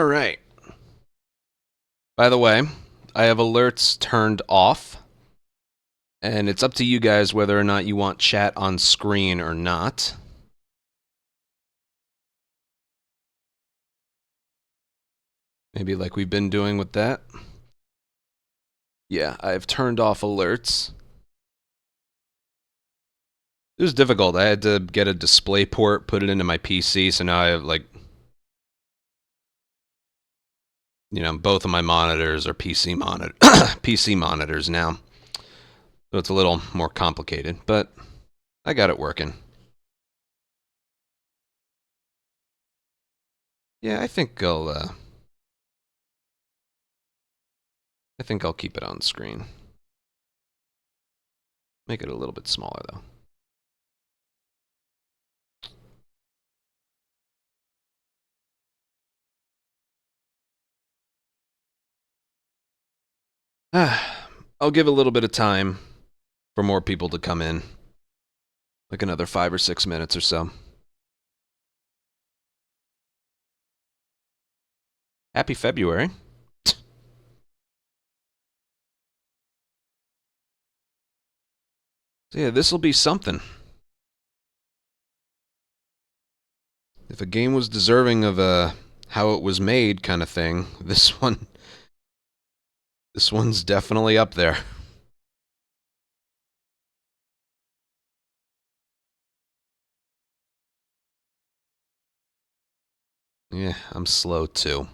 All right. By the way, I have alerts turned off, and it's up to you guys whether or not you want chat on screen or not. Maybe like we've been doing with that. Yeah, I've turned off alerts. It was difficult. I had to get a display port, put it into my PC, so now I have like, both of my monitors are PC PC monitors now. So it's a little more complicated, but I got it working. Yeah, I think I'll keep it on screen. Make it a little bit smaller though. I'll give a little bit of time for more people to come in. Like another 5 or 6 minutes or so. Happy February. So yeah, this'll be something. If a game was deserving of a how it was made kind of thing, this one's definitely up there. Yeah, I'm slow too.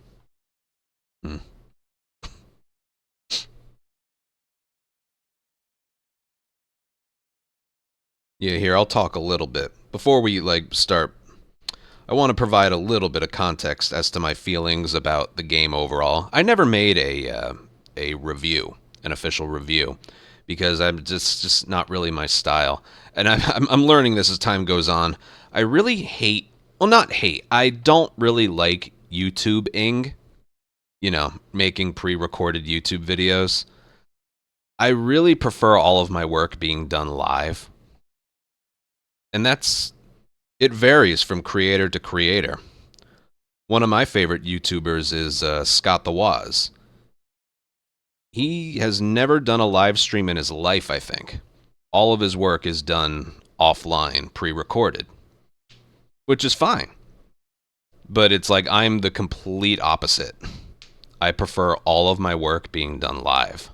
Yeah, here, I'll talk a little bit. Before we start, I want to provide a little bit of context as to my feelings about the game overall. I never made a review, an official review, because I'm just not really my style. And I'm learning this as time goes on. I really hate, well, not hate. I don't really like YouTube-ing, making pre-recorded YouTube videos. I really prefer all of my work being done live. And it varies from creator to creator. One of my favorite YouTubers is Scott the Woz. He has never done a live stream in his life, I think. All of his work is done offline, pre-recorded, which is fine. But it's like I'm the complete opposite. I prefer all of my work being done live.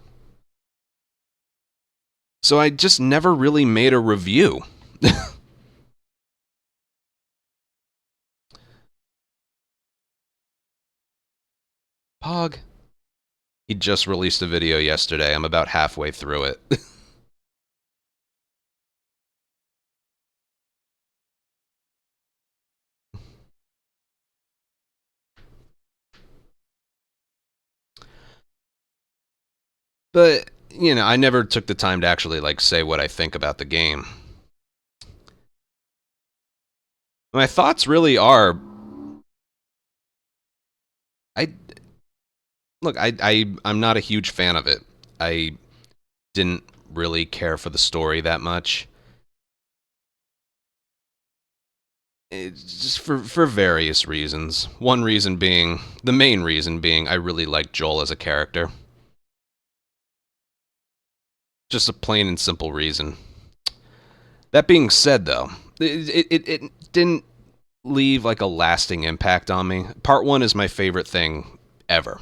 So I just never really made a review. Pog. He just released a video yesterday. I'm about halfway through it. But, I never took the time to actually say what I think about the game. My thoughts really are I'm not a huge fan of it. I didn't really care for the story that much. It's just for various reasons. One reason being, the main reason being, I really like Joel as a character. Just a plain and simple reason. That being said, though, it didn't leave a lasting impact on me. Part 1 is my favorite thing ever.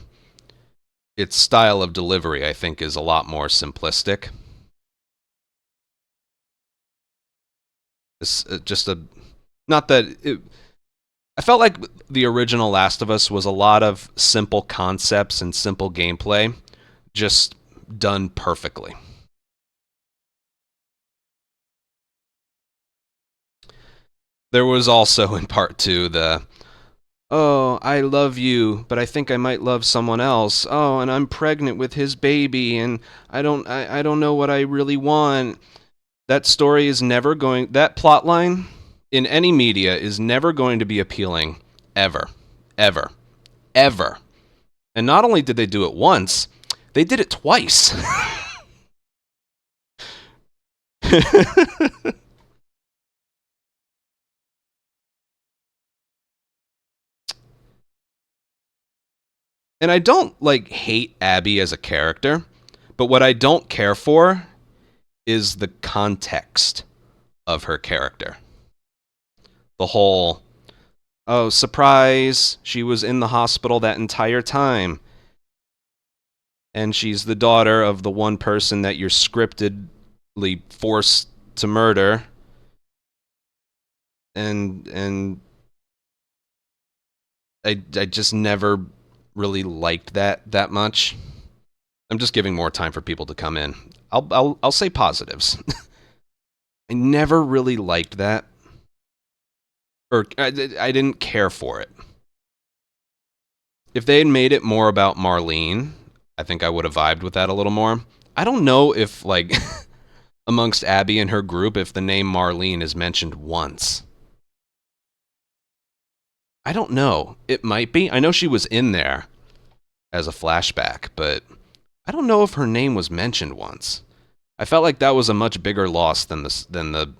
Its style of delivery, I think, is a lot more simplistic. It's not that I felt like the original Last of Us was a lot of simple concepts and simple gameplay, just done perfectly. There was also in part 2 oh, I love you, but I think I might love someone else. Oh, and I'm pregnant with his baby, and I don't know what I really want. That story is never going, that plot line in any media is never going to be appealing, ever, ever, ever. And not only did they do it once, they did it twice. And I don't like hate Abby as a character, but what I don't care for is the context of her character. The whole, oh, surprise, she was in the hospital that entire time. And she's the daughter of the one person that you're scriptedly forced to murder. And I just never really liked that much. I'm just giving more time for people to come in. I'll say positives. I never really liked that, or I didn't care for it. If they had made it more about Marlene, I think I would have vibed with that a little more. I don't know if, like, amongst Abby and her group, if the name Marlene is mentioned once. I don't know. It might be. I know she was in there as a flashback, but I don't know if her name was mentioned once. I felt like that was a much bigger loss than the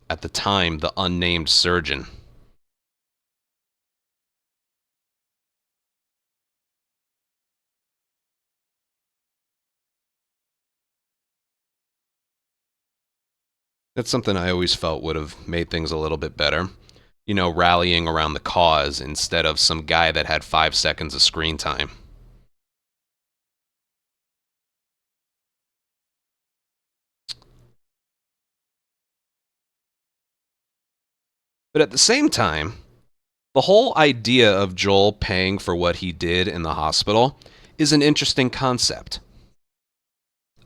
at the time the unnamed surgeon. That's something I always felt would have made things a little bit better. You know, rallying around the cause instead of some guy that had 5 seconds of screen time. But at the same time, the whole idea of Joel paying for what he did in the hospital is an interesting concept.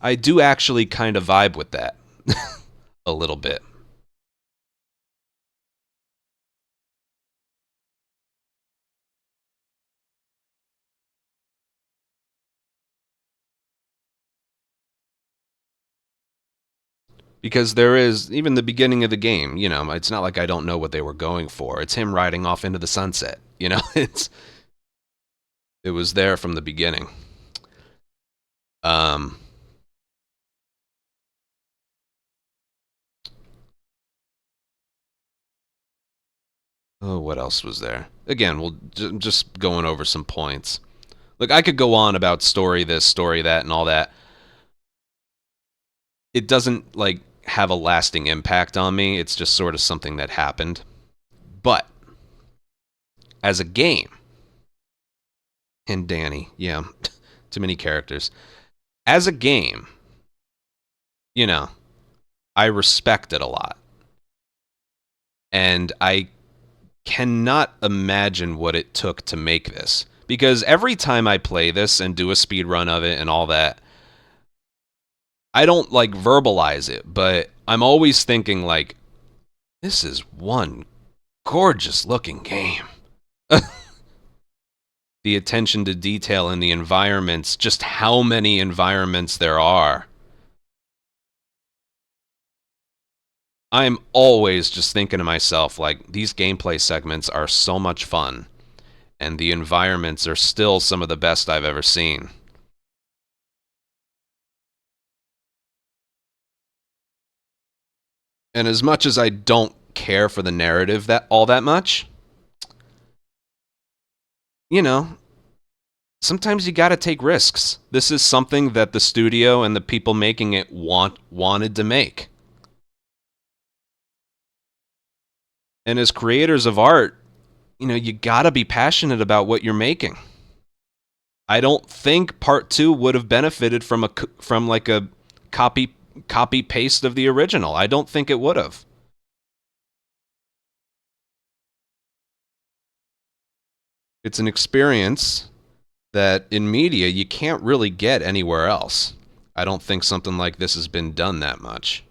I do actually kind of vibe with that a little bit. Because there is, even the beginning of the game, you know, it's not like I don't know what they were going for. It's him riding off into the sunset. You know, it was there from the beginning. Um, oh, what else was there? Again, we'll just going over some points. Look, I could go on about story this, story that, and all that. It doesn't like have a lasting impact on me. It's just sort of something that happened. But as a game, and Danny, yeah, too many characters. As a game, you know, I respect it a lot. And I cannot imagine what it took to make this. Because every time I play this and do a speed run of it and all that, I don't like verbalize it, but I'm always thinking like, this is one gorgeous looking game. The attention to detail in the environments, just how many environments there are. I'm always just thinking to myself, like, these gameplay segments are so much fun, and the environments are still some of the best I've ever seen. And as much as I don't care for the narrative that all that much, you know, sometimes you got to take risks. This is something that the studio and the people making it wanted to make. And as creators of art, you know, you got to be passionate about what you're making. I don't think part 2 would have benefited from like a copy paste of the original. I don't think it would have. It's an experience that in media you can't really get anywhere else. I don't think something like this has been done that much.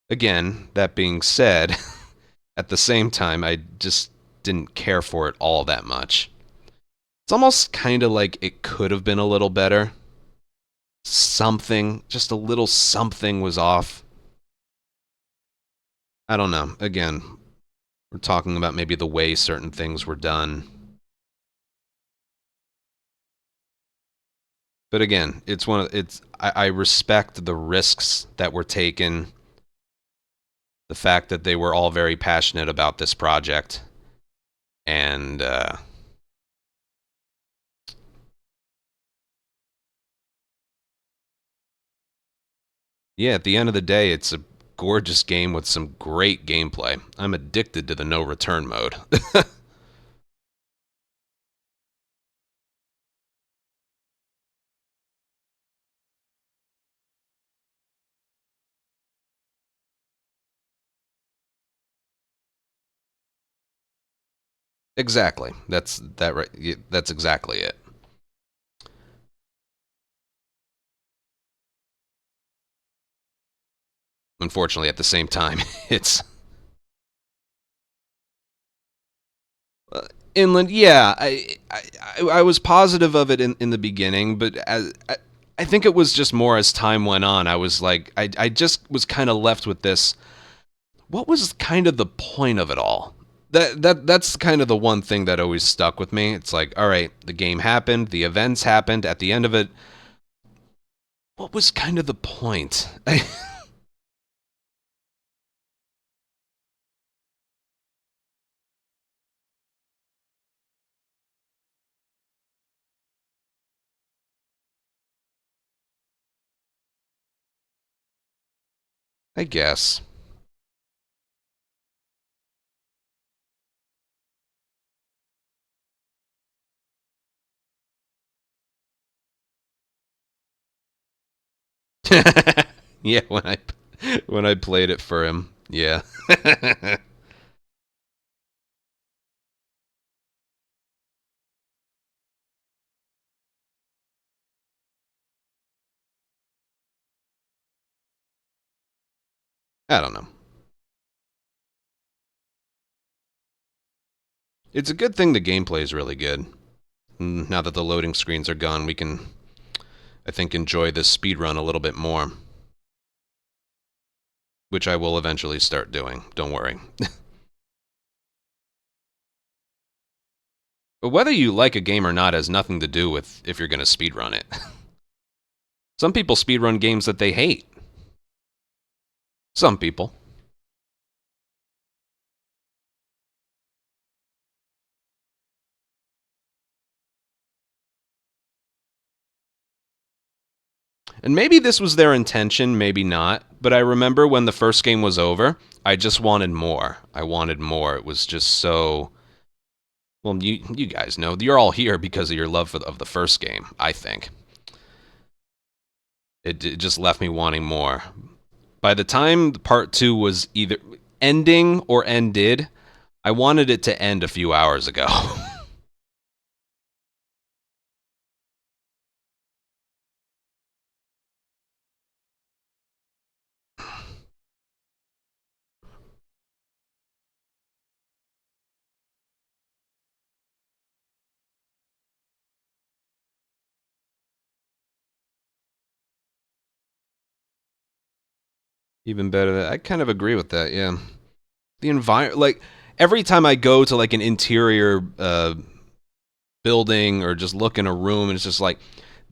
Again, that being said, at the same time, I just didn't care for it all that much. It's almost kind of like it could have been a little better. Something, just a little something was off. I don't know. Again, we're talking about maybe the way certain things were done. But again, it's one of it's I respect the risks that were taken, The fact that they were all very passionate about this project, and yeah, at the end of the day, it's a gorgeous game with some great gameplay. I'm addicted to the no return mode. Exactly. That's that. Right. That's exactly it. Unfortunately, at the same time, it's inland. Yeah, I was positive of it in the beginning, but I think it was just more as time went on. I was like, I just was kind of left with this. What was kind of the point of it all? That's kind of the one thing that always stuck with me. It's like, all right, the game happened, the events happened. At the end of it, what was kind of the point? I guess. Yeah, when I played it for him. Yeah. I don't know. It's a good thing the gameplay is really good. Now that the loading screens are gone, we can, I think, enjoy this speed run a little bit more, which I will eventually start doing. Don't worry. But whether you like a game or not has nothing to do with if you're going to speedrun it. Some people speedrun games that they hate. Some people. And maybe this was their intention, maybe not. But I remember when the first game was over, I just wanted more. I wanted more. It was just so. Well, you guys know you're all here because of your love of the first game. I think it just left me wanting more. By the time part two was either ending or ended, I wanted it to end a few hours ago. Even better. I kind of agree with that. Yeah, the environment, like every time I go to like an interior building or just look in a room, and it's just like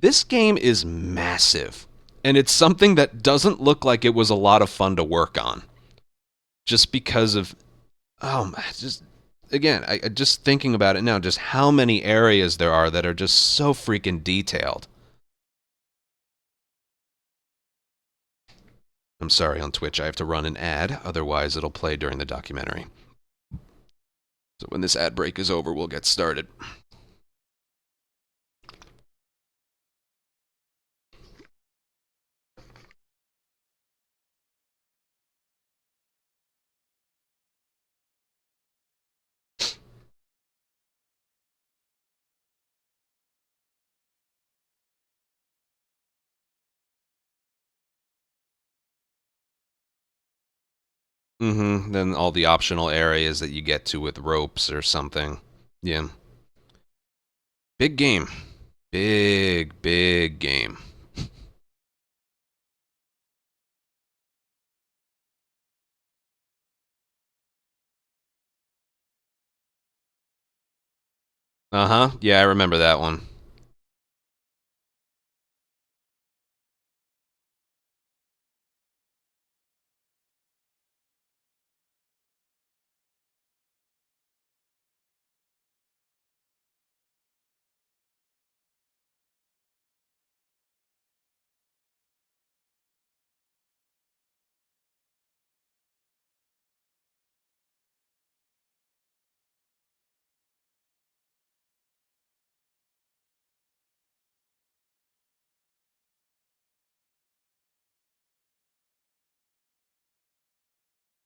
this game is massive, and it's something that doesn't look like it was a lot of fun to work on, just because of just again, just thinking about it now, just how many areas there are that are just so freaking detailed. I'm sorry, on Twitch I have to run an ad, otherwise it'll play during the documentary. So when this ad break is over, we'll get started. Then all the optional areas that you get to with ropes or something. Yeah. Big game. Big game. Uh huh. Yeah, I remember that one.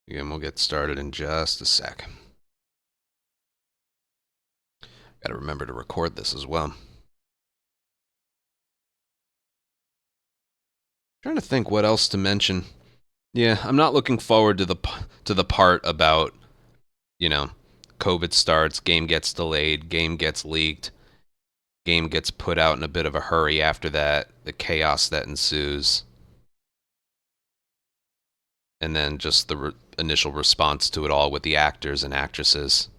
Again, we'll get started in just a sec. Gotta remember to record this as well. Trying to think what else to mention. Yeah, I'm not looking forward to the part about, you know, COVID starts, game gets delayed, game gets leaked, game gets put out in a bit of a hurry after that, the chaos that ensues, and then just the initial response to it all with the actors and actresses.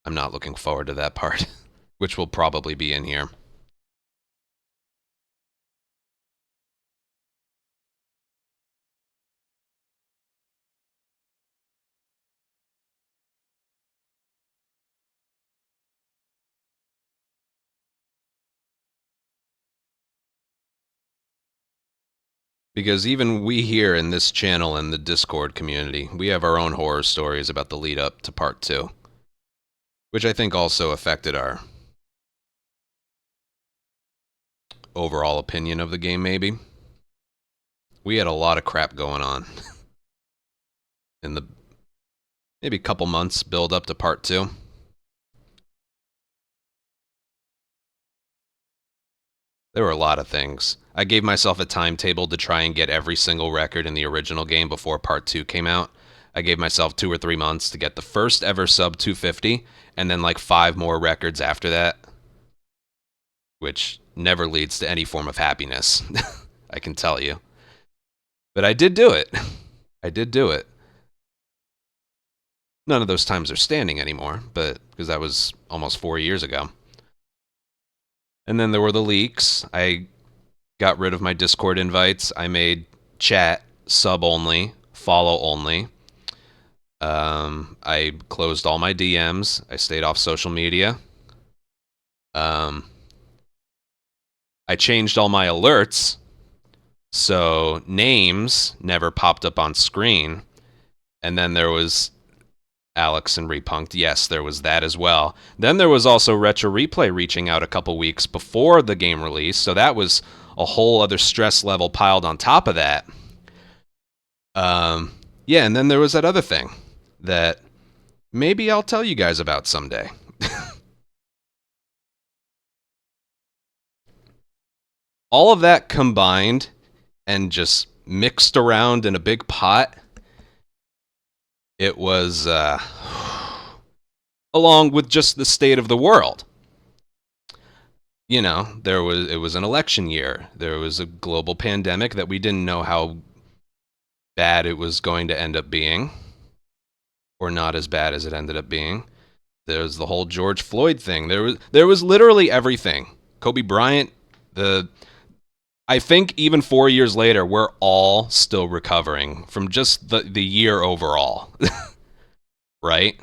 I'm not looking forward to that part, which will probably be in here. Because even we here in this channel and the Discord community, we have our own horror stories about the lead up to part 2, which I think also affected our overall opinion of the game, maybe. We had a lot of crap going on in the maybe couple months build up to part 2. There were a lot of things. I gave myself a timetable to try and get every single record in the original game before part 2 came out. I gave myself 2 or 3 months to get the first ever sub 250, and then like 5 more records after that, which never leads to any form of happiness, I can tell you. But I did do it. I did do it. None of those times are standing anymore, but because that was almost 4 years ago. And then there were the leaks. I got rid of my Discord invites. I made chat sub only, follow only. I closed all my DMs. I stayed off social media. I changed all my alerts, so names never popped up on screen. And then there was Alex and Repunked. Yes, there was that as well. Then there was also Retro Replay reaching out a couple weeks before the game release, so that was a whole other stress level piled on top of that. Yeah, and then there was that other thing that maybe I'll tell you guys about someday. All of that combined and just mixed around in a big pot, it was, along with just the state of the world. You know, it was an election year. There was a global pandemic that we didn't know how bad it was going to end up being, or not as bad as it ended up being. There's the whole George Floyd thing. There was literally everything. Kobe Bryant, I think even 4 years later, we're all still recovering from just the year overall. Right?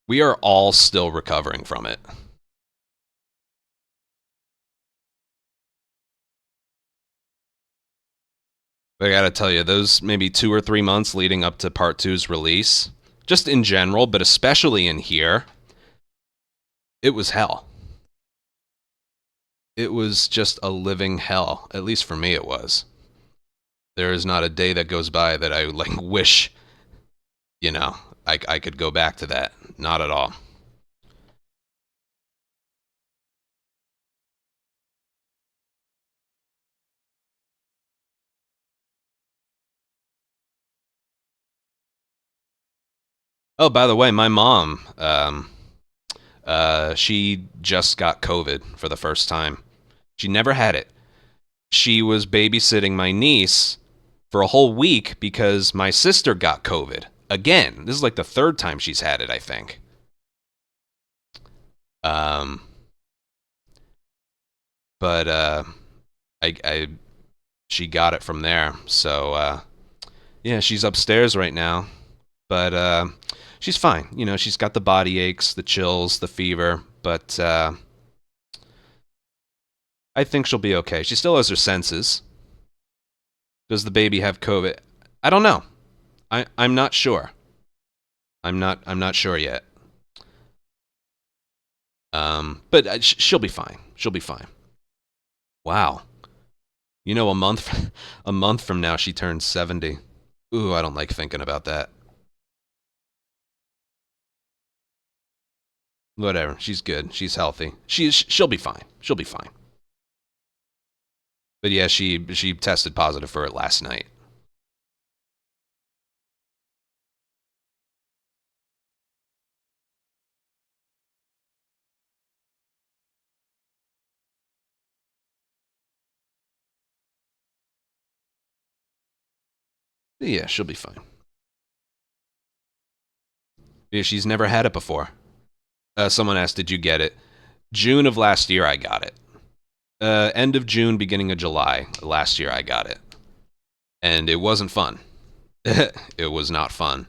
We are all still recovering from it. But I gotta tell you, those maybe 2 or 3 months leading up to Part 2's release, just in general, but especially in here, it was hell. It was just a living hell. At least for me it was. There is not a day that goes by that I like wish, you know, I could go back to that. Not at all. Oh, by the way, my mom, she just got COVID for the first time. She never had it. She was babysitting my niece for a whole week because my sister got COVID. Again, this is like the 3rd time she's had it, I think. But she got it from there. So yeah, she's upstairs right now, but she's fine. You know, she's got the body aches, the chills, the fever, but I think she'll be okay. She still has her senses. Does the baby have COVID? I don't know. I'm not sure. I'm not sure yet. But she'll be fine. She'll be fine. Wow. You know, a month from now, she turns 70. Ooh, I don't like thinking about that. Whatever. She's good. She's healthy. She'll be fine. She'll be fine. But yeah, she tested positive for it last night. But yeah, she'll be fine. Yeah, she's never had it before. Someone asked, "Did you get it?" June of last year, I got it. End of June, beginning of July last year, I got it, and it wasn't fun. It was not fun.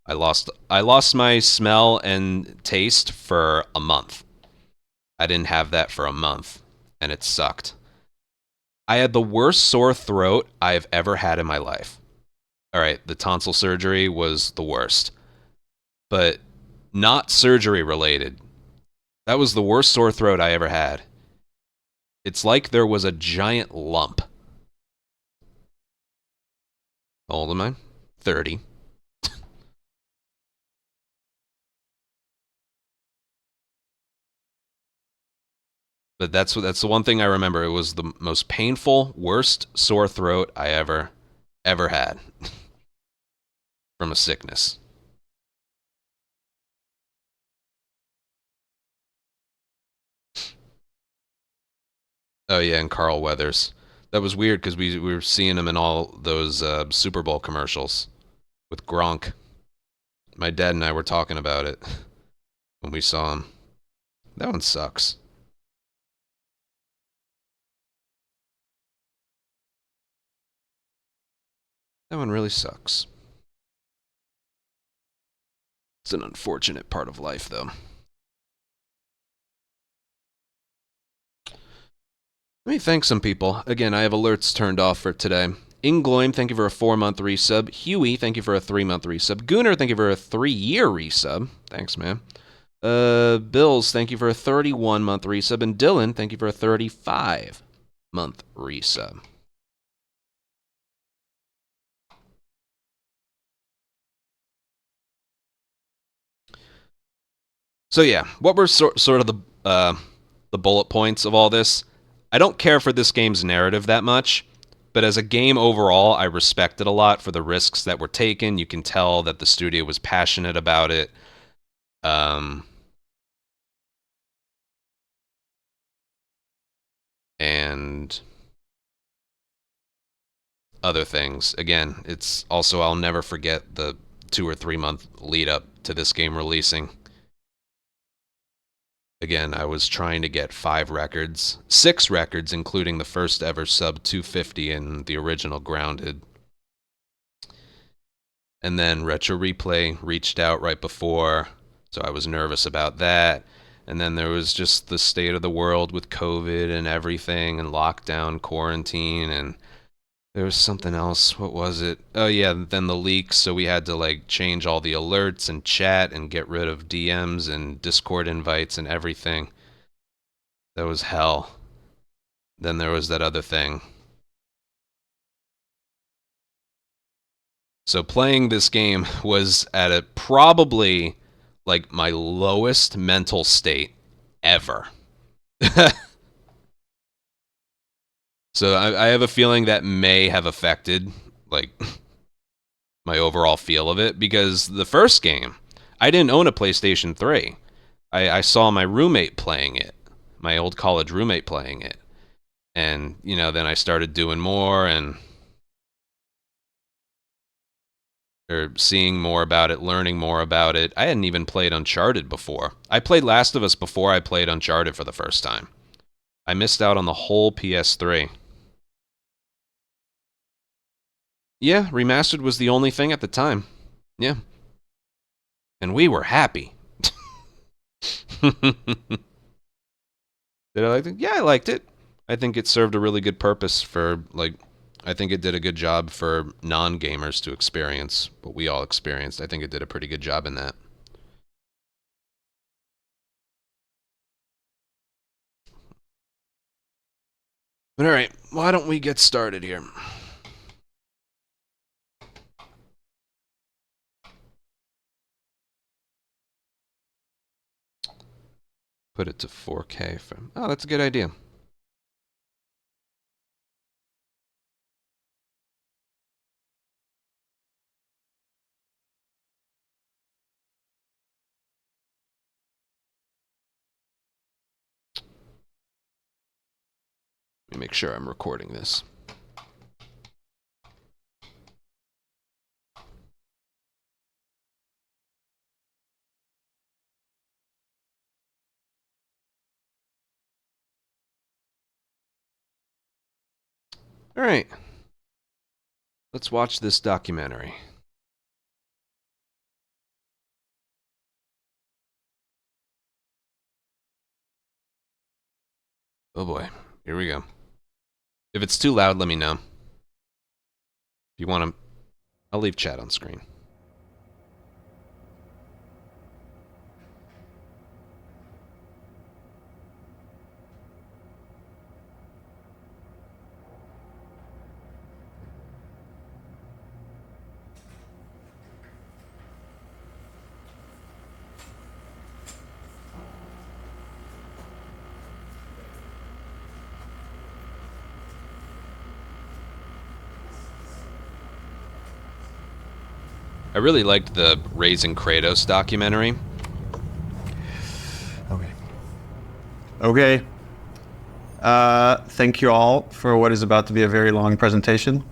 I lost my smell and taste for a month. I didn't have that for a month, and it sucked. I had the worst sore throat I've ever had in my life. All right, the tonsil surgery was the worst, but not surgery related. That was the worst sore throat I ever had. It's like there was a giant lump. How old am I? 30. But that's the one thing I remember. It was the most painful, worst sore throat I ever had from a sickness. Oh yeah, and Carl Weathers. That was weird because we were seeing him in all those Super Bowl commercials with Gronk. My dad and I were talking about it when we saw him. That one sucks. That one really sucks. It's an unfortunate part of life, though. Let me thank some people. Again, I have alerts turned off for today. Ingloim, thank you for a 4-month resub. Huey, thank you for a 3-month resub. Gooner, thank you for a 3-year resub. Thanks, man. Bills, thank you for a 31-month resub. And Dylan, thank you for a 35-month resub. So yeah, what were sort of the bullet points of all this? I don't care for this game's narrative that much, but as a game overall, I respect it a lot for the risks that were taken. You can tell that the studio was passionate about it. Um, and other things. Again, it's also I'll never forget the 2 or 3 month lead up to this game releasing. Again, I was trying to get 5 records, 6 records, including the first ever sub 250 in the original Grounded. And then Retro Replay reached out right before, so I was nervous about that. And then there was just the state of the world with COVID and everything, and lockdown, quarantine, and there was something else. What was it? Oh yeah, then the leaks. So we had to like change all the alerts and chat and get rid of DMs and Discord invites and everything. That was hell. Then there was that other thing. So playing this game was at a probably like my lowest mental state ever. So I have a feeling that may have affected like my overall feel of it because the first game, I didn't own a PlayStation 3. I saw my roommate playing it, my old college roommate playing it. And, then I started doing more and or seeing more about it, learning more about it. I hadn't even played Uncharted before. I played Last of Us before I played Uncharted for the first time. I missed out on the whole PS3. Yeah, Remastered was the only thing at the time. Yeah. And we were happy. Did I like it? Yeah, I liked it. I think it served a really good purpose for, like, I think it did a good job for non gamers to experience what we all experienced. I think it did a pretty good job in that. All right, why don't we get started here? Put it to 4K. Oh, that's a good idea. Let me make sure I'm recording this. All right. Let's watch this documentary. Oh boy, here we go. If it's too loud, let me know. If you want to, I'll leave chat on screen. I really liked the Raising Kratos documentary. Okay. Thank you all for what is about to be a very long presentation.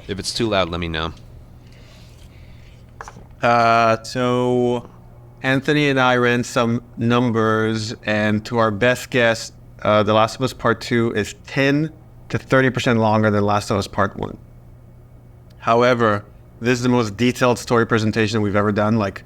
If it's too loud, let me know. So Anthony and I ran some numbers, and to our best guess, The Last of Us Part 2 is 10 to 30% longer than Last of Us Part 1. However, this is the most detailed story presentation we've ever done. Like,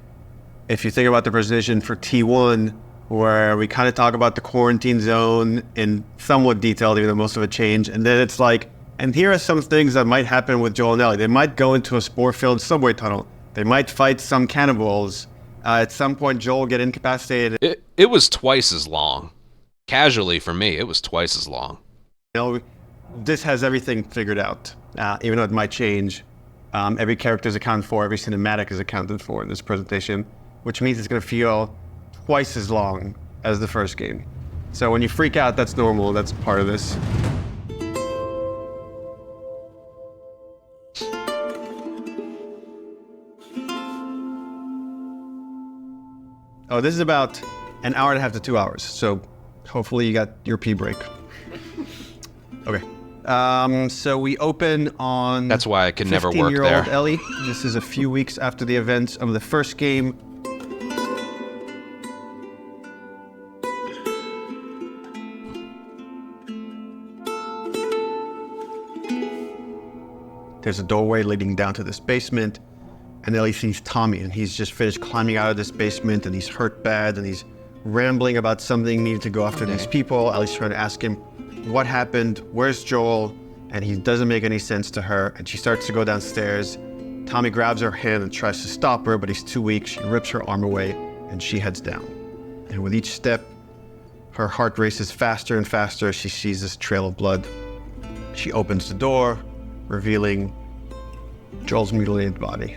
if you think about the presentation for T1, where we kind of talk about the quarantine zone in somewhat detail, even though most of it changed, and then it's like, and here are some things that might happen with Joel and Ellie. They might go into a spore-filled subway tunnel. They might fight some cannibals. At some point, Joel will get incapacitated. It was twice as long. Casually, for me, it was twice as long. You know, this has everything figured out, even though it might change. Every character is accounted for, every cinematic is accounted for in this presentation, which means it's going to feel twice as long as the first game. So when you freak out, that's normal, that's part of this. Oh, this is about an hour and a half to 2 hours, so hopefully you got your pee break. Okay. So we open on... That's why I could never work there. 15-year-old Ellie. This is a few weeks after the events of the first game. There's a doorway leading down to this basement, and Ellie sees Tommy, and he's just finished climbing out of this basement, and he's hurt bad, and he's rambling about something, needing to go after these people. Ellie's trying to ask him what happened, where's Joel, and he doesn't make any sense to her, and she starts to go downstairs. Tommy grabs her hand and tries to stop her, but he's too weak. She rips her arm away, and she heads down. And with each step, her heart races faster and faster as she sees this trail of blood. She opens the door, revealing Joel's mutilated body.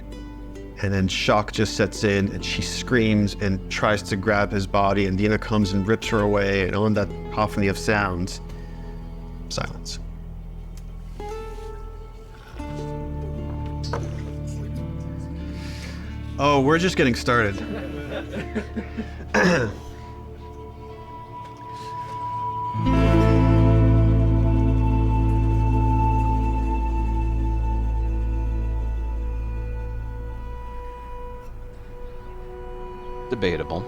And then shock just sets in, and she screams and tries to grab his body, and Dina comes and rips her away, and on that cacophony of sounds, silence. Oh, we're just getting started. Debatable.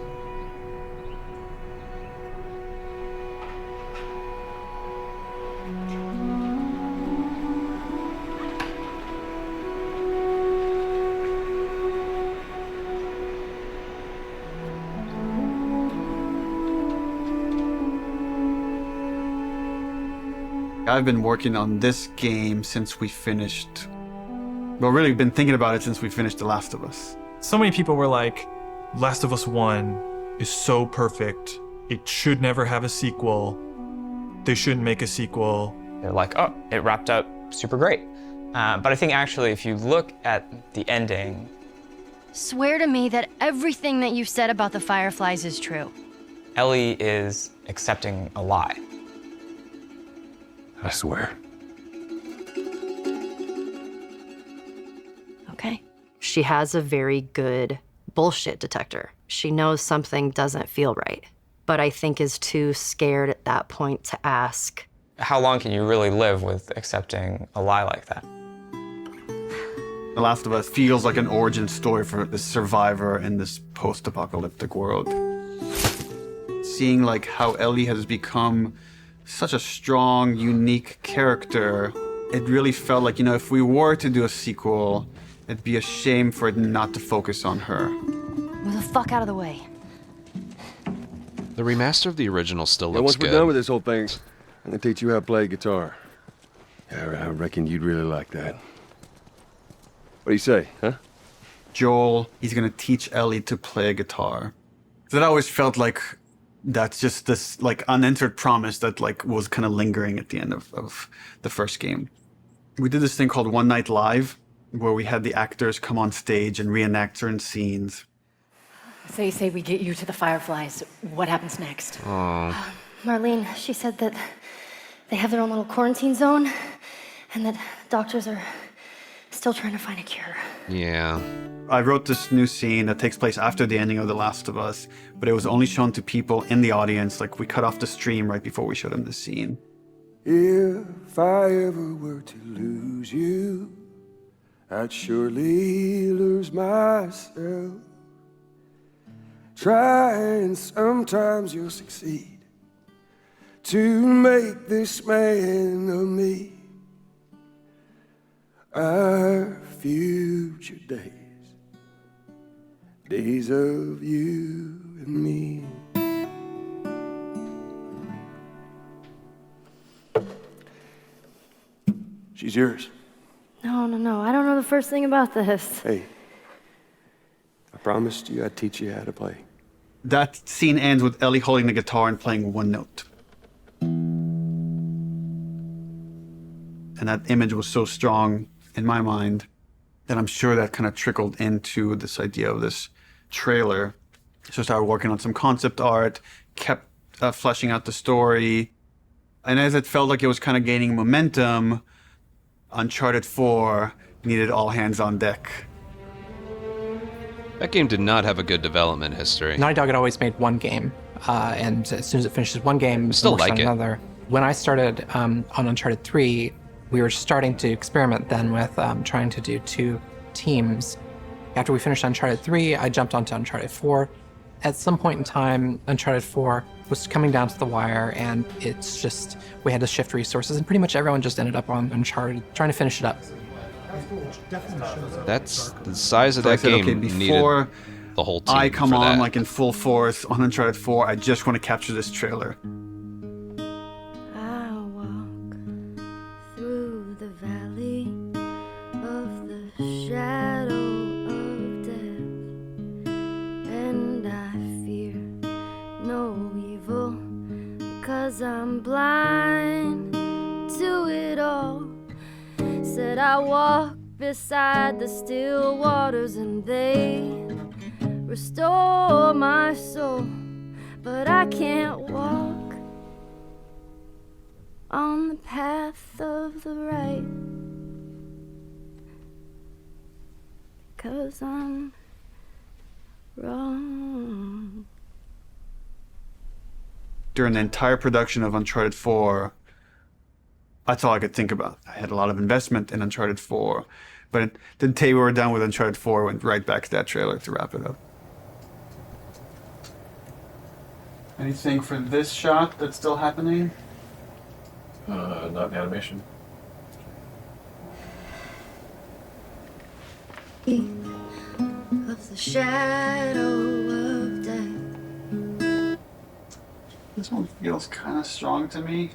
I've been working on this game since we finished... Well, really, been thinking about it since we finished The Last of Us. So many people were like, Last of Us 1 is so perfect. It should never have a sequel. They shouldn't make a sequel. they're like, oh, it wrapped up super great. But I think actually if you look at the ending, Swear to me that everything that you've said about the Fireflies is true. Ellie is accepting a lie. I swear. Okay. She has a very good bullshit detector. She knows something doesn't feel right, but I think is too scared at that point to ask. How long can you really live with accepting a lie like that? The Last of Us feels like an origin story for this survivor in this post-apocalyptic world. Seeing like how Ellie has become such a strong, unique character, it really felt like, if we were to do a sequel, it'd be a shame for it not to focus on her. Move the fuck out of the way. The remaster of the original still Now, looks once good. we're done with this whole thing, I'm gonna teach you how to play guitar. I reckon you'd really like that. What do you say, huh? Joel, he's gonna teach Ellie to play guitar. That always felt like that's just this like unanswered promise that like was kind of lingering at the end of the first game. We did this thing called One Night Live, where we had the actors come on stage and reenact certain scenes. Say we get you to the Fireflies. What happens next? Marlene, she said that they have their own little quarantine zone and that doctors are still trying to find a cure. Yeah. I wrote this new scene that takes place after the ending of The Last of Us, but it was only shown to people in the audience. Like, we cut off the stream right before we showed them the scene. If I ever were to lose you, I'd surely lose myself. Try and sometimes you'll succeed to make this man of me. Our future days of you and me. She's yours. No. I don't know the first thing about this. Hey, I promised you I'd teach you how to play. That scene ends with Ellie holding the guitar and playing one note. And that image was so strong in my mind that I'm sure that kind of trickled into this idea of this trailer. So I started working on some concept art, kept fleshing out the story. And as it felt like it was kind of gaining momentum, Uncharted 4 needed all hands on deck. That game did not have a good development history. Naughty Dog had always made one game, and as soon as it finishes one game, Still it works like on it. another. When I started on Uncharted 3, we were starting to experiment then with trying to do 2 teams. After we finished Uncharted 3, I jumped onto Uncharted 4. At some point in time, Uncharted 4 was coming down to the wire, and it's just, we had to shift resources, and pretty much everyone just ended up on Uncharted, trying to finish it up. That's the size of So I that said, game okay, needed before the whole team I come for on that. like in full force on Uncharted 4, I just want to capture this trailer. I walk through the valley of the shadow of death, and I fear no evil, because I'm blind to it all. Said I walk beside the still waters and they restore my soul, but I can't walk on the path of the right, 'cause I'm wrong. During the entire production of Uncharted 4, that's all I could think about. I had a lot of investment in Uncharted 4, but the day we were done with Uncharted 4, went right back to that trailer to wrap it up. Anything for this shot that's still happening? Not animation. Of the shadow of death. This one feels kind of strong to me.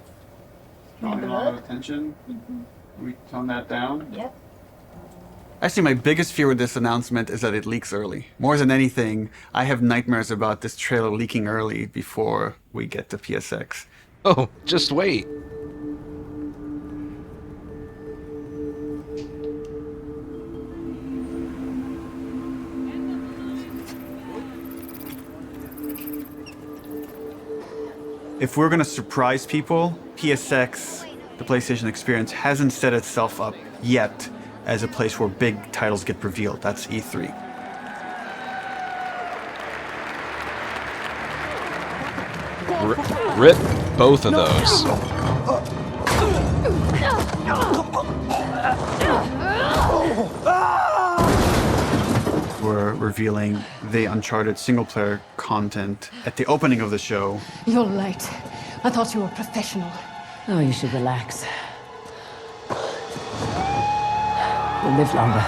Drawing a lot of attention. Can we tone that down? Yep. Actually, my biggest fear with this announcement is that it leaks early. More than anything, I have nightmares about this trailer leaking early before we get to PSX. Oh, just wait. If we're gonna surprise people, PSX, the PlayStation Experience, hasn't set itself up yet as a place where big titles get revealed. That's E3. Rip both of those. We're revealing the Uncharted single-player content at the opening of the show. You're late. I thought you were professional. Oh, you should relax. We'll live longer.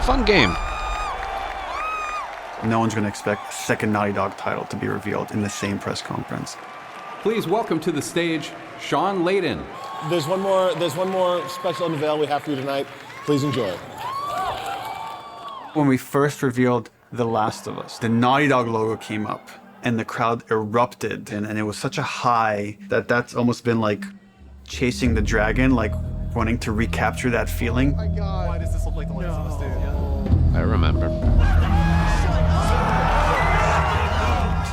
Fun game. No one's gonna expect a second Naughty Dog title to be revealed in the same press conference. Please welcome to the stage, Sean Layden. There's one more special unveil we have for you tonight. Please enjoy it. When we first revealed The Last of Us, the Naughty Dog logo came up and the crowd erupted, and it was such a high that that's almost been like chasing the dragon, like wanting to recapture that feeling. Oh my God. Why does this look like The Last of Us, dude? I remember.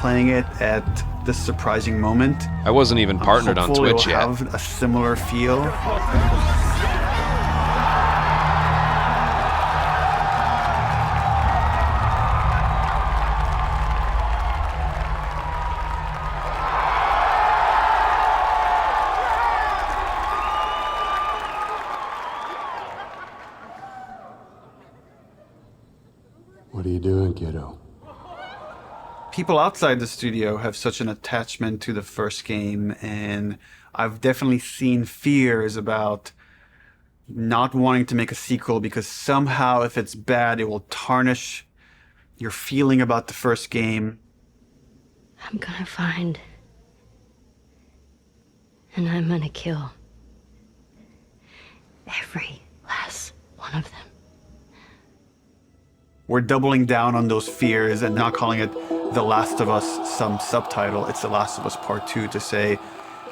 Playing it at this surprising moment. I wasn't even partnered on Hopefully Twitch it'll yet. have a similar feel. What are you doing, kiddo? People outside the studio have such an attachment to the first game, and I've definitely seen fears about not wanting to make a sequel because somehow if it's bad, it will tarnish your feeling about the first game. I'm gonna find. And I'm gonna kill. Every last one of them. We're doubling down on those fears and not calling it The Last of Us some subtitle. It's The Last of Us Part 2 to say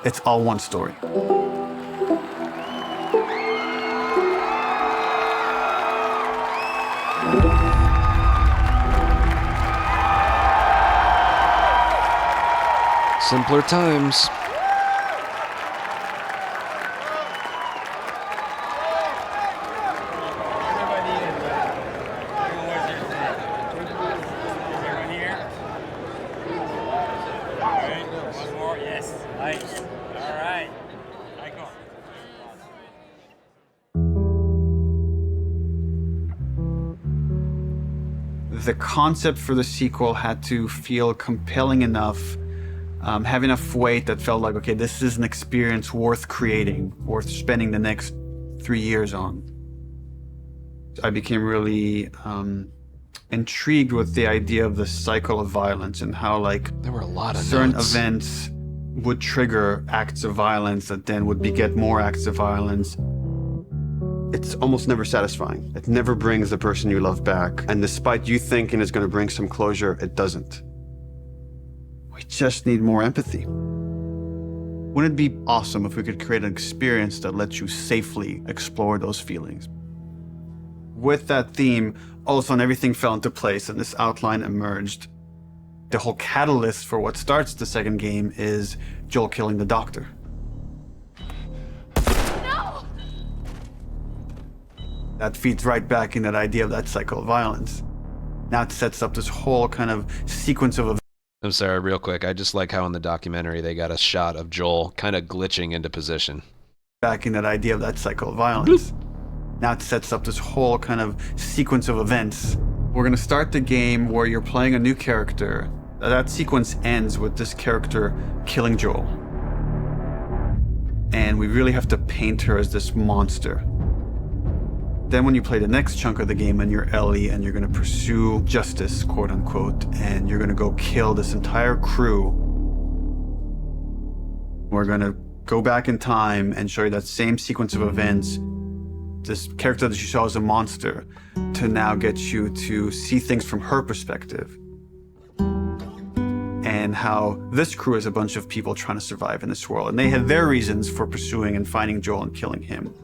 it's all one story. Simpler times. The concept for the sequel had to feel compelling enough, have enough weight that felt like, okay, this is an experience worth creating, worth spending the next 3 years on. I became really intrigued with the idea of the cycle of violence and how, like, There were a lot of certain notes. events would trigger acts of violence that then would beget more acts of violence. It's almost never satisfying. It never brings the person you love back. And despite you thinking it's going to bring some closure, it doesn't. We just need more empathy. Wouldn't it be awesome if we could create an experience that lets you safely explore those feelings? With that theme, all of a sudden everything fell into place and this outline emerged. The whole catalyst for what starts the second game is Joel killing the doctor. That feeds right back in that idea of that cycle of violence. Now it sets up this whole kind of sequence of events. I'm sorry, real quick. I just like how in the documentary they got a shot of Joel kind of glitching into position. Back in that idea of that cycle of violence. Now it sets up this whole kind of sequence of events. We're going to start the game where you're playing a new character. That sequence ends with this character killing Joel. And we really have to paint her as this monster. Then when you play the next chunk of the game and you're Ellie and you're going to pursue justice, quote unquote, and you're going to go kill this entire crew, we're going to go back in time and show you that same sequence of events, this character that you saw as a monster, to now get you to see things from her perspective. And how this crew is a bunch of people trying to survive in this world. And they had their reasons for pursuing and finding Joel and killing him.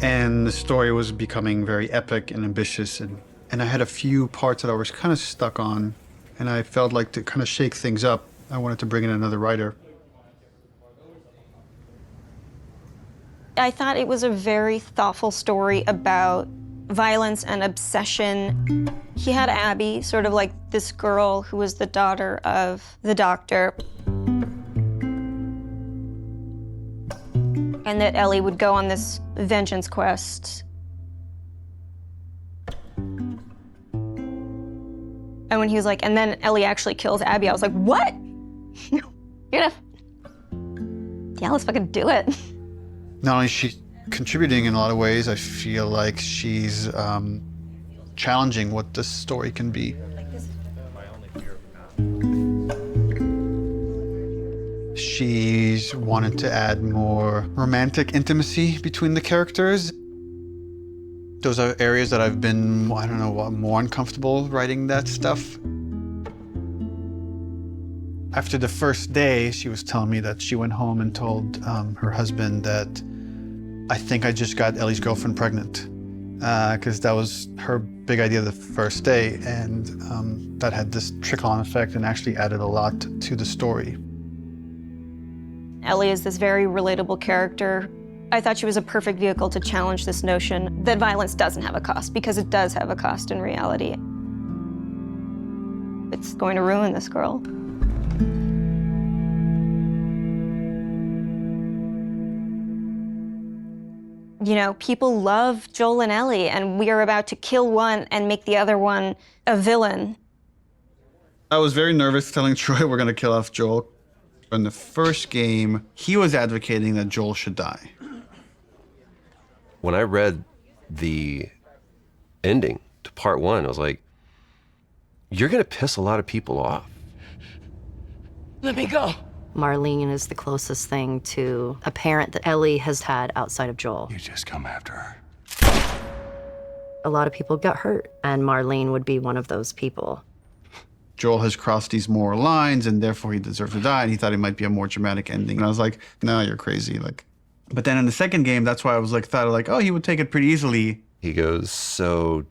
And the story was becoming very epic and ambitious and And I had a few parts that I was kind of stuck on, and I felt like to kind of shake things up, I wanted to bring in another writer. I thought it was a very thoughtful story about violence and obsession. He had Abby, sort of like this girl who was the daughter of the doctor. And that Ellie would go on this vengeance quest. And when he was like, and then Ellie actually kills Abby, I was like, what? You're gonna... Yeah, let's fucking do it. Not only is she contributing in a lot of ways, I feel like she's challenging what this story can be. She's wanted to add more romantic intimacy between the characters. Those are areas that I've been, I don't know, more uncomfortable writing that stuff. After the first day, she was telling me that she went home and told her husband that, I think I just got Ellie's girlfriend pregnant, because that was her big idea the first day, and that had this trickle-on effect and actually added a lot to the story. Ellie is this very relatable character. I thought she was a perfect vehicle to challenge this notion that violence doesn't have a cost, because it does have a cost in reality. It's going to ruin this girl. You know, people love Joel and Ellie, and we are about to kill one and make the other one a villain. I was very nervous telling Troy we're gonna kill off Joel. In the first game, he was advocating that Joel should die. When I read the ending to part 1, I was like, you're gonna piss a lot of people off. Let me go. Marlene is the closest thing to a parent that Ellie has had outside of Joel. You just come after her. A lot of people got hurt, and Marlene would be one of those people. Joel has crossed these moral lines, and therefore he deserves to die, and he thought it might be a more dramatic ending. And I was like, no, you're crazy. But then in the second game, that's why I was thought oh, he would take it pretty easily. He goes, so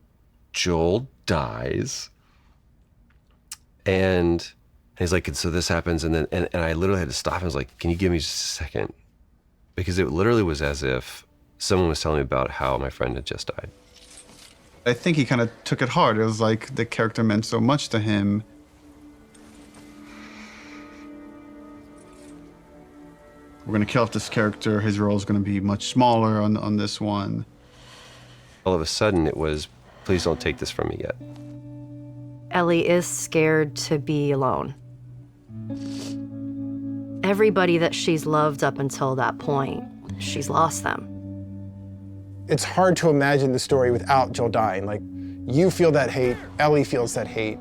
Joel dies, and he's like, and so this happens, and then and I literally had to stop. I was like, can you give me just a second? Because it literally was as if someone was telling me about how my friend had just died. I think he kind of took it hard. It was like the character meant so much to him. We're gonna kill off this character. His role is gonna be much smaller on this one. All of a sudden it was, please don't take this from me yet. Ellie is scared to be alone. Everybody that she's loved up until that point, she's lost them. It's hard to imagine the story without Joel dying. You feel that hate, Ellie feels that hate.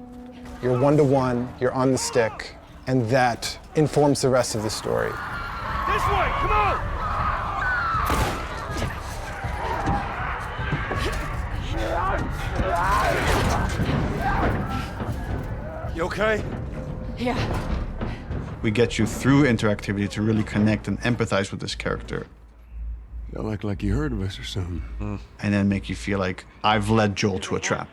You're 1-to-1, you're on the stick, and that informs the rest of the story. This way, come on! You okay? Yeah. We get you through interactivity to really connect and empathize with this character. You like you heard of us or something. And then make you feel like I've led Joel to a trap.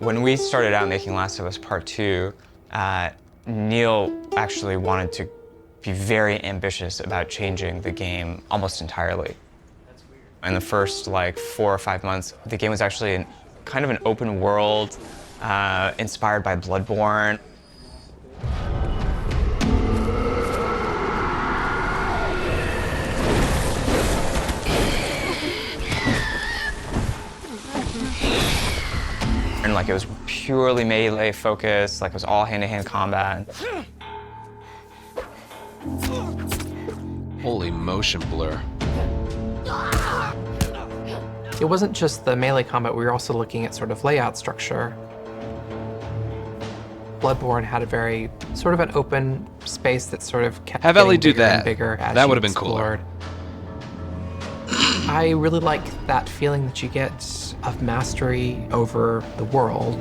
When we started out making Last of Us Part 2, Neil actually wanted to be very ambitious about changing the game almost entirely. In the first 4 or 5 months, the game was actually kind of an open world, inspired by Bloodborne. And it was purely melee focused, it was all hand-to-hand combat. Holy motion blur. It wasn't just the melee combat, we were also looking at sort of layout structure. Bloodborne had a very sort of an open space that sort of kept Have getting Ellie do bigger and that. bigger as That you would have been explored. cooler. I really like that feeling that you get of mastery over the world.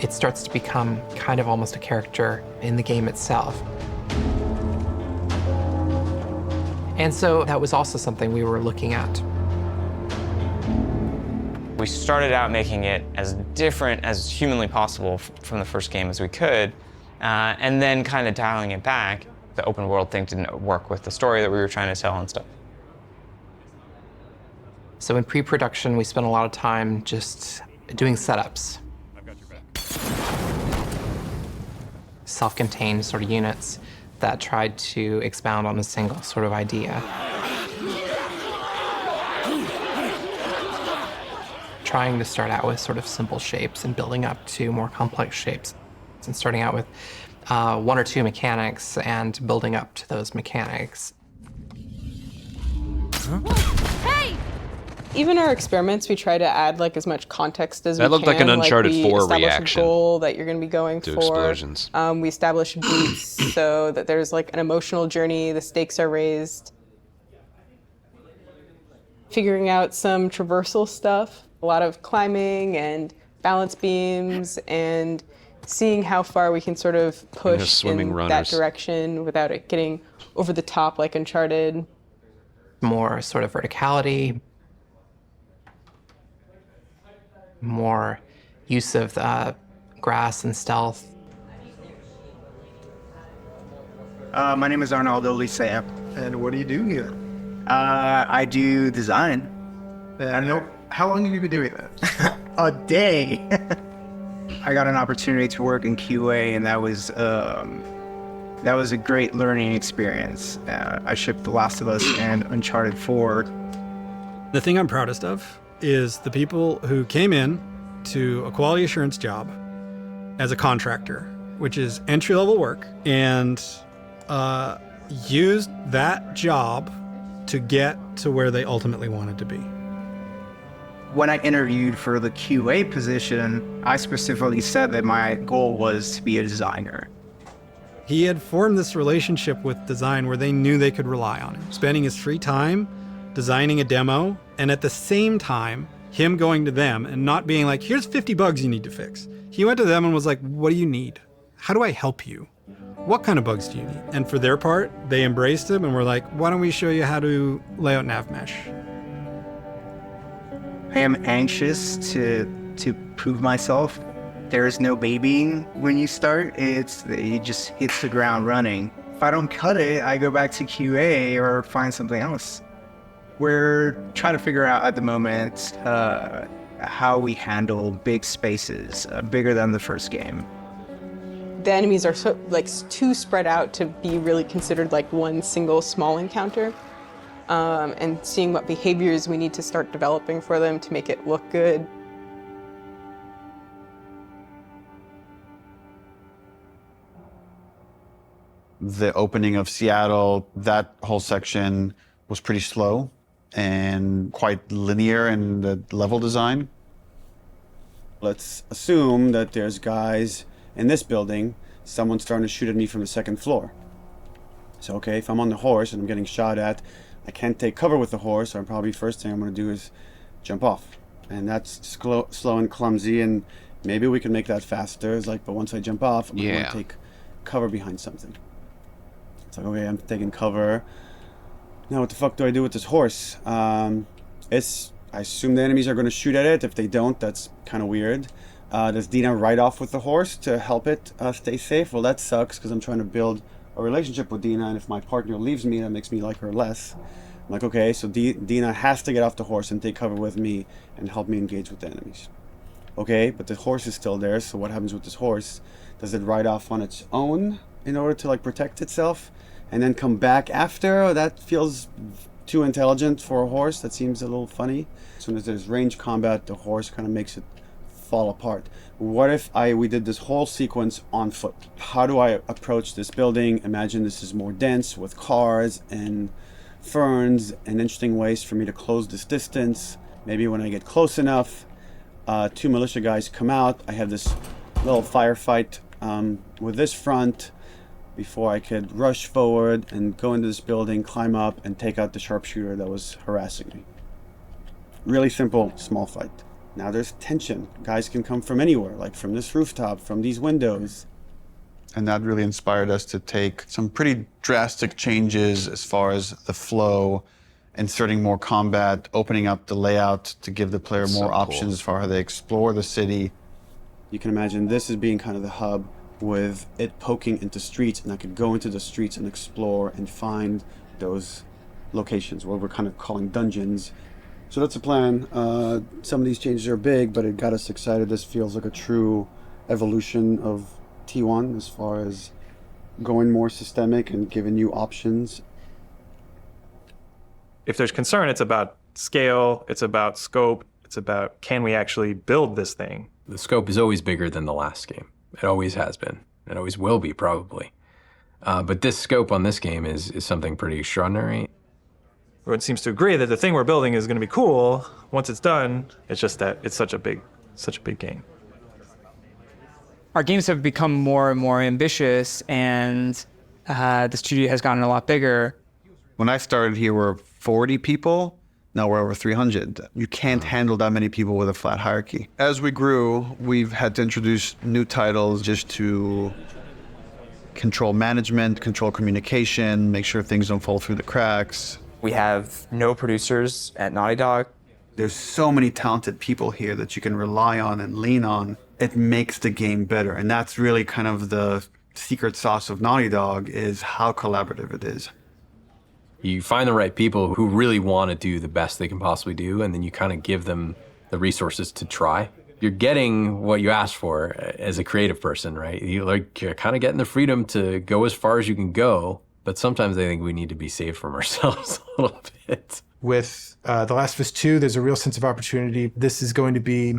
it starts to become kind of almost a character in the game itself. And so that was also something we were looking at. We started out making it as different as humanly possible from the first game as we could, and then kind of dialing it back. The open world thing didn't work with the story that we were trying to tell and stuff. So in pre-production, we spent a lot of time just doing setups. I've got your back. Self-contained sort of units that tried to expound on a single sort of idea. Trying to start out with sort of simple shapes and building up to more complex shapes. And starting out with one or two mechanics and building up to those mechanics. Hey! Even our experiments, we try to add like as much context as we That can. looked like an Uncharted 4 establish reaction a goal that you're going to be going to for. explosions. We establish beats so that there's like an emotional journey. The stakes are raised. Figuring out some traversal stuff, a lot of climbing and balance beams, and seeing how far we can sort of push in that direction without it getting over the top like Uncharted. More sort of verticality, more use of grass and stealth. My name is Arnaldo Lisea. And what do you do here? I do design. And how long have you been doing that? A day. I got an opportunity to work in QA, and that was a great learning experience. I shipped The Last of Us and Uncharted 4. The thing I'm proudest of is the people who came in to a quality assurance job as a contractor, which is entry-level work, and used that job to get to where they ultimately wanted to be. When I interviewed for the QA position, I specifically said that my goal was to be a designer. He had formed this relationship with design where they knew they could rely on him, spending his free time designing a demo, and at the same time, him going to them and not being like, here's 50 bugs you need to fix. He went to them and was like, what do you need? How do I help you? What kind of bugs do you need? And for their part, they embraced him and were like, why don't we show you how to lay out nav mesh? I am anxious to prove myself. There is no babying when you start. It just hits the ground running. If I don't cut it, I go back to QA or find something else. We're trying to figure out at the moment how we handle big spaces, bigger than the first game. The enemies are too spread out to be really considered like one single small encounter. And seeing what behaviors we need to start developing for them to make it look good. The opening of Seattle, that whole section was pretty slow and quite linear in the level design. Let's assume that there's guys in this building, someone's starting to shoot at me from the second floor. So, okay, if I'm on the horse and I'm getting shot at, I can't take cover with the horse, so probably first thing I'm going to do is jump off. And that's slow and clumsy, and maybe we can make that faster. It's like, but once I jump off, I'm going to take cover behind something. It's like, okay, I'm taking cover. Now what the fuck do I do with this horse? I assume the enemies are going to shoot at it. If they don't, that's kind of weird. Does Dina ride off with the horse to help it stay safe? Well, that sucks, because I'm trying to build a relationship with Dina, and if my partner leaves me, that makes me like her less. I'm like, okay, so Dina has to get off the horse and take cover with me and help me engage with the enemies. Okay, but the horse is still there, so what happens with this horse? Does it ride off on its own in order to like protect itself and then come back after? Oh, that feels too intelligent for a horse. That seems a little funny. As soon as there's range combat, the horse kind of makes it fall apart. What if we did this whole sequence on foot? How do I approach this building? Imagine this is more dense with cars and ferns and interesting ways for me to close this distance. Maybe when I get close enough, two militia guys come out. I have this little firefight with this front before I could rush forward and go into this building, climb up, and take out the sharpshooter that was harassing me. Really simple, small fight. Now there's tension. Guys can come from anywhere, like from this rooftop, from these windows. And that really inspired us to take some pretty drastic changes as far as the flow, inserting more combat, opening up the layout to give the player more options as far as they explore the city. You can imagine this as being kind of the hub with it poking into streets, and I could go into the streets and explore and find those locations, what we're kind of calling dungeons. So that's the plan. Some of these changes are big, but it got us excited. This feels like a true evolution of T1 as far as going more systemic and giving you options. If there's concern, it's about scale, it's about scope, it's about can we actually build this thing? The scope is always bigger than the last game. It always has been. It always will be, probably. But this scope on this game is something pretty extraordinary. Everyone seems to agree that the thing we're building is going to be cool. Once it's done, it's just that it's such a big game. Our games have become more and more ambitious, and the studio has gotten a lot bigger. When I started here, we were 40 people. Now we're over 300. You can't handle that many people with a flat hierarchy. As we grew, we've had to introduce new titles just to control management, control communication, make sure things don't fall through the cracks. We have no producers at Naughty Dog. There's so many talented people here that you can rely on and lean on. It makes the game better. And that's really kind of the secret sauce of Naughty Dog, is how collaborative it is. You find the right people who really want to do the best they can possibly do, and then you kind of give them the resources to try. You're getting what you asked for as a creative person, right? You're kind of getting the freedom to go as far as you can go, but sometimes I think we need to be saved from ourselves a little bit. With The Last of Us 2, there's a real sense of opportunity. This is going to be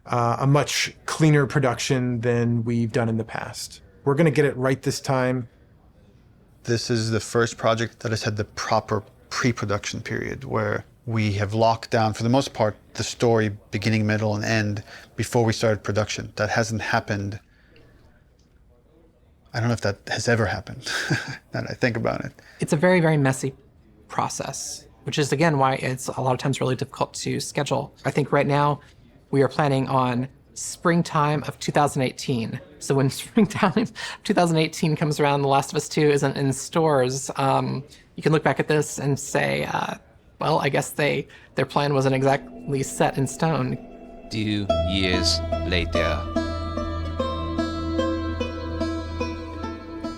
a much cleaner production than we've done in the past. We're going to get it right this time. This is the first project that has had the proper pre-production period, where we have locked down, for the most part, the story beginning, middle, and end before we started production. That hasn't happened. I don't know if that has ever happened, now that I think about it. It's a very, very messy process, which is, again, why it's a lot of times really difficult to schedule. I think right now we are planning on springtime of 2018. So when springtime of 2018 comes around, The Last of Us 2 isn't in stores, you can look back at this and say, well, I guess their plan wasn't exactly set in stone. 2 years later.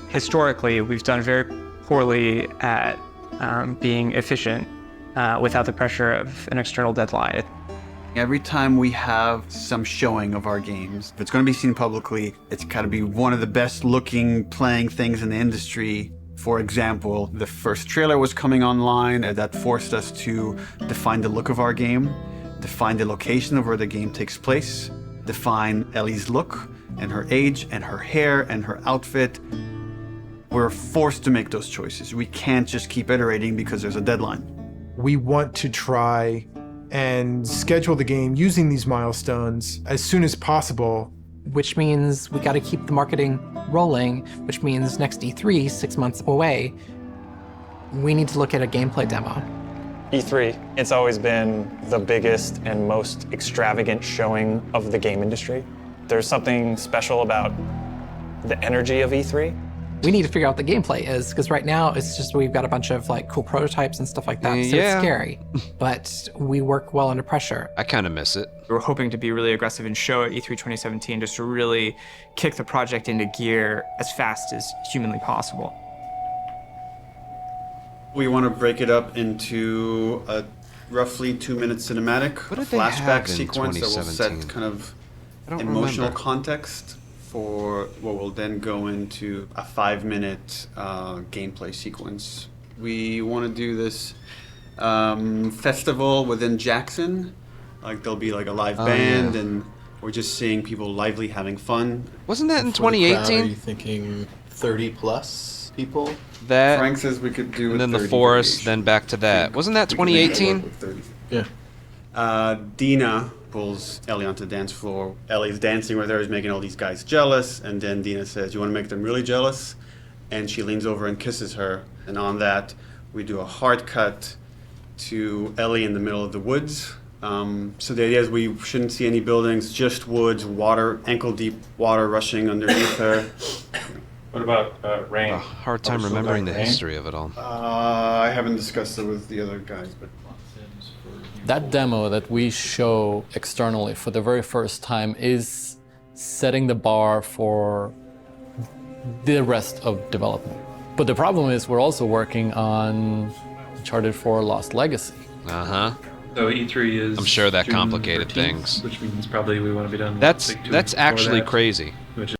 Historically, we've done very poorly at being efficient without the pressure of an external deadline. Every time we have some showing of our games, if it's going to be seen publicly, it's got to be one of the best looking playing things in the industry. For example, the first trailer was coming online, and that forced us to define the look of our game, define the location of where the game takes place, define Ellie's look and her age and her hair and her outfit. We're forced to make those choices. We can't just keep iterating because there's a deadline. We want to try and schedule the game using these milestones as soon as possible. Which means we got to keep the marketing rolling, which means next E3, 6 months away, we need to look at a gameplay demo. E3, it's always been the biggest and most extravagant showing of the game industry. There's something special about the energy of E3. We need to figure out what the gameplay is, because right now it's just we've got a bunch of like cool prototypes and stuff like that, so it's scary. But we work well under pressure. I kind of miss it. We're hoping to be really aggressive and show at E3 2017 just to really kick the project into gear as fast as humanly possible. We want to break it up into a roughly 2-minute cinematic flashback sequence that will set kind of emotional context for what will then go into a 5-minute gameplay sequence. We want to do this festival within Jackson. Like there'll be like a live band, and we're just seeing people lively having fun. Wasn't that in For the 2018? crowd, are you thinking 30 plus people? That Frank says we could do and then 30 the forest, then back to that. Wasn't that 2018? Yeah. Dina pulls Ellie onto the dance floor. Ellie's dancing with her, is making all these guys jealous, and then Dina says, "You want to make them really jealous?" And she leans over and kisses her. And on that, we do a hard cut to Ellie in the middle of the woods, So the idea is we shouldn't see any buildings, just woods, water, ankle-deep water rushing underneath her. What about rain? A hard time remembering the history of it all. I haven't discussed it with the other guys, but... That demo that we show externally for the very first time is setting the bar for the rest of development. But the problem is we're also working on Uncharted 4 Lost Legacy. Uh-huh. So E3 is I'm sure that June complicated 13th, things. which means probably we want to be done. That's like 2 weeks before actually that, crazy. Which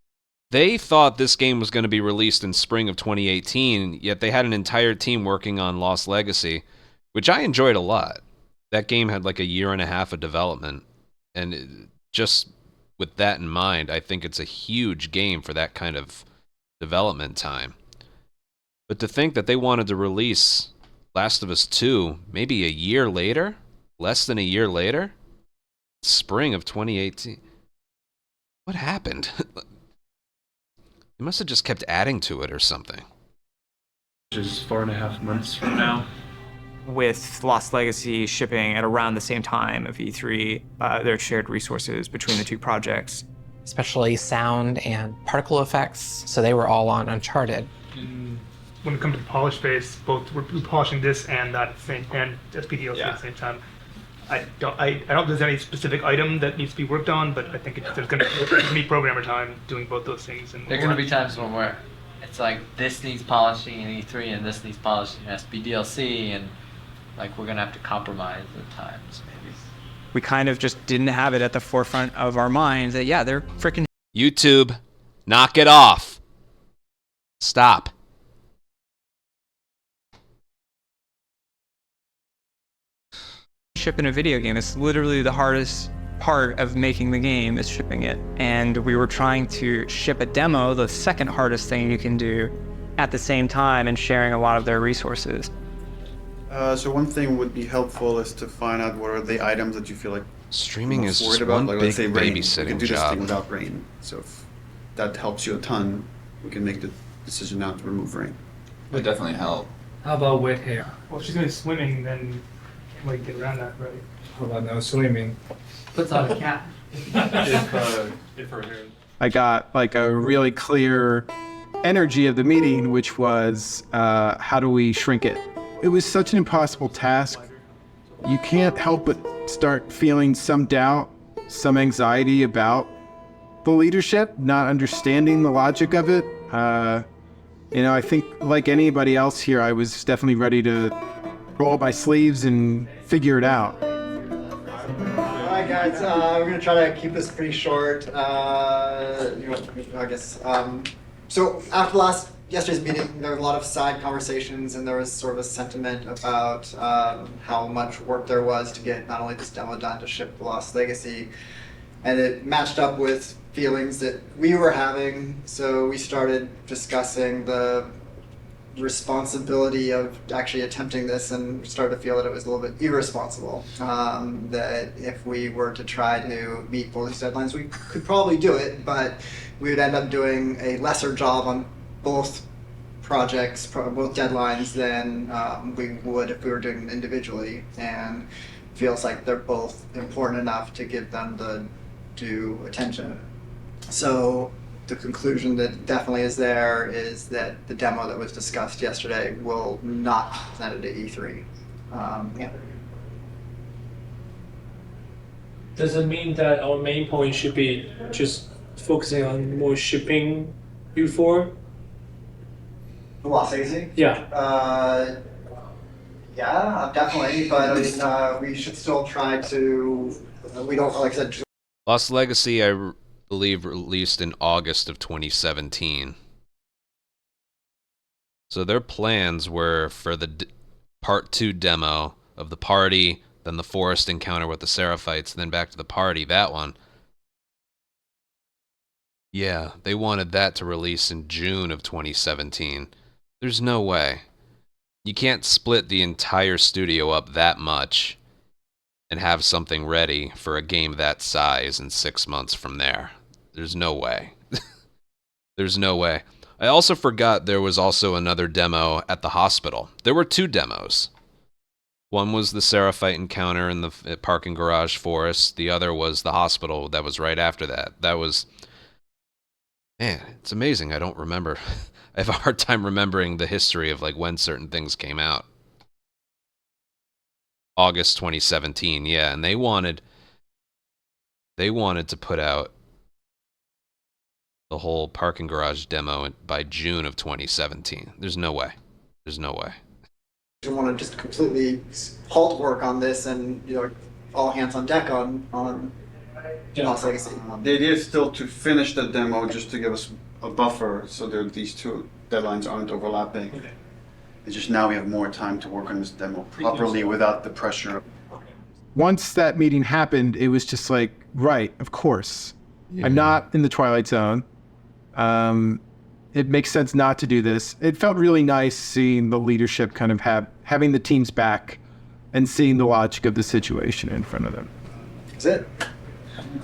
They thought this game was going to be released in spring of 2018, yet they had an entire team working on Lost Legacy, which I enjoyed a lot. That game had like a year and a half of development, and just with that in mind, I think it's a huge game for that kind of development time. But to think that they wanted to release Last of Us 2 maybe a year later, less than a year later, spring of 2018. What happened? They must have just kept adding to it or something. is 4.5 months from now. With Lost Legacy shipping at around the same time of E3, there are shared resources between the two projects. Especially sound and particle effects, so they were all on Uncharted. When it comes to the polish phase, both we're polishing this and that at the same, and SPDLC at the same time. I don't think there's any specific item that needs to be worked on, but I think there's going to be programmer time doing both those things. And there are going to be times when it's like this needs polishing in E3 and this needs polishing in SPDLC, and like we're going to have to compromise at times maybe. We kind of just didn't have it at the forefront of our minds that, yeah, they're freaking... YouTube, knock it off. Stop. Shipping a video game, it's literally the hardest part of making the game is shipping it. And we were trying to ship a demo, the second hardest thing you can do, at the same time and sharing a lot of their resources. So one thing would be helpful is to find out what are the items that you feel like streaming is worried just about. one Like, big let's say rain. We babysitting can do this job. thing without rain. So if that helps you a ton, we can make the decision not to remove rain. It would definitely help. How about wet hair? Well, if she's going to swimming, then like get around that, right? What about no swimming? Puts on a cap. if her hair... I got like a really clear energy of the meeting, which was how do we shrink it? It was such an impossible task. You can't help but start feeling some doubt, some anxiety about the leadership, not understanding the logic of it. I think like anybody else here, I was definitely ready to roll up my sleeves and figure it out. Alright guys, we're gonna try to keep this pretty short. I guess. So after yesterday's meeting, there were a lot of side conversations, and there was sort of a sentiment about how much work there was to get not only this demo done to ship the Lost Legacy, and it matched up with feelings that we were having. So we started discussing the responsibility of actually attempting this, and started to feel that it was a little bit irresponsible. That if we were to try to meet both these deadlines, we could probably do it, but we would end up doing a lesser job on both projects, both deadlines, than we would if we were doing them individually. And feels like they're both important enough to give them the due attention. So the conclusion that definitely is there is that the demo that was discussed yesterday will not be presented at E3. Does it mean that our main point should be just focusing on more shipping before? The Lost Legacy? Yeah. Yeah, definitely, but I mean, we should still try to, we don't, like I said, Lost Legacy, I believe, released in August of 2017. So their plans were for the part 2 demo of the party, then the forest encounter with the Seraphites, then back to the party, that one. Yeah, they wanted that to release in June of 2017. There's no way. You can't split the entire studio up that much and have something ready for a game that size in 6 months from there. There's no way. There's no way. I also forgot there was also another demo at the hospital. There were 2 demos. One was the Seraphite encounter in the parking garage forest. The other was the hospital that was right after that. That was... Man, it's amazing. I don't remember. I have a hard time remembering the history of like when certain things came out. August 2017, yeah, and they wanted to put out the whole parking garage demo by June of 2017. There's no way. There's no way. I want to just completely halt work on this and, you know, all hands on deck on Lost Legacy. The idea is still to finish the demo just to give us a buffer so that these two deadlines aren't overlapping. Okay. It's just now we have more time to work on this demo properly without the pressure. Once that meeting happened, it was just like, right, of course. Yeah. I'm not in the Twilight Zone. It makes sense not to do this. It felt really nice seeing the leadership kind of having the team's back and seeing the logic of the situation in front of them. That's it.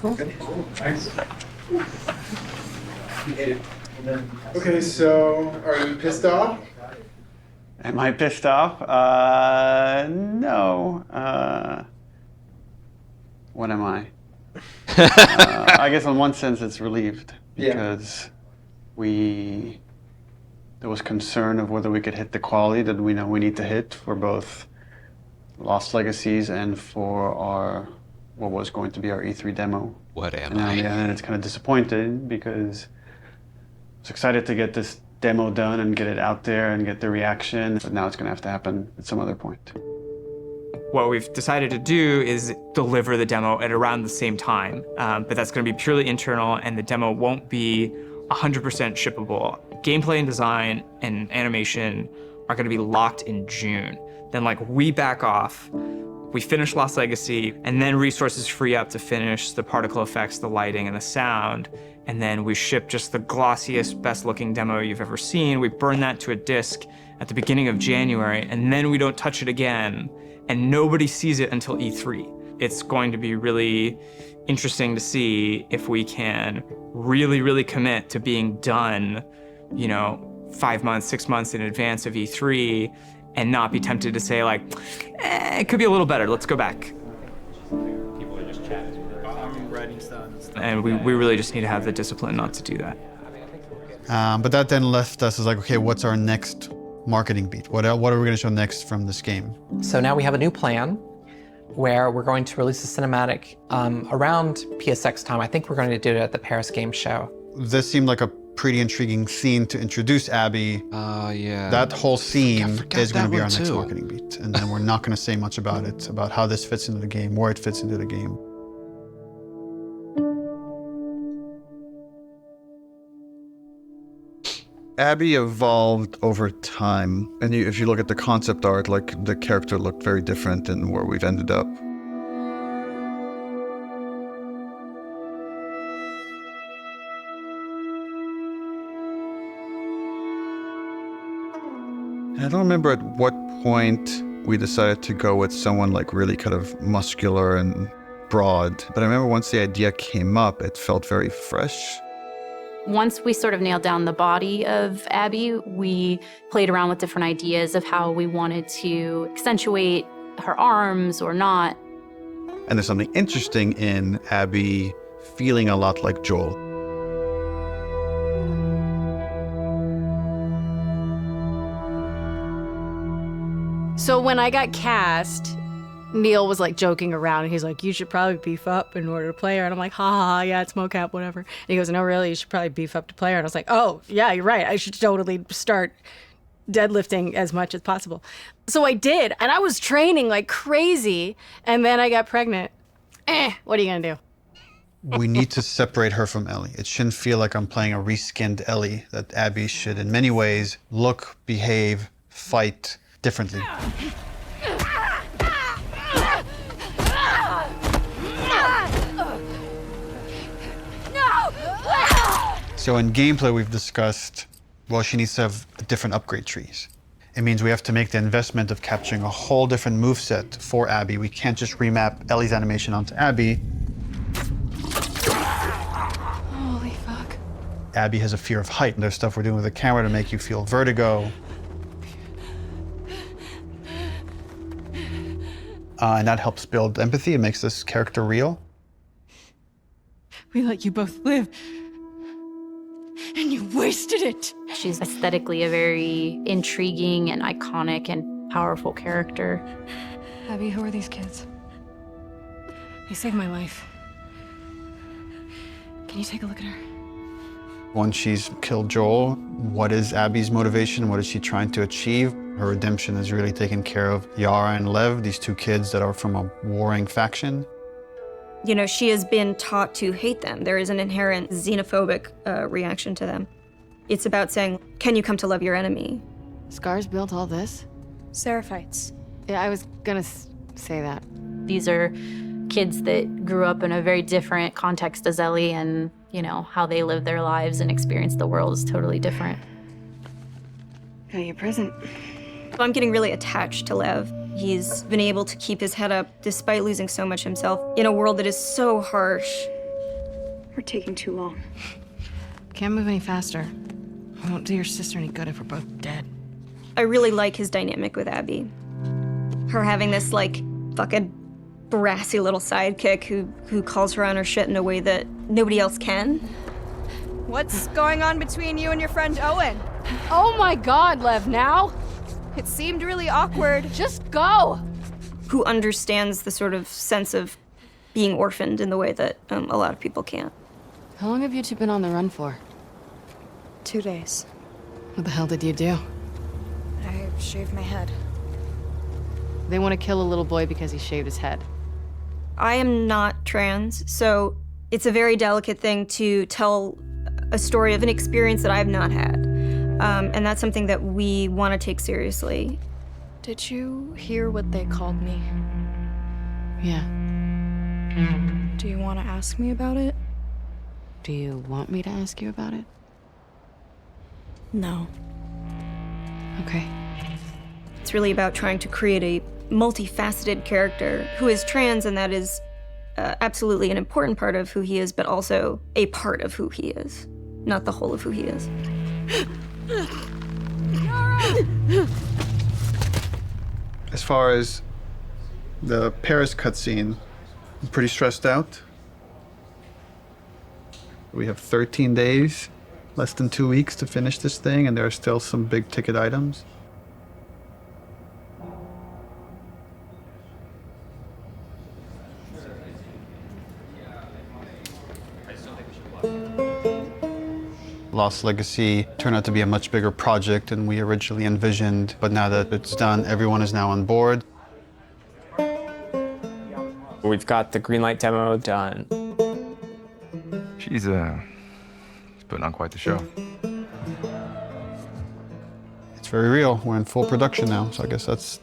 Okay, cool. Thanks. Okay, so are you pissed off? Am I pissed off? No. What am I? I guess in one sense it's relieved because there was concern of whether we could hit the quality that we know we need to hit for both Lost Legacies and for what was going to be our E3 demo. What am I? And it's kind of disappointed because I was excited to get this demo done and get it out there and get the reaction, but now it's going to have to happen at some other point. What we've decided to do is deliver the demo at around the same time, but that's going to be purely internal, and the demo won't be 100% shippable. Gameplay and design and animation are going to be locked in June. Then we back off, we finish Lost Legacy, and then resources free up to finish the particle effects, the lighting, and the sound. And then we ship just the glossiest, best looking demo you've ever seen. We burn that to a disc at the beginning of January, and then we don't touch it again. And nobody sees it until E3. It's going to be really interesting to see if we can really, really commit to being done, 5 months, 6 months in advance of E3, and not be tempted to say it could be a little better, let's go back. And we really just need to have the discipline not to do that. But that then left us as okay, what's our next marketing beat? What are we going to show next from this game? So now we have a new plan where we're going to release a cinematic around PSX time. I think we're going to do it at the Paris Game Show. This seemed like a pretty intriguing scene to introduce Abby. Yeah. That whole scene is going to be our next marketing beat. And then we're not going to say much about it, about how this fits into the game, where it fits into the game. Abby evolved over time, and if you look at the concept art, the character looked very different than where we've ended up. I don't remember at what point we decided to go with someone really kind of muscular and broad, but I remember once the idea came up, it felt very fresh. Once we sort of nailed down the body of Abby, we played around with different ideas of how we wanted to accentuate her arms or not. And there's something interesting in Abby feeling a lot like Joel. So when I got cast, Neil was joking around, and he's like, you should probably beef up in order to play her. And I'm like, ha ha ha, yeah, it's mocap, whatever. And he goes, no, really, you should probably beef up to play her. And I was like, oh, yeah, you're right. I should totally start deadlifting as much as possible. So I did, and I was training like crazy, and then I got pregnant. What are you gonna do? We need to separate her from Ellie. It shouldn't feel like I'm playing a reskinned Ellie, that Abby should, in many ways, look, behave, fight differently. So in gameplay, we've discussed, well, she needs to have different upgrade trees. It means we have to make the investment of capturing a whole different moveset for Abby. We can't just remap Ellie's animation onto Abby. Holy fuck. Abby has a fear of height, and there's stuff we're doing with the camera to make you feel vertigo. and that helps build empathy. It makes this character real. We let you both live, and you wasted it. She's aesthetically a very intriguing and iconic and powerful character. Abby, who are these kids? They saved my life. Can you take a look at her? Once she's killed Joel, what is Abby's motivation? What is she trying to achieve? Her redemption is really taking care of Yara and Lev, these two kids that are from a warring faction. You know, she has been taught to hate them. There is an inherent xenophobic reaction to them. It's about saying, can you come to love your enemy? Scars built all this? Seraphites. Yeah, I was gonna say that. These are kids that grew up in a very different context as Ellie, and, you know, how they live their lives and experience the world is totally different. Got your present. I'm getting really attached to Lev. He's been able to keep his head up despite losing so much himself in a world that is so harsh. We're taking too long. Can't move any faster. We won't do your sister any good if we're both dead. I really like his dynamic with Abby. Her having this, like, fucking brassy little sidekick who calls her on her shit in a way that nobody else can. What's going on between you and your friend Owen? Oh my God, Lev, now? It seemed really awkward. Just go! Who understands the sort of sense of being orphaned in the way that a lot of people can't. How long have you two been on the run for? 2 days. What the hell did you do? I shaved my head. They want to kill a little boy because he shaved his head. I am not trans, so it's a very delicate thing to tell a story of an experience that I've not had. And that's something that we want to take seriously. Did you hear what they called me? Yeah. Do you want to ask me about it? Do you want me to ask you about it? No. Okay. It's really about trying to create a multifaceted character who is trans, and that is absolutely an important part of who he is, but also a part of who he is, not the whole of who he is. As far as the Paris cutscene, I'm pretty stressed out. We have 13 days, less than 2 weeks to finish this thing, and there are still some big ticket items. Lost Legacy turned out to be a much bigger project than we originally envisioned, but now that it's done, everyone is now on board. We've got the green light demo done. She's putting on quite the show. It's very real. We're in full production now, so I guess that's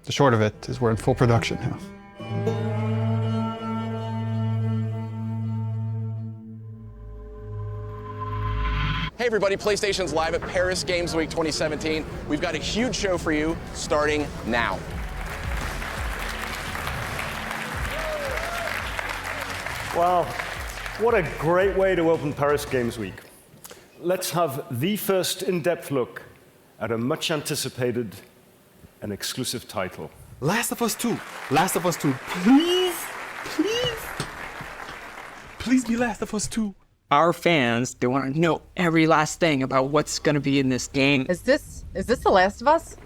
the short of it, is we're in full production now. Hey everybody, PlayStation's live at Paris Games Week 2017. We've got a huge show for you starting now. Wow, what a great way to open Paris Games Week. Let's have the first in-depth look at a much anticipated and exclusive title. Last of Us 2. Last of Us 2. Please, please, please be Last of Us 2. Our fans, they want to know every last thing about what's going to be in this game. Is this The Last of Us?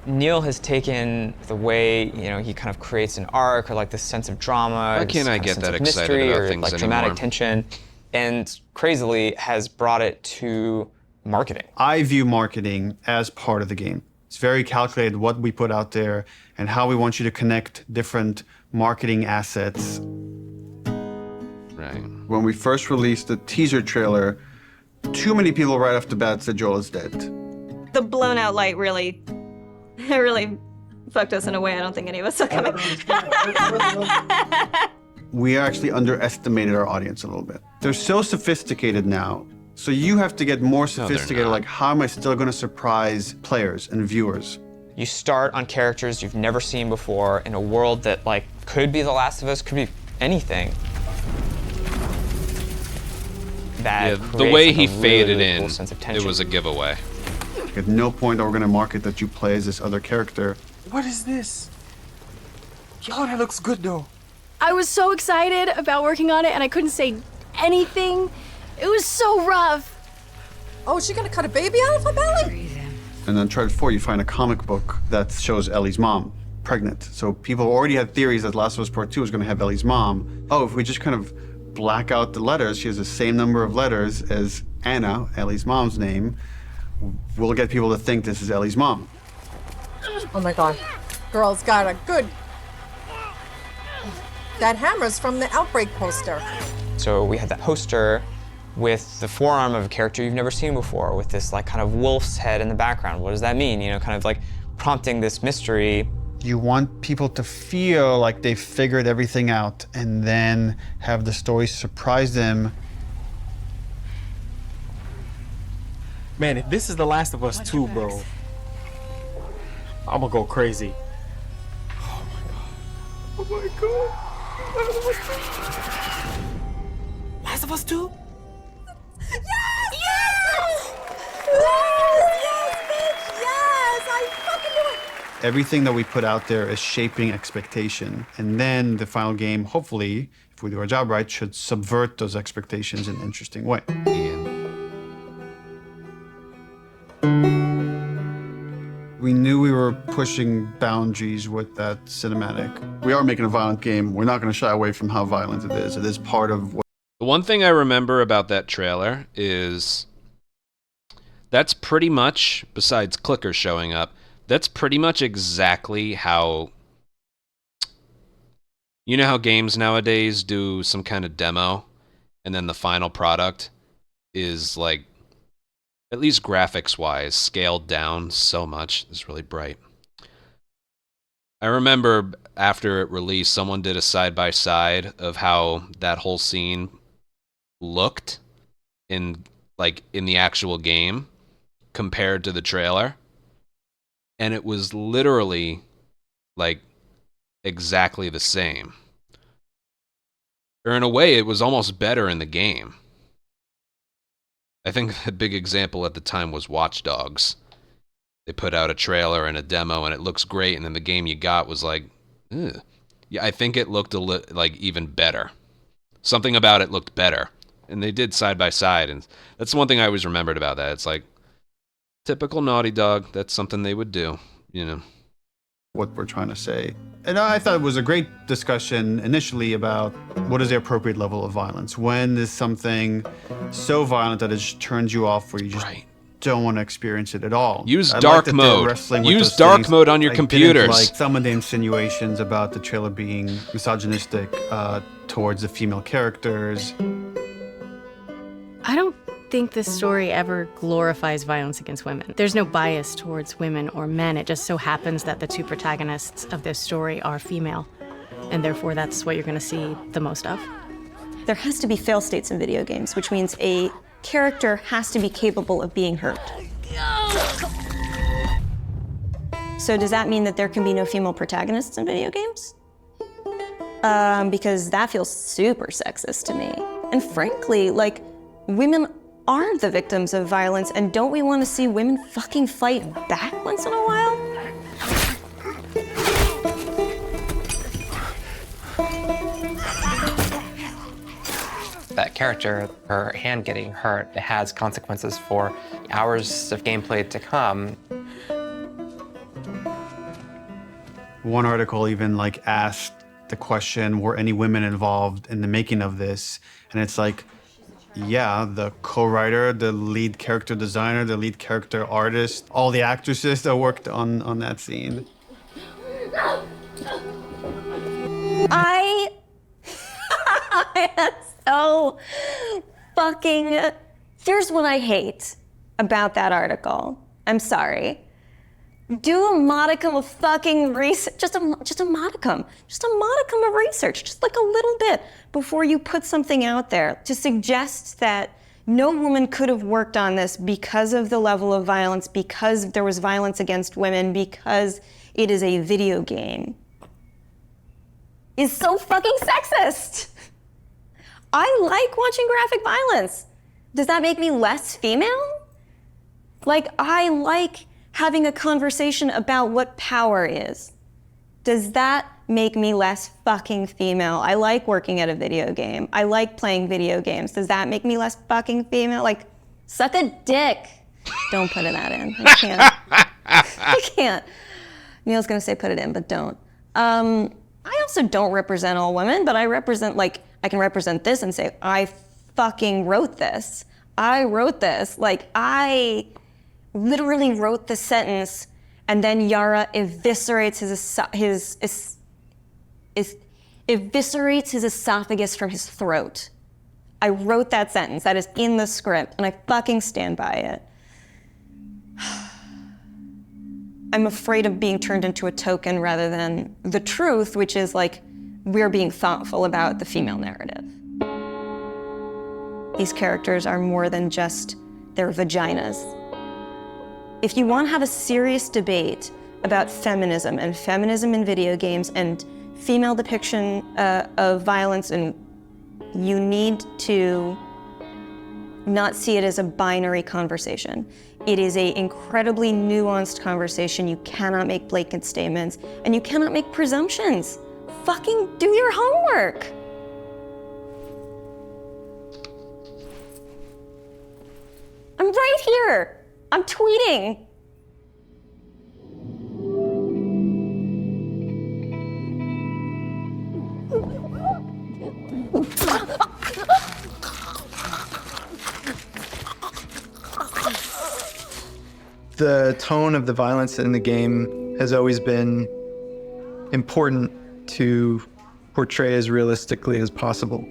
Neil has taken the way, you know, he kind of creates an arc or like this sense of drama. Why can't I get that excited about things like anymore? Dramatic tension, and crazily has brought it to marketing. I view marketing as part of the game. It's very calculated what we put out there and how we want you to connect different marketing assets. Right. When we first released the teaser trailer, too many people right off the bat said Joel is dead. The blown out light really fucked us in a way I don't think any of us saw coming. We actually underestimated our audience a little bit. They're so sophisticated now, so you have to get more sophisticated, like how am I still gonna surprise players and viewers? You start on characters you've never seen before in a world that like could be The Last of Us, could be anything. That the way he creates, like, a faded really in, cool sense of it tension. was a giveaway. At no point are we gonna market that you play as this other character. What is this? Yo, that looks good though. I was so excited about working on it and I couldn't say anything. It was so rough. Oh, she gonna cut a baby out of her belly? And then Uncharted 4, you find a comic book that shows Ellie's mom pregnant. So people already had theories that Last of Us Part 2 was going to have Ellie's mom. Oh, if we just kind of black out the letters, she has the same number of letters as Anna, Ellie's mom's name, we'll get people to think this is Ellie's mom. Oh my god. Girl's got a good... That hammer's from the Outbreak poster. So we had that poster with the forearm of a character you've never seen before, with this like kind of wolf's head in the background. What does that mean? You know, kind of like prompting this mystery. You want people to feel like they figured everything out and then have the story surprise them. Man, if this is The Last of Us 2, bro, I'm gonna go crazy. Oh my god. Oh my god. Last of Us 2? Yes! Yes! Yes! Yes, bitch! Yes! I fucking knew it! Everything that we put out there is shaping expectation. And then the final game, hopefully, if we do our job right, should subvert those expectations in an interesting way. We knew we were pushing boundaries with that cinematic. We are making a violent game. We're not going to shy away from how violent it is. It is part of what... The one thing I remember about that trailer is that's pretty much, besides clickers showing up, that's pretty much exactly how... You know how games nowadays do some kind of demo, and then the final product is like, at least graphics-wise, scaled down so much. It's really bright. I remember after it released, someone did a side-by-side of how that whole scene looked in the actual game compared to the trailer, and it was literally like exactly the same. Or in a way, it was almost better in the game. I think a big example at the time was Watch Dogs. They put out a trailer and a demo, and it looks great, and then the game you got was like, ugh. Yeah, I think it looked like even better. Something about it looked better. And they did side by side, and that's one thing I always remembered about that. It's like, typical Naughty Dog, that's something they would do, you know. What we're trying to say. And I thought it was a great discussion initially about what is the appropriate level of violence. When is something so violent that it just turns you off where you just don't want to experience it at all? Use dark mode. Use dark mode on your computers. Like some of the insinuations about the trailer being misogynistic towards the female characters. I don't think this story ever glorifies violence against women. There's no bias towards women or men. It just so happens that the two protagonists of this story are female, and therefore that's what you're going to see the most of. There has to be fail states in video games, which means a character has to be capable of being hurt. So does that mean that there can be no female protagonists in video games? Because that feels super sexist to me. And frankly, like, women are the victims of violence, and don't we want to see women fucking fight back once in a while? That character, her hand getting hurt, it has consequences for hours of gameplay to come. One article even like asked the question, were any women involved in the making of this? And it's like, yeah, the co-writer, the lead character designer, the lead character artist, all the actresses that worked on that scene. I am so fucking... Here's what I hate about that article. I'm sorry. Do a modicum of fucking research, just a modicum of research, just like a little bit before you put something out there to suggest that no woman could have worked on this because of the level of violence, because there was violence against women, because it is a video game, is so fucking sexist. I like watching graphic violence. Does that make me less female? Like, I like having a conversation about what power is. Does that make me less fucking female? I like working at a video game. I like playing video games. Does that make me less fucking female? Like, suck a dick. Don't put that in. I can't. I can't. Neil's gonna say put it in, but don't. I also don't represent all women, but I represent, like, I can represent this and say, I fucking wrote this. I wrote this. Like, I literally wrote the sentence, and then Yara eviscerates eviscerates his esophagus from his throat. I wrote that sentence. That is in the script, and I fucking stand by it. I'm afraid of being turned into a token rather than the truth, which is like, we're being thoughtful about the female narrative. These characters are more than just their vaginas. If you want to have a serious debate about feminism and feminism in video games and female depiction of violence, and you need to not see it as a binary conversation. It is an incredibly nuanced conversation. You cannot make blanket statements, and you cannot make presumptions. Fucking do your homework. I'm right here. I'm tweeting. The tone of the violence in the game has always been important to portray as realistically as possible.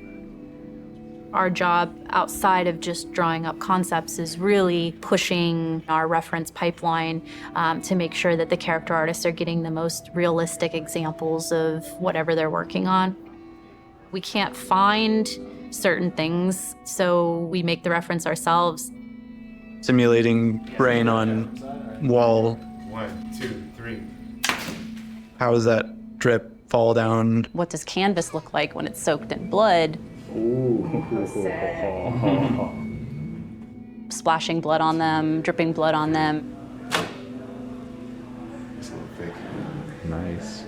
Our job outside of just drawing up concepts is really pushing our reference pipeline to make sure that the character artists are getting the most realistic examples of whatever they're working on. We can't find certain things, so we make the reference ourselves. Simulating brain on wall. 1, 2, 3. How does that drip fall down? What does canvas look like when it's soaked in blood? Splashing blood on them, dripping blood on them. Nice.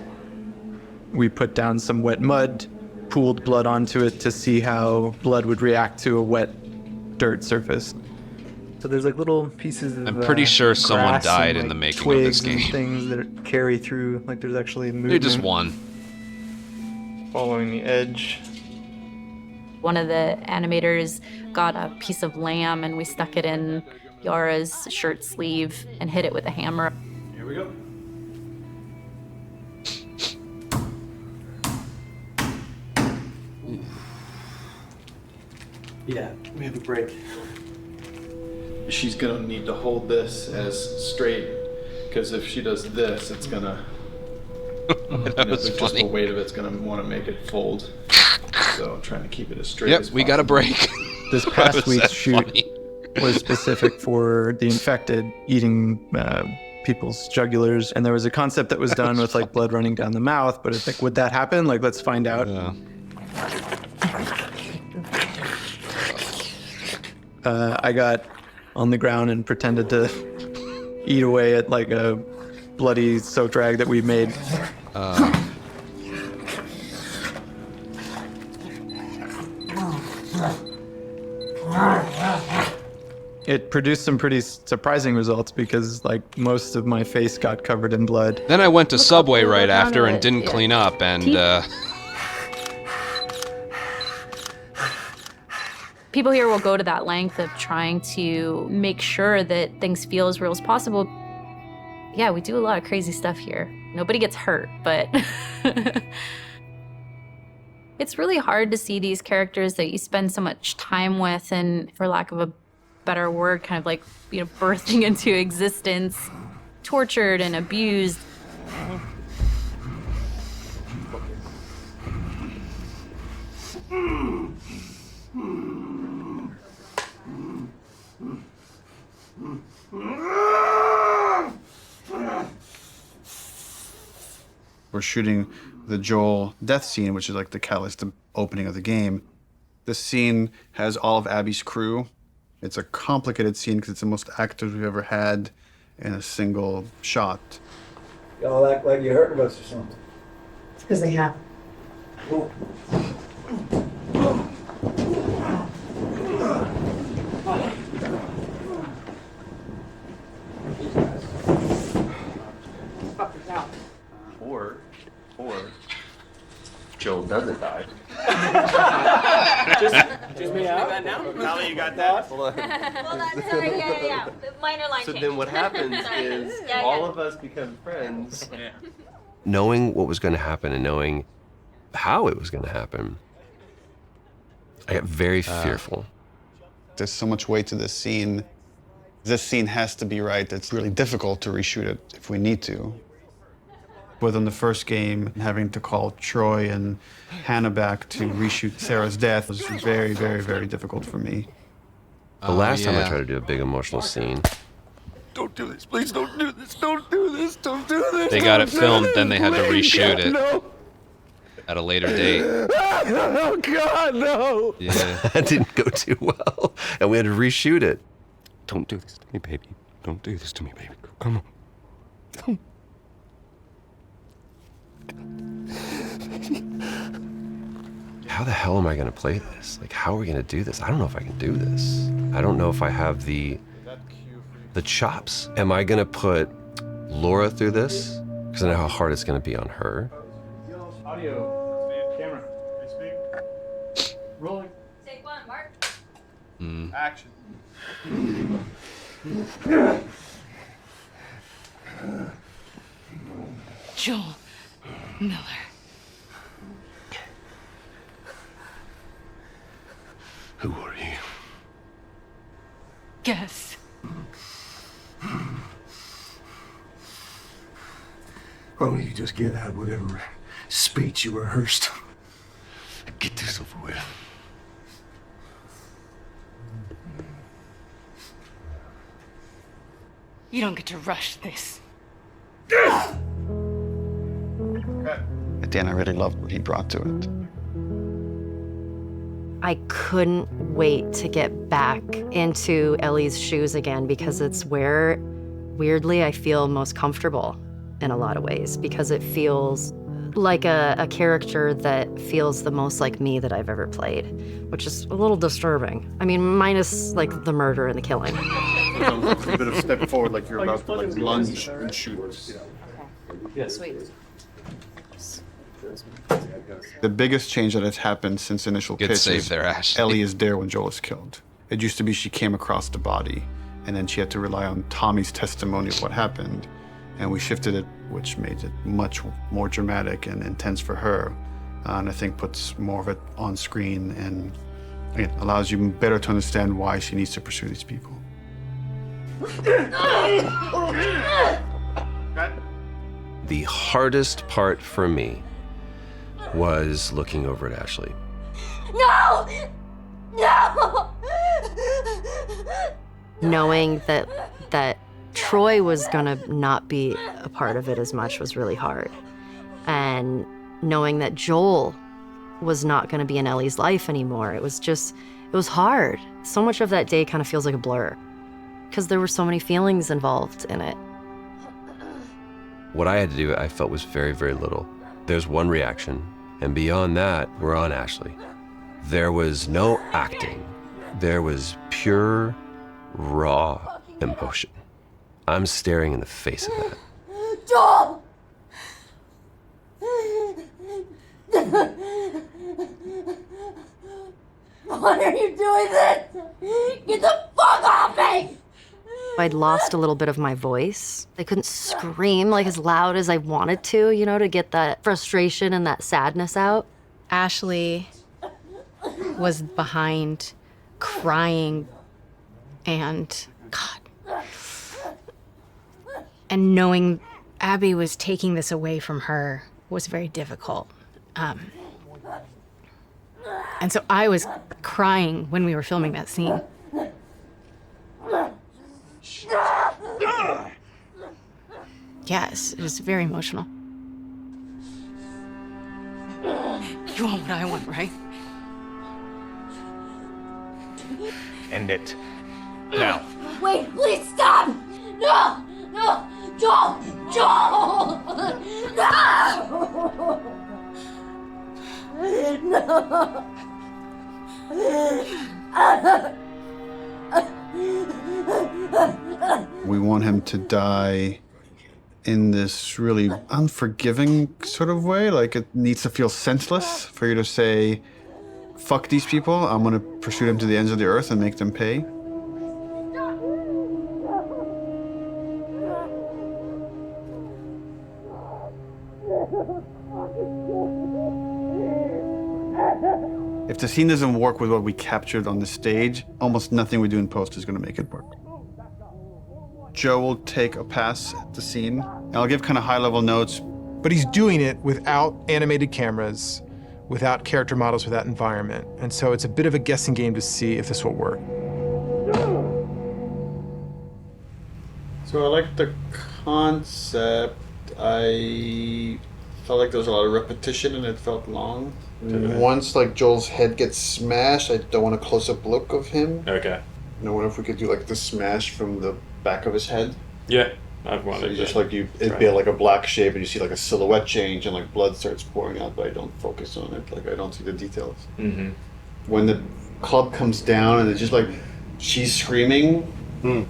We put down some wet mud, pooled blood onto it to see how blood would react to a wet dirt surface. So there's like little pieces of I'm pretty sure someone grass died and, in the like, making of this twigs and game. things that carry through, like there's actually movement. They just won. Following the edge. One of the animators got a piece of lamb and we stuck it in Yara's shirt sleeve and hit it with a hammer. Here we go. Yeah, we have a break. She's gonna need to hold this as straight, because if she does this, it's gonna, just the weight of it's gonna want to make it fold. So I'm trying to keep it as straight as possible. We got a break. This past week's shoot was specific for the infected eating people's jugulars, and there was a concept that was done with like blood running down the mouth, but it's like, would that happen? Like, let's find out. Yeah. I got on the ground and pretended to eat away at like a bloody soap rag that we made. It produced some pretty surprising results because like most of my face got covered in blood. Then I went to Subway right after and didn't clean up, and People here will go to that length of trying to make sure that things feel as real as possible. Yeah, we do a lot of crazy stuff here. Nobody gets hurt, but it's really hard to see these characters that you spend so much time with and, for lack of a better word, kind of like, you know, birthing into existence, tortured and abused. We're shooting the Joel death scene, which is like the catalyst, the opening of the game. This scene has all of Abby's crew. It's a complicated scene because it's the most actors we've ever had in a single shot. Y'all act like you're hurting us or something. Because they have. Or Joel doesn't die. Just me out? Now that you got that, Hold on, sorry, yeah. Minor line So change. then what happens Sorry. is Yeah, all yeah. of us become friends. Knowing what was going to happen and knowing how it was going to happen, I got very fearful. There's so much weight to this scene. This scene has to be right. It's really difficult to reshoot it if we need to. Within the first game, having to call Troy and Hannah back to reshoot Sarah's death was very, very, very difficult for me. The last time I tried to do a big emotional scene, Don't do this, please don't do this, don't do this, don't do this. They got it filmed, then they had to reshoot it. No. At a later date. oh God, no! Yeah. That didn't go too well, and we had to reshoot it. Don't do this to me, baby. Don't do this to me, baby. Come on. How the hell am I gonna play this? Like, how are we gonna do this? I don't know if I can do this. I don't know if I have the chops. Am I gonna put Laura through this? Because I know how hard it's gonna be on her. Audio. Camera. Rolling. Take one, Mark. Action. Joel Miller. Who are you? Guess. Why don't you just get out whatever speech you rehearsed? Get this over with. You don't get to rush this. At the end, I really loved what he brought to it. I couldn't wait to get back into Ellie's shoes again because it's where, weirdly, I feel most comfortable in a lot of ways because it feels like a character that feels the most like me that I've ever played, which is a little disturbing. I mean, minus like the murder and the killing. A bit of step forward, like you're about to like lunge and shoot. Yes. Sweet. The biggest change that has happened since initial Good pitch save is there, Ashley. Ellie is there when Joel is killed. It used to be she came across the body, and then she had to rely on Tommy's testimony of what happened, and we shifted it, which made it much more dramatic and intense for her, and I think puts more of it on screen and again, allows you better to understand why she needs to pursue these people. The hardest part for me was looking over at Ashley. No! No! Knowing that Troy was gonna not be a part of it as much was really hard. And knowing that Joel was not gonna be in Ellie's life anymore, it was hard. So much of that day kind of feels like a blur because there were so many feelings involved in it. What I had to do, I felt was very, very little. There's one reaction, and beyond that, we're on Ashley. There was no acting. There was pure, raw emotion. I'm staring in the face of that. Joel! Why are you doing this? Get the fuck off me! I'd lost a little bit of my voice. I couldn't scream like as loud as I wanted to, you know, to get that frustration and that sadness out. Ashley was behind crying and God. And knowing Abby was taking this away from her was very difficult. And so I was crying when we were filming that scene. Yes, it was very emotional. You want what I want, right? End it. Now. Wait, please stop! No! No! Joel! Joel! No! We want him to die in this really unforgiving sort of way. Like, it needs to feel senseless for you to say, fuck these people, I'm gonna pursue them to the ends of the earth and make them pay. If the scene doesn't work with what we captured on the stage, almost nothing we do in post is gonna make it work. Joe will take a pass at the scene, and I'll give kind of high-level notes. But he's doing it without animated cameras, without character models, without environment. And so it's a bit of a guessing game to see if this will work. So I like the concept. I felt like there was a lot of repetition and it felt long. Okay. Once like Joel's head gets smashed, I don't want a close-up look of him. Okay. I wonder if we could do like the smash from the back of his head. Yeah, I've wanted So just to like it'd be like a black shape and you see like a silhouette change and like blood starts pouring out, but I don't focus on it. Like I don't see the details. Mm-hmm. When the club comes down and it's just like she's screaming,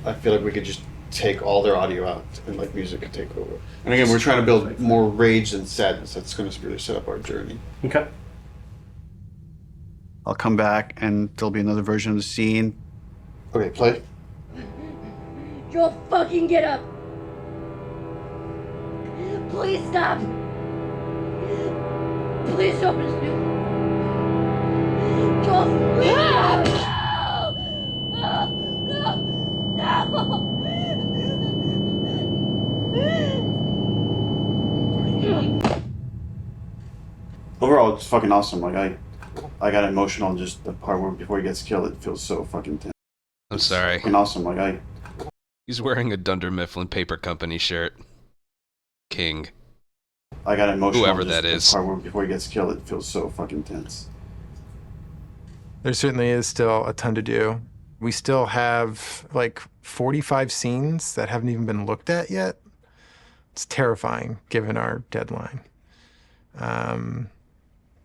I feel like we could just take all their audio out and like music could take over. And again, we're trying to build more rage than sadness. That's going to really set up our journey. Okay. I'll come back and there'll be another version of the scene. Okay, play. Joel, fucking get up! Please stop! Please don't just do. Joel, please stop! No! Overall, it's fucking awesome. Like I got emotional just the part where before he gets killed. It feels so fucking tense. I'm sorry. Fucking awesome. Like He's wearing a Dunder Mifflin Paper Company shirt. King. I got emotional. Whoever just that is. The part where before he gets killed, it feels so fucking tense. There certainly is still a ton to do. We still have like 45 scenes that haven't even been looked at yet. It's terrifying given our deadline.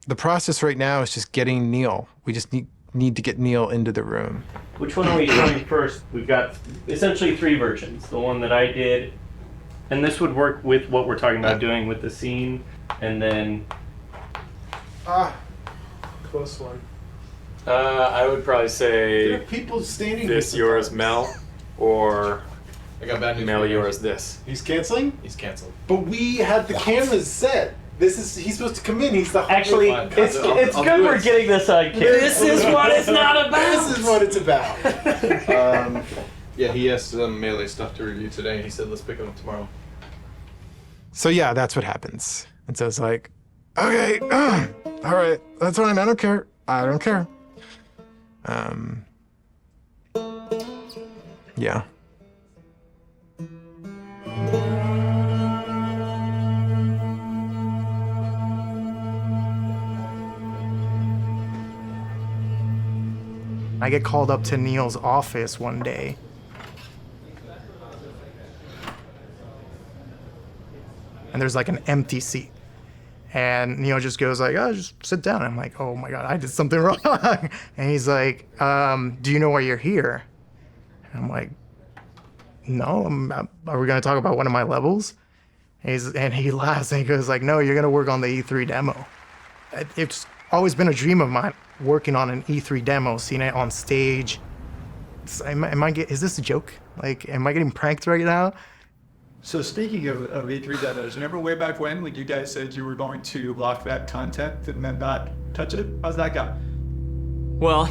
The process right now is just getting Neil. We just need to get Neil into the room. Which one are we showing first? We've got essentially 3 versions. The one that I did, and this would work with what we're talking about doing with the scene, and then... Close one. I would probably say There are people standing this here yours sometimes. Mel, or I got bad news Mel for you. yours this. He's canceling? He's canceled. But we had the cameras set. He's supposed to come in. He's the Actually, it's good we're getting this on camera. This is what it's not about. This is what it's about. Yeah, he has some melee stuff to review today. He said let's pick him up tomorrow. So yeah, that's what happens. And so it's like, okay, all right, that's fine. I don't care. I don't care. Yeah. I get called up to Neil's office one day. And there's like an empty seat. And Neil just goes like, oh, just sit down. I'm like, oh my God, I did something wrong. And he's like, do you know why you're here? And I'm like, no, are we gonna talk about one of my levels? And he laughs and he goes like, no, you're gonna work on the E3 demo. It's always been a dream of mine, working on an E3 demo, seeing it on stage. Is this a joke? Like, am I getting pranked right now? So speaking of E3 demos, remember way back when you guys said you were going to block that content and then not touch it? How's that go? Well,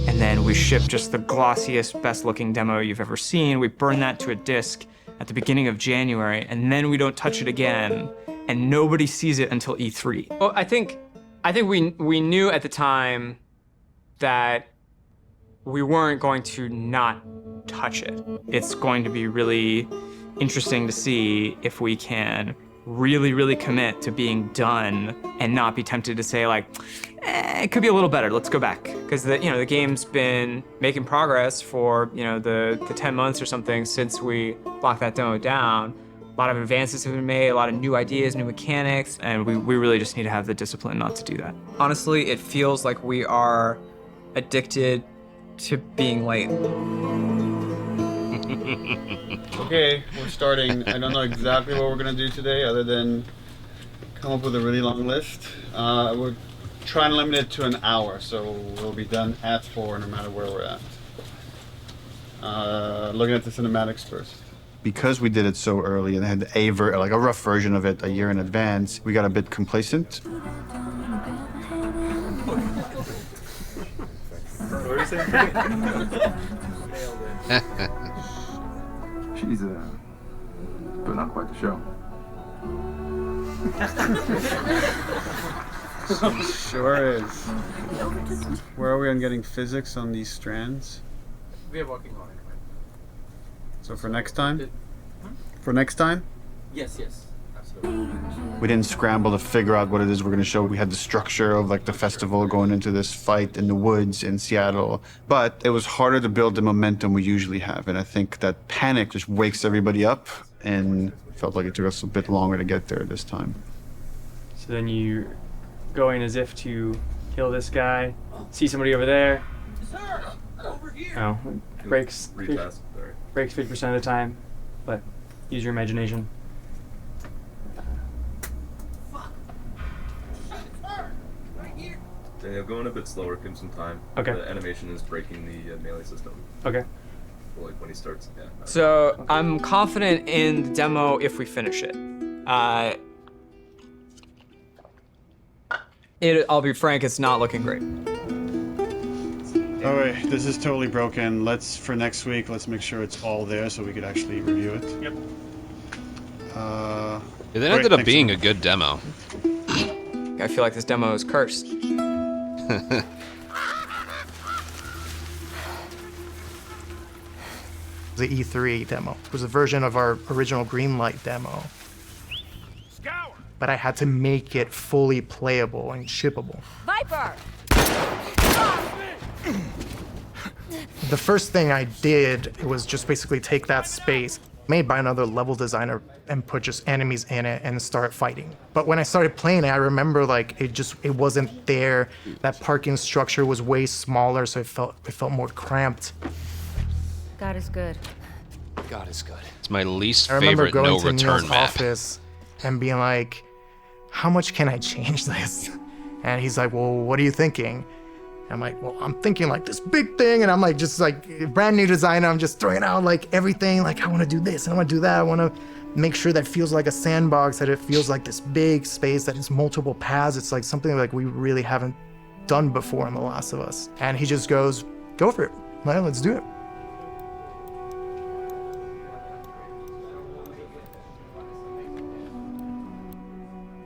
and then we ship just the glossiest, best-looking demo you've ever seen. We burn that to a disc at the beginning of January, and then we don't touch it again, and nobody sees it until E3. Well, I think we knew at the time that we weren't going to not touch it. It's going to be really interesting to see if we can really, really commit to being done and not be tempted to say like, it could be a little better, let's go back. Because the game's been making progress for the 10 months or something since we locked that demo down. A lot of advances have been made, a lot of new ideas, new mechanics, and we really just need to have the discipline not to do that. Honestly, it feels like we are addicted to being late. Okay, we're starting. I don't know exactly what we're gonna do today other than come up with a really long list. We're trying to limit it to an hour, so we'll be done at 4 no matter where we're at. Looking at the cinematics first. Because we did it so early and had a rough version of it a year in advance, we got a bit complacent. She's putting on quite the show. Sure is. Where are we on getting physics on these strands? We are working on it. So for next time? For next time? Yes, absolutely. We didn't scramble to figure out what it is we're going to show. We had the structure of like the festival going into this fight in the woods in Seattle, but it was harder to build the momentum we usually have. And I think that panic just wakes everybody up, and it felt like it took us a bit longer to get there this time. So then you go in as if to kill this guy, see somebody over there. Oh, breaks 50% of the time, but use your imagination. Daniel, going a bit slower, give him some time. Okay. The animation is breaking the melee system. Okay. Well, like when he starts, yeah. So I'm confident in the demo if we finish it. I'll be frank, it's not looking great. All right, this is totally broken. For next week, let's make sure it's all there so we could actually review it. Yep. It ended up being a good demo. I feel like this demo is cursed. The E3 demo. It was a version of our original Greenlight demo. But I had to make it fully playable and shippable. Viper! The first thing I did was just basically take that space made by another level designer and put just enemies in it and start fighting. But when I started playing it, I remember like it wasn't there. That parking structure was way smaller, so it felt more cramped. God is good. God is good. It's my least I remember favorite no going to return Neil's map. office and being like, how much can I change this? And he's like, well, what are you thinking? I'm like, well, I'm thinking like this big thing, and I'm like, just like brand new designer, I'm just throwing out like everything, like I want to do this and I want to do that. I want to make sure that it feels like a sandbox, that it feels like this big space, that it's multiple paths. It's like something like we really haven't done before in The Last of Us. And he just goes, go for it, well, let's do it.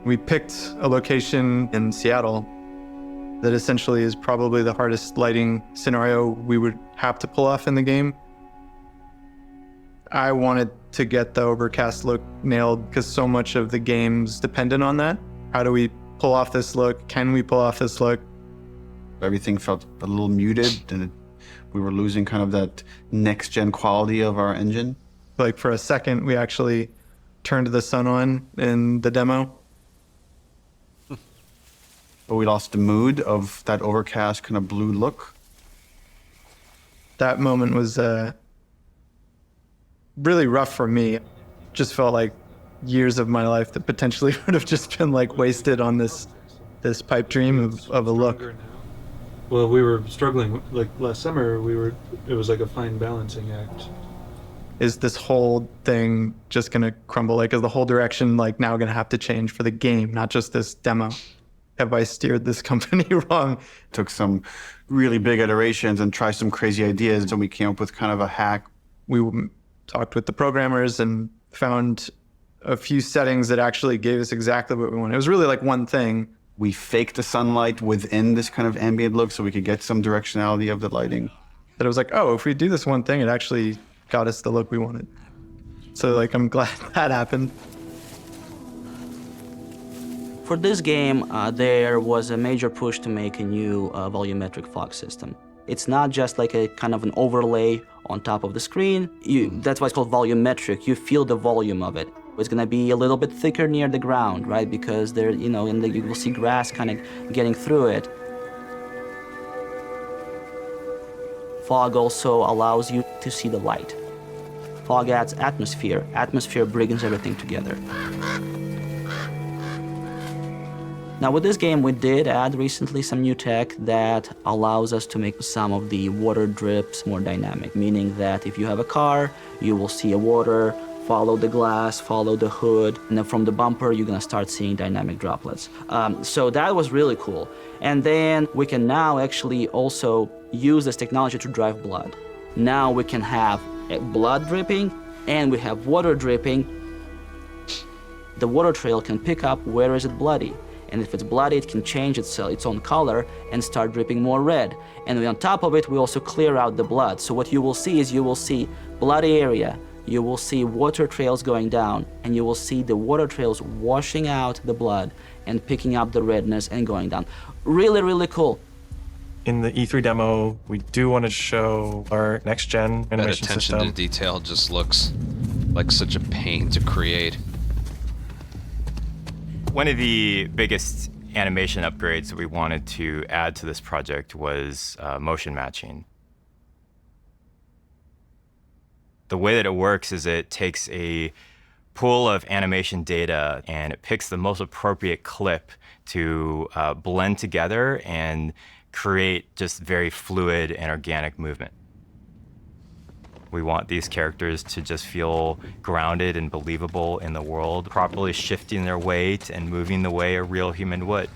We picked a location in Seattle that essentially is probably the hardest lighting scenario we would have to pull off in the game. I wanted to get the overcast look nailed because so much of the game's dependent on that. How do we pull off this look? Can we pull off this look? Everything felt a little muted, and we were losing kind of that next-gen quality of our engine. Like for a second, we actually turned the sun on in the demo. But we lost the mood of that overcast kind of blue look. That moment was really rough for me. Just felt like years of my life that potentially would have just been like wasted on this pipe dream of a look. Well, we were struggling, like last summer, it was like a fine balancing act. Is this whole thing just gonna crumble? Like, is the whole direction like now gonna have to change for the game, not just this demo? Have I steered this company wrong? Took some really big iterations and tried some crazy ideas, and we came up with kind of a hack. We talked with the programmers and found a few settings that actually gave us exactly what we wanted. It was really like one thing. We faked the sunlight within this kind of ambient look so we could get some directionality of the lighting. That it was like, oh, if we do this one thing, it actually got us the look we wanted. So like, I'm glad that happened. For this game, there was a major push to make a new volumetric fog system. It's not just like a kind of an overlay on top of the screen. That's why it's called volumetric. You feel the volume of it. It's gonna be a little bit thicker near the ground, right? Because there, you know, you will see grass kind of getting through it. Fog also allows you to see the light. Fog adds atmosphere. Atmosphere brings everything together. Now with this game, we did add recently some new tech that allows us to make some of the water drips more dynamic, meaning that if you have a car, you will see a water, follow the glass, follow the hood, and then from the bumper, you're gonna start seeing dynamic droplets. So that was really cool. And then we can now actually also use this technology to drive blood. Now we can have blood dripping and we have water dripping. The water trail can pick up where is it bloody. And if it's bloody, it can change its own color and start dripping more red. And on top of it, we also clear out the blood. So what you will see is you will see bloody area, you will see water trails going down, and you will see the water trails washing out the blood and picking up the redness and going down. Really, really cool. In the E3 demo, we do want to show our next-gen animation That attention system. to detail just looks like such a pain to create. One of the biggest animation upgrades that we wanted to add to this project was motion matching. The way that it works is it takes a pool of animation data and it picks the most appropriate clip to blend together and create just very fluid and organic movement. We want these characters to just feel grounded and believable in the world, properly shifting their weight and moving the way a real human would.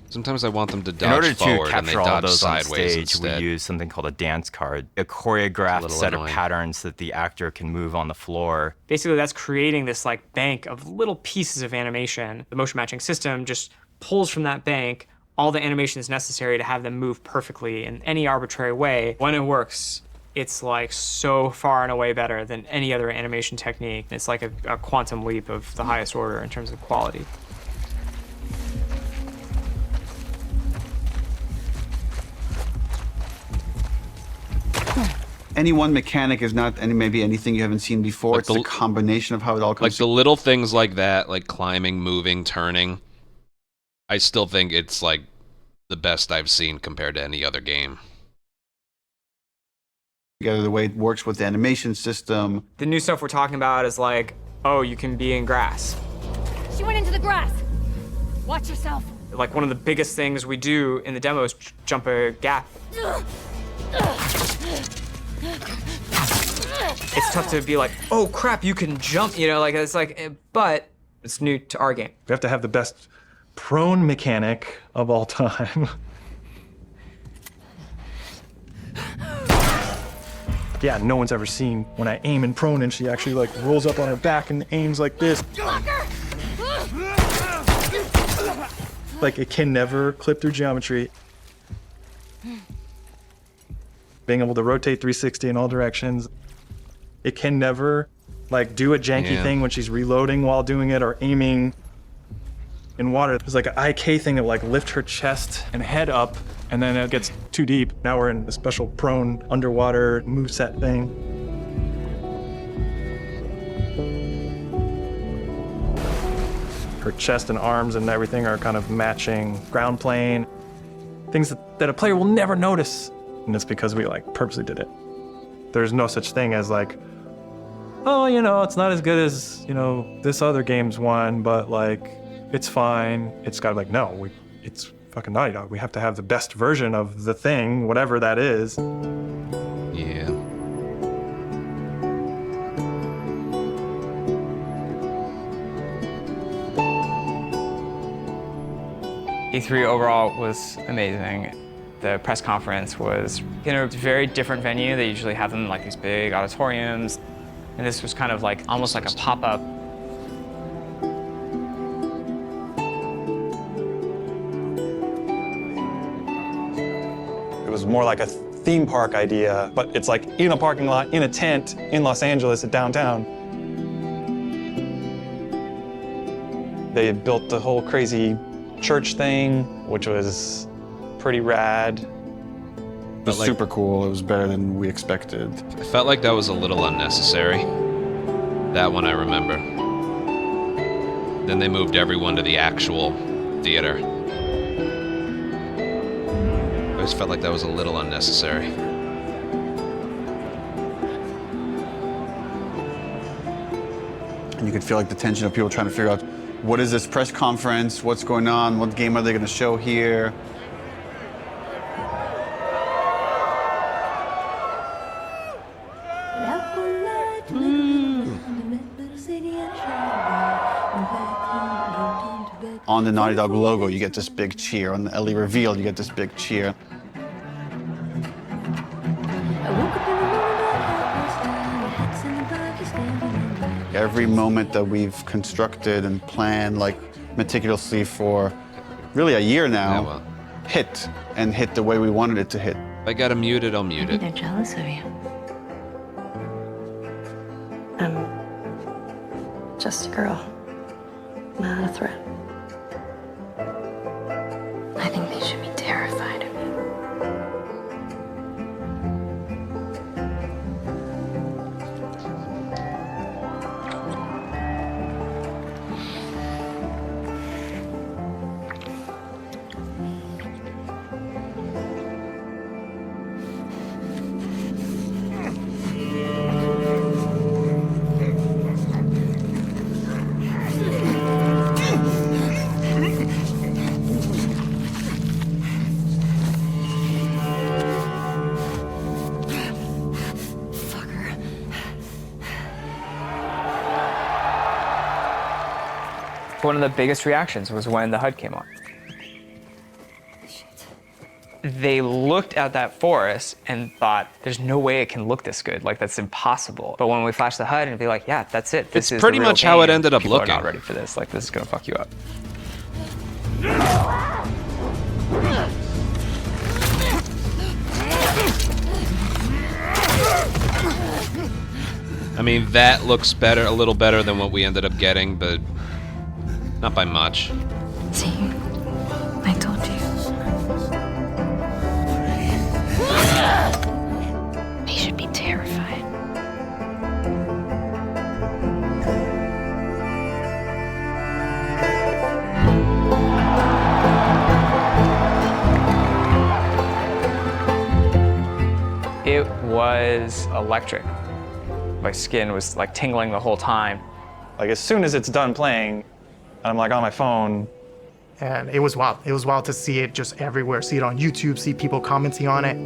Sometimes I want them to In order dodge to forward and they capture all dodge those on sideways stage, instead. we use something called a dance card, a choreographed set of patterns that the actor can move on the floor. Basically, that's creating this like bank of little pieces of animation. The motion matching system just pulls from that bank all the animations necessary to have them move perfectly in any arbitrary way. When it works, it's like so far and away better than any other animation technique. It's like a quantum leap of the highest order in terms of quality. Any one mechanic is not maybe anything you haven't seen before. Like it's the combination of how it all comes Like the little things like that, like climbing, moving, turning, I still think it's like the best I've seen compared to any other game. together, the way it works with the animation system. The new stuff we're talking about is like, oh, you can be in grass. She went into the grass. Watch yourself. Like one of the biggest things we do in the demo is jump a gap. It's tough to be like, oh crap, you can jump, you know, like it's like, but it's new to our game. We have to have the best prone mechanic of all time. Yeah, no one's ever seen when I aim in prone and she actually like rolls up on her back and aims like this. Like it can never clip through geometry. Being able to rotate 360 in all directions. It can never like do a janky thing when she's reloading while doing it or aiming in water. There's like an IK thing that like lift her chest and head up and then it gets too deep. Now we're in a special prone underwater moveset thing. Her chest and arms and everything are kind of matching ground plane. Things that a player will never notice. And it's because we like purposely did it. There's no such thing as like, oh, you know, it's not as good as, you know, this other game's one, but like, it's fine. It's got like, no, it's fucking Naughty Dog. We have to have the best version of the thing, whatever that is. Yeah. E3 overall was amazing. The press conference was in a very different venue. They usually have them in like these big auditoriums. And this was kind of like, almost like a pop-up. It was more like a theme park idea, but it's like in a parking lot, in a tent, in Los Angeles at downtown. They had built the whole crazy church thing, which was pretty rad. It was super cool. It was better than we expected. I felt like that was a little unnecessary. That one I remember. Then they moved everyone to the actual theater. I always felt like that was a little unnecessary. And you could feel like the tension of people trying to figure out, what is this press conference? What's going on? What game are they going to show here? On the Naughty Dog logo, you get this big cheer. On the Ellie reveal, you get this big cheer. Every moment that we've constructed and planned like meticulously for really a year now, hit the way we wanted it to hit. If I gotta mute it, I'll mute it. They're jealous of you. I'm just a girl, not a threat. I think they should be terrified of you. One of the biggest reactions was when the HUD came on. They looked at that forest and thought, there's no way it can look this good. Like, that's impossible. But when we flashed the HUD, it'd be like, yeah, that's it. This is pretty the real much how it game. ended up People looking. are not ready for this. Like, this is gonna fuck you up. I mean, that looks better, a little better than what we ended up getting, but not by much. See, I told you. They should be terrified. It was electric. My skin was like tingling the whole time. Like as soon as it's done playing, I'm like on my phone. And it was wild. It was wild to see it just everywhere. See it on YouTube, see people commenting on it.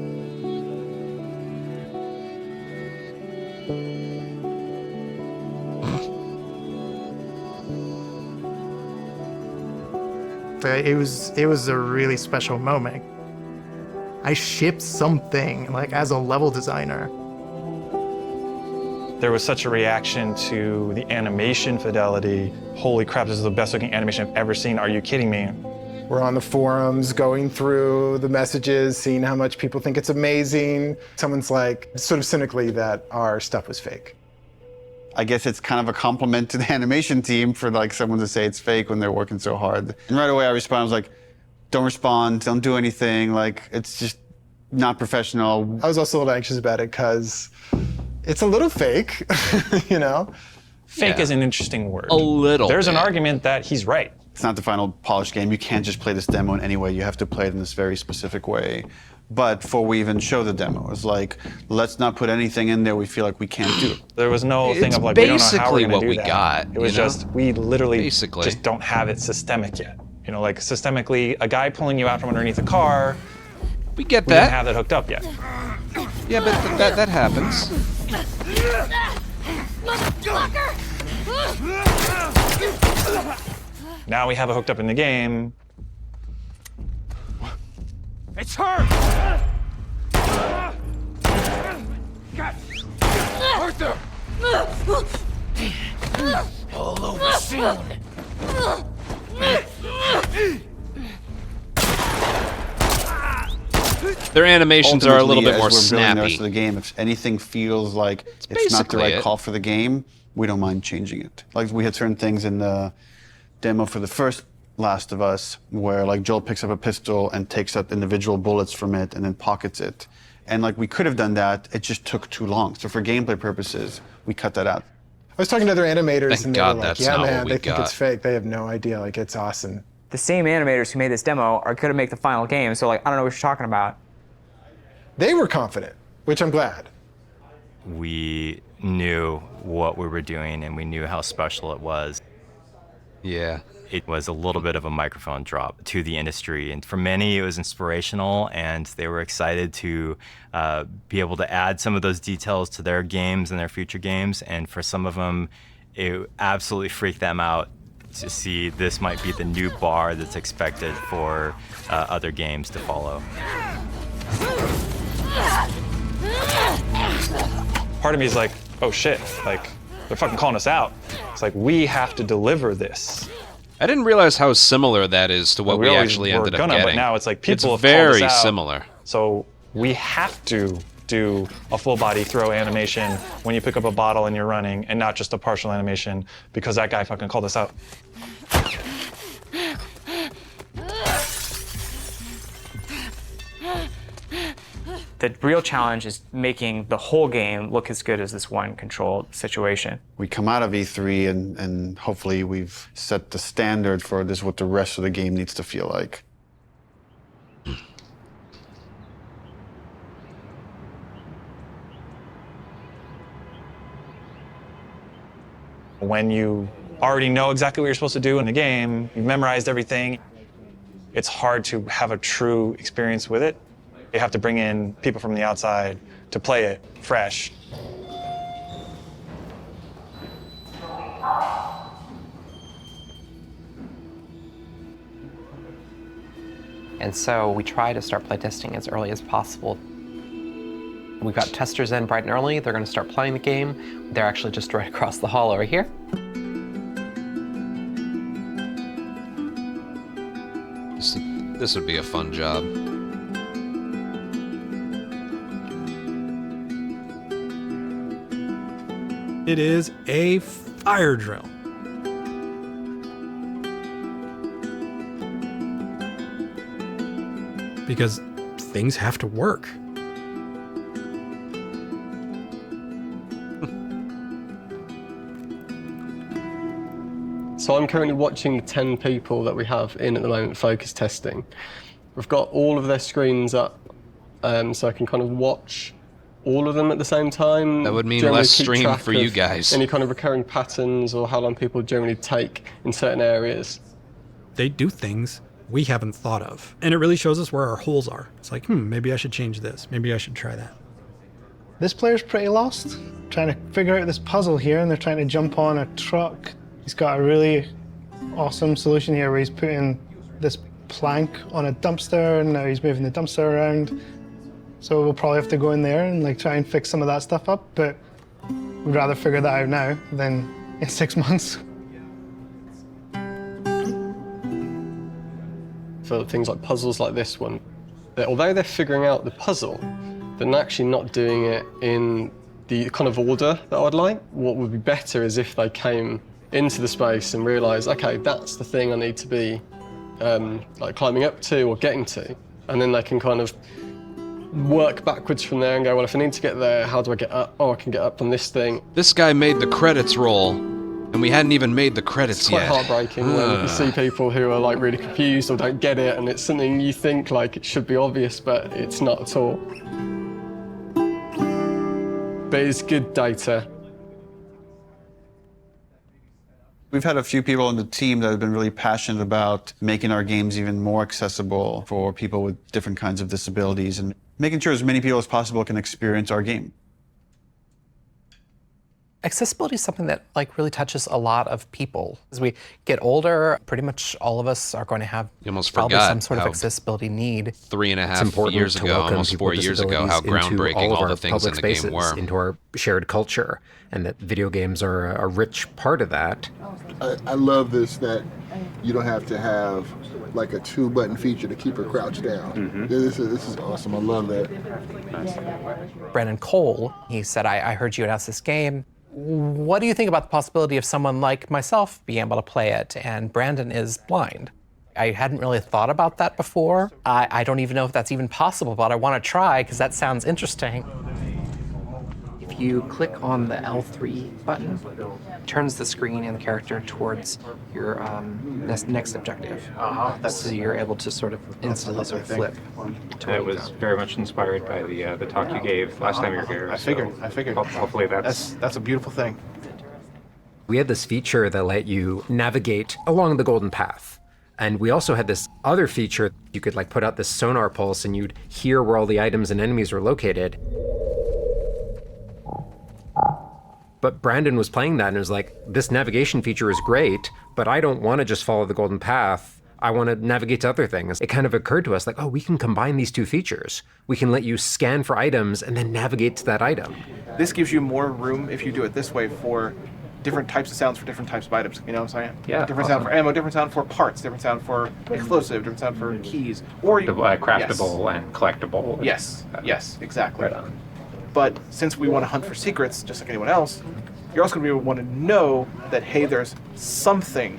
It was a really special moment. I shipped something like as a level designer. There was such a reaction to the animation fidelity. Holy crap, this is the best looking animation I've ever seen. Are you kidding me? We're on the forums, going through the messages, seeing how much people think it's amazing. Someone's like, sort of cynically, that our stuff was fake. I guess it's kind of a compliment to the animation team for like someone to say it's fake when they're working so hard. And right away I responded, I was like, don't respond, don't do anything. Like, it's just not professional. I was also a little anxious about it because it's a little fake, you know? Fake is an interesting word. A little There's an bit. argument that he's right. It's not the final polished game. You can't just play this demo in any way. You have to play it in this very specific way. But before we even show the demo, it's like, let's not put anything in there we feel like we can't do. There was no thing It's of like, we don't know how we're basically gonna what do we that. got, It was you know? just, we literally Basically. just don't have it systemic yet. You know, like systemically, a guy pulling you out from underneath a car, We get we didn't that. have that hooked up yet. Yeah, but that happens. Now we have it hooked up in the game. It's her! Arthur! All over soon. Their animations are a little bit Ultimately, more as we're building the rest snappy. of the game, if anything feels like it's not the basically right it. call for the game, we don't mind changing it. Like we had certain things in the demo for the first Last of Us where like Joel picks up a pistol and takes out individual bullets from it and then pockets it. And like we could have done that, it just took too long. So for gameplay purposes, we cut that out. I was talking to other animators Thank and they God were like, that's yeah, not man, what we they think got. it's fake. They have no idea. Like, it's awesome. The same animators who made this demo are going to make the final game, so like, I don't know what you're talking about. They were confident, which I'm glad. We knew what we were doing and we knew how special it was. Yeah. It was a little bit of a microphone drop to the industry. And for many, it was inspirational, and they were excited to be able to add some of those details to their games and their future games. And for some of them, it absolutely freaked them out to see this might be the new bar that's expected for other games to follow. Part of me is like, oh shit, like, they're fucking calling us out. It's like, we have to deliver this. I didn't realize how similar that is to what we always actually were ended up gonna, getting. But now it's like people it's have very called us out, similar. So we have to do a full body throw animation when you pick up a bottle and you're running, and not just a partial animation because that guy fucking called us out. The real challenge is making the whole game look as good as this one controlled situation. We come out of E3 and hopefully we've set the standard for this, what the rest of the game needs to feel like. When you already know exactly what you're supposed to do in the game, you've memorized everything, it's hard to have a true experience with it. You have to bring in people from the outside to play it fresh. And so we try to start playtesting as early as possible. We've got testers in bright and early. They're going to start playing the game. They're actually just right across the hall over here. This would be a fun job. It is a fire drill. Because things have to work. So I'm currently watching the 10 people that we have in at the moment focus testing. We've got all of their screens up, so I can kind of watch all of them at the same time. That would mean Generally less keep stream track for you of guys. Any kind of recurring patterns or how long people generally take in certain areas. They do things we haven't thought of. And it really shows us where our holes are. It's like, maybe I should change this. Maybe I should try that. This player's pretty lost, trying to figure out this puzzle here, and they're trying to jump on a truck. He's got a really awesome solution here where he's putting this plank on a dumpster, and now he's moving the dumpster around. So we'll probably have to go in there and like try and fix some of that stuff up, but we'd rather figure that out now than in 6 months. For things like puzzles like this one, that although they're figuring out the puzzle, they're actually not doing it in the kind of order that I'd like. What would be better is if they came into the space and realised, okay, that's the thing I need to be like climbing up to or getting to, and then they can kind of work backwards from there and go, well, if I need to get there, how do I get up? Oh, I can get up on this thing. This guy made the credits roll, and we hadn't even made the credits It's quite yet. heartbreaking when you see people who are like really confused or don't get it, and it's something you think like it should be obvious, but it's not at all. But it's good data. We've had a few people on the team that have been really passionate about making our games even more accessible for people with different kinds of disabilities and making sure as many people as possible can experience our game. Accessibility is something that like really touches a lot of people. As we get older, pretty much all of us are going to have You almost probably forgot some sort of how accessibility need. 3.5 years ago, almost 4 years ago, how groundbreaking all the things in the game were. Into our shared culture, and that video games are a rich part of that. I love this, that you don't have to have like a 2-button feature to keep her crouched down. This is awesome. I love that. Brandon Cole, he said, I heard you announce this game. What do you think about the possibility of someone like myself being able to play it? And Brandon is blind. I hadn't really thought about that before. I don't even know if that's even possible, but I want to try because that sounds interesting. If you click on the L3 button, it turns the screen and the character towards your next objective. So you're able to sort of instantly sort of flip. That was very much inspired by the talk you gave last time you were here. I figured. Hopefully That's a beautiful thing. We had this feature that let you navigate along the golden path. And we also had this other feature. You could like put out this sonar pulse and you'd hear where all the items and enemies were located. But Brandon was playing that and was like, this navigation feature is great, but I don't want to just follow the golden path. I want to navigate to other things. It kind of occurred to us like, oh, we can combine these two features. We can let you scan for items and then navigate to that item. This gives you more room if you do it this way for different types of sounds for different types of items. You know what I'm saying? Yeah. Different sound for ammo, different sound for parts, different sound for explosive, different sound for keys. Or you, Craftable and collectible. Yes, exactly. Right on. But since we want to hunt for secrets, just like anyone else, you're also going to want to know that, hey, there's something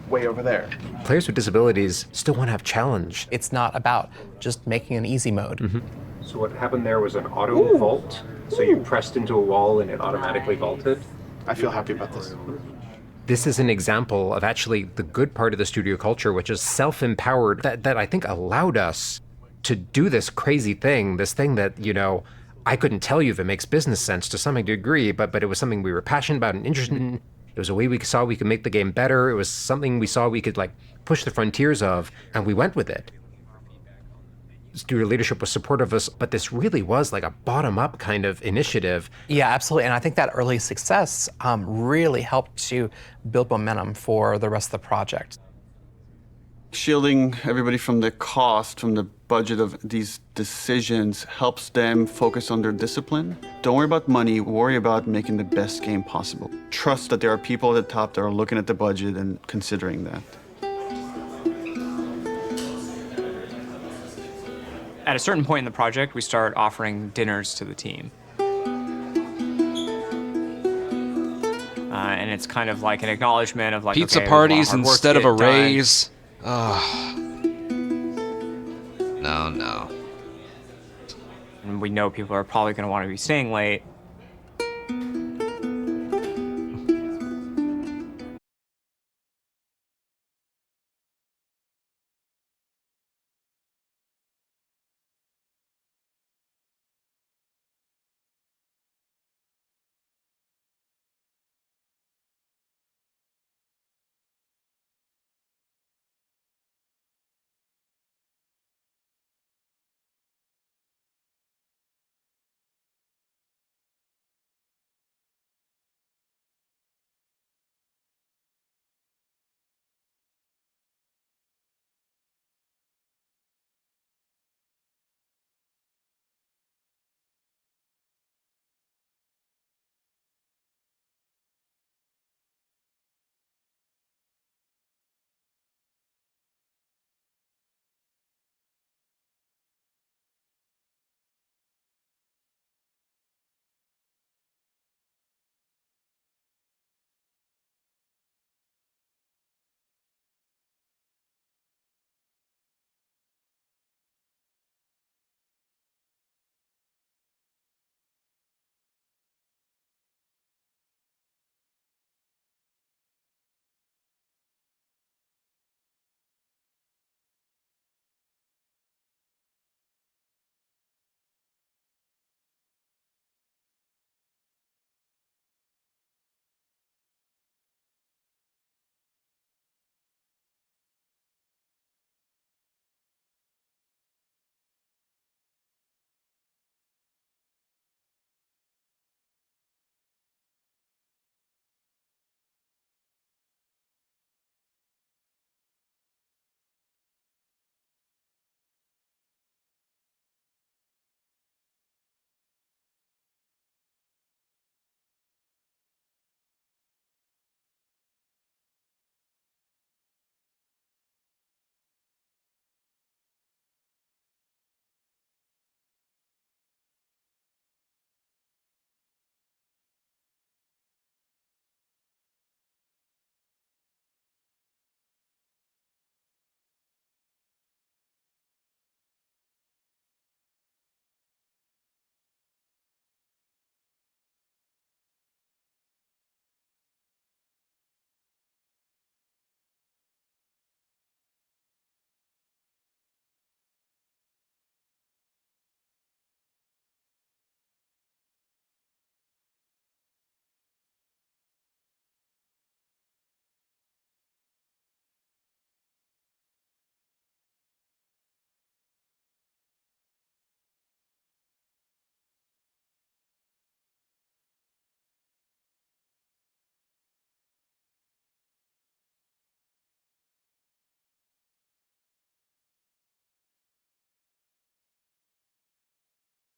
way over there. Players with disabilities still want to have challenge. It's not about just making an easy mode. Mm-hmm. So what happened there was an auto vault. So you pressed into a wall and it automatically vaulted. I feel happy about this. This is an example of actually the good part of the studio culture, which is self-empowered, that I think allowed us to do this crazy thing, this thing that, you know, I couldn't tell you if it makes business sense to some degree, but it was something we were passionate about and interested in. It was a way we saw we could make the game better. It was something we saw we could like push the frontiers of, and we went with it. Studio leadership was supportive of us, but this really was like a bottom-up kind of initiative. Yeah, absolutely. And I think that early success really helped to build momentum for the rest of the project. Shielding everybody from the cost, from the budget of these decisions helps them focus on their discipline. Don't worry about money, worry about making the best game possible. Trust that there are people at the top that are looking at the budget and considering that. At a certain point in the project, we start offering dinners to the team. And it's kind of like an acknowledgement of like, pizza okay, parties instead of a done. raise. Oh. No. And we know people are probably going to want to be staying late.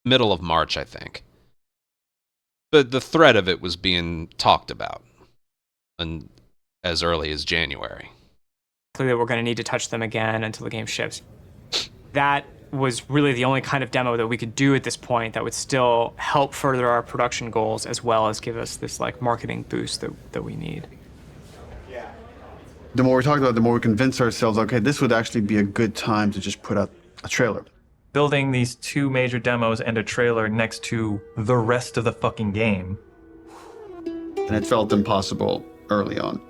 middle of March, I think. But the threat of it was being talked about and as early as January. Clearly, we're going to need to touch them again until the game ships. That was really the only kind of demo that we could do at this point that would still help further our production goals as well as give us this like marketing boost that we need. The more we talked about it, the more we convinced ourselves, okay, this would actually be a good time to just put out a trailer. Building these 2 major demos and a trailer next to the rest of the fucking game. And it felt impossible early on.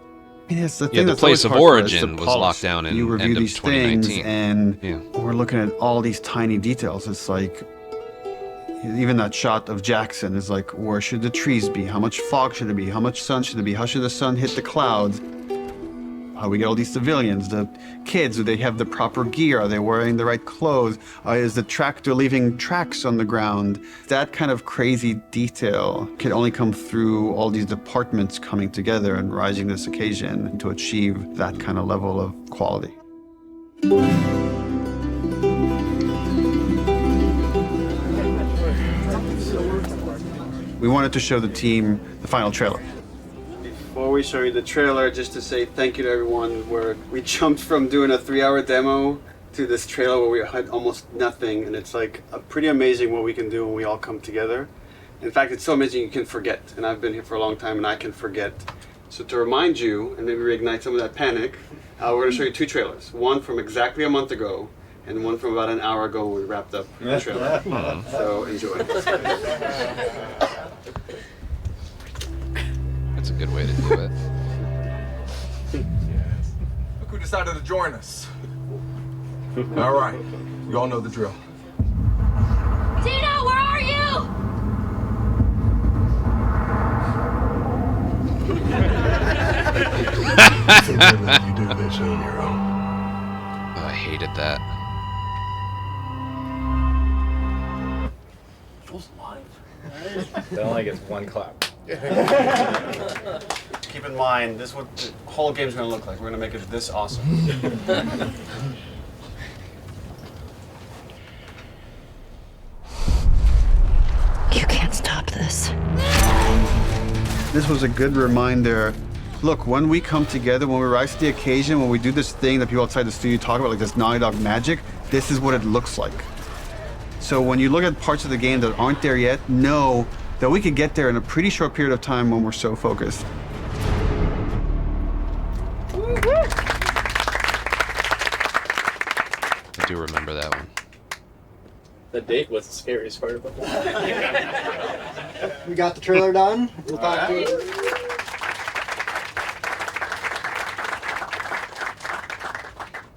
I mean, it's the thing the that's place always of hard for us, origin the was polish. locked down in you review end of these things 2019. and we're looking at all these tiny details. It's like, even that shot of Jackson is like, where should the trees be? How much fog should there be? How much sun should there be? How should the sun hit the clouds? How we get all these civilians, the kids, do they have the proper gear? Are they wearing the right clothes? Is the tractor leaving tracks on the ground? That kind of crazy detail can only come through all these departments coming together and rising this occasion to achieve that kind of level of quality. We wanted to show the team the final trailer. Before we show you the trailer, just to say thank you to everyone, where we jumped from doing a 3-hour demo to this trailer where we had almost nothing, and it's like pretty amazing what we can do when we all come together. In fact, it's so amazing you can forget, and I've been here for a long time and I can forget. So to remind you, and maybe reignite some of that panic, we're going to show you 2 trailers. One from exactly a month ago, and one from about an hour ago when we wrapped up the trailer. So enjoy. That's a good way to do it. Look who decided to join us. All right, you all know the drill. Tina, where are you? You do this on your own. Oh, I hated that. It only gets 1 clap. Keep in mind, this is what the whole game's going to look like. We're going to make it this awesome. You can't stop this. This was a good reminder. Look, when we come together, when we rise to the occasion, when we do this thing that people outside the studio talk about, like this Naughty Dog magic, this is what it looks like. So when you look at parts of the game that aren't there yet, know that we could get there in a pretty short period of time when we're so focused. I do remember that one. The date was the scariest part about We got the trailer done. We'll talk to it.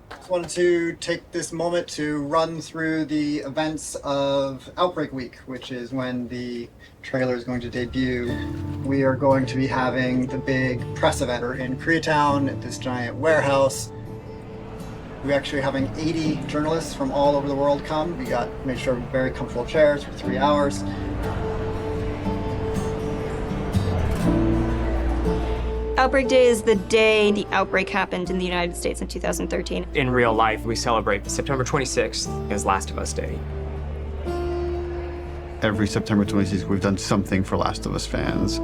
Just wanted to take this moment to run through the events of Outbreak Week, which is when the trailer is going to debut. We are going to be having the big press event in Koreatown at this giant warehouse. We're actually having 80 journalists from all over the world come. We made sure very comfortable chairs for 3 hours. Outbreak Day is the day the outbreak happened in the United States in 2013. In real life, we celebrate September 26th as Last of Us Day. Every September 26th, we've done something for Last of Us fans.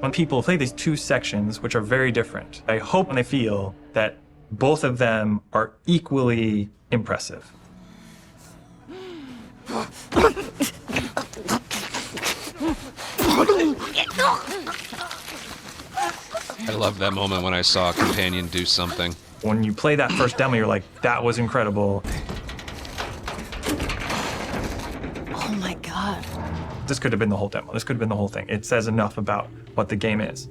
When people play these 2 sections, which are very different, I hope and I feel that both of them are equally impressive. I love that moment when I saw a companion do something. When you play that first demo, you're like, that was incredible. Oh my god. This could have been the whole demo. This could have been the whole thing. It says enough about what the game is.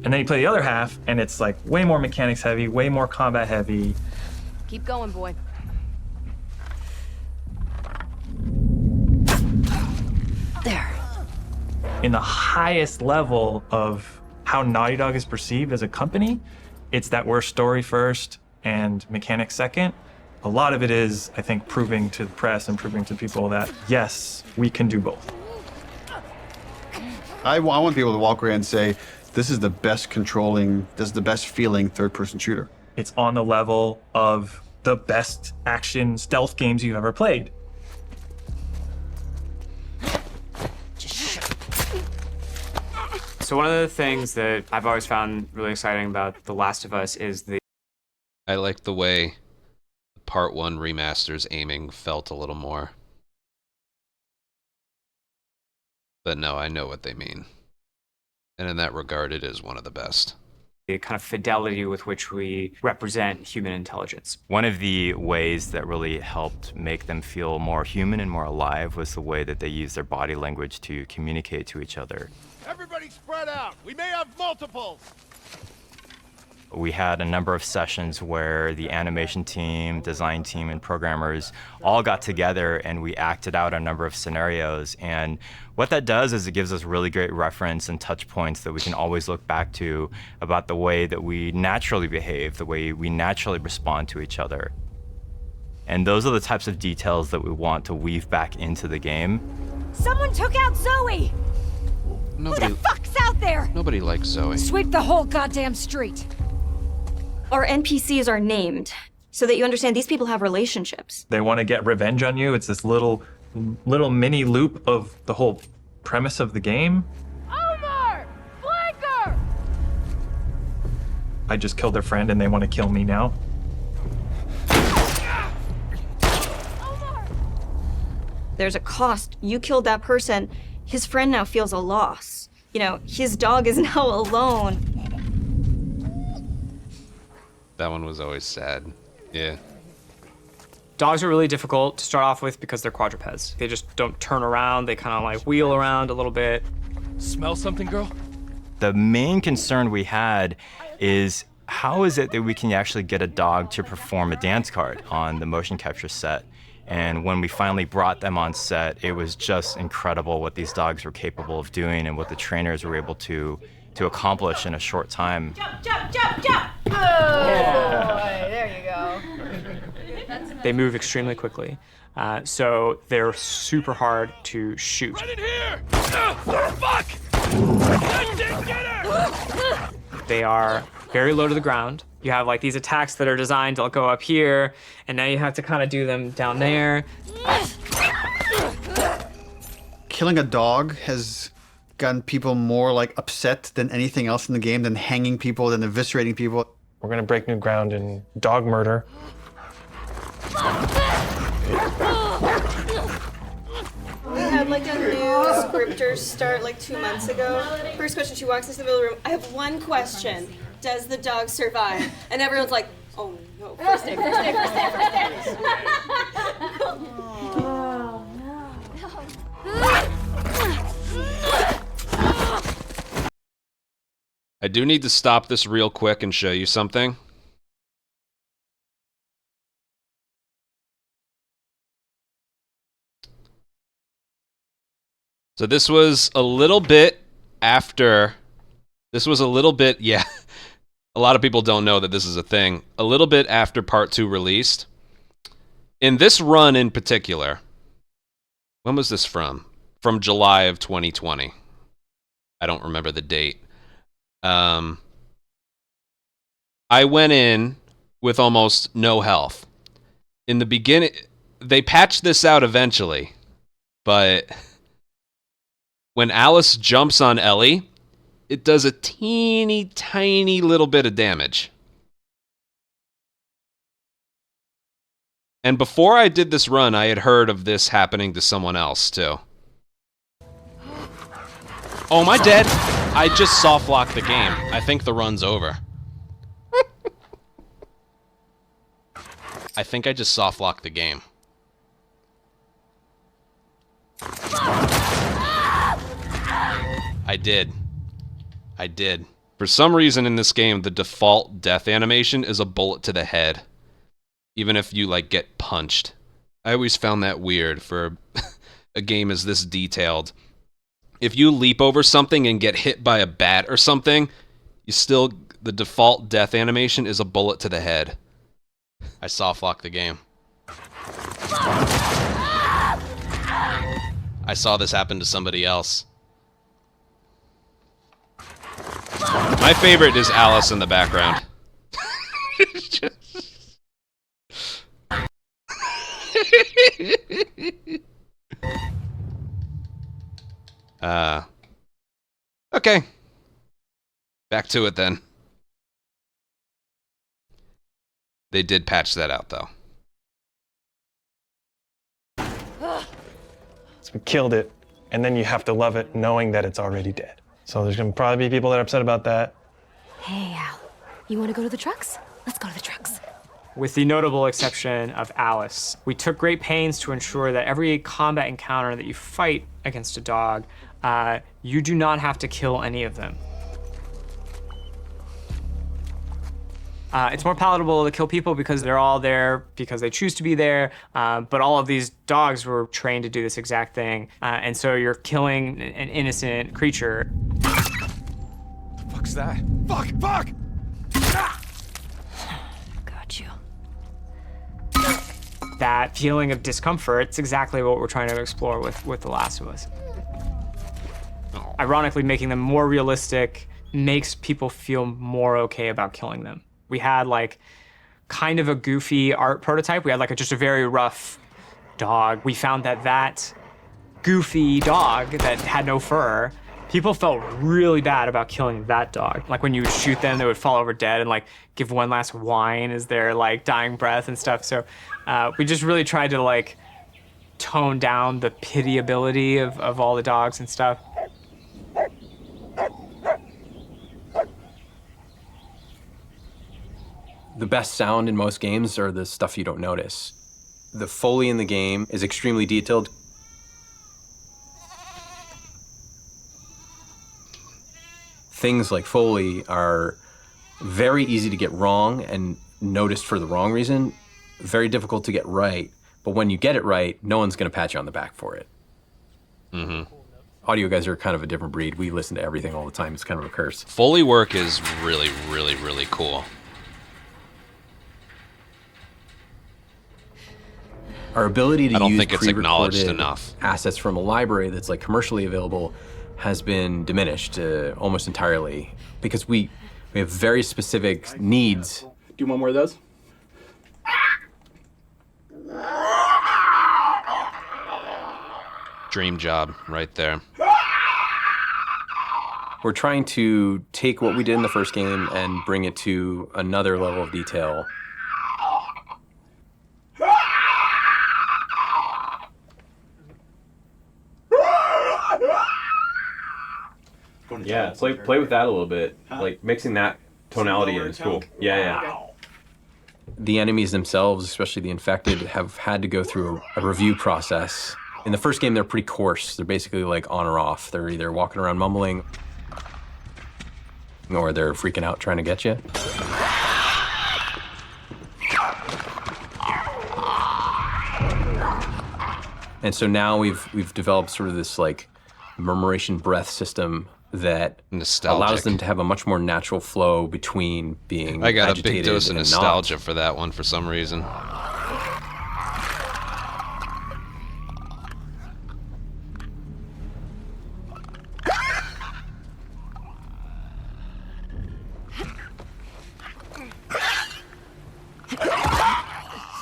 And then you play the other half, and it's like way more mechanics heavy, way more combat heavy. Keep going, boy. There. In the highest level of how Naughty Dog is perceived as a company, it's that we're story first and mechanics second. A lot of it is, I think, proving to the press and proving to people that, yes, we can do both. I want people to walk away and say, this is the best controlling, this is the best feeling third-person shooter. It's on the level of the best action stealth games you've ever played. So one of the things that I've always found really exciting about The Last of Us is I like the way Part 1 Remaster's aiming felt a little more. But no, I know what they mean. And in that regard, it is one of the best. the kind of fidelity with which we represent human intelligence. One of the ways that really helped make them feel more human and more alive was the way that they used their body language to communicate to each other. Everybody spread out. We may have multiples. We had a number of sessions where the animation team, design team, and programmers all got together and we acted out a number of scenarios. And what that does is it gives us really great reference and touch points that we can always look back to about the way that we naturally behave, the way we naturally respond to each other. And those are the types of details that we want to weave back into the game. Someone took out Zoe! Who the fuck's out there? Nobody likes Zoe. Sweep the whole goddamn street. Our NPCs are named so that you understand these people have relationships. They want to get revenge on you. It's this little mini loop of the whole premise of the game. Omar! Flanker! I just killed their friend and they want to kill me now. There's a cost. You killed that person. His friend now feels a loss. You know, his dog is now alone. That one was always sad. Yeah. Dogs are really difficult to start off with because they're quadrupeds. They just don't turn around. They kind of like wheel around a little bit. Smell something, girl? The main concern we had is how is it that we can actually get a dog to perform a dance card on the motion capture set? And when we finally brought them on set, it was just incredible what these dogs were capable of doing and what the trainers were able to accomplish in a short time. Jump, jump, jump, jump! Oh, boy, there you go. They move extremely quickly. So they're super hard to shoot. Right in here! Fuck! Get her! They are very low to the ground. You have like these attacks that are designed to go up here, and now you have to kind of do them down there. Killing a dog has gotten people more like upset than anything else in the game, than hanging people, than eviscerating people. We're gonna break new ground in dog murder. We had like a new scripter start like 2 months ago. First question, she walks into the middle of the room. I have one question. Does the dog survive? And everyone's like, oh no, first day, first day, first day, first day. Oh, no. I do need to stop this real quick and show you something. So this was a little bit after, yeah, a lot of people don't know that this is a thing. A little bit after Part 2 released. In this run in particular, when was this from? From July of 2020. I don't remember the date. I went in with almost no health. In the beginning, they patched this out eventually, but when Alice jumps on Ellie, it does a teeny tiny little bit of damage. And before I did this run, I had heard of this happening to someone else too. Oh, am I dead? I just soft-locked the game. I think the run's over. I think I just soft-locked the game. I did. For some reason in this game, the default death animation is a bullet to the head. Even if you, like, get punched. I always found that weird for a game as this detailed. If you leap over something and get hit by a bat or something, the default death animation is a bullet to the head. I soft-locked the game. I saw this happen to somebody else. My favorite is Alice in the background. Okay. Back to it then. They did patch that out though. So we killed it, and then you have to love it knowing that it's already dead. So there's gonna probably be people that are upset about that. Hey, Al, you want to go to the trucks? Let's go to the trucks. With the notable exception of Alice, we took great pains to ensure that every combat encounter that you fight against a dog, you do not have to kill any of them. It's more palatable to kill people because they're all there because they choose to be there, but all of these dogs were trained to do this exact thing, and so you're killing an innocent creature. The fuck's that? Fuck! Fuck! Got you. That feeling of discomfort, it's exactly what we're trying to explore with The Last of Us. Ironically, making them more realistic makes people feel more okay about killing them. We had like kind of a goofy art prototype. We had like just a very rough dog. We found that goofy dog that had no fur, people felt really bad about killing that dog. Like when you would shoot them, they would fall over dead and like give one last whine as their like dying breath and stuff. So we just really tried to like tone down the pitiability of all the dogs and stuff. The best sound in most games are the stuff you don't notice. The Foley in the game is extremely detailed. Things like Foley are very easy to get wrong and noticed for the wrong reason, very difficult to get right. But when you get it right, no one's gonna pat you on the back for it. Mm-hmm. Audio guys are kind of a different breed. We listen to everything all the time. It's kind of a curse. Foley work is really, really, really cool. Our ability to I don't use think it's acknowledged pre-recorded enough. assets from a library that's like commercially available has been diminished almost entirely because we have very specific needs. Do one more of those. Dream job right there. We're trying to take what we did in the first game and bring it to another level of detail. Yeah, play with that a little bit. Like mixing that tonality in is cool. Yeah. The enemies themselves, especially the infected, have had to go through a review process. In the first game, they're pretty coarse. They're basically like on or off. They're either walking around mumbling or they're freaking out trying to get you. And so now we've developed sort of this like murmuration breath system that allows them to have a much more natural flow between being I got a agitated big dose of and nostalgia not. for that one for some reason.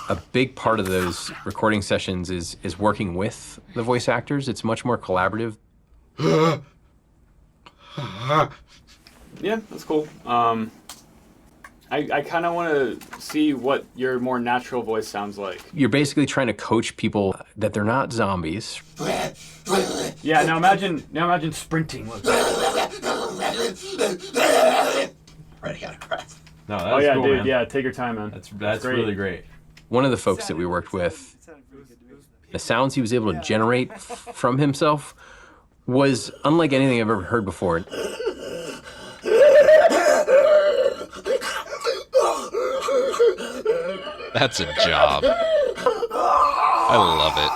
A big part of those recording sessions is working with the voice actors. It's much more collaborative. Yeah, that's cool. I kind of want to see what your more natural voice sounds like. You're basically trying to coach people that they're not zombies. Yeah, now imagine sprinting like that. Ready out of breath. No, that's yeah, cool, dude, man. yeah, take your time, man. That's really great. One of the folks that we worked with, the sounds he was able to generate from himself was unlike anything I've ever heard before. That's a job. I love it.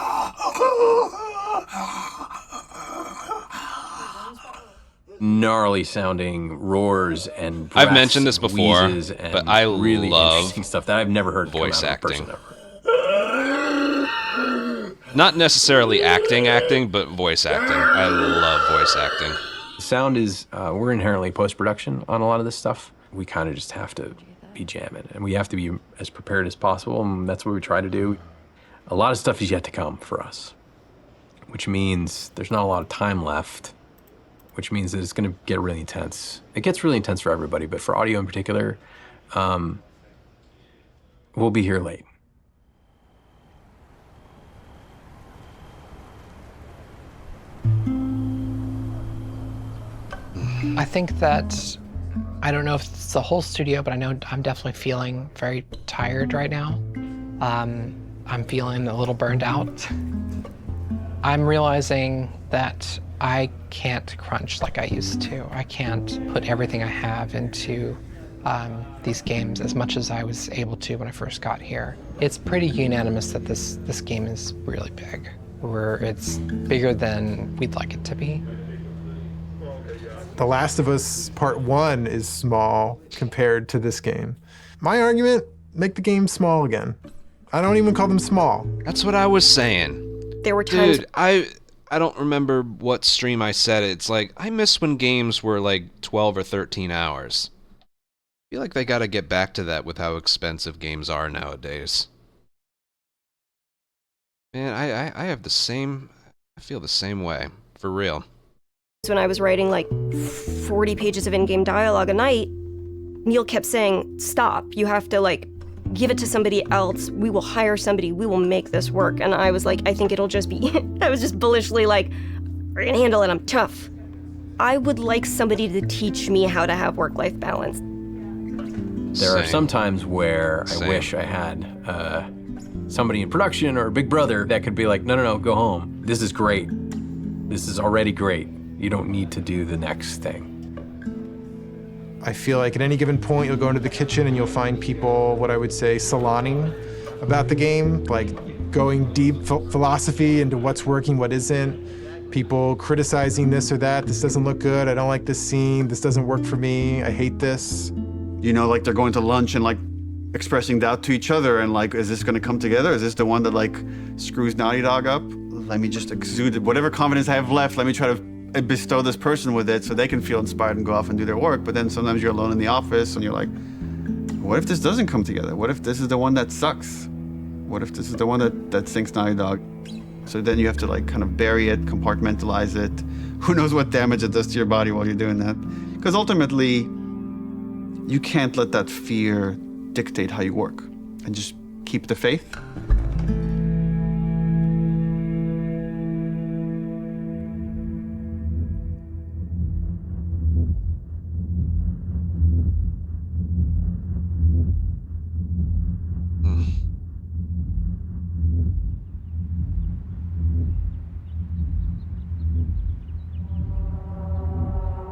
Gnarly sounding roars and breaths, I've mentioned this before, wheezes, and but I really love interesting stuff that I've never heard voice come out of a acting. person ever. Not necessarily acting, but voice acting. I love voice acting. Sound is, we're inherently post-production on a lot of this stuff. We kind of just have to be jamming, and we have to be as prepared as possible, and that's what we try to do. A lot of stuff is yet to come for us, which means there's not a lot of time left, which means that it's going to get really intense. It gets really intense for everybody, but for audio in particular, we'll be here late. I think that, I don't know if it's the whole studio, but I know I'm definitely feeling very tired right now. I'm feeling a little burned out. I'm realizing that I can't crunch like I used to. I can't put everything I have into these games as much as I was able to when I first got here. It's pretty unanimous that this game is really big, where it's bigger than we'd like it to be. The Last of Us Part 1 is small compared to this game. My argument, make the game small again. I don't even call them small. That's what I was saying. There were times... Dude, I don't remember what stream I said it. It's like, I miss when games were like 12 or 13 hours. I feel like they gotta get back to that with how expensive games are nowadays. Man, I have the same... I feel the same way. For real. When I was writing like 40 pages of in-game dialogue a night, Neil kept saying, stop, you have to like give it to somebody else. We will hire somebody, we will make this work. And I was like, I think it'll just be, I was just bullishly like, we're gonna handle it, I'm tough. I would like somebody to teach me how to have work-life balance. There are some times where I wish I had somebody in production or a big brother that could be like, no, go home. This is great. This is already great. You don't need to do the next thing. I feel like at any given point, you'll go into the kitchen and you'll find people, what I would say, saloning about the game, like going deep philosophy into what's working, what isn't. People criticizing this or that. This doesn't look good. I don't like this scene. This doesn't work for me. I hate this. You know, like they're going to lunch and like expressing doubt to each other and like, is this gonna come together? Is this the one that like screws Naughty Dog up? Let me just exude whatever confidence I have left. Let me try to bestow this person with it so they can feel inspired and go off and do their work. But then sometimes you're alone in the office and you're like, what if this doesn't come together? What if this is the one that sucks? What if this is the one that sinks Naughty Dog? So then you have to like kind of bury it, compartmentalize it. Who knows what damage it does to your body while you're doing that? Because ultimately, you can't let that fear dictate how you work, and just keep the faith.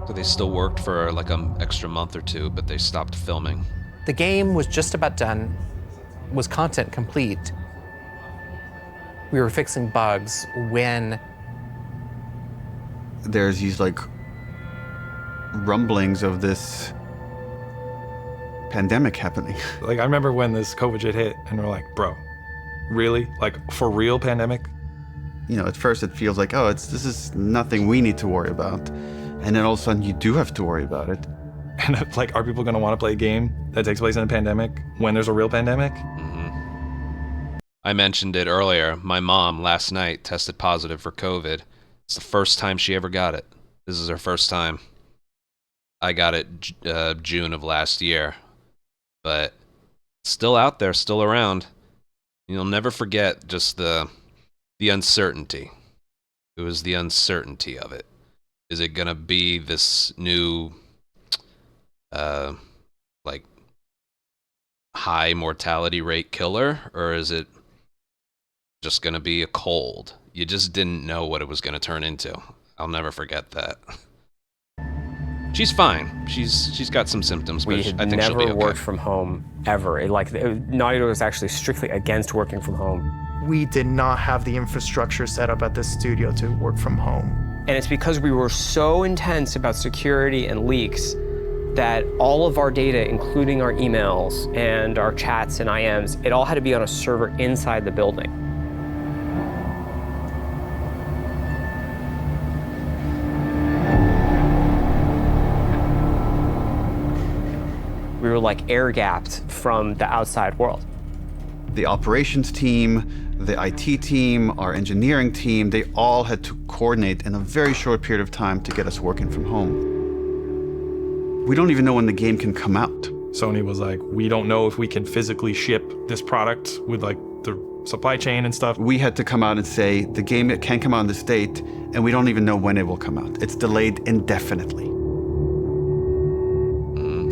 So they still worked for like an extra month or two, but they stopped filming. The game was just about done, was content complete. We were fixing bugs when... There's these like rumblings of this pandemic happening. Like I remember when this COVID shit hit and we're like, bro, really? Like for real pandemic? You know, at first it feels like, oh, this is nothing we need to worry about. And then all of a sudden you do have to worry about it. And like, are people gonna want to play a game that takes place in a pandemic when there's a real pandemic? I mentioned it earlier. My mom last night tested positive for COVID. It's the first time she ever got it. This is her first time. I got it June of last year. But it's still out there, still around. You'll never forget just the uncertainty. It was the uncertainty of it. Is it gonna be this new, like, high mortality rate killer, or is it just gonna be a cold? You just didn't know what it was gonna turn into. I'll never forget that. She's fine. She's got some symptoms, but I think she'll be okay. We had never worked from home ever. Naughty Dog was actually strictly against working from home. We did not have the infrastructure set up at this studio to work from home. And it's because we were so intense about security and leaks that all of our data, including our emails and our chats and IMs, it all had to be on a server inside the building. We were like air gapped from the outside world. The operations team, the IT team, our engineering team, they all had to coordinate in a very short period of time to get us working from home. We don't even know when the game can come out. Sony was like, we don't know if we can physically ship this product with like the supply chain and stuff. We had to come out and say, the game can come out in this date, and we don't even know when it will come out. It's delayed indefinitely.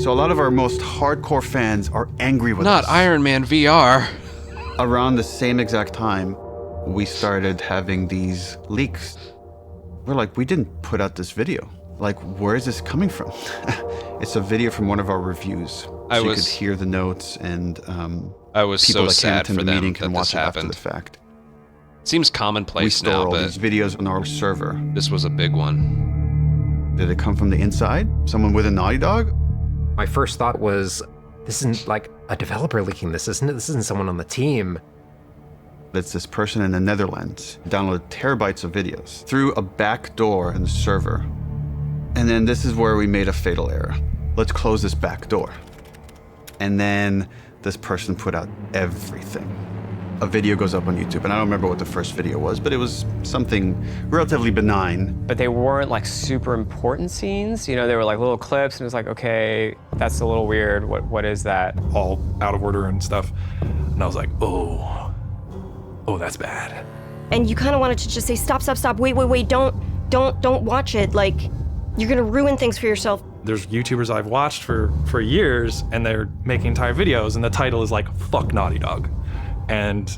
So a lot of our most hardcore fans are angry with us. Not Iron Man VR. Around the same exact time, we started having these leaks. We're like, we didn't put out this video. Like, where is this coming from? It's a video from one of our reviews. You could hear the notes, and I was people so that sad came for to the them meeting can that watch this it after happened. the fact. Seems We commonplace store now, all but these videos on our server. this was a big one. Did it come from the inside? Someone with a Naughty Dog? My first thought was, this isn't like a developer leaking this, isn't it? This isn't someone on the team. That's this person in the Netherlands downloaded terabytes of videos through a back door in the server. And then this is where we made a fatal error. Let's close this back door. And then this person put out everything. A video goes up on YouTube, and I don't remember what the first video was, but it was something relatively benign. But they weren't like super important scenes. You know, they were like little clips, and it was like, okay, that's a little weird. What is that? All out of order and stuff. And I was like, oh, that's bad. And you kind of wanted to just say, stop, wait, don't watch it. Like, you're gonna ruin things for yourself. There's YouTubers I've watched for years, and they're making entire videos, and the title is like, fuck Naughty Dog. And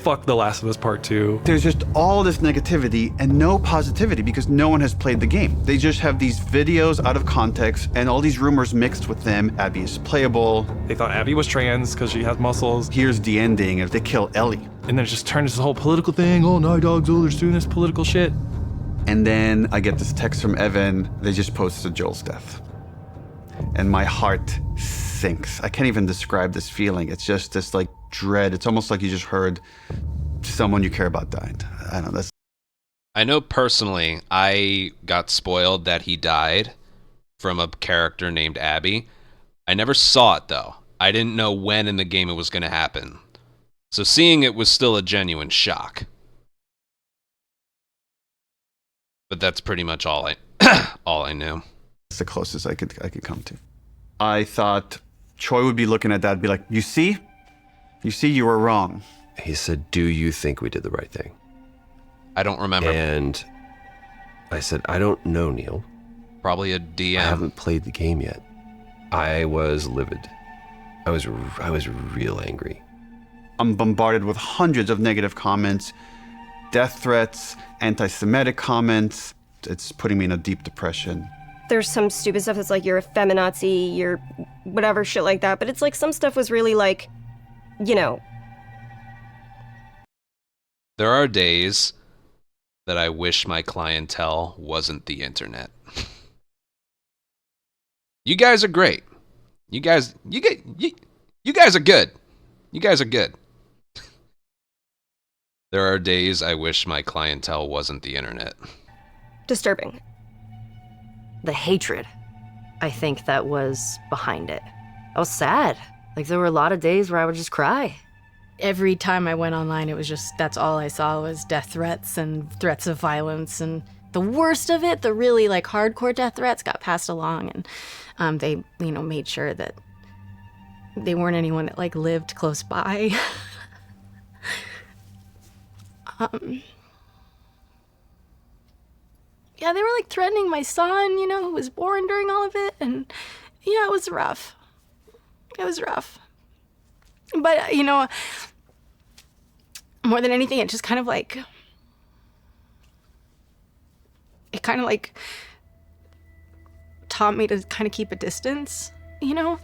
fuck The Last of Us Part 2. There's just all this negativity and no positivity because no one has played the game. They just have these videos out of context and all these rumors mixed with them. Abby is playable. They thought Abby was trans because she has muscles. Here's the ending if they kill Ellie. And then it just turned into this whole political thing. Oh, Naughty Dog's they're doing this political shit. And then I get this text from Evan. They just posted Joel's death. And my heart sinks. I can't even describe this feeling. It's just this like dread. It's almost like you just heard someone you care about died. I don't know. I know personally I got spoiled that he died from a character named Abby. I never saw it though. I didn't know when in the game it was going to happen. So seeing it was still a genuine shock. But that's pretty much all I knew. It's the closest I could come to. I thought Troy would be looking at that and be like, you see, you were wrong. He said, do you think we did the right thing? I don't remember. And I said, I don't know, Neil. Probably a DM. I haven't played the game yet. I was livid. I was real angry. I'm bombarded with hundreds of negative comments, death threats, anti-Semitic comments. It's putting me in a deep depression. There's some stupid stuff that's like, you're a feminazi, you're whatever, shit like that. But it's like some stuff was really like, you know. There are days that I wish my clientele wasn't the internet. You guys are great. You guys are good. You guys are good. There are days I wish my clientele wasn't the internet. Disturbing. The hatred, I think that was behind it. I was sad. Like, there were a lot of days where I would just cry. Every time I went online, it was just, that's all I saw was death threats and threats of violence. And the worst of it, the really like hardcore death threats got passed along, and they, you know, made sure that they weren't anyone that like lived close by. Yeah, they were like threatening my son, you know, who was born during all of it. And yeah, it was rough. It was rough. But, you know, more than anything, it just kind of like, it kind of like taught me to kind of keep a distance, you know?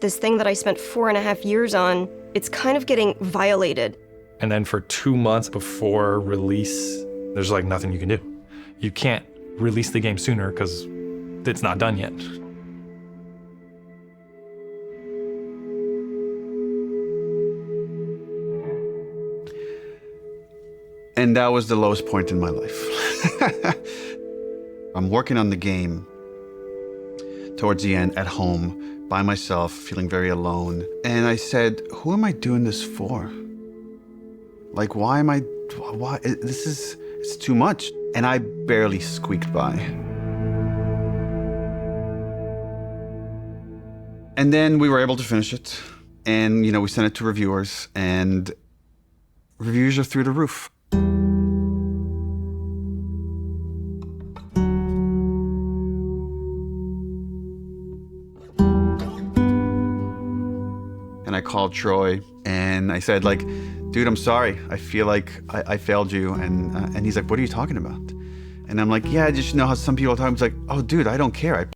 This thing that I spent 4.5 years on, it's kind of getting violated. And then for 2 months before release, there's like nothing you can do. You can't release the game sooner because it's not done yet. And that was the lowest point in my life. I'm working on the game towards the end at home by myself, feeling very alone. And I said, who am I doing this for? Like, why? It's too much. And I barely squeaked by. And then we were able to finish it. And, we sent it to reviewers, and reviews are through the roof. And I called Troy and I said, like, dude, I'm sorry. I feel like I failed you. And he's like, what are you talking about? And I'm like, yeah, I just know how some people talk. He's like, oh, dude, I don't care.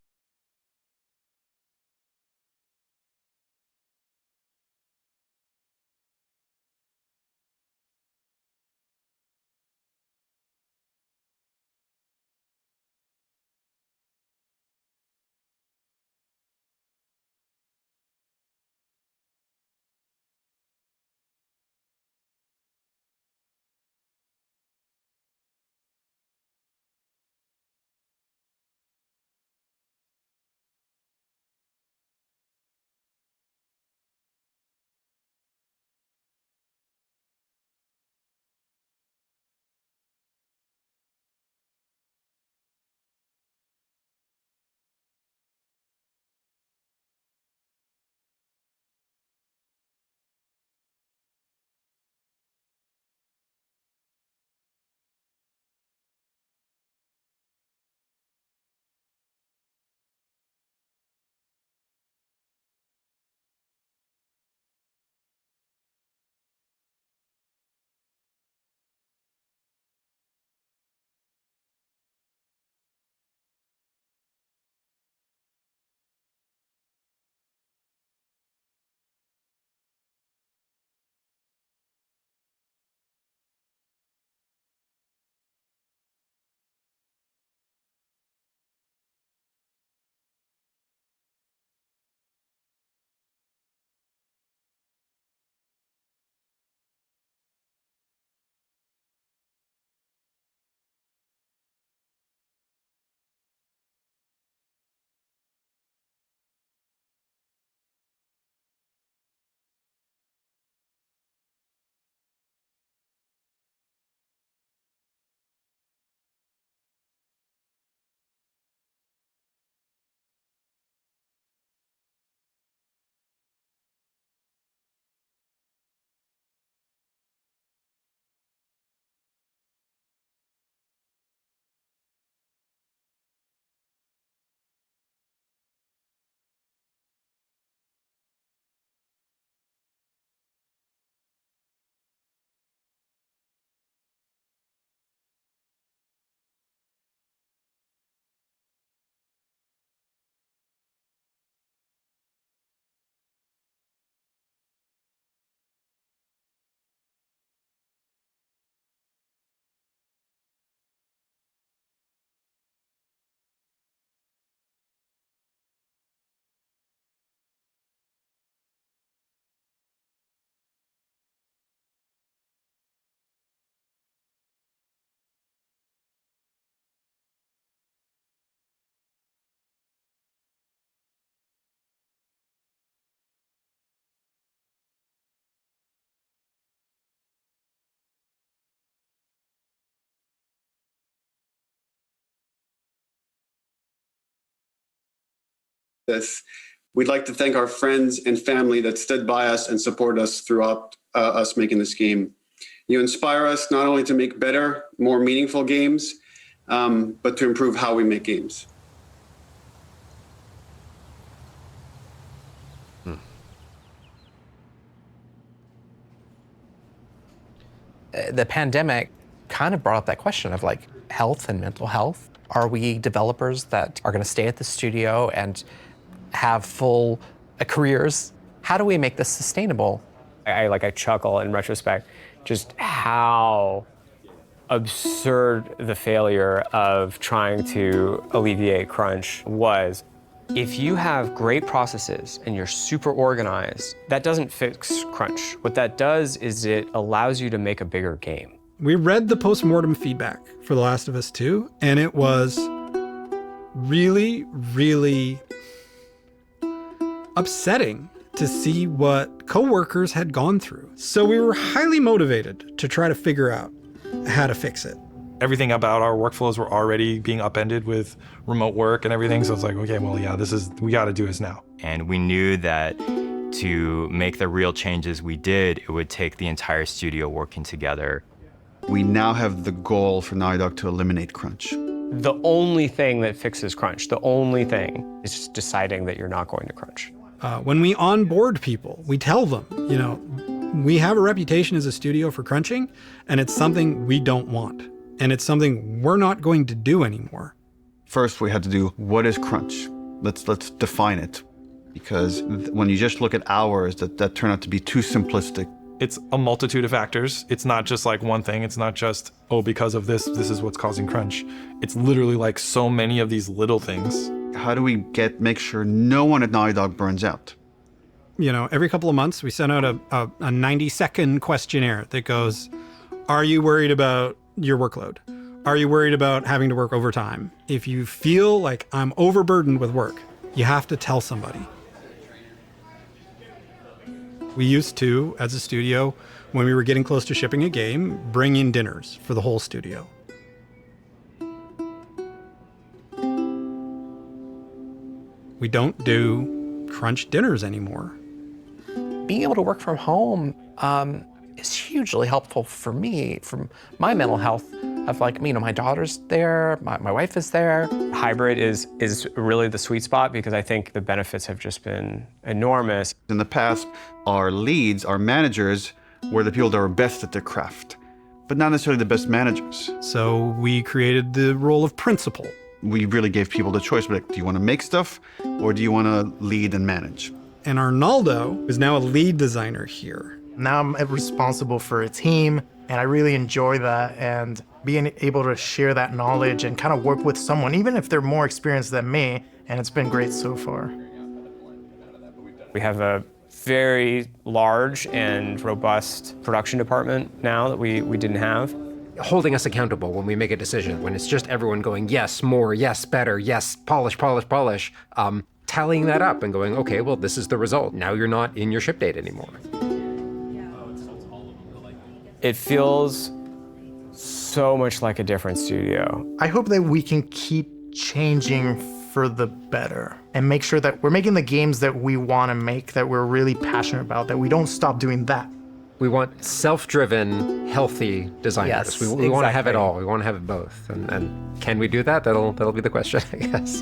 We'd like to thank our friends and family that stood by us and supported us throughout us making this game. You inspire us not only to make better, more meaningful games, but to improve how we make games. The pandemic kind of brought up that question of like health and mental health. Are we developers that are going to stay at the studio and have full careers? How do we make this sustainable? I chuckle in retrospect, just how absurd the failure of trying to alleviate crunch was. If you have great processes and you're super organized, that doesn't fix crunch. What that does is it allows you to make a bigger game. We read the post-mortem feedback for The Last of Us 2, and it was really, really upsetting to see what coworkers had gone through. So we were highly motivated to try to figure out how to fix it. Everything about our workflows were already being upended with remote work and everything. So it's like, okay, well, yeah, we got to do this now. And we knew that to make the real changes we did, it would take the entire studio working together. We now have the goal for Naughty Dog to eliminate crunch. The only thing that fixes crunch, the only thing is just deciding that you're not going to crunch. When we onboard people, we tell them, we have a reputation as a studio for crunching, and it's something we don't want. And it's something we're not going to do anymore. First, we had to do, what is crunch? Let's define it. Because when you just look at hours, that turned out to be too simplistic. It's a multitude of factors. It's not just like one thing. It's not just, because of this is what's causing crunch. It's literally like so many of these little things. How do we make sure no one at Naughty Dog burns out? Every couple of months, we send out a 90-second questionnaire that goes, are you worried about your workload? Are you worried about having to work overtime? If you feel like I'm overburdened with work, you have to tell somebody. We used to, as a studio, when we were getting close to shipping a game, bring in dinners for the whole studio. We don't do crunch dinners anymore. Being able to work from home is hugely helpful for me, from my mental health of my daughter's there, my wife is there. Hybrid is really the sweet spot because I think the benefits have just been enormous. In the past, our leads, our managers, were the people that were best at their craft, but not necessarily the best managers. So we created the role of principal. We really gave people the choice, do you want to make stuff or do you want to lead and manage? And Arnaldo is now a lead designer here. Now I'm responsible for a team, and I really enjoy that, and being able to share that knowledge and kind of work with someone, even if they're more experienced than me, and it's been great so far. We have a very large and robust production department now that we didn't have. Holding us accountable when we make a decision, when it's just everyone going, yes, more, yes, better, yes, polish, tallying that up and going, okay, well, this is the result. Now you're not in your ship date anymore. It feels so much like a different studio. I hope that we can keep changing for the better and make sure that we're making the games that we want to make, that we're really passionate about, that we don't stop doing that. We want self-driven, healthy designers. Yes, we want to have it all. We want to have it both. And can we do that? That'll be the question, I guess.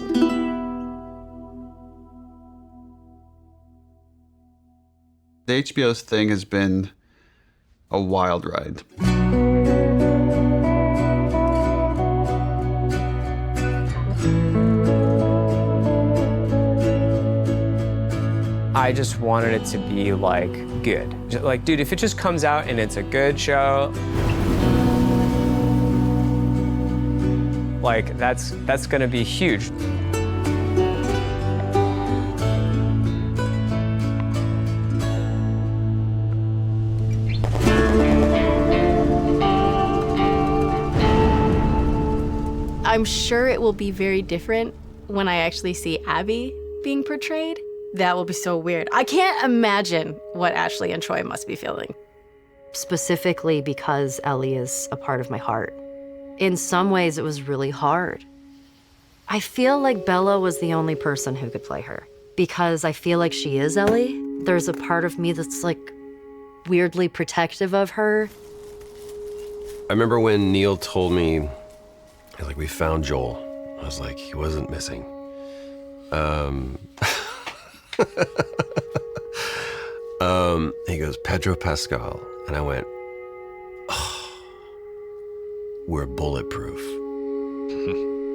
The HBO's thing has been a wild ride. I just wanted it to be good. Dude, if it just comes out and it's a good show, that's gonna be huge. I'm sure it will be very different when I actually see Abby being portrayed. That will be so weird. I can't imagine what Ashley and Troy must be feeling. Specifically because Ellie is a part of my heart. In some ways, it was really hard. I feel like Bella was the only person who could play her because I feel like she is Ellie. There's a part of me that's weirdly protective of her. I remember when Neil told me, we found Joel. I was like, he wasn't missing. He goes, Pedro Pascal. And I went, oh, we're bulletproof.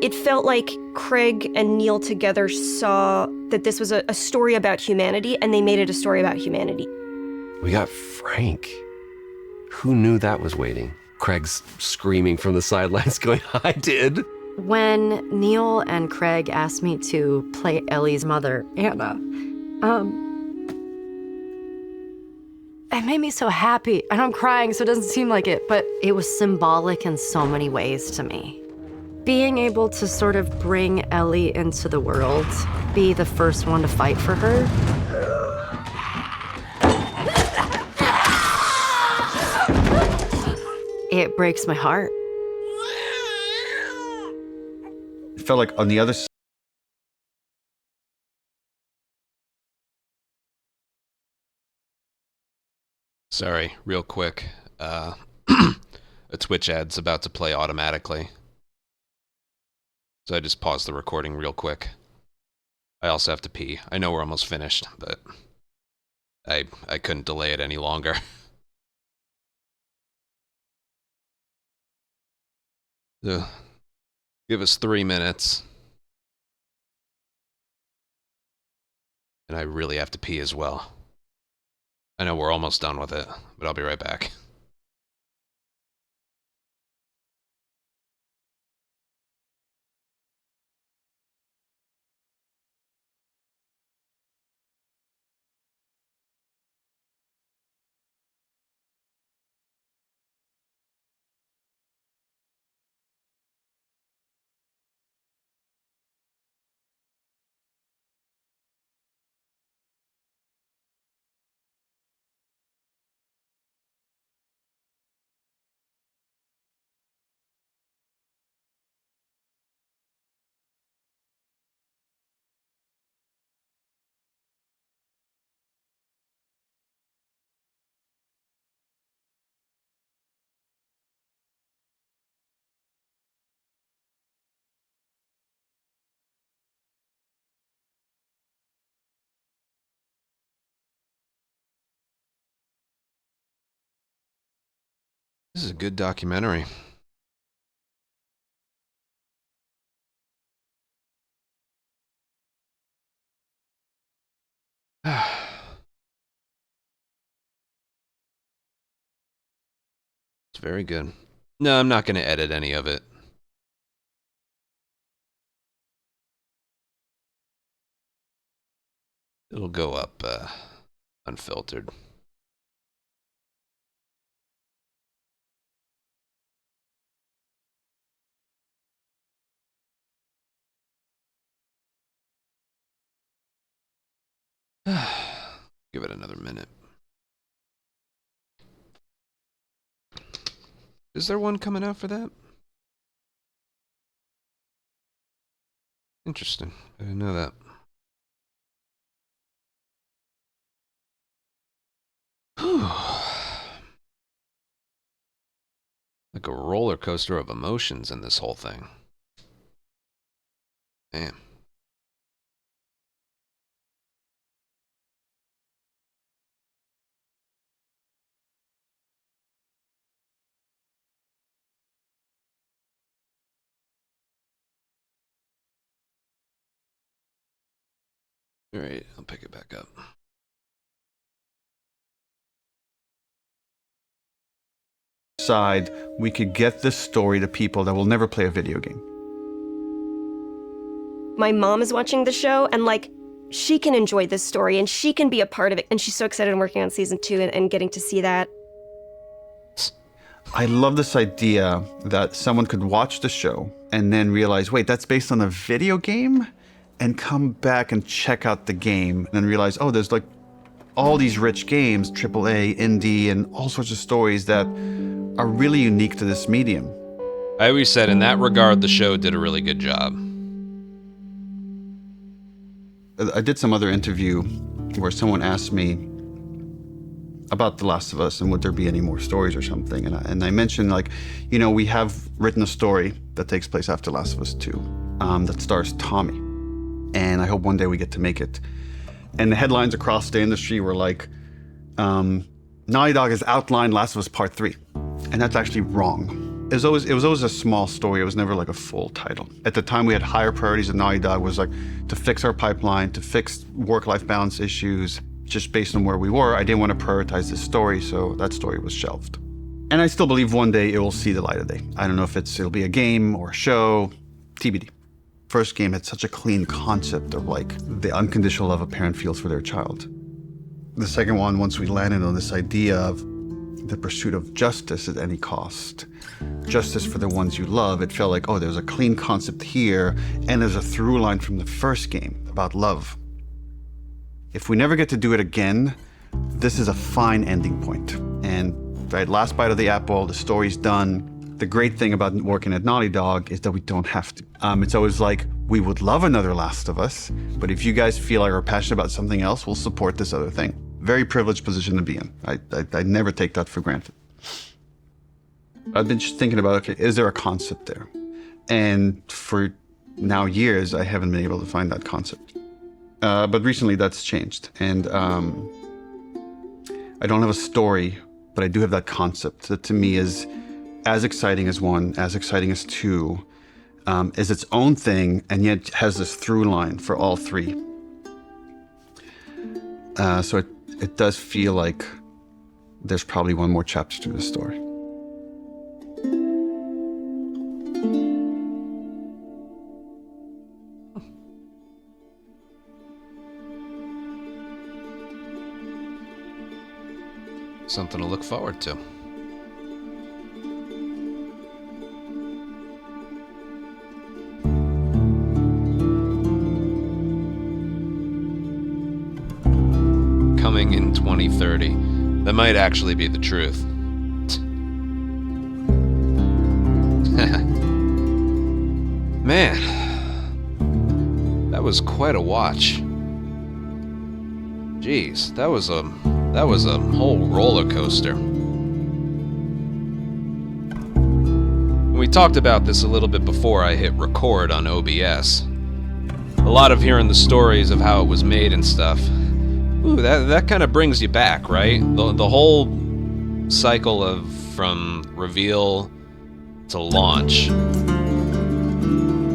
It felt like Craig and Neil together saw that this was a story about humanity, and they made it a story about humanity. We got Frank. Who knew that was waiting? Craig's screaming from the sidelines going, I did. When Neil and Craig asked me to play Ellie's mother, Anna, it made me so happy. And I'm crying, so it doesn't seem like it, but it was symbolic in so many ways to me. Being able to sort of bring Ellie into the world, be the first one to fight for her. It breaks my heart. It felt like on the other side. Sorry, real quick. A Twitch ad's about to play automatically. So I just paused the recording real quick. I also have to pee. I know we're almost finished, but I couldn't delay it any longer. So, give us 3 minutes. And I really have to pee as well. I know we're almost done with it, but I'll be right back. This is a good documentary. It's very good. No, I'm not going to edit any of it. It'll go up unfiltered. Give it another minute. Is there one coming out for that? Interesting. I didn't know that. Like a roller coaster of emotions in this whole thing. Man. All right, I'll pick it back up. Side, we could get this story to people that will never play a video game. My mom is watching the show, and like, she can enjoy this story and she can be a part of it. And she's so excited I'm working on season 2 and getting to see that. I love this idea that someone could watch the show and then realize, wait, that's based on a video game? And come back and check out the game and then realize, oh, there's like all these rich games, AAA, indie, and all sorts of stories that are really unique to this medium. I always said in that regard, the show did a really good job. I did some other interview where someone asked me about The Last of Us and would there be any more stories or something. And I mentioned, like, you know, we have written a story that takes place after Last of Us 2 that stars Tommy. And I hope one day we get to make it. And the headlines across the industry were like, Naughty Dog has outlined Last of Us Part 3. And that's actually wrong. It was always a small story. It was never like a full title. At the time, we had higher priorities at Naughty Dog was like to fix our pipeline, to fix work-life balance issues. Just based on where we were, I didn't want to prioritize this story, so that story was shelved. And I still believe one day it will see the light of day. I don't know if it'll be a game or a show, TBD. First game had such a clean concept of like the unconditional love a parent feels for their child. The second one, once we landed on this idea of the pursuit of justice at any cost. Justice for the ones you love. It felt like, oh, there's a clean concept here, and there's a through line from the first game about love. If we never get to do it again, this is a fine ending point. And right, last bite of the apple, the story's done. The great thing about working at Naughty Dog is that we don't have to. It's always like, we would love another Last of Us, but if you guys feel like are passionate about something else, we'll support this other thing. Very privileged position to be in. I never take that for granted. I've been just thinking about, okay, is there a concept there? And for now years, I haven't been able to find that concept. But recently that's changed. And I don't have a story, but I do have that concept that to me is as exciting as 1, as exciting as 2, is its own thing, and yet has this through line for all 3. So it does feel like there's probably one more chapter to the story. Something to look forward to. Coming in 2030. That might actually be the truth. Man, that was quite a watch. Jeez, that was a whole roller coaster. We talked about this a little bit before I hit record on OBS. A lot of hearing the stories of how it was made and stuff. Ooh, that kind of brings you back, right? The whole cycle of from reveal to launch.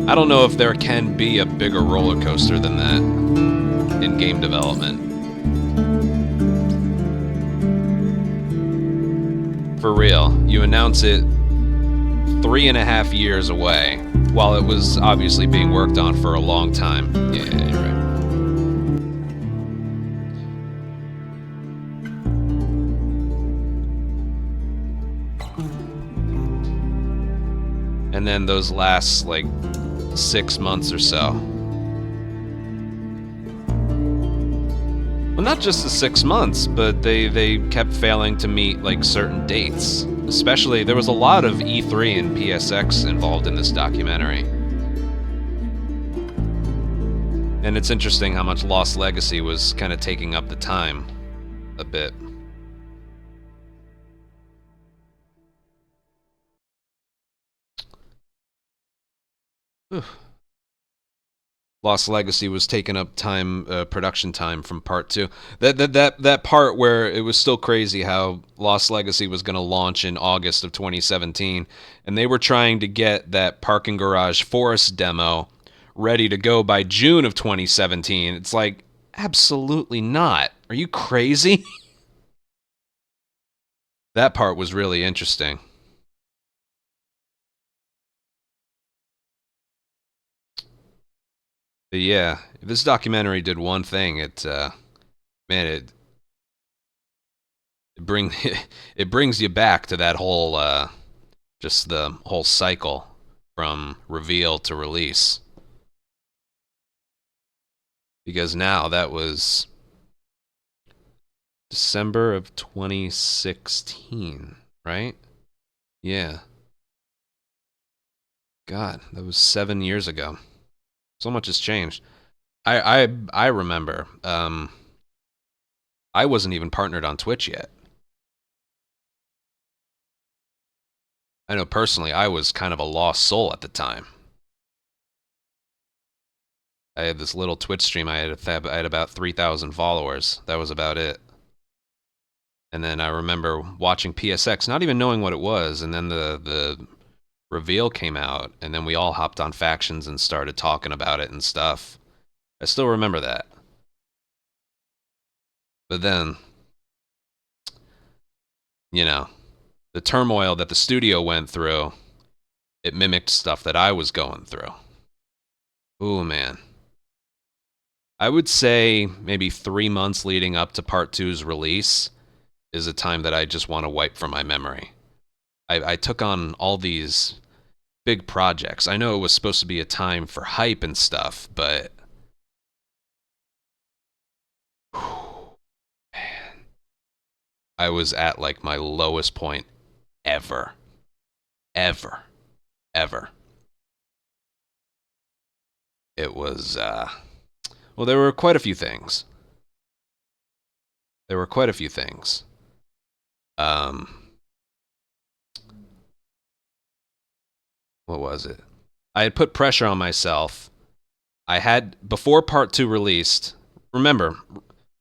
I don't know if there can be a bigger roller coaster than that in game development. For real, you announce it 3.5 years away, while it was obviously being worked on for a long time. Yeah, you're right. And then those last, 6 months or so. Well, not just the 6 months, but they kept failing to meet, certain dates. Especially, there was a lot of E3 and PSX involved in this documentary. And it's interesting how much Lost Legacy was kind of taking up the time a bit. Whew. Lost Legacy was taking up production time from part 2. That part where it was still crazy how Lost Legacy was going to launch in August of 2017, and they were trying to get that parking garage forest demo ready to go by June of 2017. It's like, absolutely not. Are you crazy? That part was really interesting. But yeah, if this documentary did one thing, it brings you back to that whole just the whole cycle from reveal to release. Because now that was December of 2016, right? Yeah. God, that was 7 years ago. So much has changed. I remember. I wasn't even partnered on Twitch yet. I know personally I was kind of a lost soul at the time. I had this little Twitch stream. I had about 3,000 followers. That was about it. And then I remember watching PSX, not even knowing what it was, and then the reveal came out, and then we all hopped on factions and started talking about it and stuff. I still remember that. But then, the turmoil that the studio went through, it mimicked stuff that I was going through. Ooh, man. I would say maybe 3 months leading up to Part 2's release, is a time that I just want to wipe from my memory. I took on all these big projects. I know it was supposed to be a time for hype and stuff, but man, I was at like my lowest point ever. Ever. It was, well, there were quite a few things. What was it? I had put pressure on myself. I had, before Part 2 released, remember,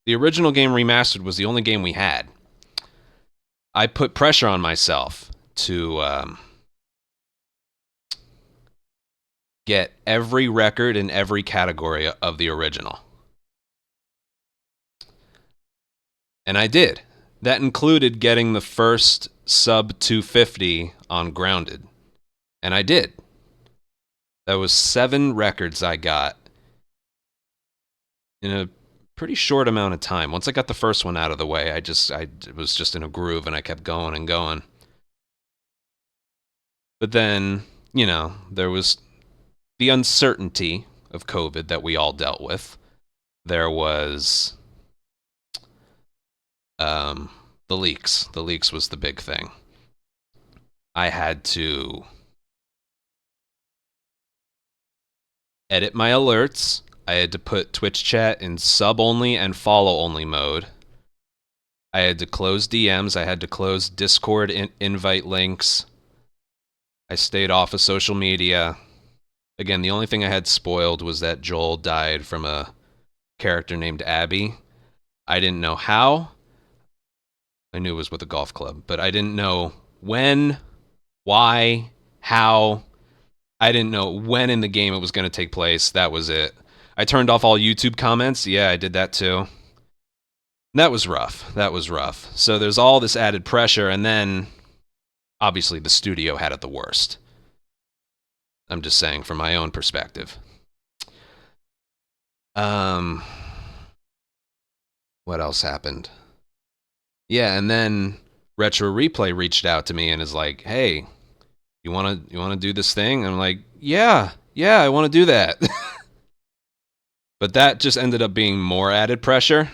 the original game Remastered was the only game we had. I put pressure on myself to get every record in every category of the original. And I did. That included getting the first sub 250 on Grounded. And I did. That was 7 records I got in a pretty short amount of time. Once I got the first one out of the way, I was just in a groove and I kept going and going. But then, you know, there was the uncertainty of COVID that we all dealt with. There was the leaks. The leaks was the big thing. I had to edit my alerts. I had to put Twitch chat in sub-only and follow-only mode. I had to close DMs. I had to close Discord invite links. I stayed off of social media. Again, the only thing I had spoiled was that Joel died from a character named Abby. I didn't know how. I knew it was with a golf club, but I didn't know when, why, how. I didn't know when in the game it was going to take place. That was it. I turned off all YouTube comments. Yeah, I did that too. That was rough. So there's all this added pressure, and then obviously the studio had it the worst. I'm just saying from my own perspective. What else happened? Yeah, and then Retro Replay reached out to me and is like, "Hey, you want to do this thing?" And I'm like, "Yeah, I want to do that." But that just ended up being more added pressure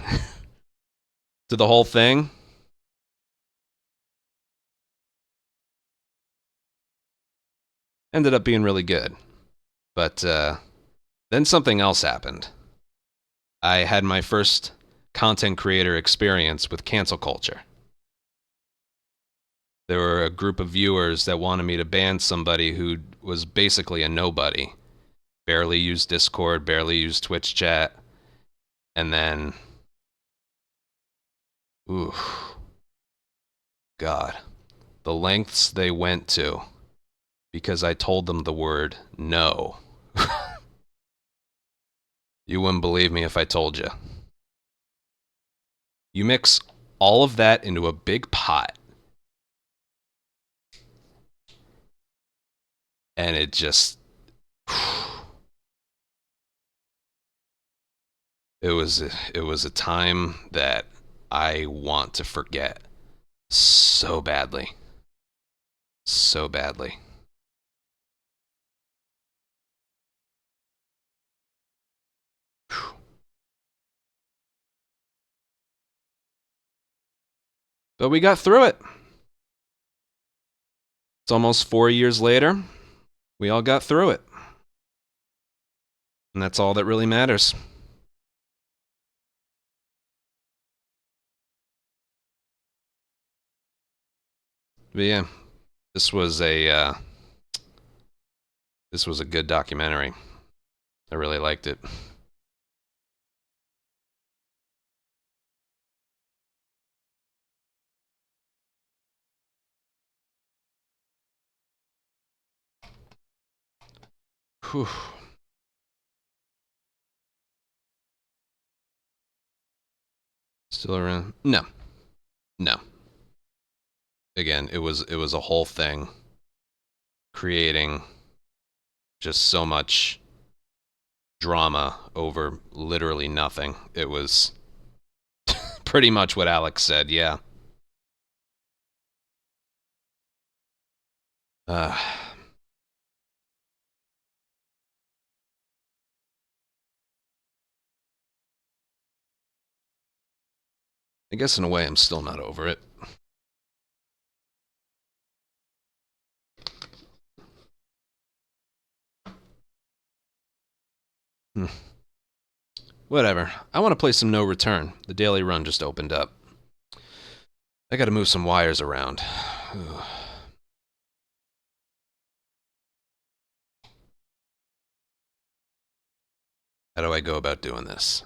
to the whole thing. Ended up being really good. But then something else happened. I had my first content creator experience with cancel culture. There were a group of viewers that wanted me to ban somebody who was basically a nobody. Barely used Discord, barely used Twitch chat. And then, ooh, God, the lengths they went to because I told them the word no. You wouldn't believe me if I told you. You mix all of that into a big pot, and it just, it was a time that I want to forget so badly. So badly. But we got through it. It's almost 4 years later. We all got through it. And that's all that really matters. But yeah, this was a good documentary. I really liked it. Whew. Still around? No. Again, it was a whole thing. Creating just so much drama over literally nothing. It was pretty much what Alex said, yeah. Uh, I guess in a way I'm still not over it. Whatever. I want to play some No Return. The daily run just opened up. I gotta move some wires around. How do I go about doing this?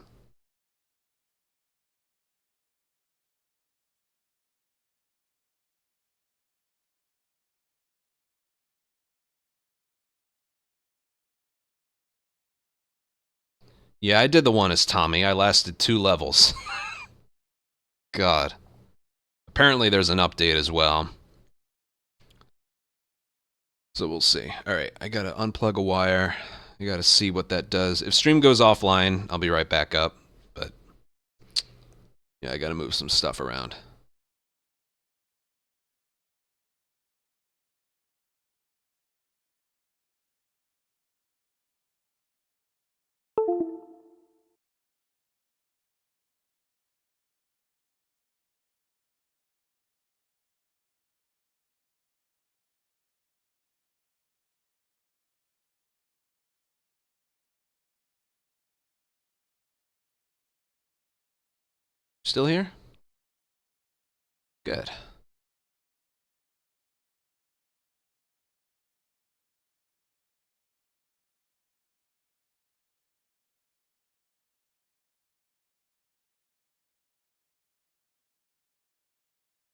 Yeah, I did the one as Tommy. I lasted 2 levels. God. Apparently there's an update as well. So we'll see. Alright, I gotta unplug a wire. I gotta see what that does. If stream goes offline, I'll be right back up. But yeah, I gotta move some stuff around. Still here? Good.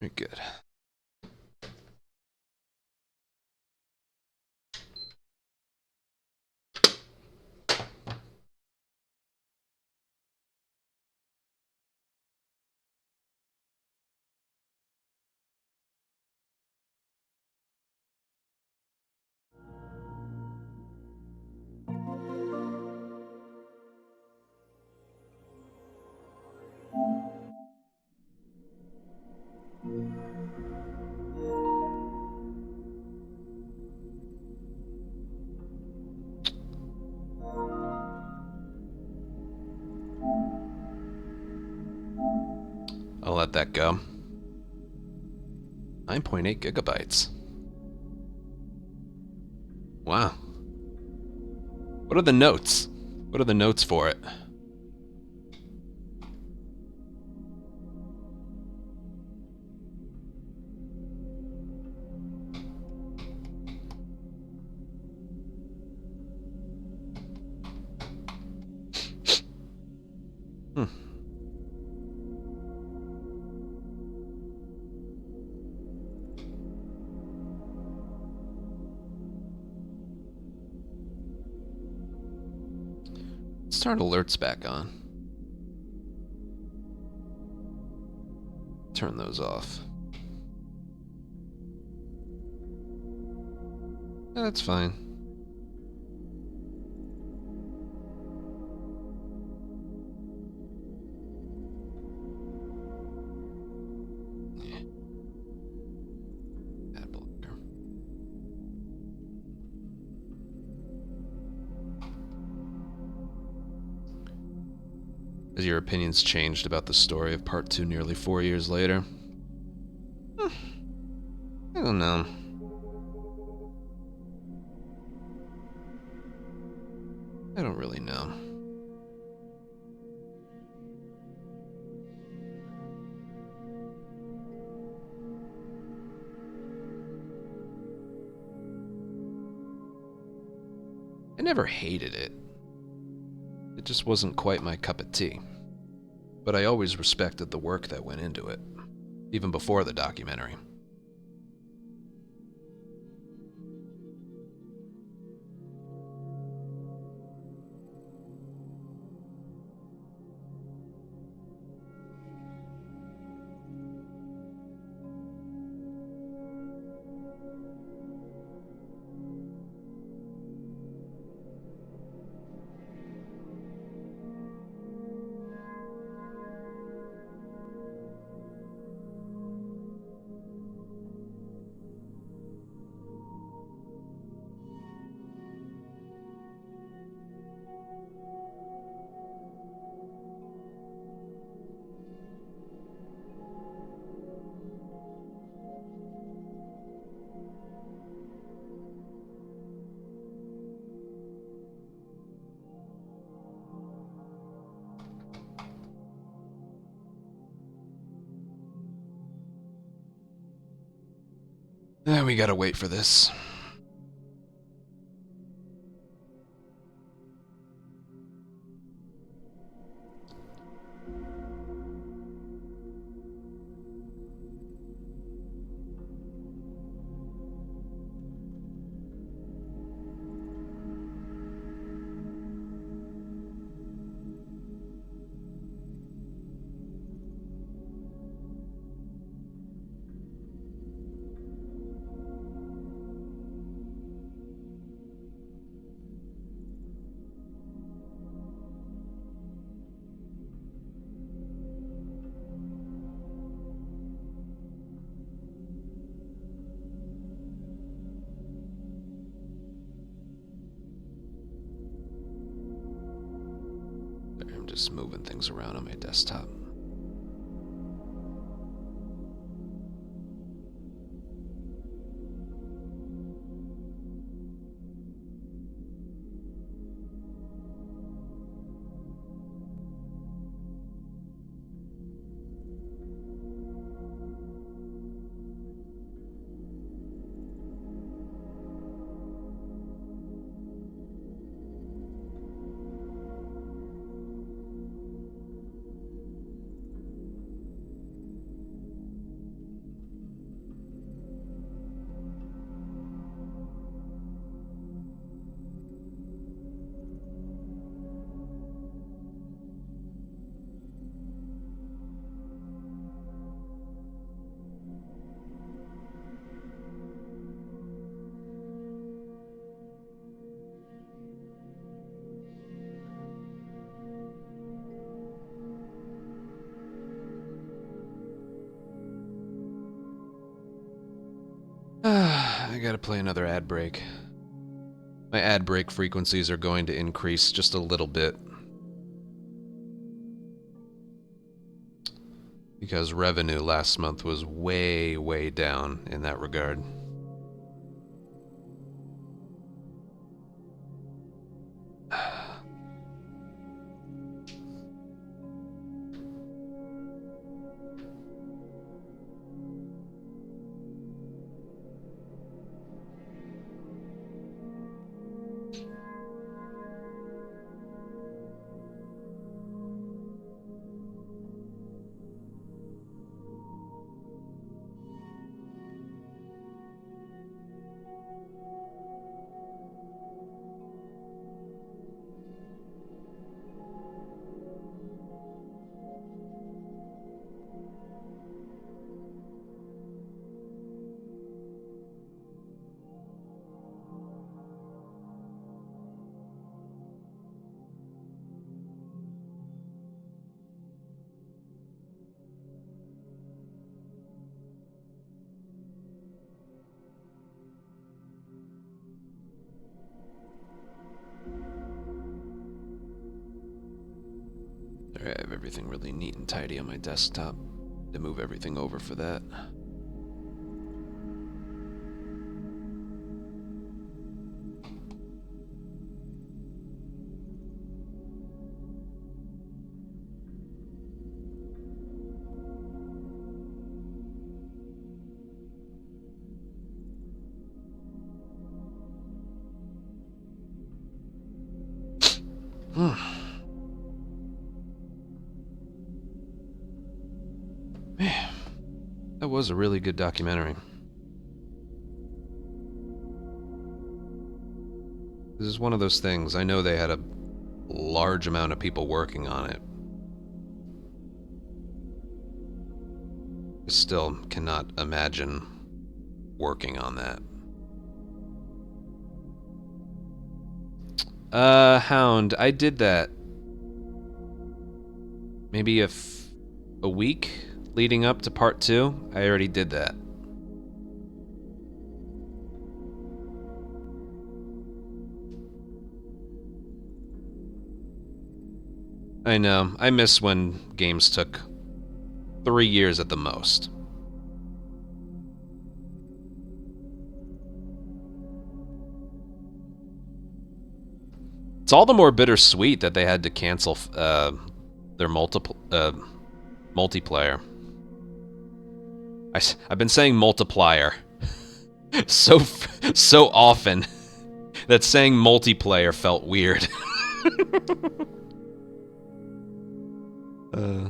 Very good. I'll let that go. 9.8 gigabytes. Wow. What are the notes? What are the notes for it? Hmm. Let's turn alerts back on. Turn those off. Yeah, that's fine. Yeah. Ad blocker. Has your opinions changed about the story of Part 2 nearly 4 years later? I don't know. I don't really know. I never hated it. It just wasn't quite my cup of tea. But I always respected the work that went into it, even before the documentary. We gotta wait for this. I'm just moving things around on my desktop. I gotta play another ad break. My ad break frequencies are going to increase just a little bit. Because revenue last month was way, way down in that regard. I have everything really neat and tidy on my desktop to move everything over for that. Man, that was a really good documentary. This is one of those things. I know they had a large amount of people working on it. I still cannot imagine working on that. Hound, I did that maybe a week leading up to part 2. I already did that. I know. I miss when games took 3 years at the most. It's all the more bittersweet that they had to cancel their multiplayer. I've been saying multiplier. so often that saying multiplayer felt weird. uh.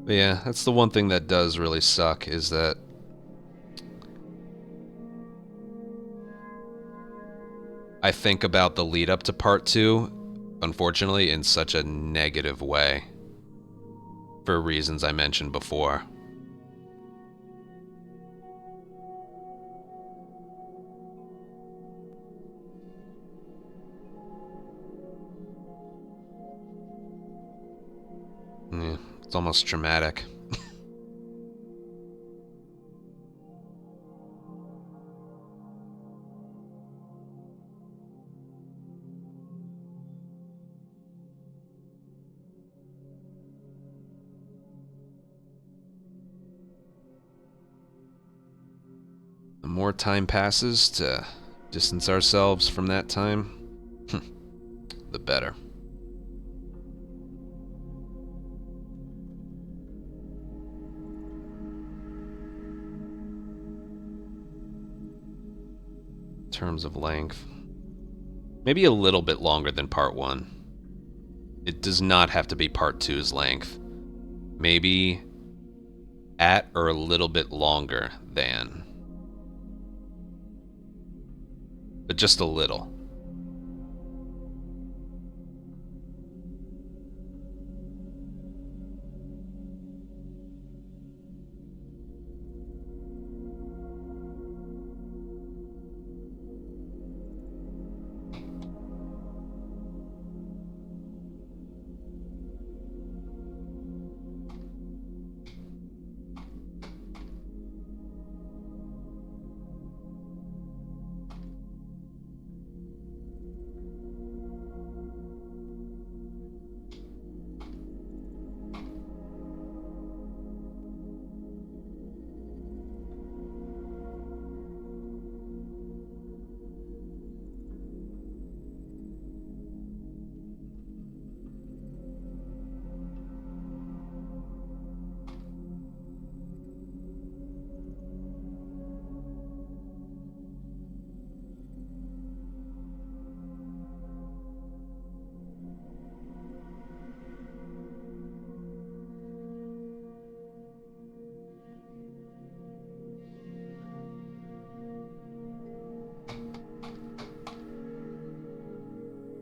But yeah, that's the one thing that does really suck, is that I think about the lead up to part 2, unfortunately, in such a negative way, for reasons I mentioned before. Yeah, it's almost traumatic. The more time passes to distance ourselves from that time, the better. In terms of length, maybe a little bit longer than part 1. It does not have to be part 2's length. Maybe at or a little bit longer than. But just a little.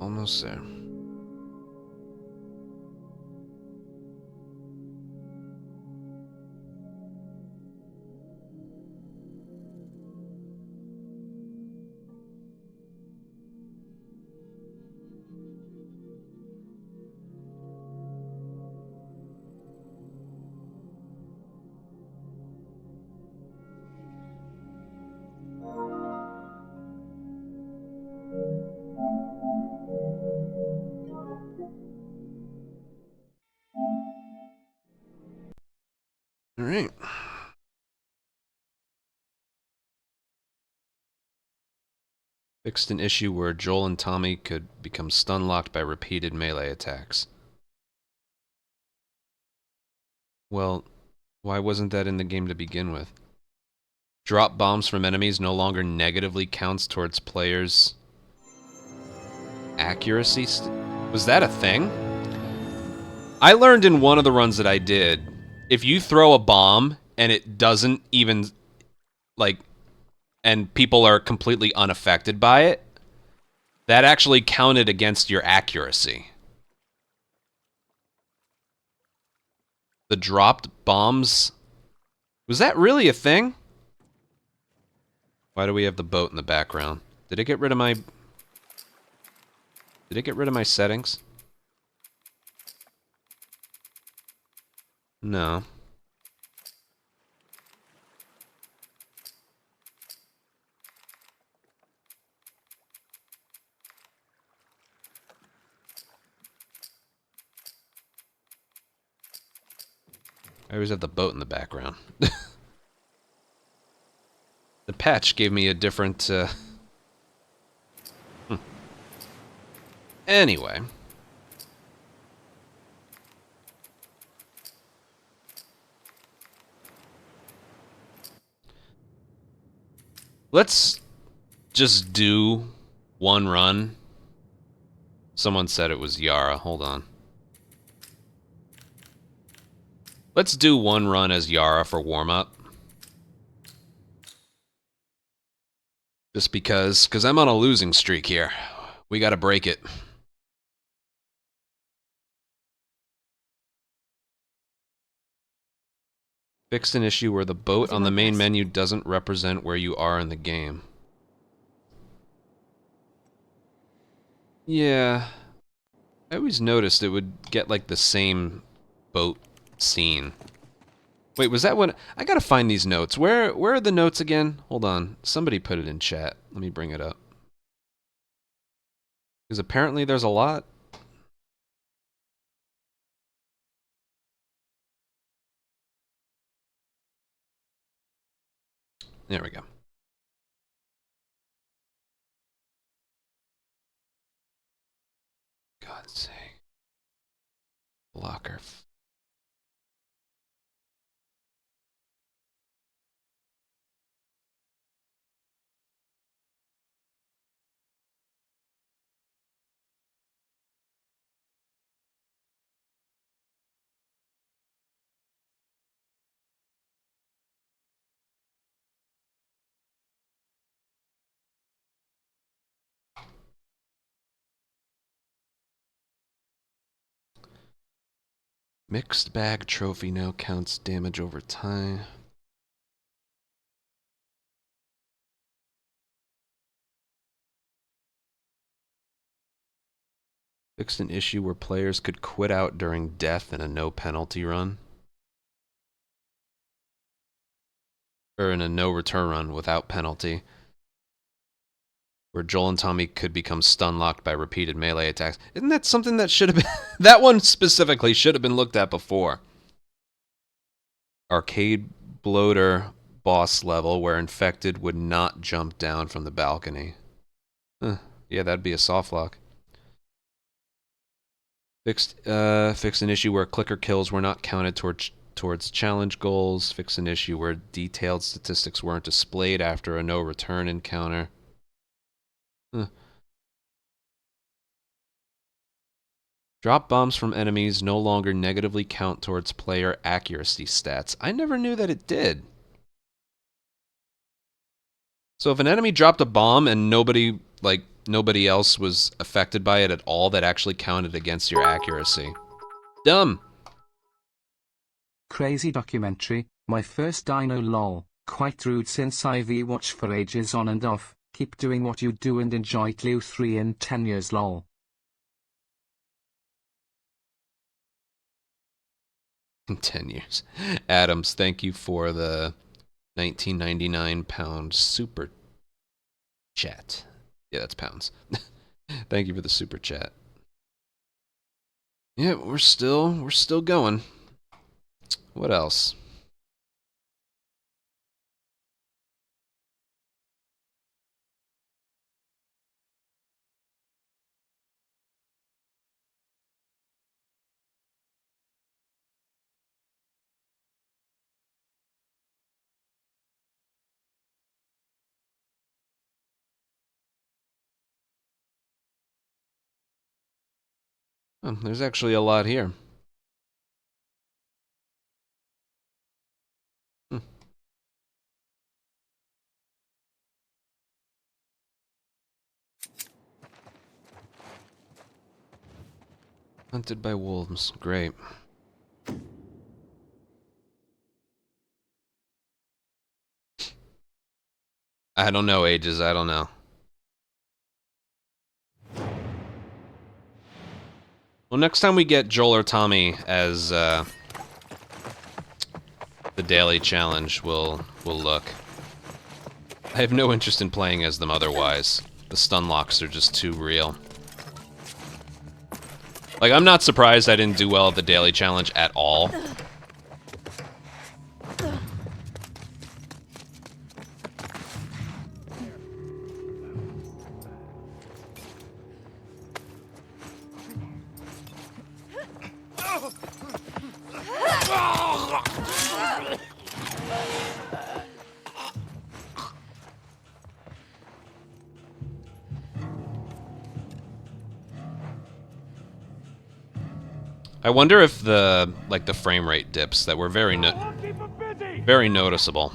Almost there. All right. Fixed an issue where Joel and Tommy could become stun-locked by repeated melee attacks. Well, why wasn't that in the game to begin with? Drop bombs from enemies no longer negatively counts towards players' accuracy. Was that a thing? I learned in one of the runs that I did, if you throw a bomb and it doesn't even, like, and people are completely unaffected by it, that actually counted against your accuracy. The dropped bombs, was that really a thing? Why do we have the boat in the background? Did it get rid of my... Did it get rid of my settings? No. I always have the boat in the background. The patch gave me a different, Anyway. Let's just do one run. Someone said it was Yara. Hold on. Let's do one run as Yara for warm-up. Just because I'm on a losing streak here. We gotta break it. Fixed an issue where the boat on the main menu doesn't represent where you are in the game. Yeah. I always noticed it would get like the same boat scene. Wait, was that what... I gotta find these notes. Where are the notes again? Hold on. Somebody put it in chat. Let me bring it up. Because apparently there's a lot. There we go. God's sake. Blocker. Mixed bag trophy now counts damage over time. Fixed an issue where players could quit out during death in a no penalty run. Or in a no return run without penalty. Where Joel and Tommy could become stun locked by repeated melee attacks. Isn't that something that should have been... that one specifically should have been looked at before. Arcade bloater boss level where infected would not jump down from the balcony. Huh. Yeah, that'd be a soft lock. Fixed an issue where clicker kills were not counted towards challenge goals. Fixed an issue where detailed statistics weren't displayed after a no return encounter. Huh. Drop bombs from enemies no longer negatively count towards player accuracy stats. I never knew that it did. So if an enemy dropped a bomb and nobody else was affected by it at all, that actually counted against your accuracy. Dumb. Crazy documentary, my first dino lol. Quite rude since I've watched for ages on and off. Keep doing what you do and enjoy TLOU 3 in 10 years lol. In 10 years. Adams, thank you for the 1999 pound super chat. Yeah, that's pounds. Thank you for the super chat. Yeah, we're still going. What else? Oh, there's actually a lot here. Hunted by wolves. Great. I don't know, Ages. I don't know. Well, next time we get Joel or Tommy as the daily challenge, we'll look. I have no interest in playing as them otherwise. The stun locks are just too real. Like, I'm not surprised I didn't do well at the daily challenge at all. I wonder if the frame rate dips that were very noticeable.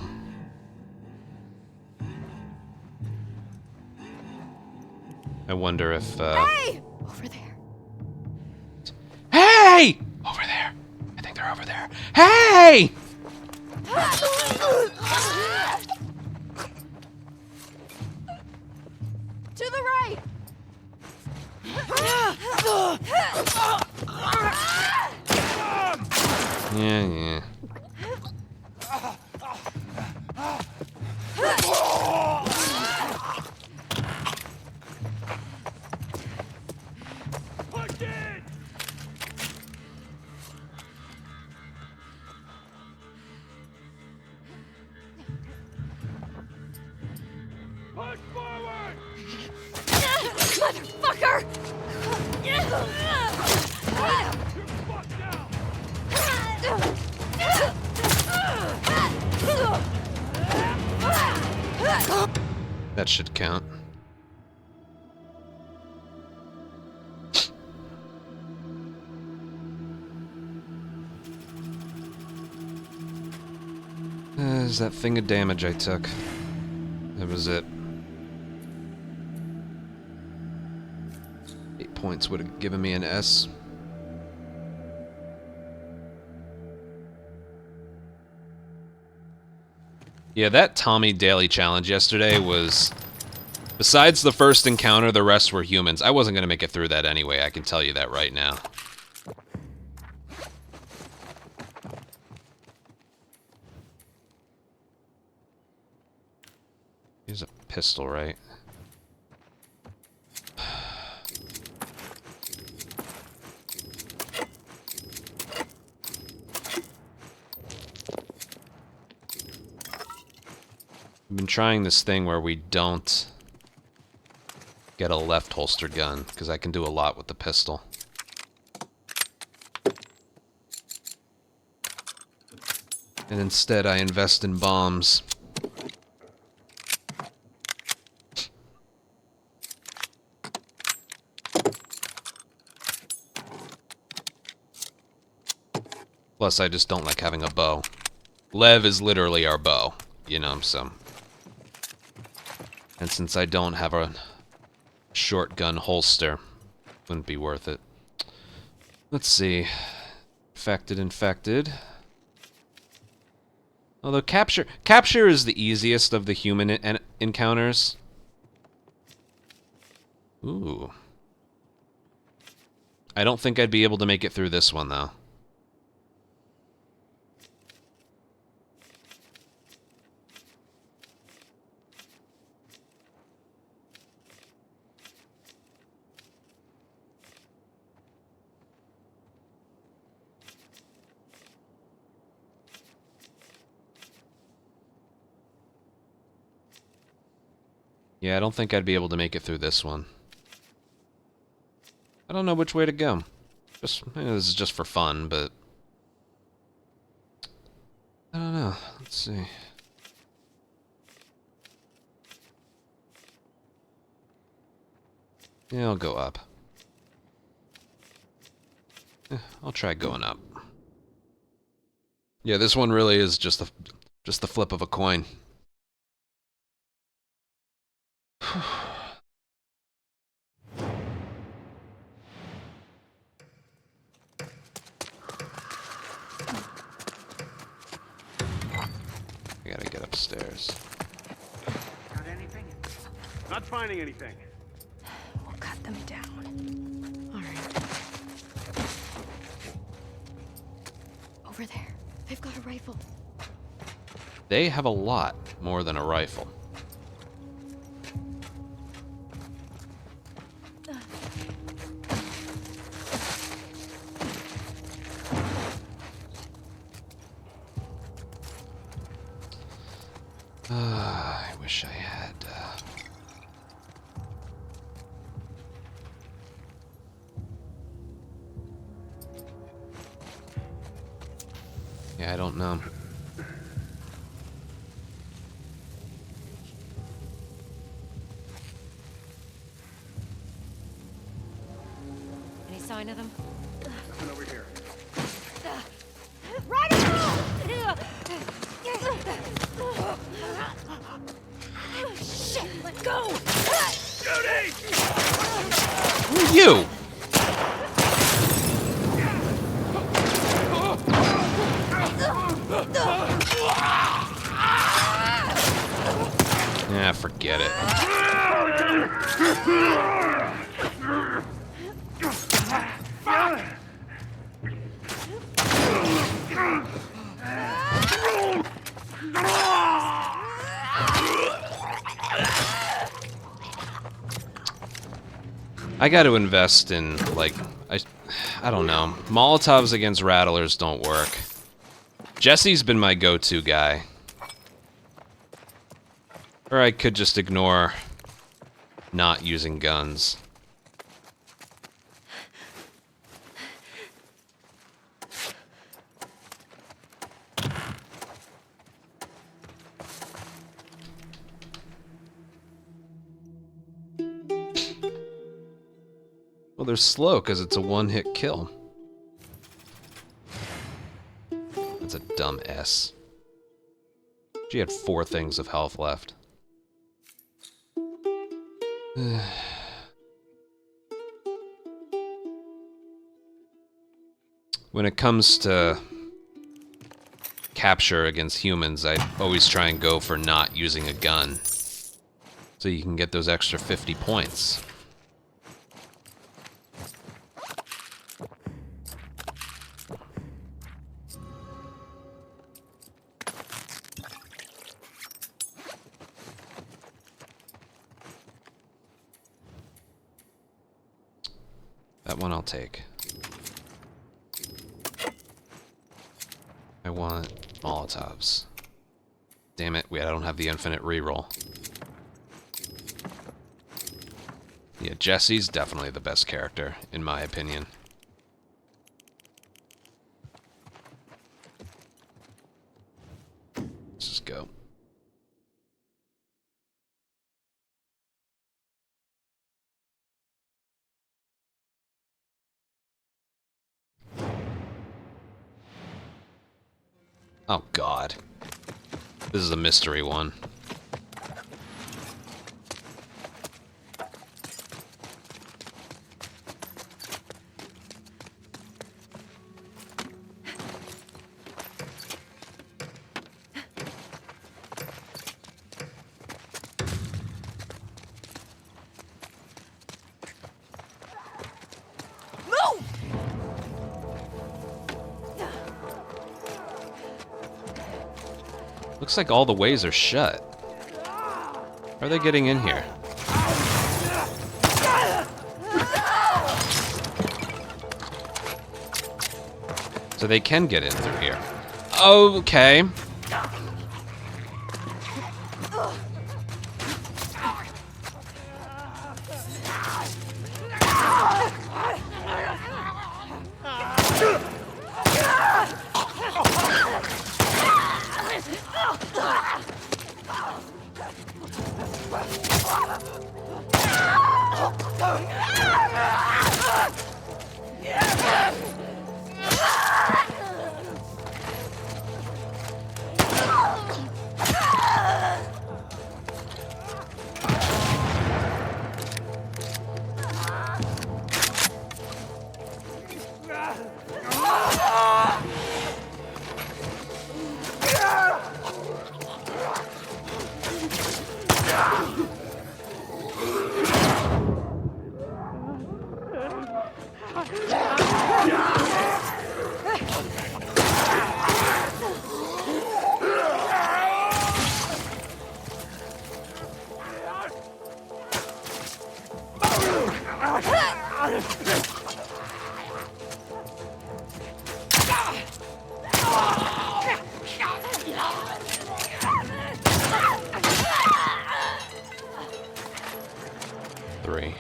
I wonder if Hey! Over there. Hey! Over there. I think they're over there. Hey! To the right. Yeah. Motherfucker! That should count. Is that thing of damage I took? That was it. 8 points would have given me an S. Yeah, that Tommy daily challenge yesterday was... Besides the first encounter, the rest were humans. I wasn't going to make it through that anyway, I can tell you that right now. Here's a pistol, right? I've been trying this thing where we don't get a left holster gun, because I can do a lot with the pistol. And instead I invest in bombs. Plus I just don't like having a bow. Lev is literally our bow, you know, so... And since I don't have a shotgun holster, wouldn't be worth it. Let's see. Infected. Although capture is the easiest of the human encounters. Ooh. I don't think I'd be able to make it through this one, though. Yeah, I don't think I'd be able to make it through this one. I don't know which way to go. This is just for fun, but... I don't know. Let's see. Yeah, I'll go up. I'll try going up. Yeah, this one really is just the flip of a coin. I gotta get upstairs. Got anything? Not finding anything. We'll cut them down. All right. Over there. They've got a rifle. They have a lot more than a rifle. I wish I had... Yeah, I don't know. Any sign of them? Nothing over here. Who are you? Yeah, forget it. I got to invest in, like, I don't know. Molotovs against Rattlers don't work. Jesse's been my go-to guy. Or I could just ignore not using guns. Well, they're slow because it's a one-hit kill. That's a dumb S. She had 4 things of health left. When it comes to capture against humans, I always try and go for not using a gun. So you can get those extra 50 points. That one I'll take. I want Molotovs. Damn it, I don't have the infinite reroll. Yeah, Jesse's definitely the best character, in my opinion. Let's just go. Oh, God. This is a mystery one. Looks like all the ways are shut. How are they getting in here? So they can get in through here. Okay. Three.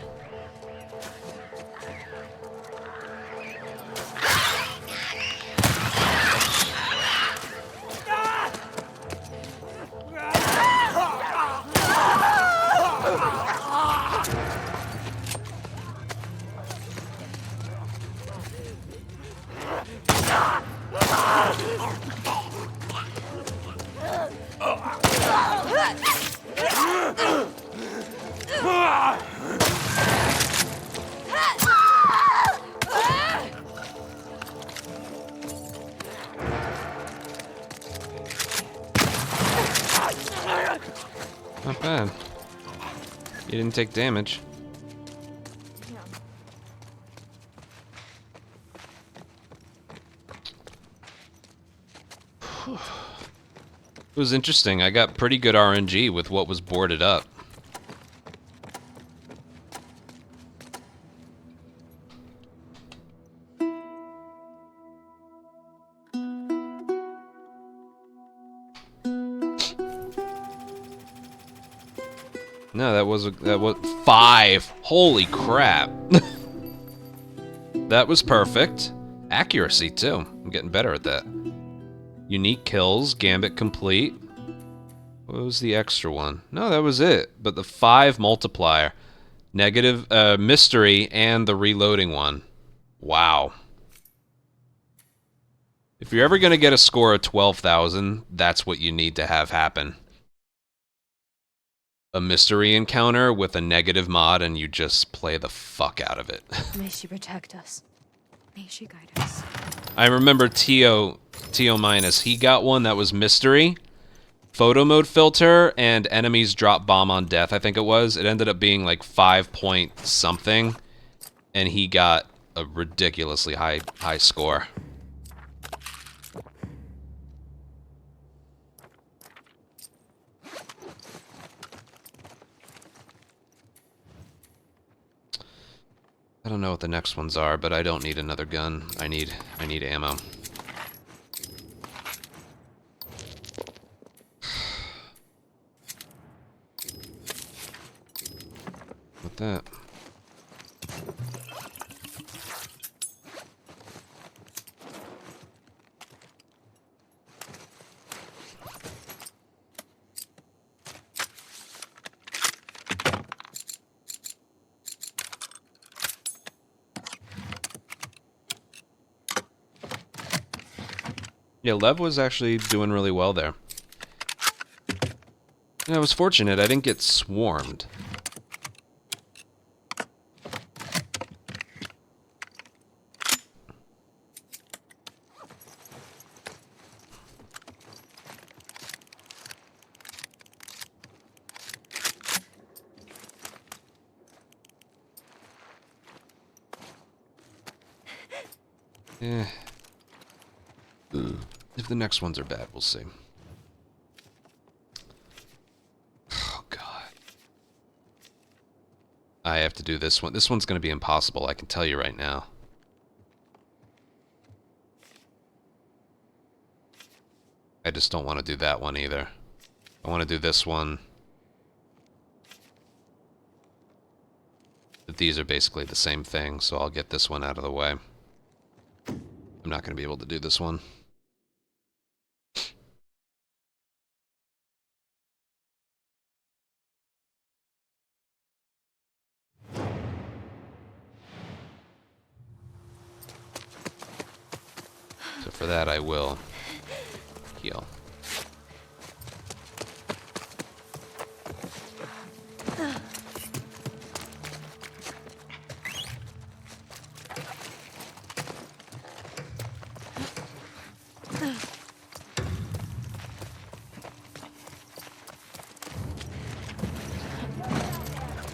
Not bad. You didn't take damage. It was interesting. I got pretty good RNG with what was boarded up. No, that was 5. Holy crap. That was perfect. Accuracy too. I'm getting better at that. Unique kills, gambit complete. What was the extra one? No, that was it. But the 5 multiplier, negative mystery, and the reloading one. Wow. If you're ever gonna get a score of 12,000, that's what you need to have happen. A mystery encounter with a negative mod, and you just play the fuck out of it. May she protect us. May she guide us. I remember T.O. minus. He got one that was mystery, photo mode filter, and enemies drop bomb on death. I think it was. It ended up being like 5 point something, and he got a ridiculously high score. I don't know what the next ones are, but I don't need another gun. I need ammo. With that. Yeah, Lev was actually doing really well there. And I was fortunate, I didn't get swarmed. Eh. If the next ones are bad, we'll see. Oh, God. I have to do this one. This one's going to be impossible, I can tell you right now. I just don't want to do that one either. I want to do this one. But these are basically the same thing, so I'll get this one out of the way. I'm not going to be able to do this one. So for that, I will heal.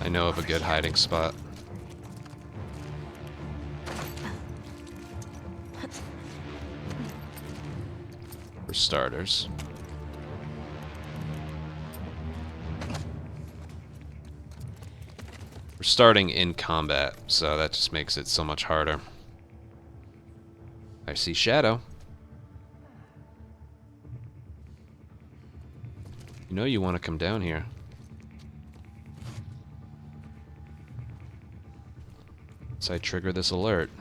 I know of a good hiding spot. For starters. We're starting in combat, so that just makes it so much harder. I see Shadow. You know you want to come down here. So I trigger this alert.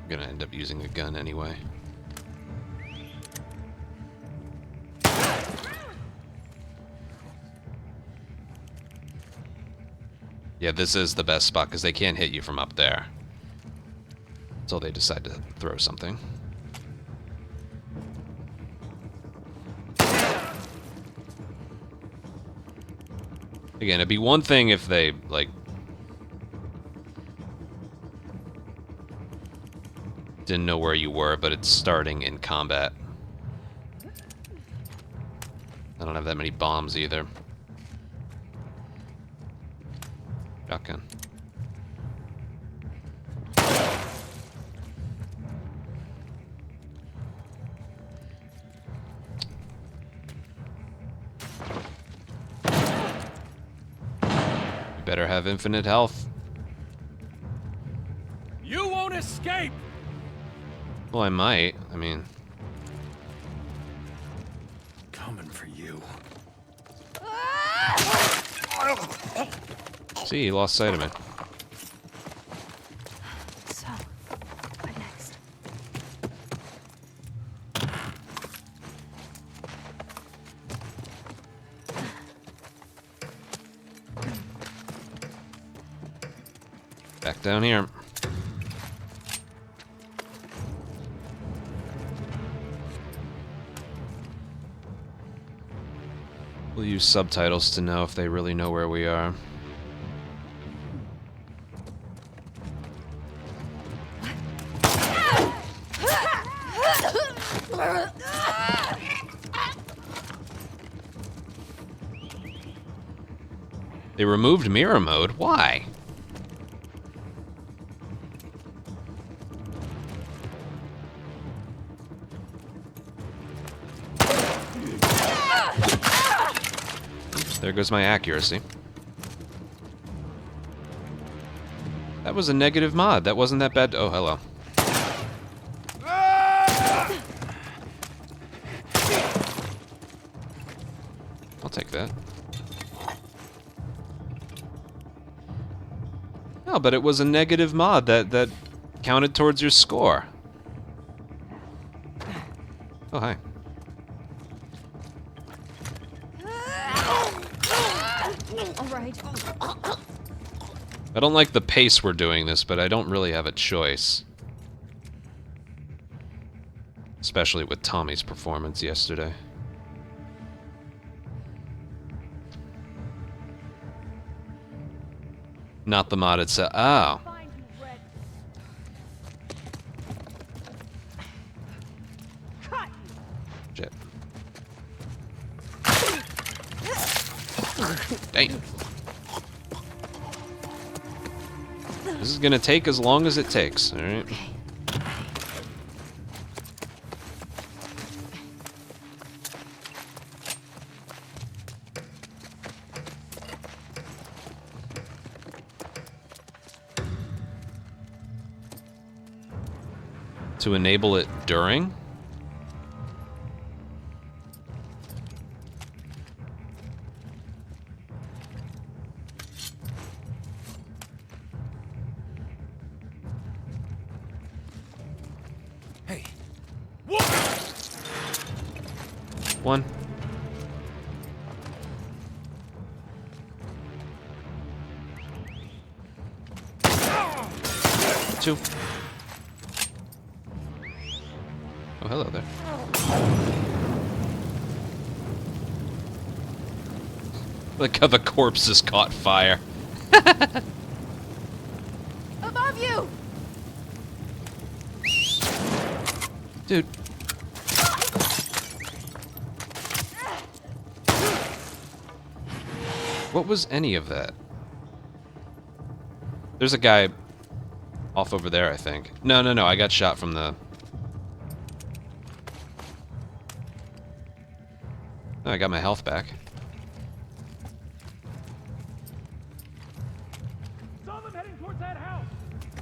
I'm gonna end up using a gun anyway. Yeah, this is the best spot because they can't hit you from up there. Until they decide to throw something. Again, it'd be one thing if they, like... didn't know where you were, but it's starting in combat. I don't have that many bombs either. Shotgun. You better have infinite health. You won't escape! Well, I might. I mean... Coming for you. See, he lost sight of me. So, what next? Back down here. We'll use subtitles to know if they really know where we are. They removed mirror mode? Why? There goes my accuracy. That was a negative mod. That wasn't that bad. Oh, hello. I'll take that. No, but it was a negative mod that counted towards your score. Oh, hi. All right. I don't like the pace we're doing this, but I don't really have a choice. Especially with Tommy's performance yesterday. Not the mod itself. Oh. Shit. Dang. This is gonna take as long as it takes, alright? To enable it during? Hey. One. Two. Oh, hello there. Look how the corpses caught fire. Above you! Dude. What was any of that? There's a guy off over there, I think. No, I got shot from the... Oh, I got my health back. Saw them heading towards that house.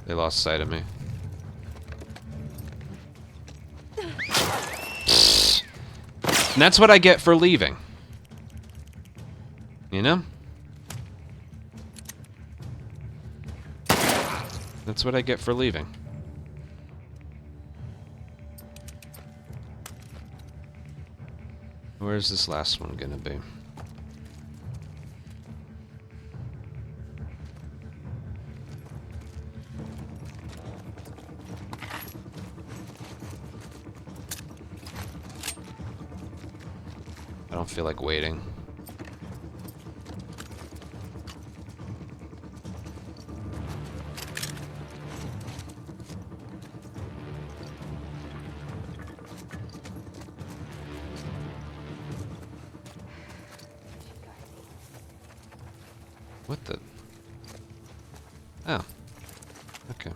They lost sight of me. And that's what I get for leaving. You know? That's what I get for leaving. Where's this last one gonna be? don't feel like waiting. What the? Oh. Okay.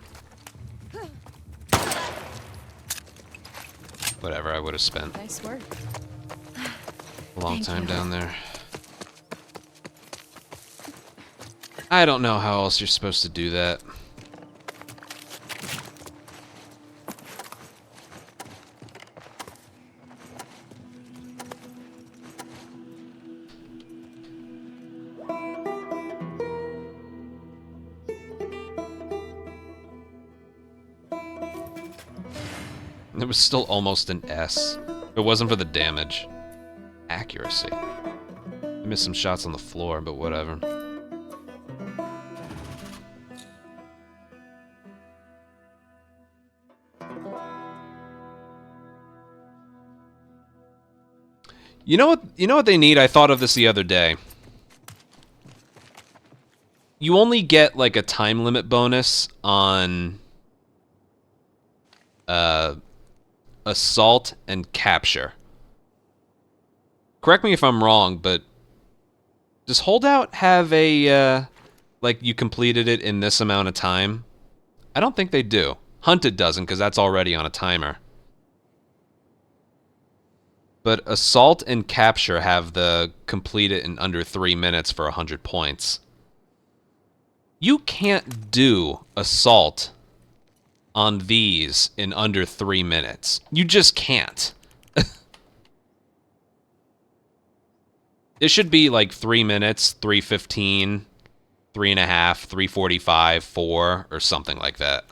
Whatever, I would have spent Nice work. a long Thank time you. down there. I don't know how else you're supposed to do that. It was still almost an S. If it wasn't for the damage. Accuracy. I missed some shots on the floor, but whatever. You know what they need? I thought of this the other day. You only get like a time limit bonus on assault and capture. Correct me if I'm wrong, but does holdout have a like you completed it in this amount of time? I don't think they do. Hunted doesn't, because that's already on a timer. But assault and capture have the complete it in under 3 minutes for 100 points. You can't do assault on these in under 3 minutes. You just can't. It should be like 3 minutes, 3:15, 3.5, 3:45, 4, or something like that.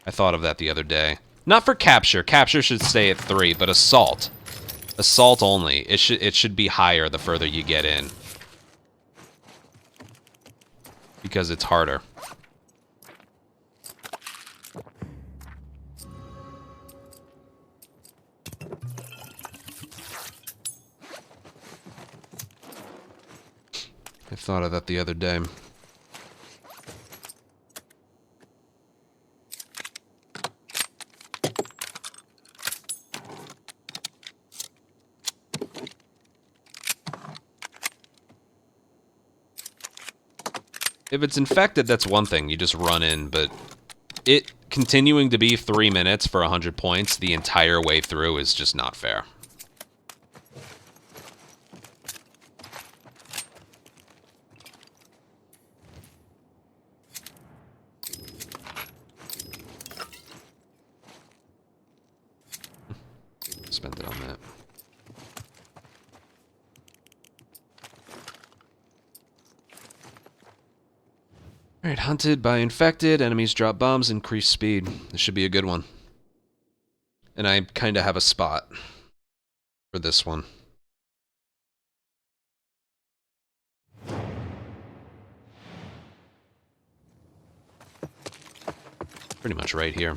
I thought of that the other day. Not for capture. Capture should stay at 3, but assault. Assault only. It should be higher the further you get in. Because it's harder. I thought of that the other day. If it's infected, that's one thing. You just run in, but it continuing to be 3 minutes for 100 points the entire way through is just not fair. Spent it on that. Alright, hunted by infected, enemies drop bombs, increase speed. This should be a good one. And I kind of have a spot for this one. Pretty much right here.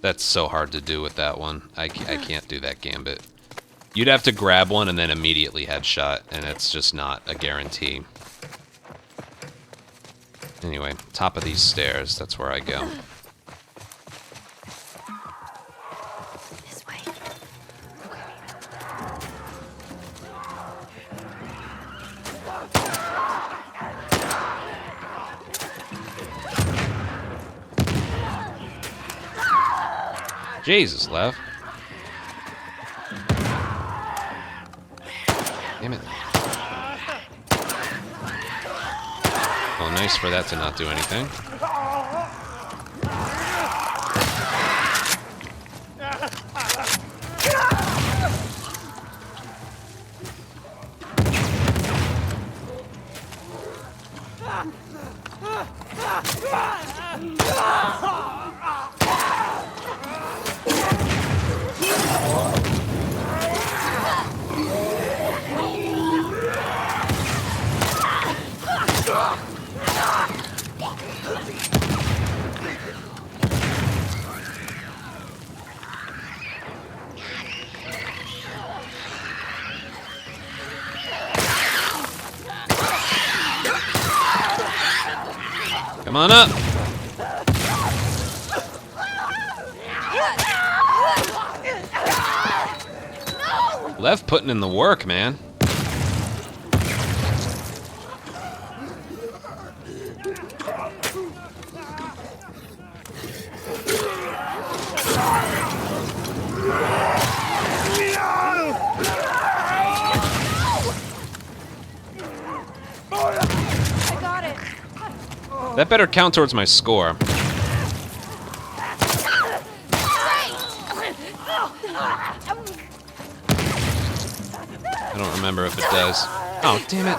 That's so hard to do with that one. I can't do that gambit. You'd have to grab one and then immediately headshot, and it's just not a guarantee. Anyway, top of these stairs, that's where I go. This way. Jesus, Lev. Damn it. Well, nice for that to not do anything. Come on up. Lev putting in the work, man. I got it. That better count towards my score. I don't remember if it does. Oh, damn it.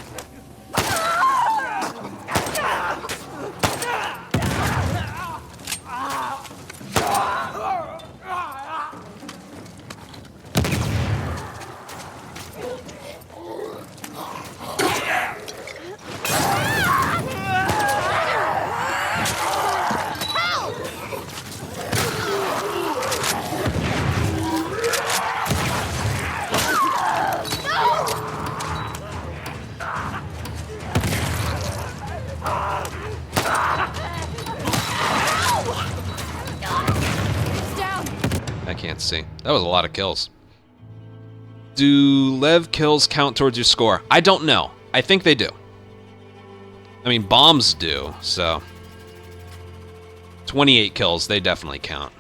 I can't see. That was a lot of kills. Do Lev kills count towards your score? I don't know. I think they do. I mean, bombs do, so. 28 kills, they definitely count.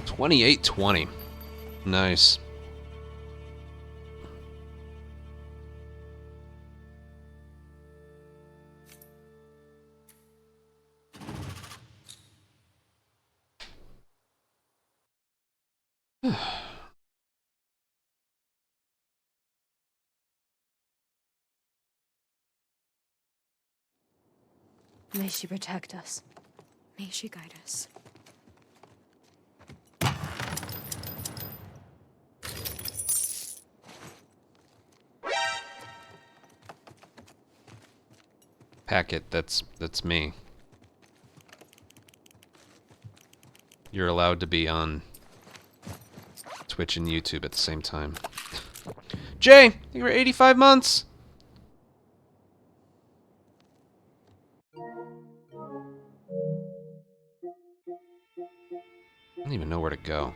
28-20. Nice. May she protect us. May she guide us. Packet, that's me. You're allowed to be on Twitch and YouTube at the same time. Jay, you were 85 months. I don't even know where to go.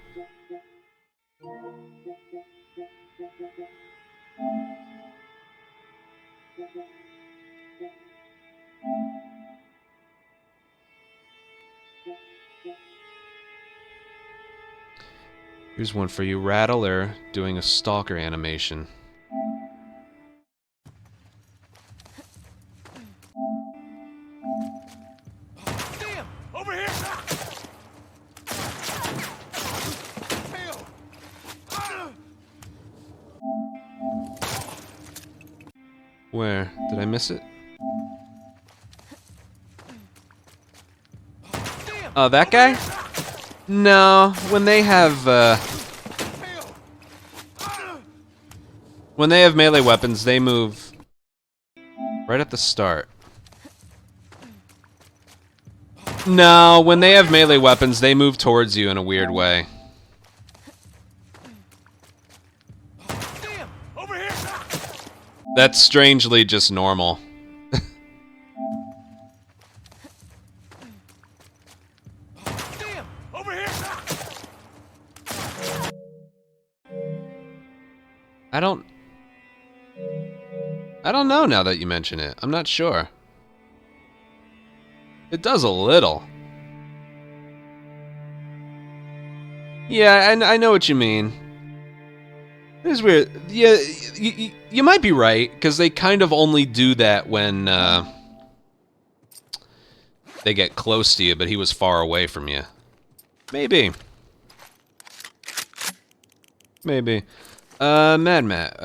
Here's one for you, Rattler, doing a stalker animation. Damn! Over here! Where? Did I miss it? Oh, that guy? No, when they have melee weapons, they move right at the start. No, when they have melee weapons, they move towards you in a weird way. That's strangely just normal. I don't know now that you mention it. I'm not sure. It does a little. Yeah, I know what you mean. It is weird. Yeah, you might be right, because they kind of only do that when they get close to you, but he was far away from you. Maybe. Maybe. Mad Matt.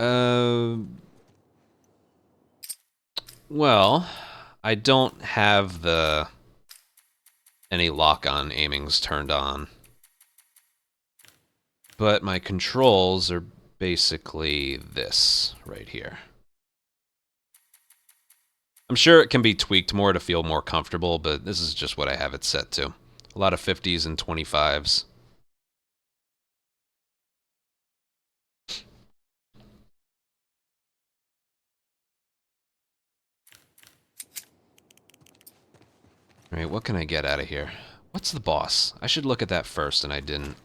Well, I don't have any lock-on aimings turned on. But my controls are basically this right here. I'm sure it can be tweaked more to feel more comfortable, but this is just what I have it set to. A lot of 50s and 25s. Alright, what can I get out of here? What's the boss? I should look at that first, and I didn't.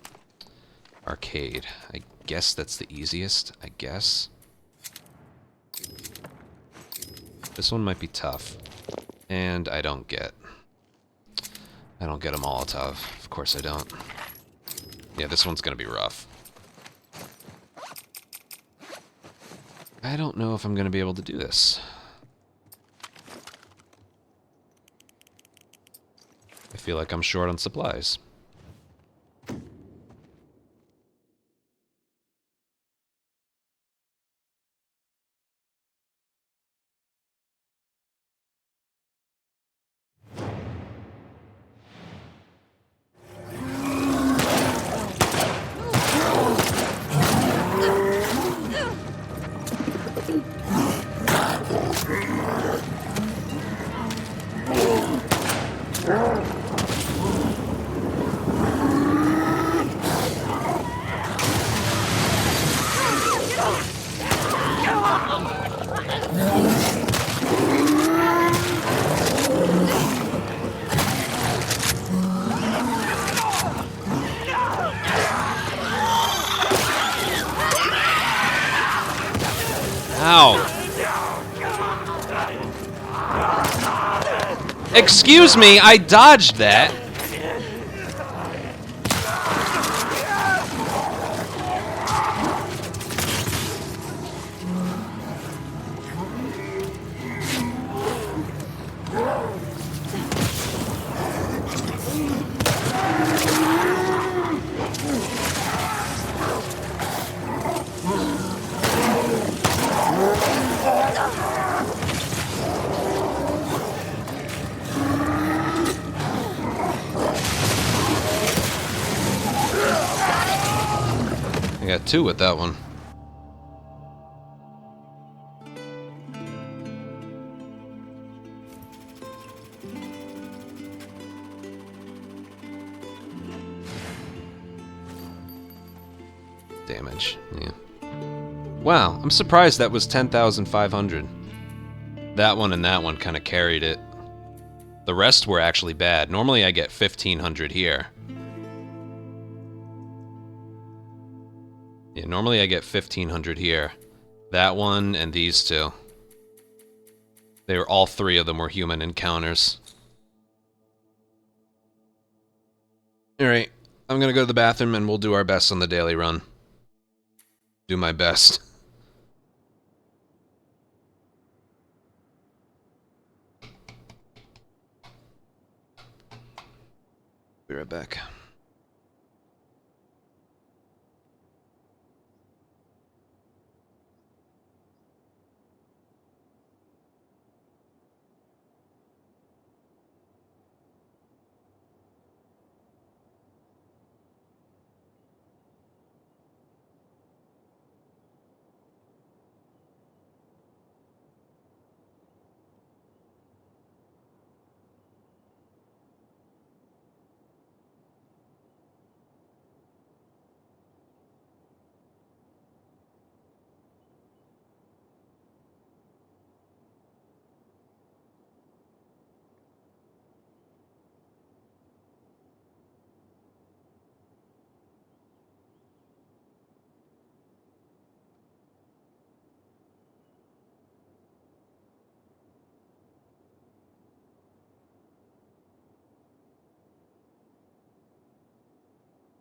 Arcade. I guess that's the easiest, I guess. This one might be tough. And I don't get a Molotov. Of course I don't. Yeah, this one's gonna be rough. I don't know if I'm gonna be able to do this. I feel like I'm short on supplies. Ow! Excuse me, I dodged that. I got two with that one. Damage, yeah. Wow, I'm surprised that was 10,500. That one and that one kind of carried it. The rest were actually bad. Normally I get 1,500 here. Yeah, normally I get 1,500 here. That one and these two. They were, all three of them were human encounters. Alright, I'm gonna go to the bathroom and we'll do our best on the daily run. Do my best. Be right back.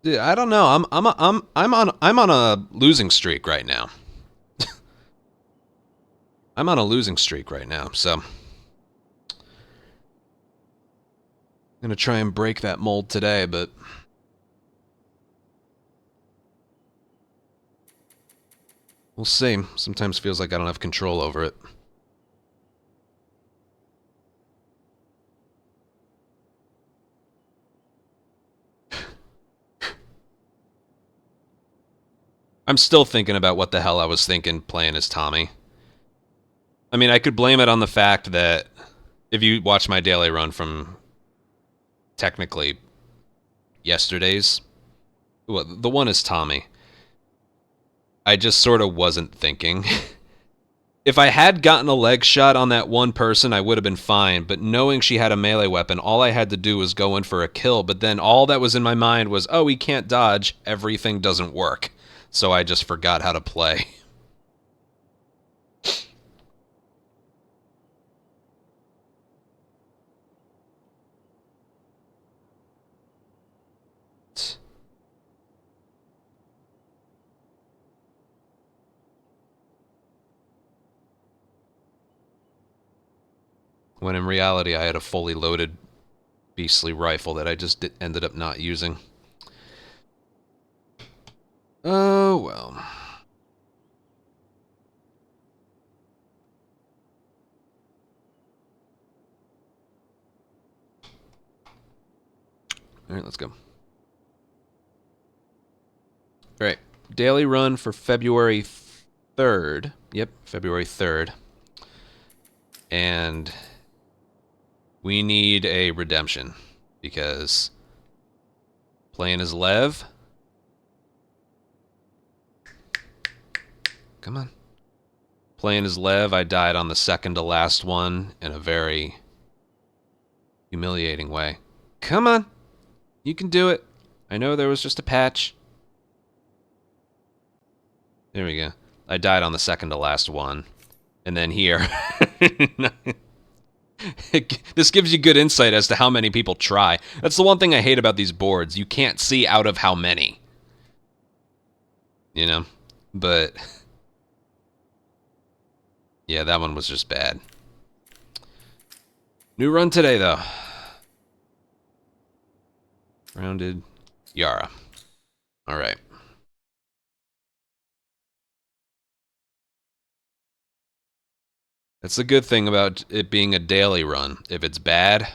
Dude, I don't know. I'm on a losing streak right now. I'm on a losing streak right now, so I'm gonna try and break that mold today, but we'll see. Sometimes feels like I don't have control over it. I'm still thinking about what the hell I was thinking playing as Tommy. I mean, I could blame it on the fact that if you watch my daily run from technically yesterday's, well, the one is Tommy. I just sort of wasn't thinking. If I had gotten a leg shot on that one person, I would have been fine. But knowing she had a melee weapon, all I had to do was go in for a kill. But then all that was in my mind was, oh, he can't dodge. Everything doesn't work. So I just forgot how to play. When in reality, I had a fully loaded beastly rifle that I just ended up not using. Oh, well. Alright, let's go. Alright, daily run for February 3rd. Yep, February 3rd. And we need a redemption, because playing as Lev. Come on. Playing as Lev, I died on the second to last one in a very humiliating way. Come on. You can do it. I know there was just a patch. There we go. I died on the second to last one. And then here. This gives you good insight as to how many people try. That's the one thing I hate about these boards. You can't see out of how many. You know? But yeah, that one was just bad. New run today, though. Rounded Yara. Alright. That's the good thing about it being a daily run. If it's bad,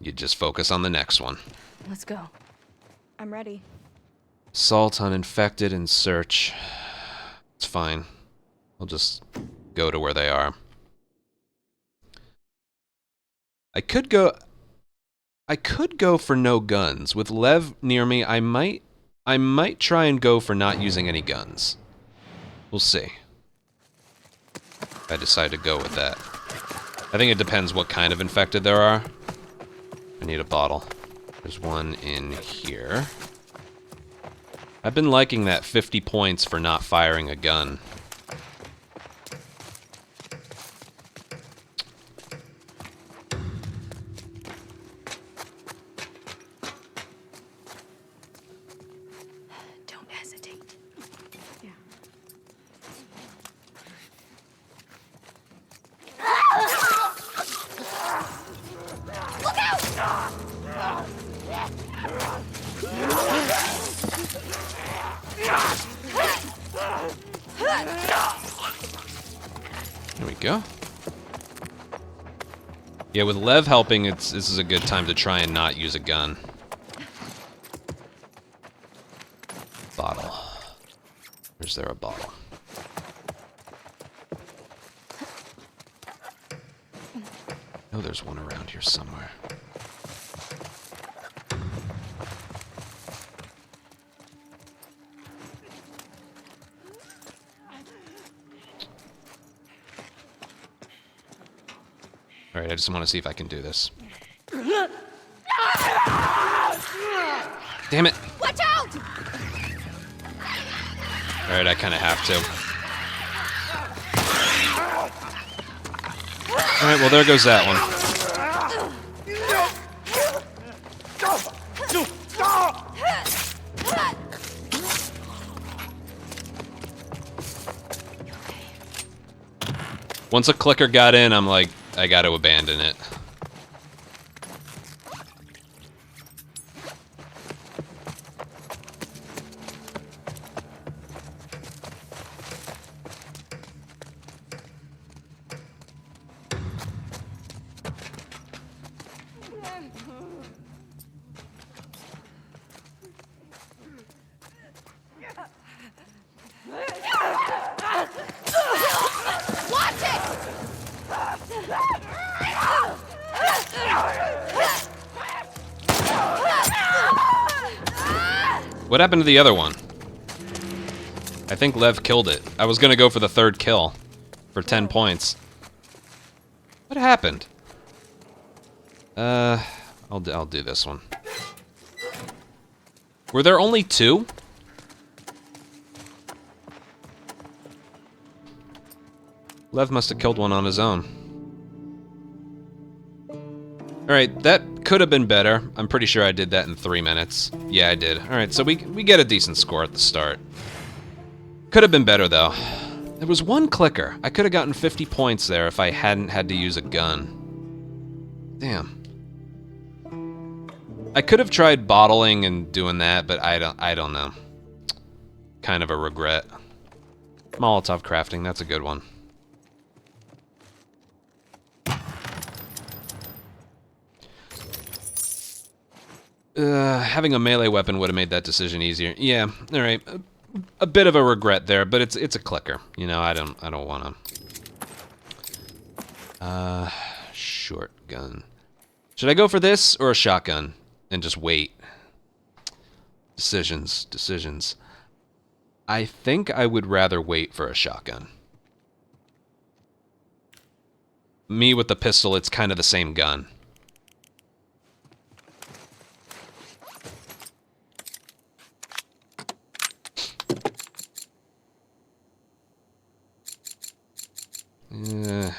you just focus on the next one. Let's go. I'm ready. Assault on infected and search. It's fine. I'll just go to where they are. I could go for no guns. With Lev near me, I might try and go for not using any guns. We'll see. I decide to go with that. I think it depends what kind of infected there are. I need a bottle. There's one in here. I've been liking that 50 points for not firing a gun. Don't hesitate. Yeah. Look out! There we go. Yeah, with Lev helping, this is a good time to try and not use a gun. Bottle. Is there a bottle? I know there's one around here somewhere. Alright, I just want to see if I can do this. Damn it! Watch out! Alright, I kind of have to. Alright, well there goes that one. Once a clicker got in, I'm like, I gotta abandon it. Watch it! What happened to the other one? I think Lev killed it. I was gonna go for the third kill. for 10 points. What happened? I'll do this one. Were there only 2? Lev must have killed one on his own. Alright, that could have been better. I'm pretty sure I did that in 3 minutes. Yeah, I did. Alright, so we get a decent score at the start. Could have been better, though. There was one clicker. I could have gotten 50 points there if I hadn't had to use a gun. Damn. I could have tried bottling and doing that, but I don't know. Kind of a regret. Molotov crafting, that's a good one. Having a melee weapon would have made that decision easier. Yeah, all right. A bit of a regret there, but it's a clicker. You know, I don't want to. Shotgun. Should I go for this or a shotgun and just wait? Decisions. I think I would rather wait for a shotgun. Me with the pistol, it's kind of the same gun.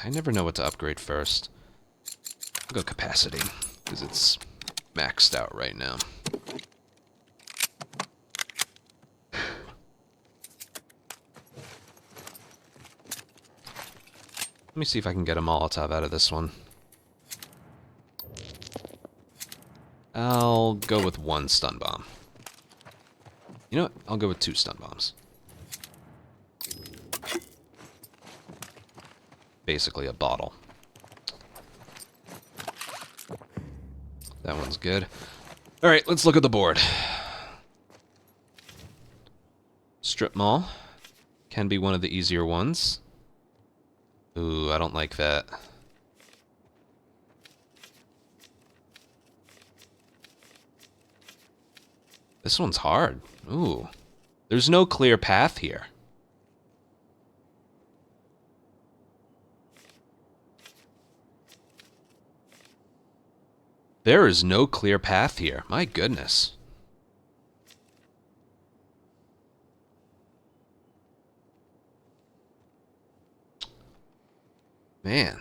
I never know what to upgrade first. I'll go capacity, because it's maxed out right now. Let me see if I can get a Molotov out of this one. I'll go with 1 stun bomb. You know what? I'll go with 2 stun bombs. Basically a bottle. That one's good. Alright, let's look at the board. Strip mall. Can be one of the easier ones. Ooh, I don't like that. This one's hard. Ooh. There's no clear path here. There is no clear path here. My goodness. Man.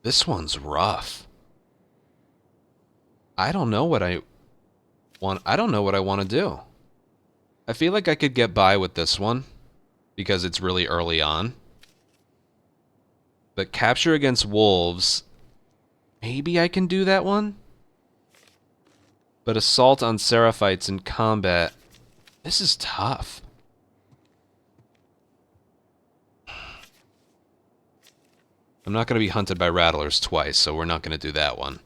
This one's rough. I don't know what I want to do. I feel like I could get by with this one because it's really early on. But capture against wolves, maybe I can do that one? But assault on Seraphites in combat, this is tough. I'm not going to be hunted by rattlers twice, so we're not going to do that one.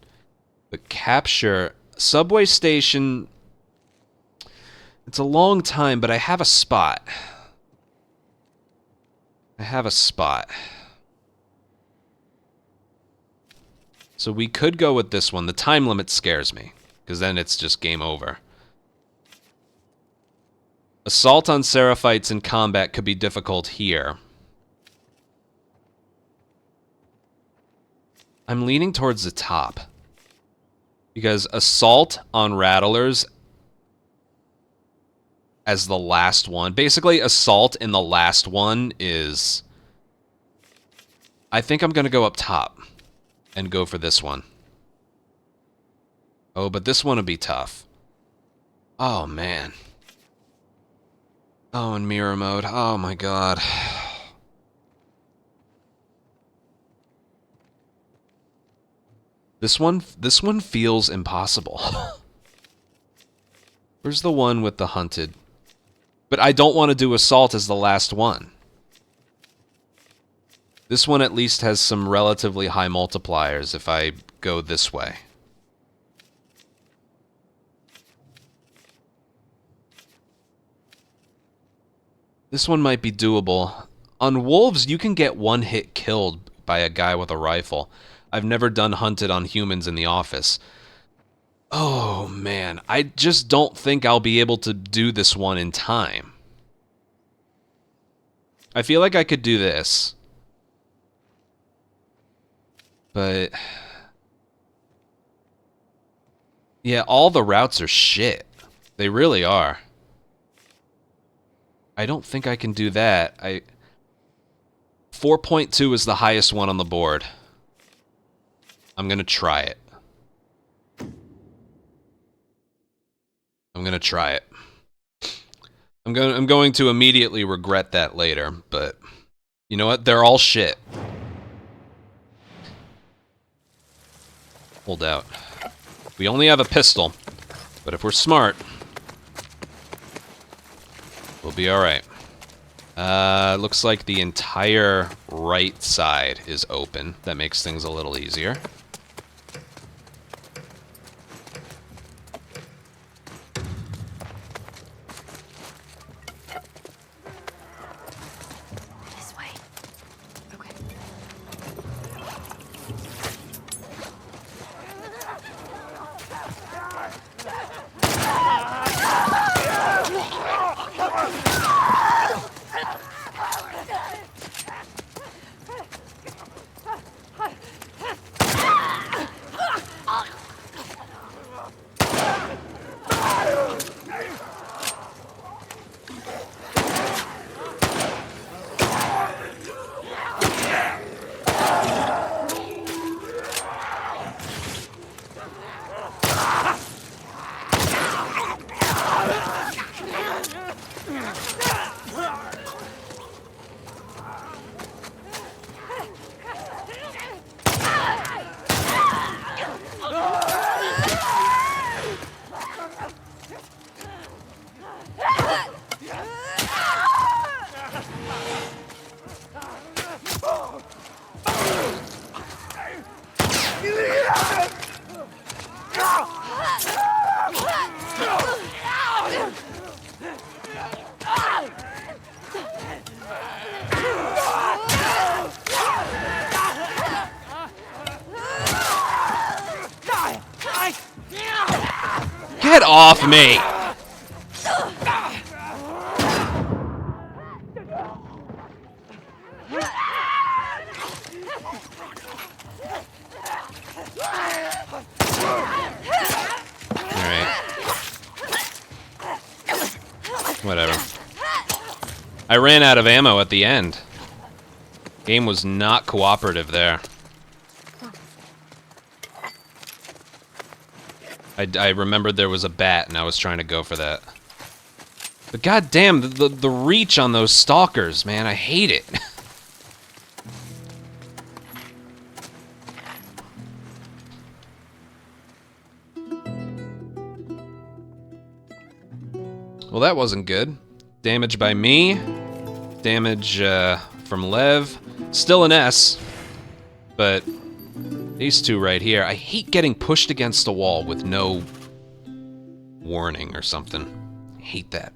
But capture, subway station, it's a long time, but I have a spot. So we could go with this one. The time limit scares me, because then it's just game over. Assault on Seraphites in combat could be difficult here. I'm leaning towards the top. Because assault on rattlers as the last one. Basically, assault in the last one is... I think I'm going to go up top and go for this one. Oh, but this one would be tough. Oh, man. Oh, in mirror mode. Oh, my God. This one feels impossible. Where's the one with the hunted? But I don't want to do assault as the last one. This one at least has some relatively high multipliers if I go this way. This one might be doable. On wolves, you can get one hit killed by a guy with a rifle. I've never done hunted on humans in the office. Oh, man, I just don't think I'll be able to do this one in time. I feel like I could do this. But... yeah, all the routes are shit. They really are. I don't think I can do that. 4.2 is the highest one on the board. I'm gonna try it. I'm gonna try it. I'm going to immediately regret that later, but you know what? They're all shit. Hold out. We only have a pistol, but if we're smart, we'll be alright. Looks like the entire right side is open. That makes things a little easier. Get off me! Whatever. I ran out of ammo at the end. Game was not cooperative there. I remembered there was a bat and I was trying to go for that. But goddamn, the reach on those stalkers, man, I hate it. Well, that wasn't good. Damage by me. Damage from Lev. Still an S. But these two right here. I hate getting pushed against a wall with no warning or something. I hate that.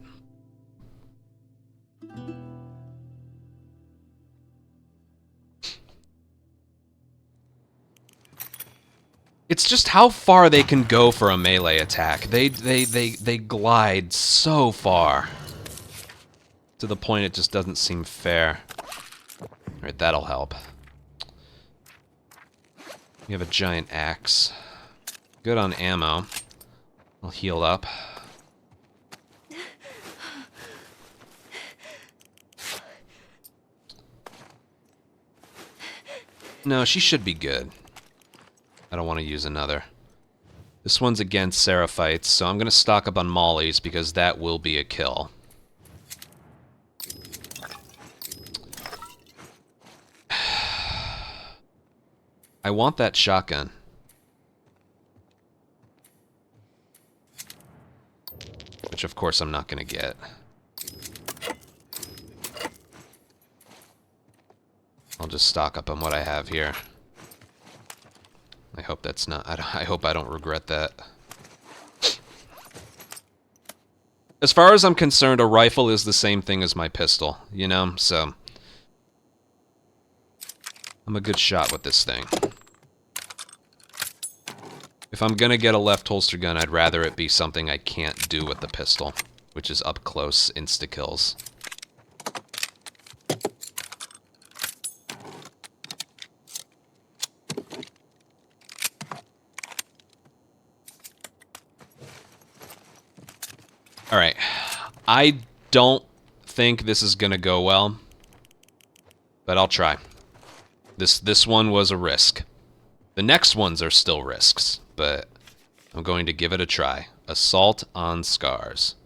It's just how far they can go for a melee attack. They glide so far. To the point it just doesn't seem fair. Alright, that'll help. We have a giant axe. Good on ammo. I'll heal up. No, she should be good. I don't want to use another. This one's against Seraphites, so I'm going to stock up on mollies because that will be a kill. I want that shotgun. Which, of course, I'm not going to get. I'll just stock up on what I have here. I hope that's not... I hope I don't regret that. As far as I'm concerned, a rifle is the same thing as my pistol, you know? So... I'm a good shot with this thing. If I'm gonna get a left holster gun, I'd rather it be something I can't do with the pistol, which is up close insta-kills. Alright. I don't think this is gonna go well, but I'll try. This one was a risk. The next ones are still risks, but I'm going to give it a try. Assault on Scars.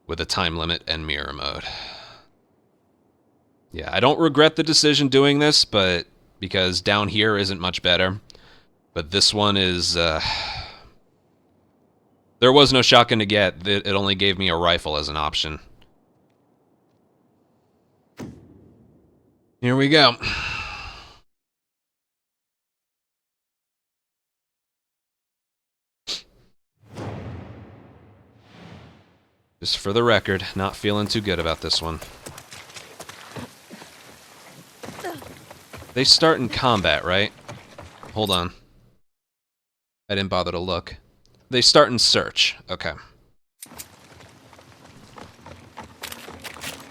With a time limit and mirror mode. Yeah, I don't regret the decision doing this, but because down here isn't much better. But this one is, there was no shotgun to get. It only gave me a rifle as an option. Here we go. Just for the record, not feeling too good about this one. They start in combat, right? Hold on. I didn't bother to look. They start in search. Okay.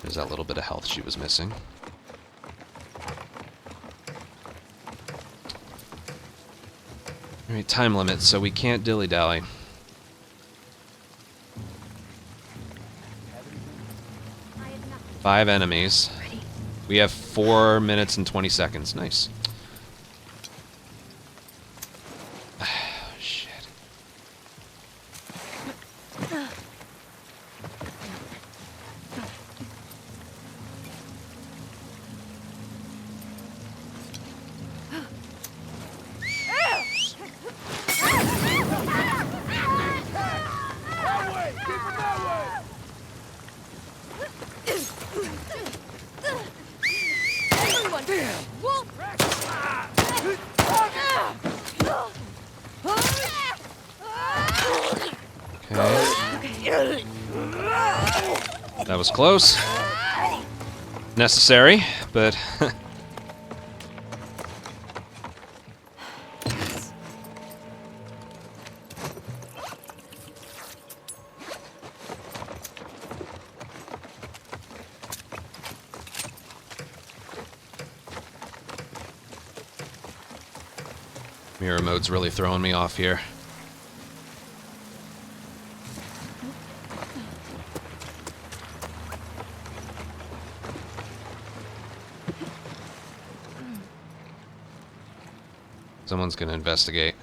There's that little bit of health she was missing. Alright, time limit, so we can't dilly-dally. Five enemies. We have 4 minutes and 20 seconds. Nice. Shit. That was close. Necessary, but... Mirror mode's really throwing me off here. Someone's gonna investigate.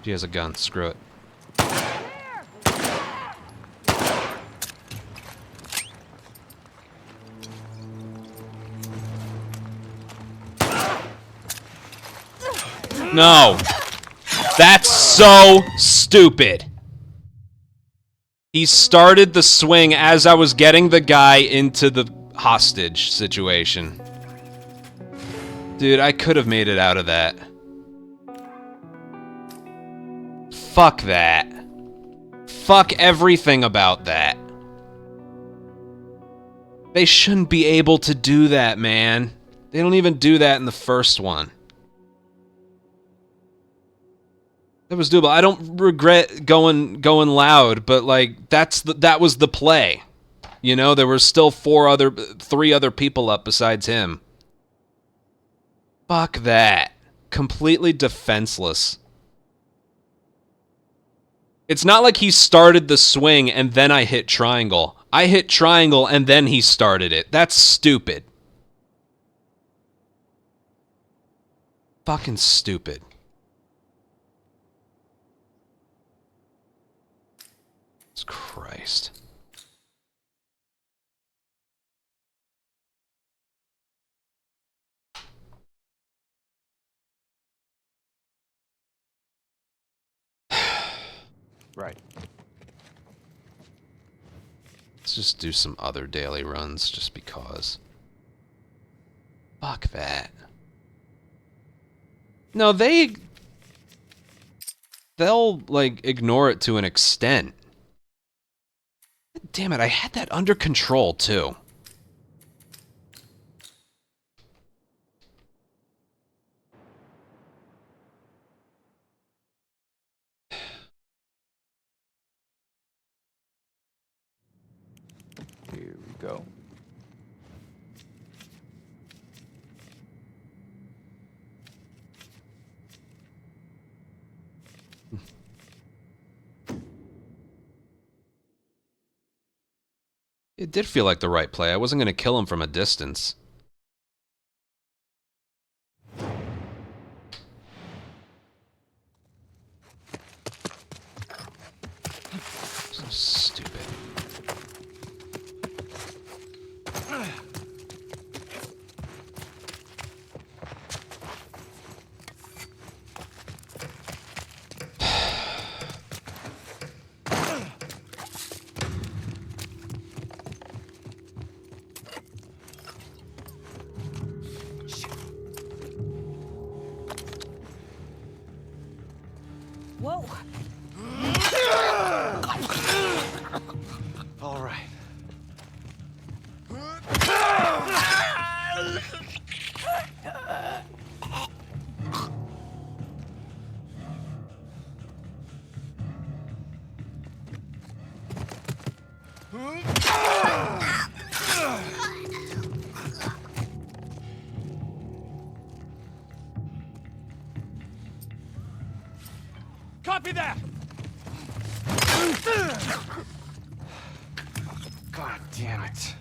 She has a gun, screw it. No! That's so stupid! He started the swing as I was getting the guy into the hostage situation. Dude, I could have made it out of that. Fuck that. Fuck everything about that. They shouldn't be able to do that, man. They don't even do that in the first one. That was doable. I don't regret going loud, but like that was the play. You know, there were still 3 other people up besides him. Fuck that. Completely defenseless. It's not like he started the swing and then I hit triangle. I hit triangle and then he started it. That's stupid. Fucking stupid. Christ. Right. Let's just do some other daily runs just because. Fuck that. No, they'll like ignore it to an extent. Damn it, I had that under control too. go. It did feel like the right play. I wasn't going to kill him from a distance. So stupid. Whoa. All right. Copy that! God damn it.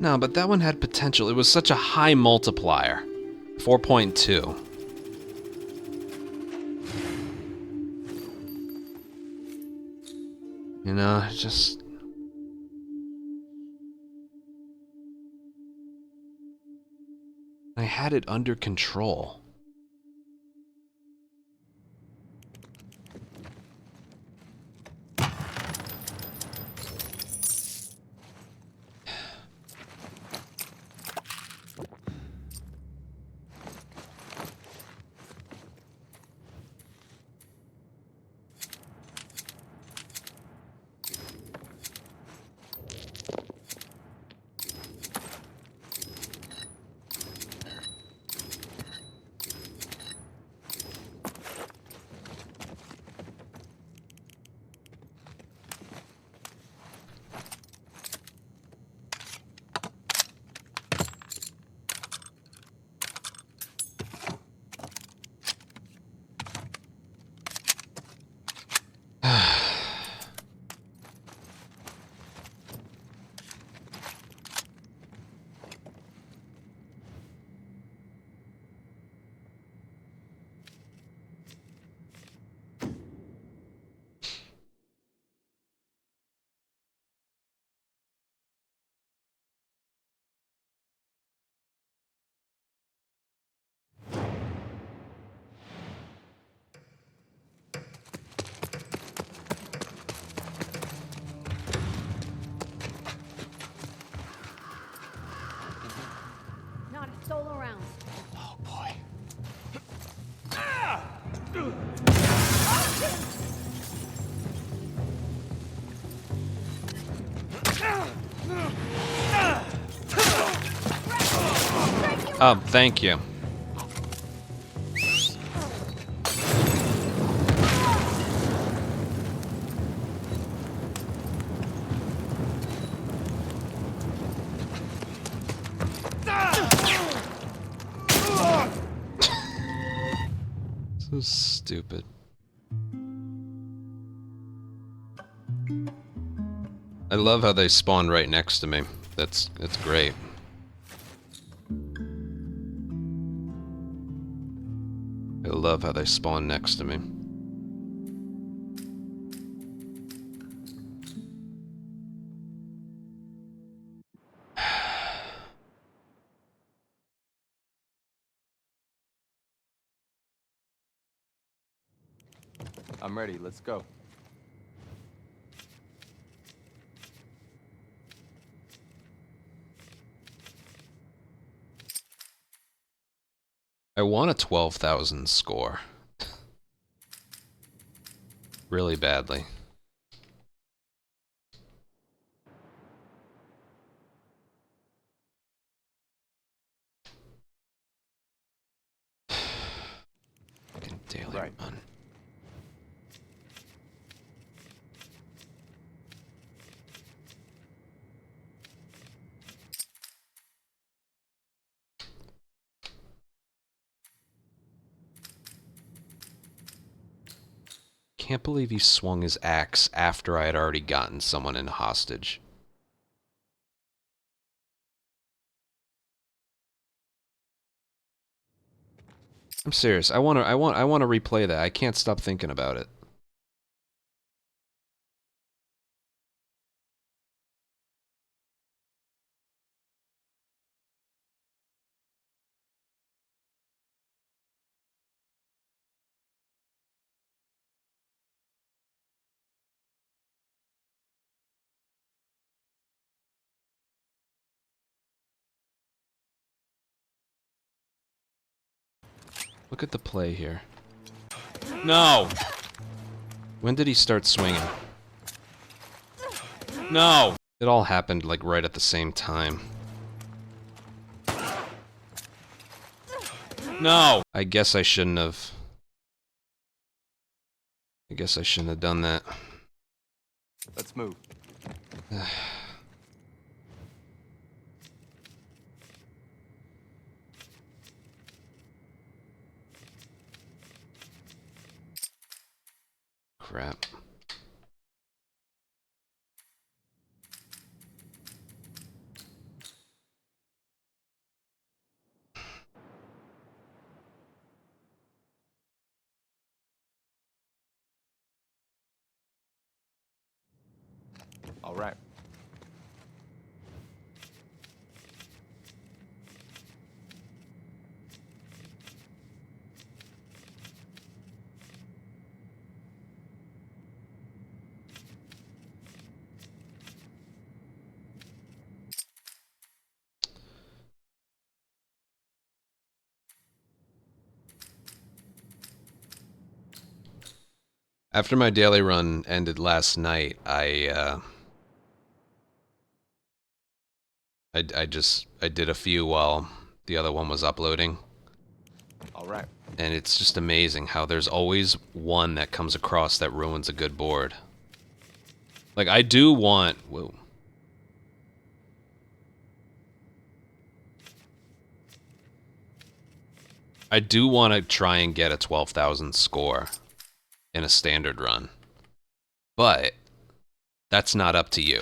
No, but that one had potential. It was such a high multiplier. 4.2. You know, just... I had it under control. Not a solo round. Oh boy. Thank you. So stupid. I love how they spawn right next to me. That's great. I love how they spawn next to me. I'm ready. Let's go. I want a 12,000 score. Really badly. Fucking daily run. Can't believe he swung his axe after I had already gotten someone in hostage. I'm serious. I want to replay that. I can't stop thinking about it. Look at the play here. No! When did he start swinging? No! It all happened like right at the same time. No! I guess I shouldn't have. I guess I shouldn't have done that. Let's move. Crap. All right. After my daily run ended last night, I did a few while the other one was uploading. All right. And it's just amazing how there's always one that comes across that ruins a good board. Like, I do want... Whoa. I do want to try and get a 12,000 score in a standard run. But that's not up to you.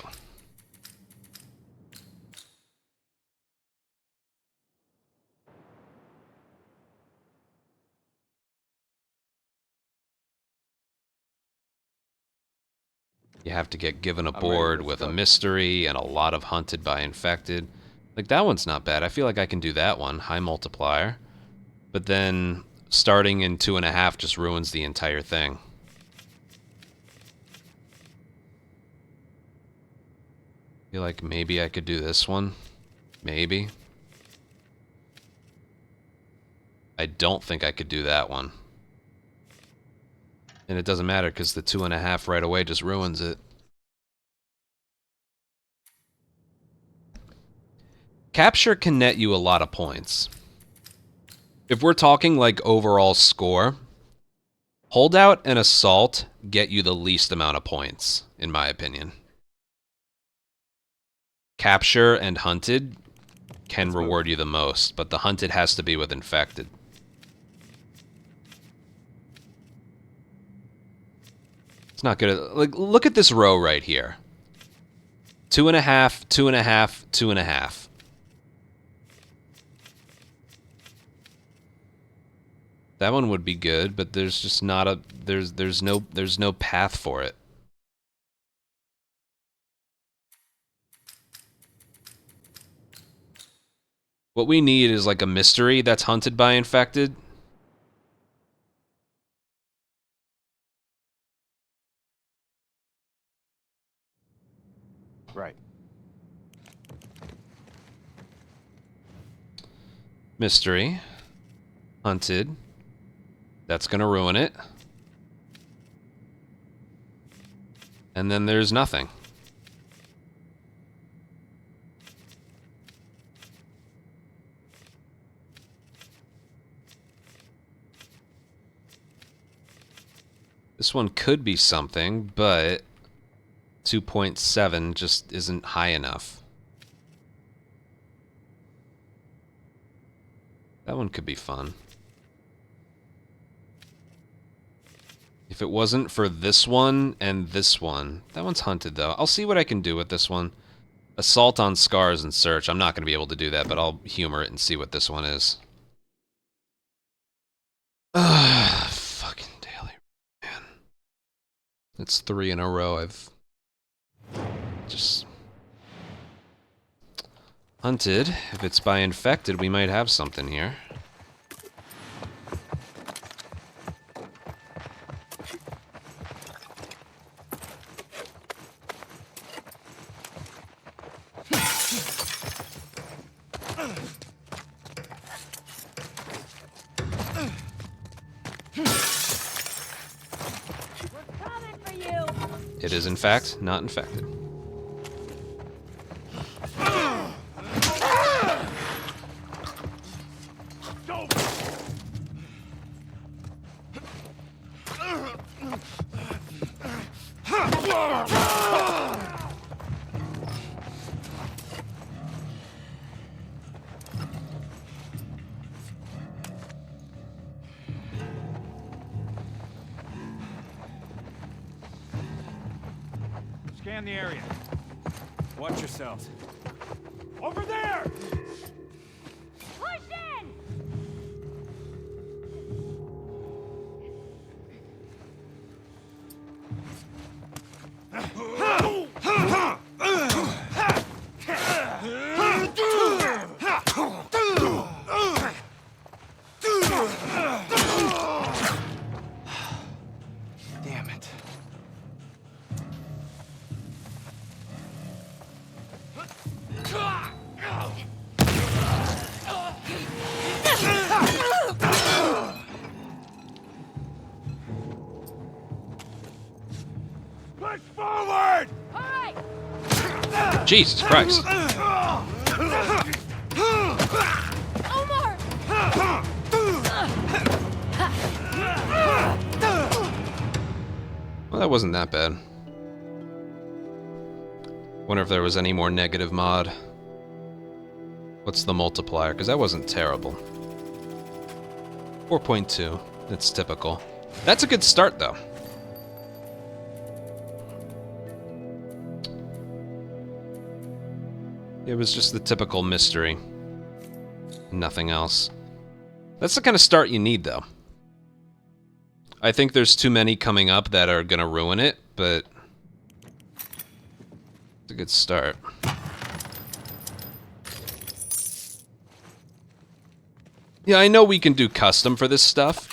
You have to get given a board with a mystery and a lot of hunted by infected. Like, that one's not bad. I feel like I can do that one. High multiplier. But then starting in 2.5 just ruins the entire thing. Feel like maybe I could do this one. Maybe. I don't think I could do that one. And it doesn't matter because the 2.5 right away just ruins it. Capture can net you a lot of points. If we're talking like overall score, Holdout and Assault get you the least amount of points, in my opinion. Capture and Hunted can reward you the most, but the Hunted has to be with Infected. It's not good. Like, look at this row right here. 2.5, 2.5, 2.5. That one would be good, but there's just not a there's no path for it. What we need is like a mystery that's hunted by infected. Mystery. Hunted. That's gonna ruin it. And then there's nothing. This one could be something, but 2.7 just isn't high enough. That one could be fun. If it wasn't for this one and this one. That one's hunted, though. I'll see what I can do with this one. Assault on Scars and Search. I'm not going to be able to do that, but I'll humor it and see what this one is. Fucking daily, man. It's 3 in a row. I've just... Hunted. If it's by infected, we might have something here. It is, in fact, not infected. Scan the area. Watch yourselves. Over there! Push in! Damn it. Push forward! Jesus Christ. Omar! Well, that wasn't that bad. Wonder if there was any more negative mod. What's the multiplier? Because that wasn't terrible. 4.2. That's typical. That's a good start, though. It was just the typical mystery. Nothing else. That's the kind of start you need, though. I think there's too many coming up that are gonna ruin it, but it's a good start. Yeah, I know we can do custom for this stuff,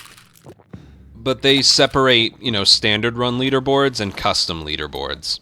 but they separate, you know, standard run leaderboards and custom leaderboards.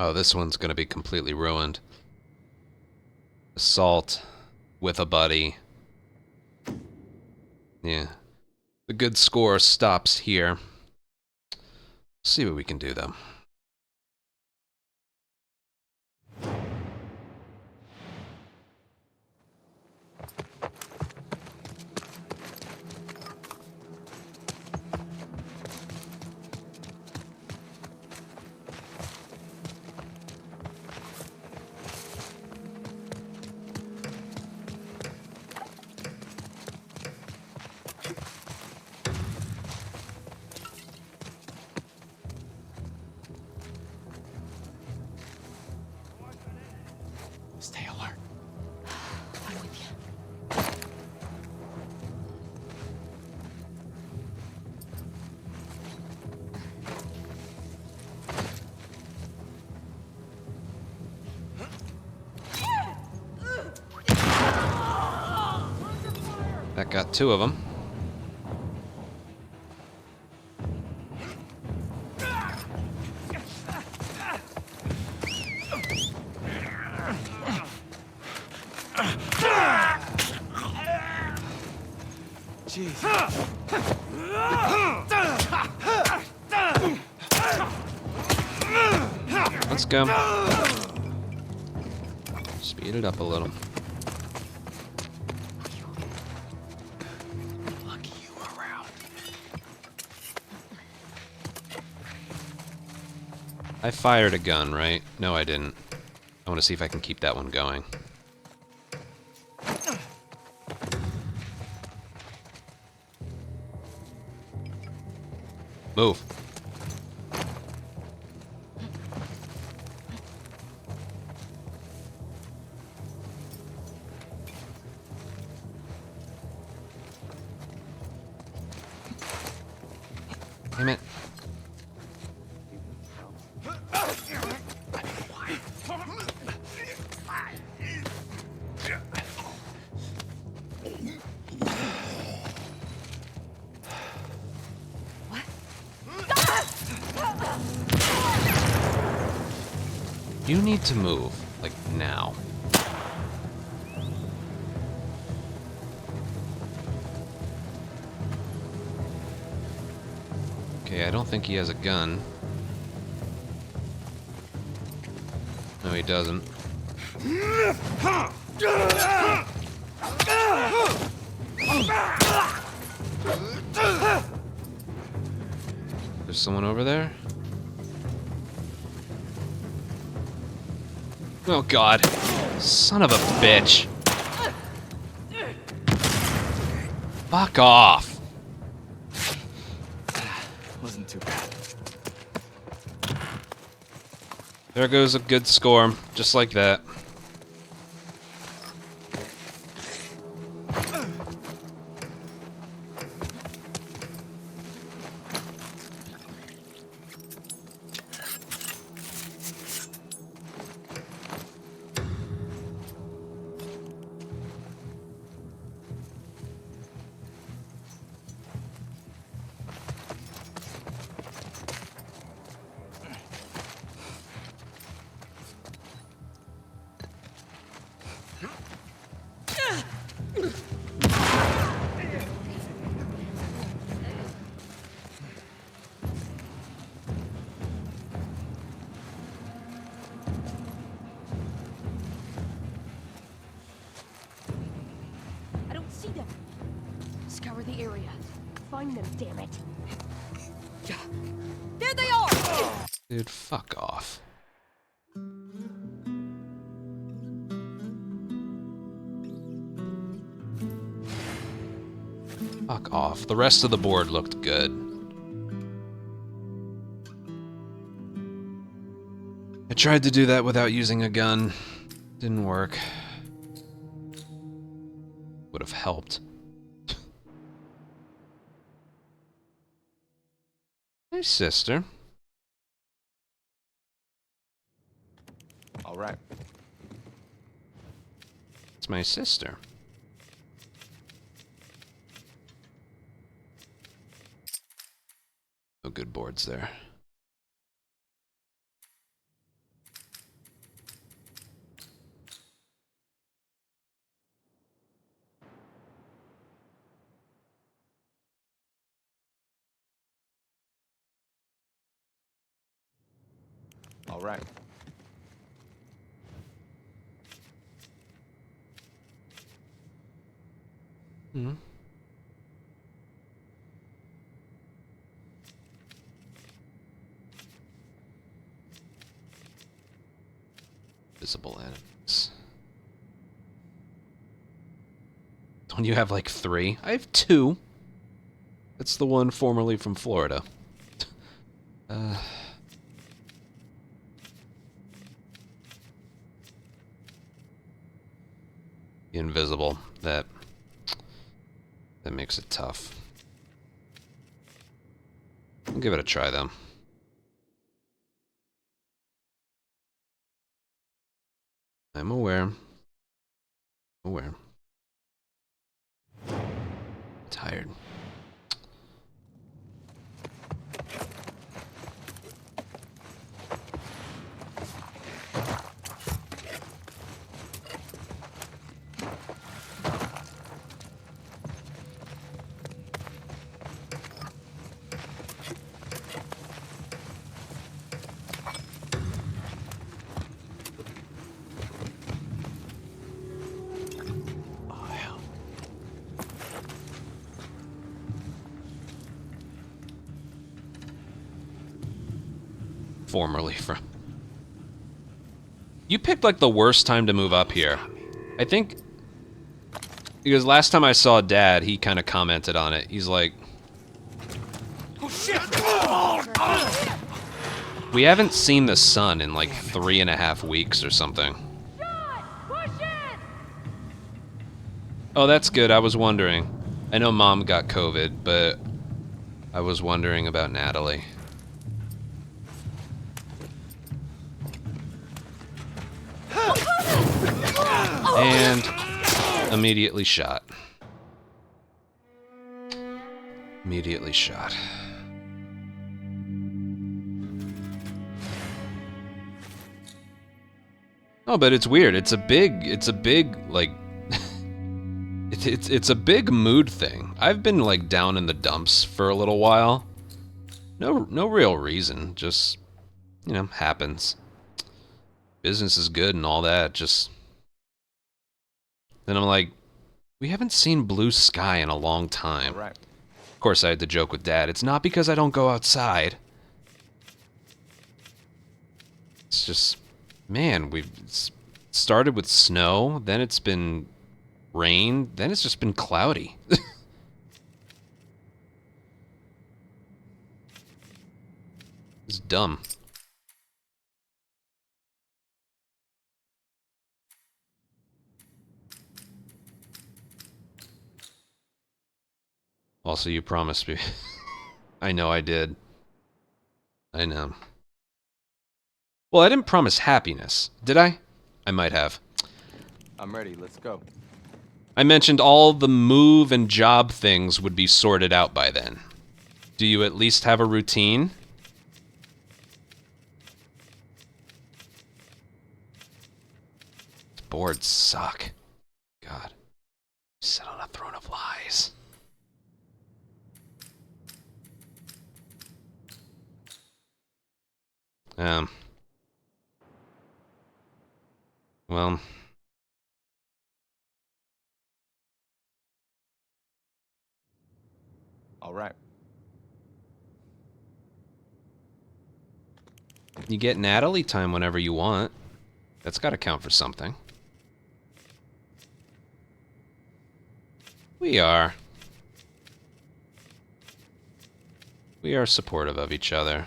Oh, this one's gonna be completely ruined. Assault with a buddy. Yeah. The good score stops here. See what we can do, though. That got 2 of them. Let's go. Speed it up a little. I fired a gun, right? No, I didn't. I want to see if I can keep that one going. Move. Damn it. You need to move, like, now. Okay, I don't think he has a gun. No, he doesn't. There's someone over there? Oh god. Son of a bitch. Fuck off. Wasn't too bad. There goes a good score, just like that. I don't see them. Scour the area. Find them, damn it. There they are! Dude, fuck off. Fuck off. The rest of the board looked good. I tried to do that without using a gun. Didn't work. Would have helped. Hey, sister. All right. It's my sister. No good boards there. All right. Hmm. Visible enemies. Don't you have like 3? I have 2. That's the one formerly from Florida. Invisible. That makes it tough. I'll give it a try though. I'm aware. Aware. Tired. Formerly from. You picked like the worst time to move up here. I think because last time I saw Dad, he kind of commented on it. He's like, Oh shit! we haven't seen the sun in like 3.5 weeks or something. Oh, that's good. I was wondering. I know Mom got COVID, but I was wondering about Natalie. And immediately shot. Immediately shot. Oh, but it's weird. It's a big like it's a big mood thing. I've been like down in the dumps for a little while. No real reason, just you know, happens. Business is good and all that, just then I'm like, we haven't seen blue sky in a long time. All right. Of course, I had to joke with Dad. It's not because I don't go outside. It's just, man, we've started with snow, then it's been rain, then it's just been cloudy. It's dumb. Also, you promised me. I know I did. I know. Well, I didn't promise happiness, did I? I might have. I'm ready. Let's go. I mentioned all the move and job things would be sorted out by then. Do you at least have a routine? These boards suck. God. Sit on a throne of lies. Well. All right. You get Natalie time whenever you want. That's got to count for something. We are. We are supportive of each other.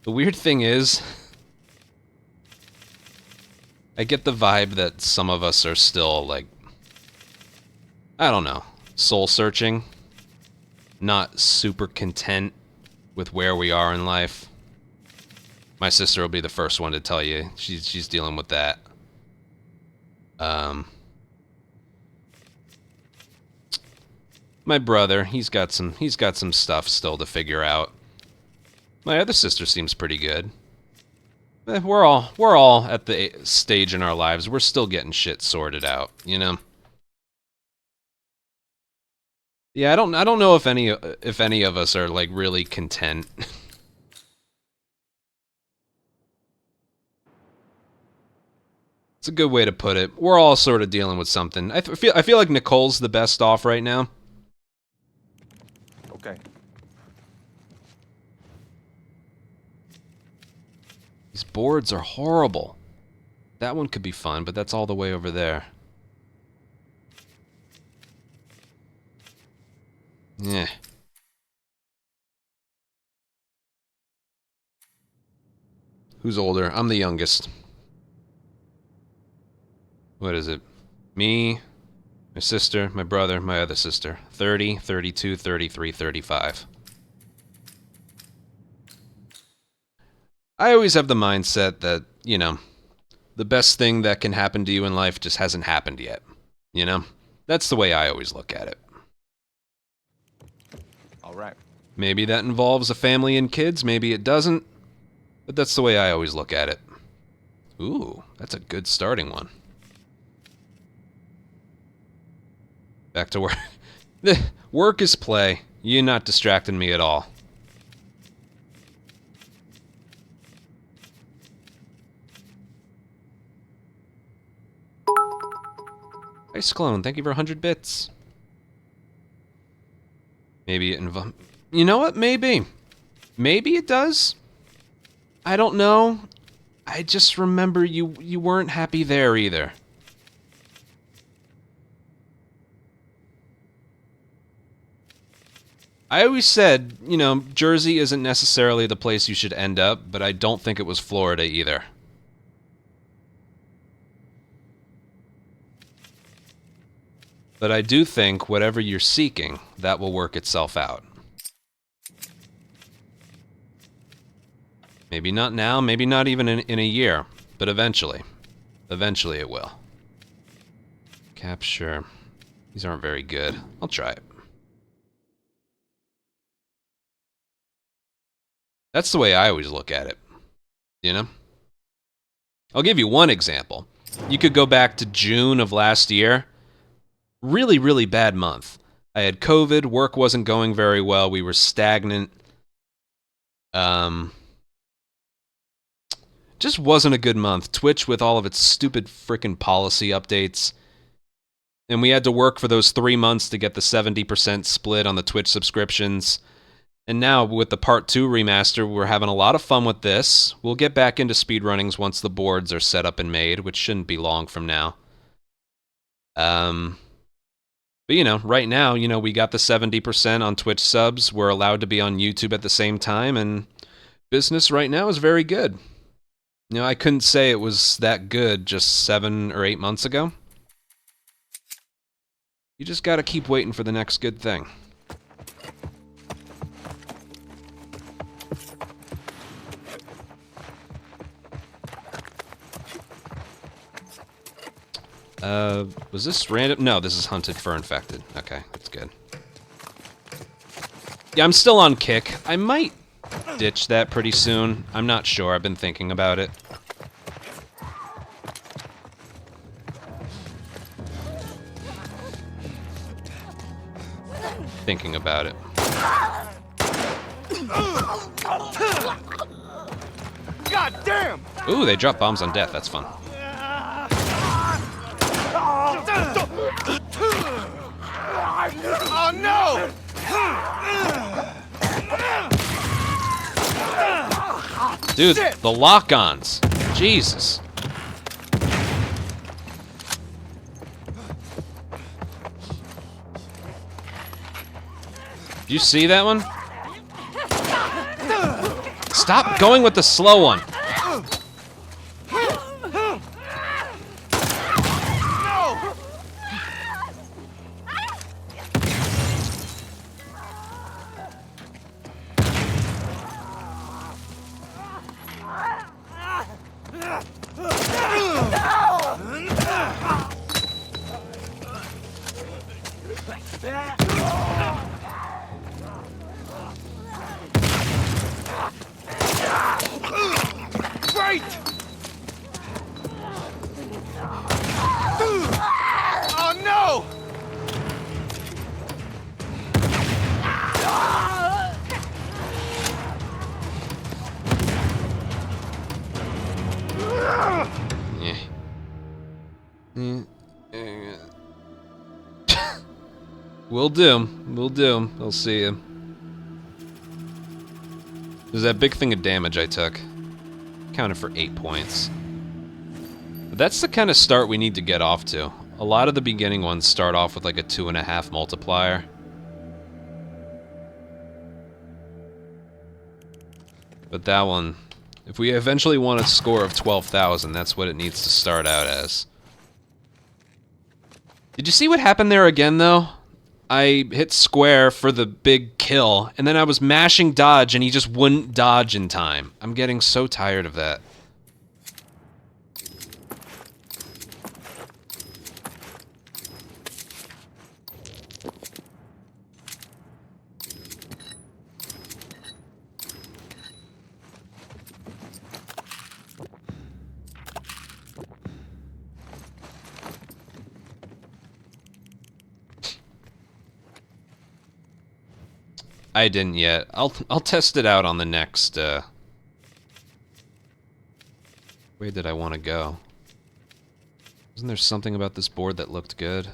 The weird thing is, I get the vibe that some of us are still, like, I don't know, soul searching, not super content with where we are in life. My sister will be the first one to tell you she's dealing with that. My brother, he's got some stuff still to figure out. My other sister seems pretty good. We're all at the stage in our lives. We're still getting shit sorted out, you know. Yeah, I don't know if any of us are like really content. It's a good way to put it. We're all sort of dealing with something. I feel like Nicole's the best off right now. Okay. These boards are horrible. That one could be fun, but that's all the way over there. Yeah. Who's older? I'm the youngest. What is it? Me, my sister, my brother, my other sister. 30, 32, 33, 35. I always have the mindset that, you know, the best thing that can happen to you in life just hasn't happened yet. You know? That's the way I always look at it. All right. Maybe that involves a family and kids, maybe it doesn't. But that's the way I always look at it. Ooh, that's a good starting one. Back to work. Work is play. You're not distracting me at all. Ice Clone, thank you for 100 bits. Maybe it involves... You know what? Maybe. Maybe it does. I don't know. I just remember you weren't happy there either. I always said, you know, Jersey isn't necessarily the place you should end up, but I don't think it was Florida either. But I do think whatever you're seeking, that will work itself out. Maybe not now, maybe not even in a year, but eventually. Eventually it will. Capture. These aren't very good. I'll try it. That's the way I always look at it. You know? I'll give you one example. You could go back to June of last year. Really, really bad month. I had COVID, work wasn't going very well, we were stagnant. Just wasn't a good month. Twitch with all of its stupid frickin' policy updates. And we had to work for those 3 months to get the 70% split on the Twitch subscriptions. And now, with the Part 2 remaster, we're having a lot of fun with this. We'll get back into speedrunnings once the boards are set up and made, which shouldn't be long from now. But, you know, right now, you know, we got the 70% on Twitch subs. We're allowed to be on YouTube at the same time, and business right now is very good. You know, I couldn't say it was that good just 7 or 8 months ago. You just gotta keep waiting for the next good thing. Was this random? No, this is hunted for infected. Okay, that's good. Yeah, I'm still on kick. I might ditch that pretty soon. I'm not sure. I've been thinking about it. Thinking about it. God damn! Ooh, they drop bombs on death. That's fun. Oh no! Dude, the lock-ons. Jesus. Did you see that one? Stop going with the slow one. Right! Oh no! Will do. Will do. I'll see you. There's that big thing of damage I took. Counted for 8 points. But that's the kind of start we need to get off to. A lot of the beginning ones start off with like a 2.5 multiplier. But that one, if we eventually want a score of 12,000, that's what it needs to start out as. Did you see what happened there again, though? I hit square for the big kill, and then I was mashing dodge, and he just wouldn't dodge in time. I'm getting so tired of that. I didn't yet. I'll test it out on the next. Where did I want to go? Wasn't there something about this board that looked good? It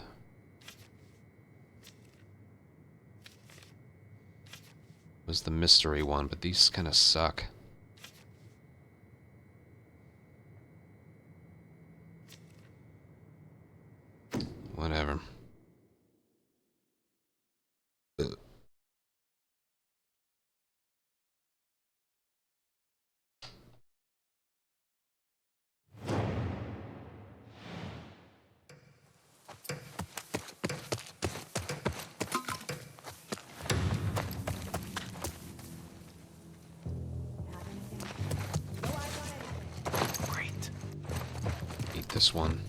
was the mystery one, but these kind of suck. Whatever. Eat this one.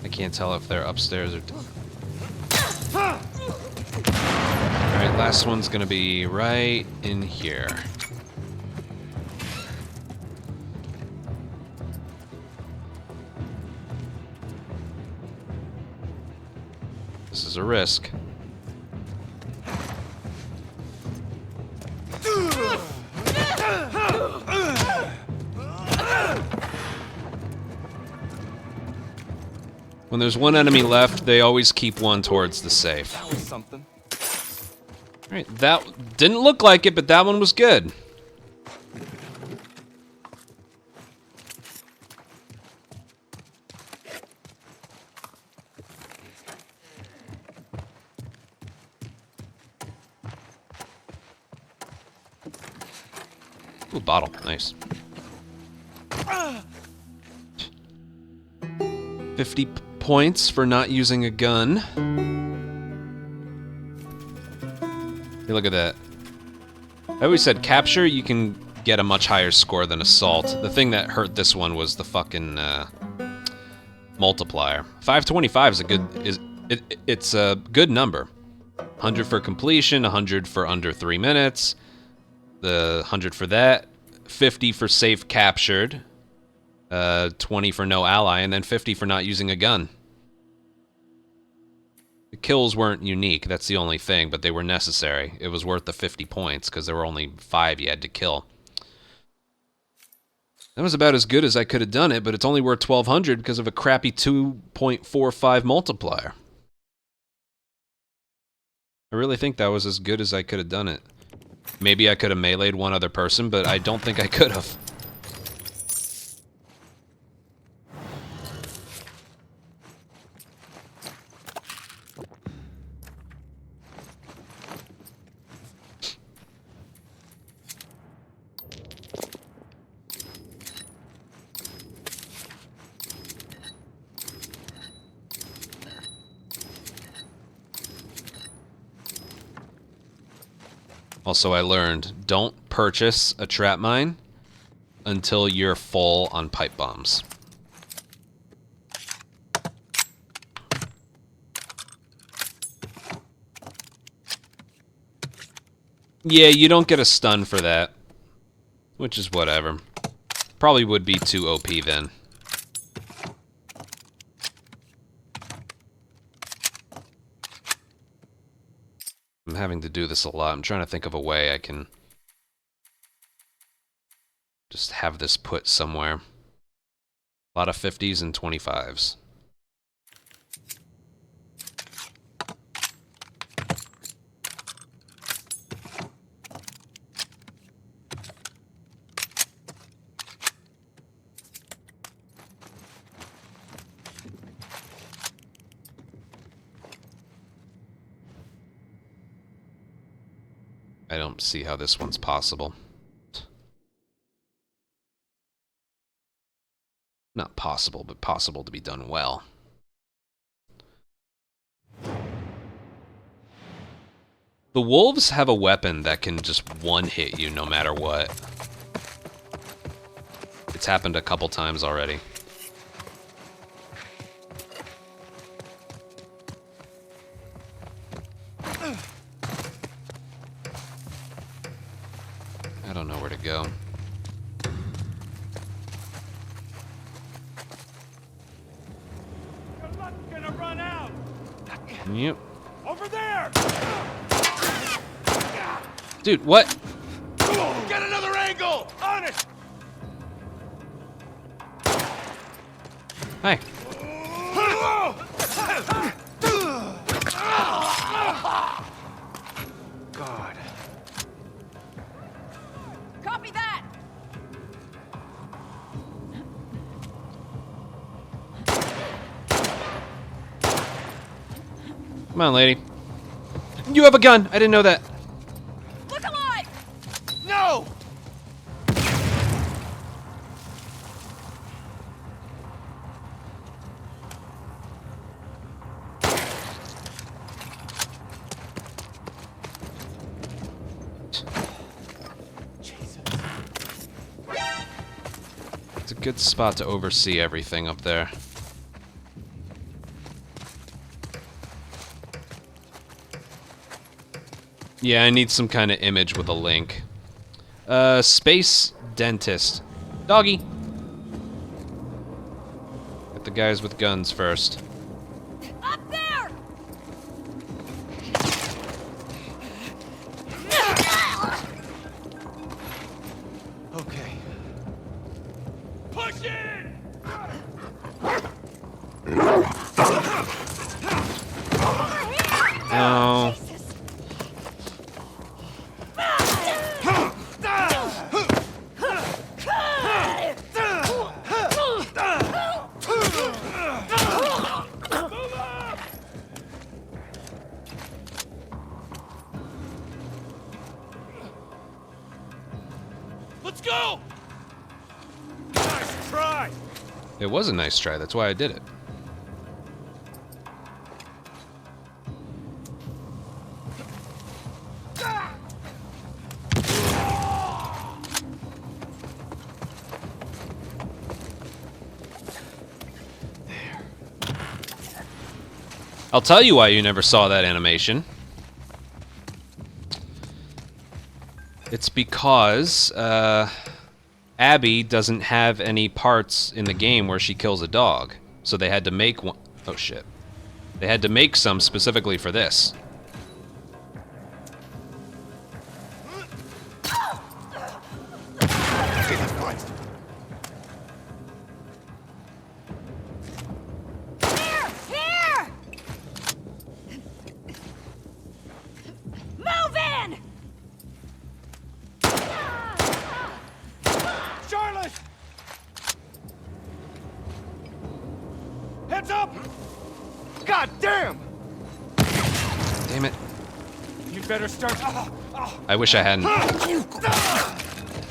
I can't tell if they're upstairs or... Alright, last one's gonna be right in here. This is a risk. When there's one enemy left, they always keep one towards the safe. That was something. Alright, that didn't look like it, but that one was good. Ooh, bottle. Nice. 50 points for not using a gun. Hey, look at that. I always said capture, you can get a much higher score than assault. The thing that hurt this one was the fucking multiplier. 525 is a good it's a good number. 100 for completion, 100 for under 3 minutes. The 100 for that, 50 for safe captured, 20 for no ally, and then 50 for not using a gun. The kills weren't unique, that's the only thing, but they were necessary. It was worth the 50 points, because there were only 5 you had to kill. That was about as good as I could have done it, but it's only worth 1200 because of a crappy 2.45 multiplier. I really think that was as good as I could have done it. Maybe I could have meleeed one other person, but I don't think I could have. Also, I learned, don't purchase a trap mine until you're full on pipe bombs. Yeah, you don't get a stun for that, which is whatever. Probably would be too OP then. I'm having to do this a lot. I'm trying to think of a way I can just have this put somewhere. A lot of 50s and 25s. I don't see how this one's possible. Not possible, but possible to be done well. The wolves have a weapon that can just one-hit you no matter what. It's happened a couple times already. I don't know where to go. You're not gonna run out. Yep. Over there. Dude, what? Get another angle. On it. Hi. God. Copy that. Come on, lady. You have a gun. I didn't know that. Look alive. No. It's a good spot to oversee everything up there. Yeah, I need some kind of image with a link. Space dentist. Doggy! Get the guys with guns first. Up there. Okay. Push in. No. Let's go. Nice try. It was a nice try, that's why I did it. I'll tell you why you never saw that animation. It's because Abby doesn't have any parts in the game where she kills a dog. So they had to make one. Oh shit. They had to make some specifically for this. Here. Move in. Charlotte. Heads up. God damn. Damn it. You better start. I wish I hadn't.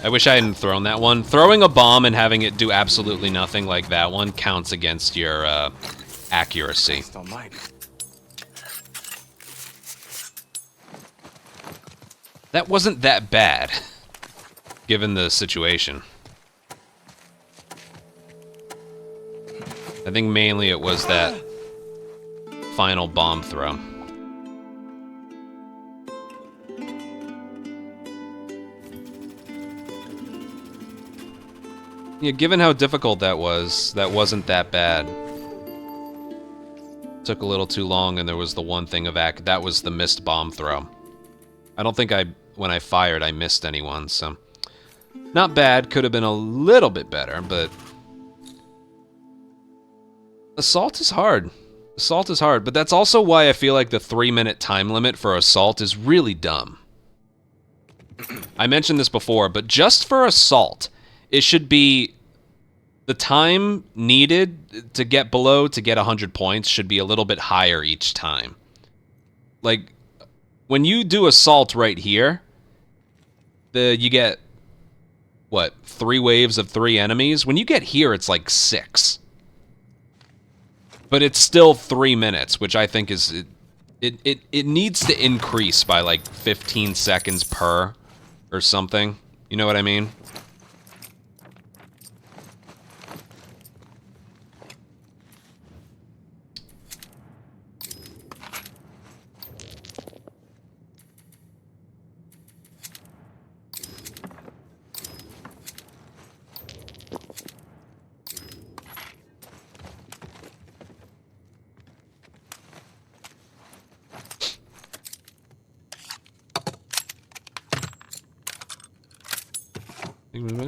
I wish I hadn't thrown that one. Throwing a bomb and having it do absolutely nothing like that one counts against your accuracy. That wasn't that bad, given the situation. I think mainly it was that final bomb throw. Yeah, given how difficult that wasn't that bad. Took a little too long, and there was the one thing of that was the missed bomb throw. I don't think when I fired, I missed anyone, so... Not bad, could have been a little bit better, but... Assault is hard. Assault is hard, but that's also why I feel like the 3-minute time limit for Assault is really dumb. I mentioned this before, but just for Assault, it should be... The time needed to get 100 points should be a little bit higher each time. Like, when you do Assault right here, you get, what, 3 waves of 3 enemies? When you get here, it's like 6. But it's still 3 minutes, which I think is... It needs to increase by like 15 seconds per or something. You know what I mean?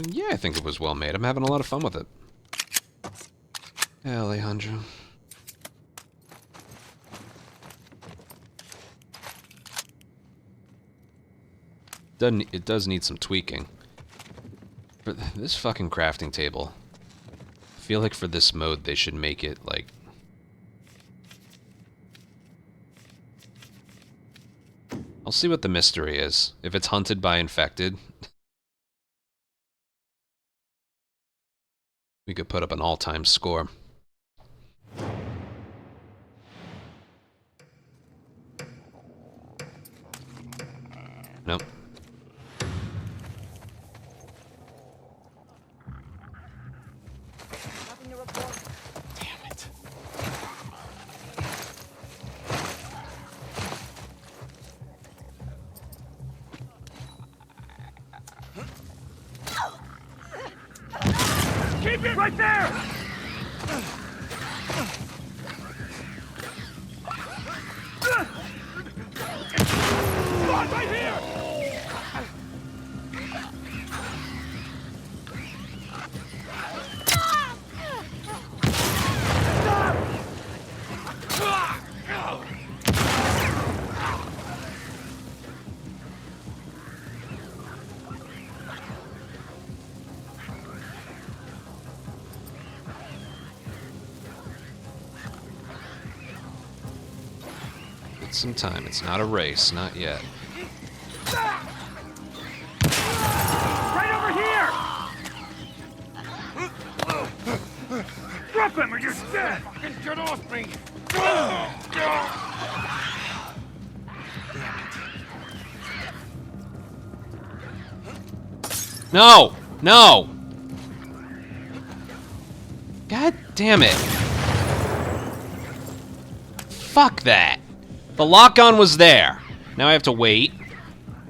Yeah, I think it was well made. I'm having a lot of fun with it. Yeah, Alejandro. It does need some tweaking. For this fucking crafting table, I feel like for this mode they should make it like... I'll see what the mystery is. If it's hunted by infected, we could put up an all-time score. Nope. Damn it. Keep it right there! Right here! It's some time. It's not a race. Not yet. Right over here! Drop him or you're dead! Fucking get off me! No! No! God damn it. Fuck that. The lock-on was there. Now I have to wait.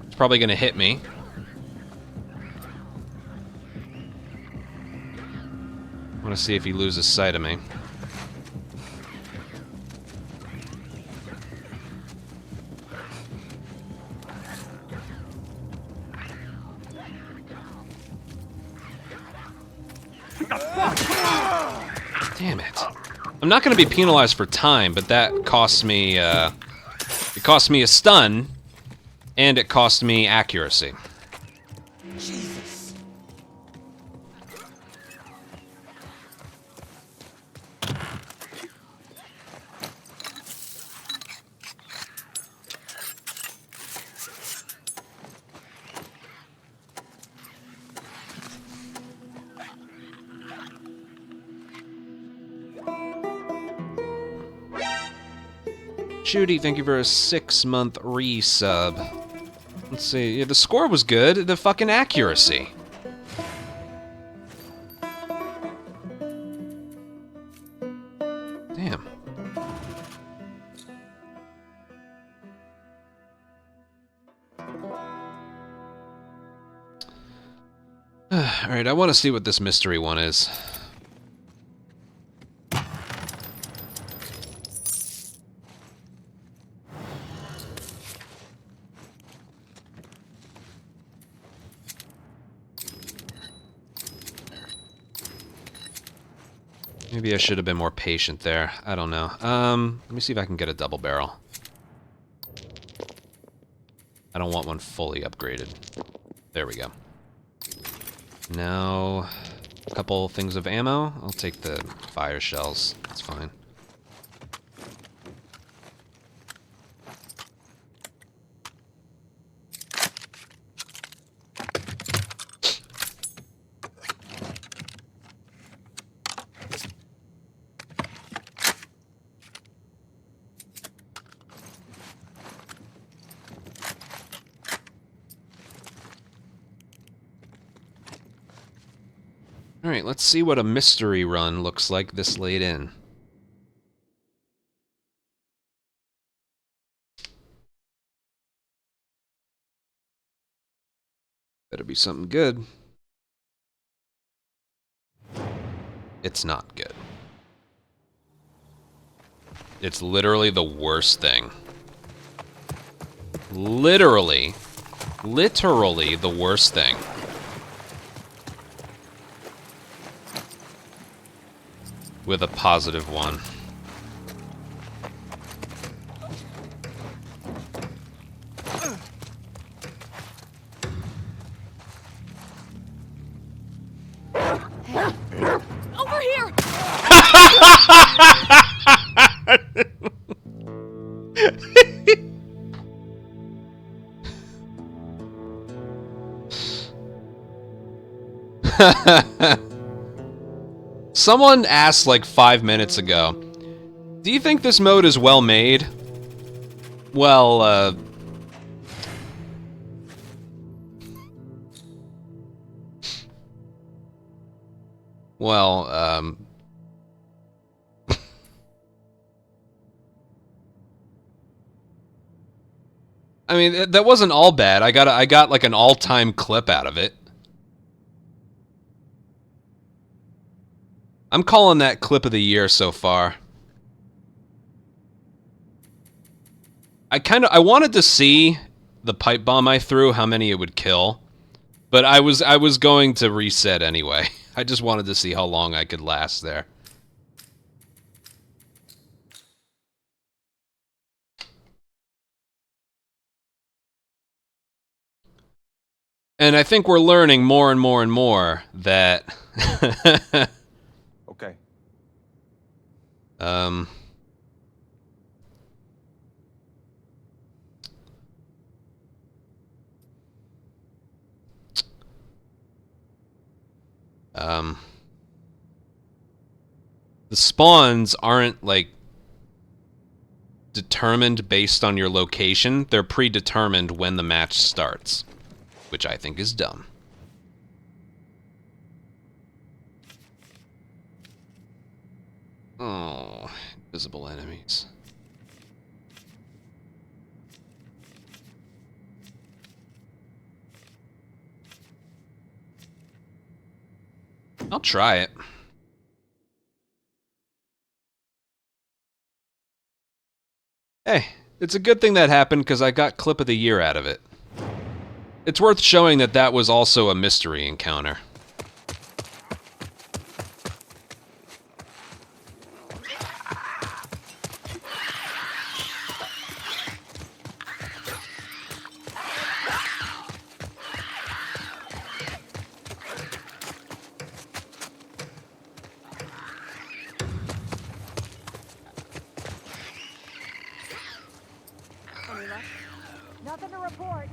It's probably gonna hit me. I want to see if he loses sight of me. Damn it. I'm not going to be penalized for time, but that costs me, it cost me a stun, and it cost me accuracy. Jesus. Judy, thank you for a 6-month resub. Let's see, yeah, the score was good, the fucking accuracy. Damn. Alright, I want to see what this mystery one is. Maybe I should have been more patient there. I don't know. Let me see if I can get a double barrel. I don't want one fully upgraded. There we go. Now, a couple things of ammo. I'll take the fire shells. That's fine. Alright, let's see what a mystery run looks like this late in. Better be something good. It's not good. It's literally the worst thing. Literally the worst thing. With a +1. Over here! Someone asked like 5 minutes ago, do you think this mode is well made? Well, I mean, that wasn't all bad. I got like an all-time clip out of it. I'm calling that clip of the year so far. I wanted to see the pipe bomb I threw, how many it would kill, but I was going to reset anyway. I just wanted to see how long I could last there. And I think we're learning more and more and more that Okay. The spawns aren't like determined based on your location. They're predetermined when the match starts, which I think is dumb. Oh, invisible enemies. I'll try it. Hey, it's a good thing that happened because I got clip of the year out of it. It's worth showing that that was also a mystery encounter. Nothing to report.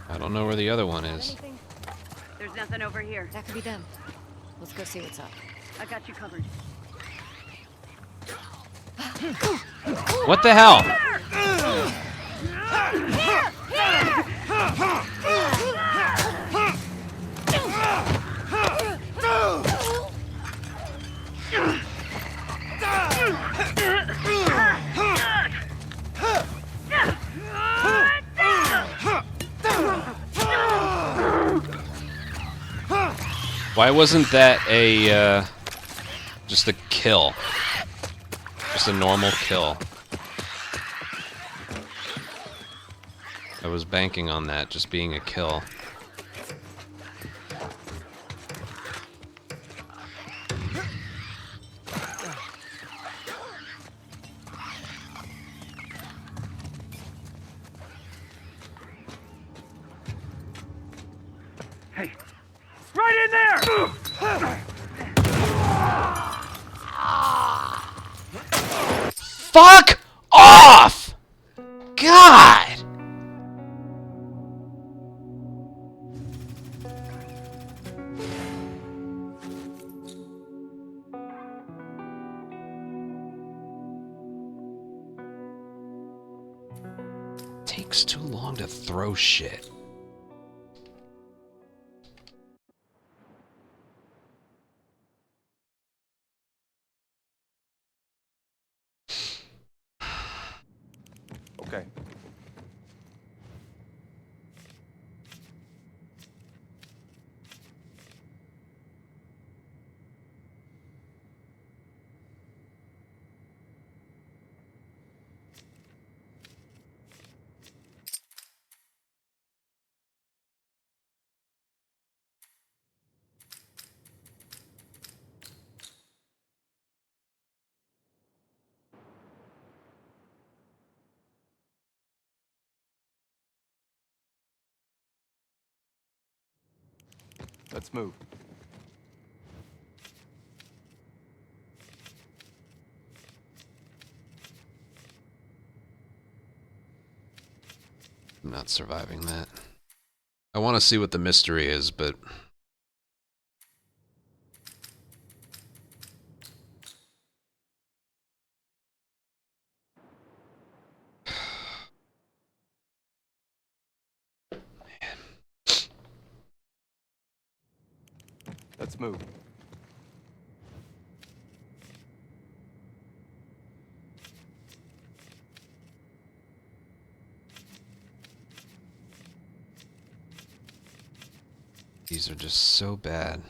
I don't know where the other one is. There's nothing over here. That could be them. Let's go see what's up. I got you covered. What the hell? Why wasn't that a, just a kill? Just a normal kill. I was banking on that just being a kill. Fuck off! God! Takes too long to throw shit. Okay. Let's move. I'm not surviving that. I want to see what the mystery is, but... Let's move. These are just so bad.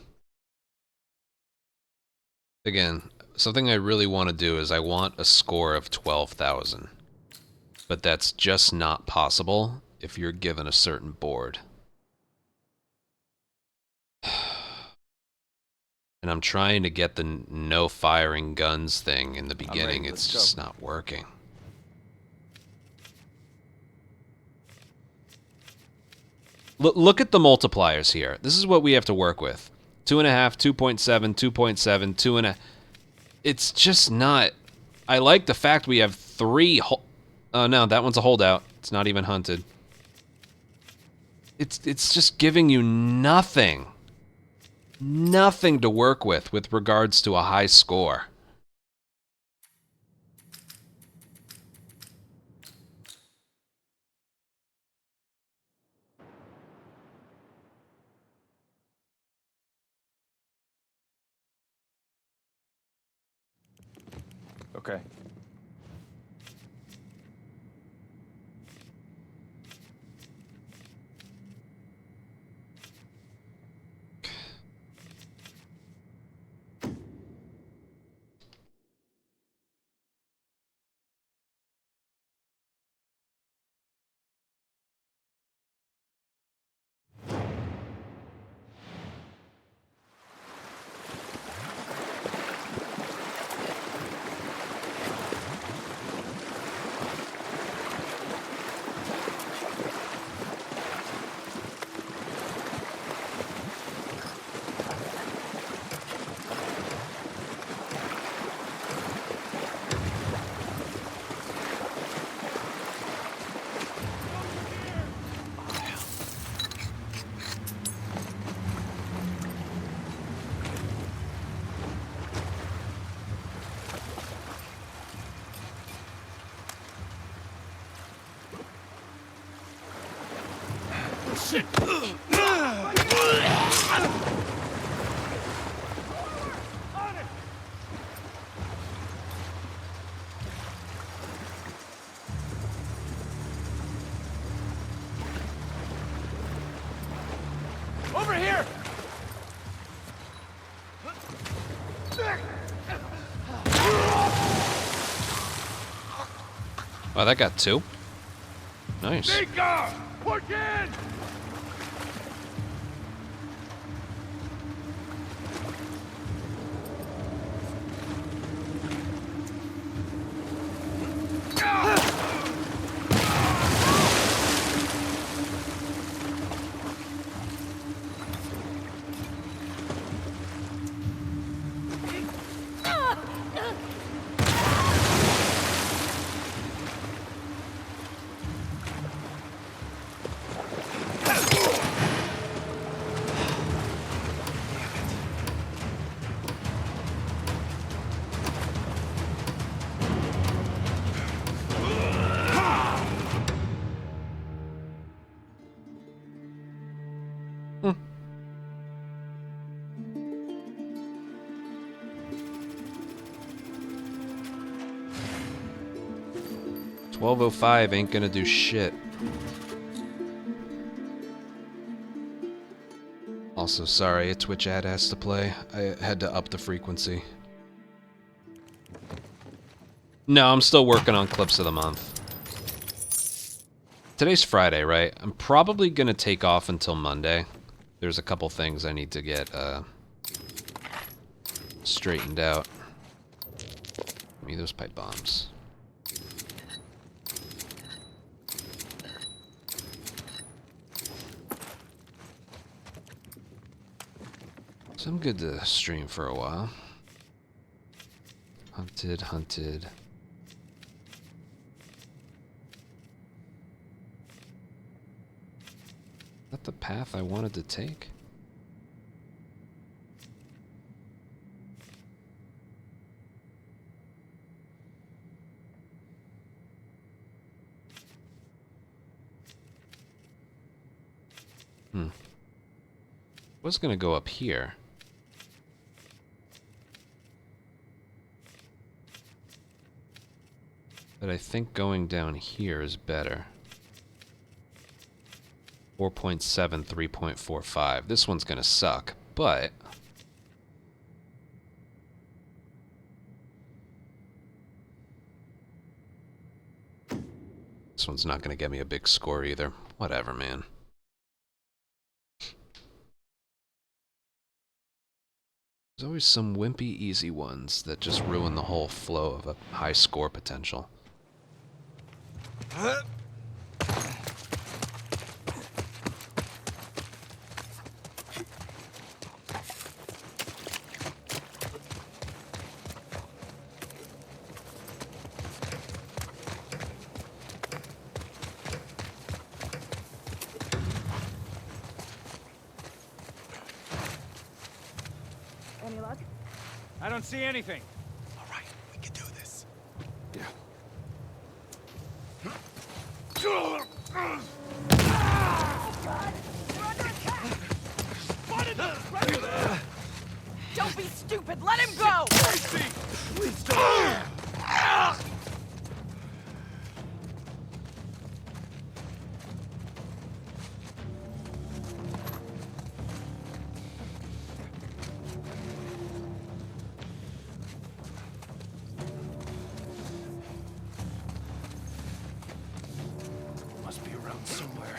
Again, something I really want to do is I want a score of 12,000. But that's just not possible if you're given a certain board. And I'm trying to get the no firing guns thing in the beginning. It's just not working. Look at the multipliers here. This is what we have to work with. 2.5, 2.7, 2.7, 2.5. It's just not... I like the fact we have 3... Oh no, that one's a holdout. It's not even hunted. It's just giving you nothing. Nothing to work with regards to a high score. Okay. Shit! Over here! Oh, that got 2. Nice. Big guy! Push in! 12:05 ain't gonna do shit. Also, sorry, a Twitch ad has to play. I had to up the frequency. No, I'm still working on clips of the month. Today's Friday, right? I'm probably gonna take off until Monday. There's a couple things I need to get straightened out. Give me those pipe bombs. So I'm good to stream for a while. Hunted, hunted. Is that the path I wanted to take? Was gonna go up here. But I think going down here is better. 4.7, 3.45. This one's gonna suck, but... This one's not gonna get me a big score either. Whatever, man. There's always some wimpy easy ones that just ruin the whole flow of a high score potential. Any luck? I don't see anything. All right, we can do this. Yeah. Don't be stupid. Let him go. Please don't. Must be around somewhere.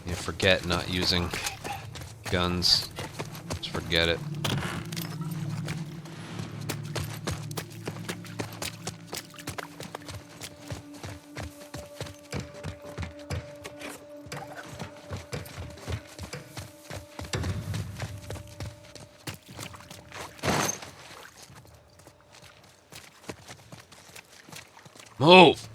You forget not using guns. Just forget it. Move!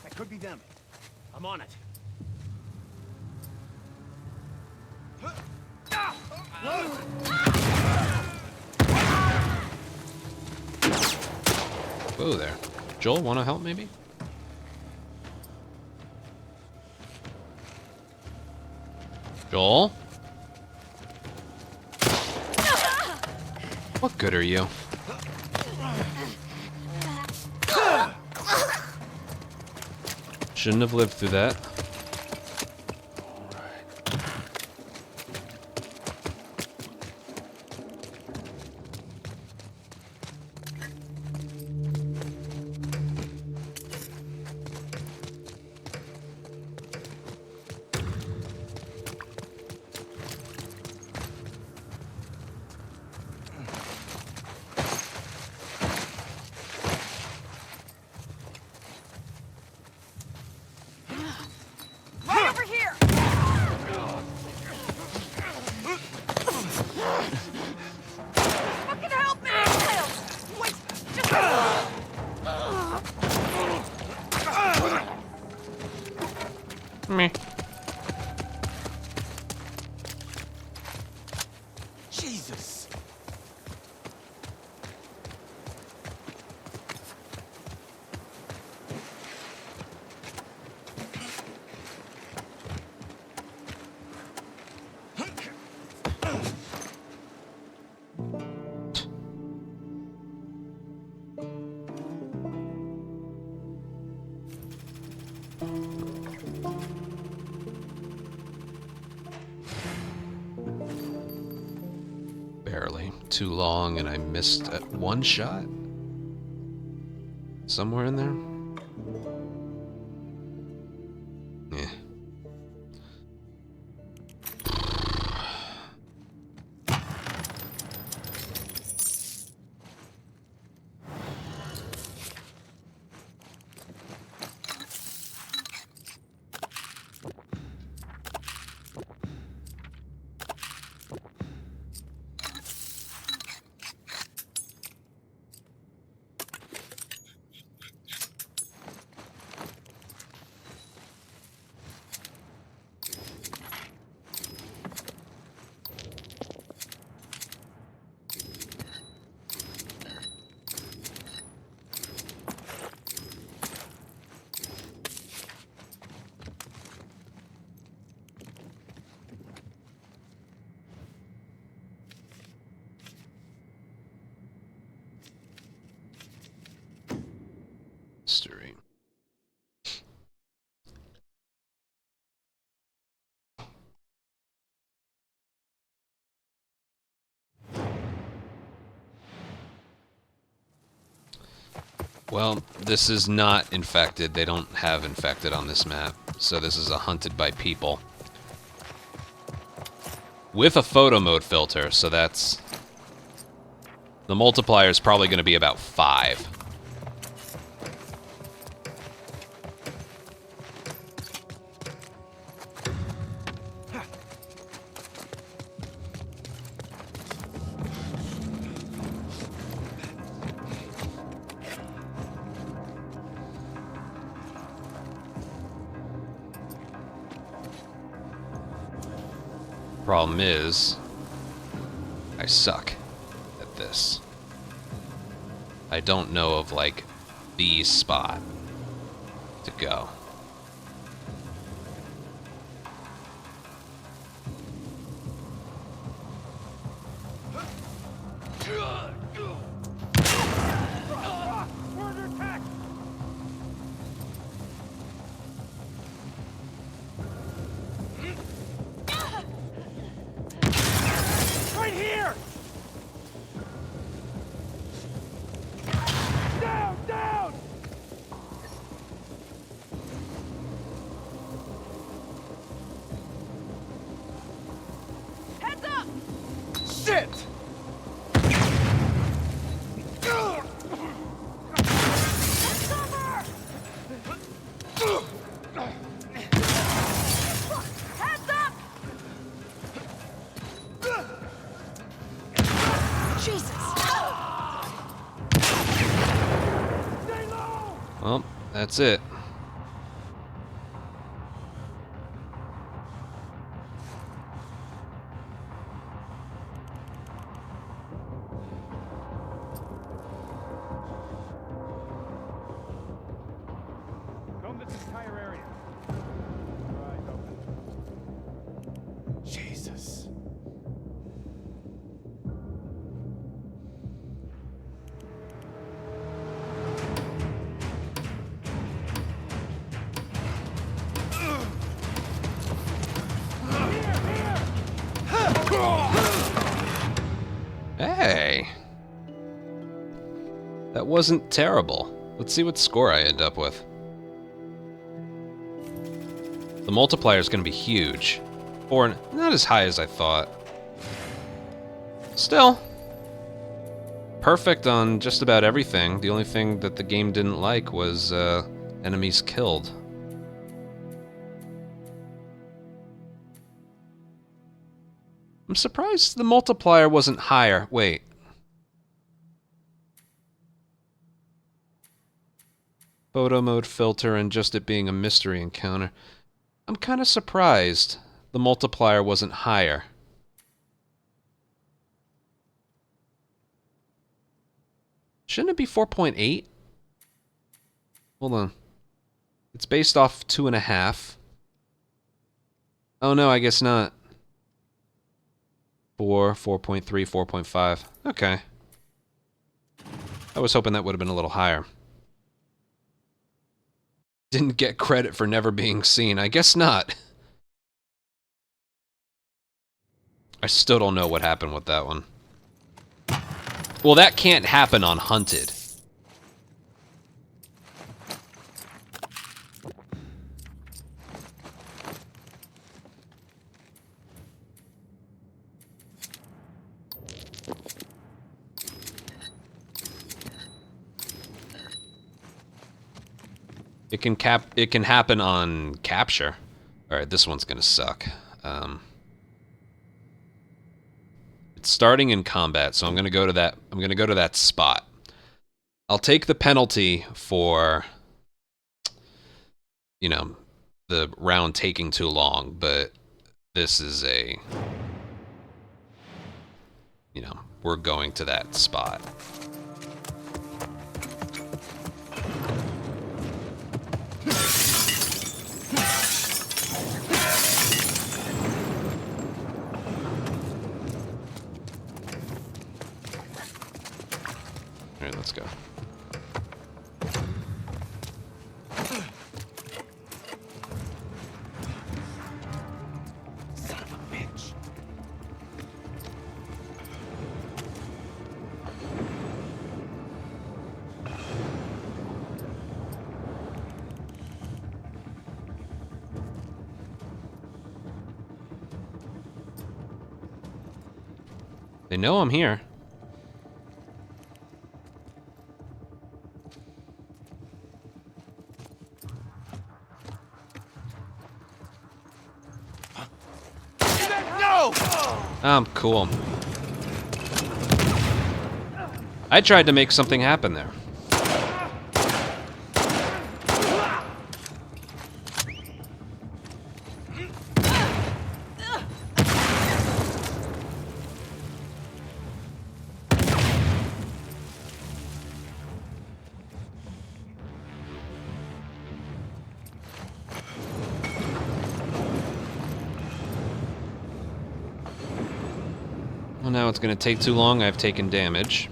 That could be them. I'm on it. Whoa there. Joel, wanna help maybe? Joel? What good are you? Shouldn't have lived through that. too long and I missed one shot? Somewhere in there? Yeah. Mystery. Well, this is not infected. They don't have infected on this map. So this is a hunted by people. With a photo mode filter, so that's... The multiplier is probably going to be about 5. Problem is, I suck at this. I don't know of, like, the spot to go. Right here! Down, down! Heads up! Shit! Heads up! Jesus! Well, that's it. Comb this entire area. Right, open. Jesus. Hey! That wasn't terrible. Let's see what score I end up with. The multiplier is going to be huge. Or not as high as I thought. Still. Perfect on just about everything. The only thing that the game didn't like was enemies killed. I'm surprised the multiplier wasn't higher. Wait. Photo mode filter and just it being a mystery encounter. I'm kind of surprised the multiplier wasn't higher. Shouldn't it be 4.8? Hold on. It's based off 2.5. Oh no, I guess not. 4, 4.3, 4.5. Okay. I was hoping that would have been a little higher. Didn't get credit for never being seen. I guess not. I still don't know what happened with that one. Well, that can't happen on Hunted. It can happen on Capture. All right, this one's gonna suck. It's starting in combat, so I'm gonna go to that. I'm gonna go to that spot. I'll take the penalty for, you know, the round taking too long, but this is a, you know, we're going to that spot. All right, let's go. Son of a bitch. They know I'm here. No! Cool. I tried to make something happen there. Well, now it's going to take too long. I've taken damage.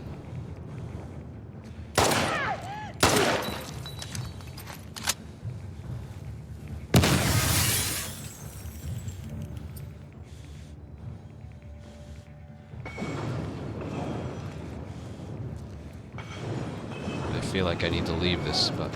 I feel like I need to leave this spot.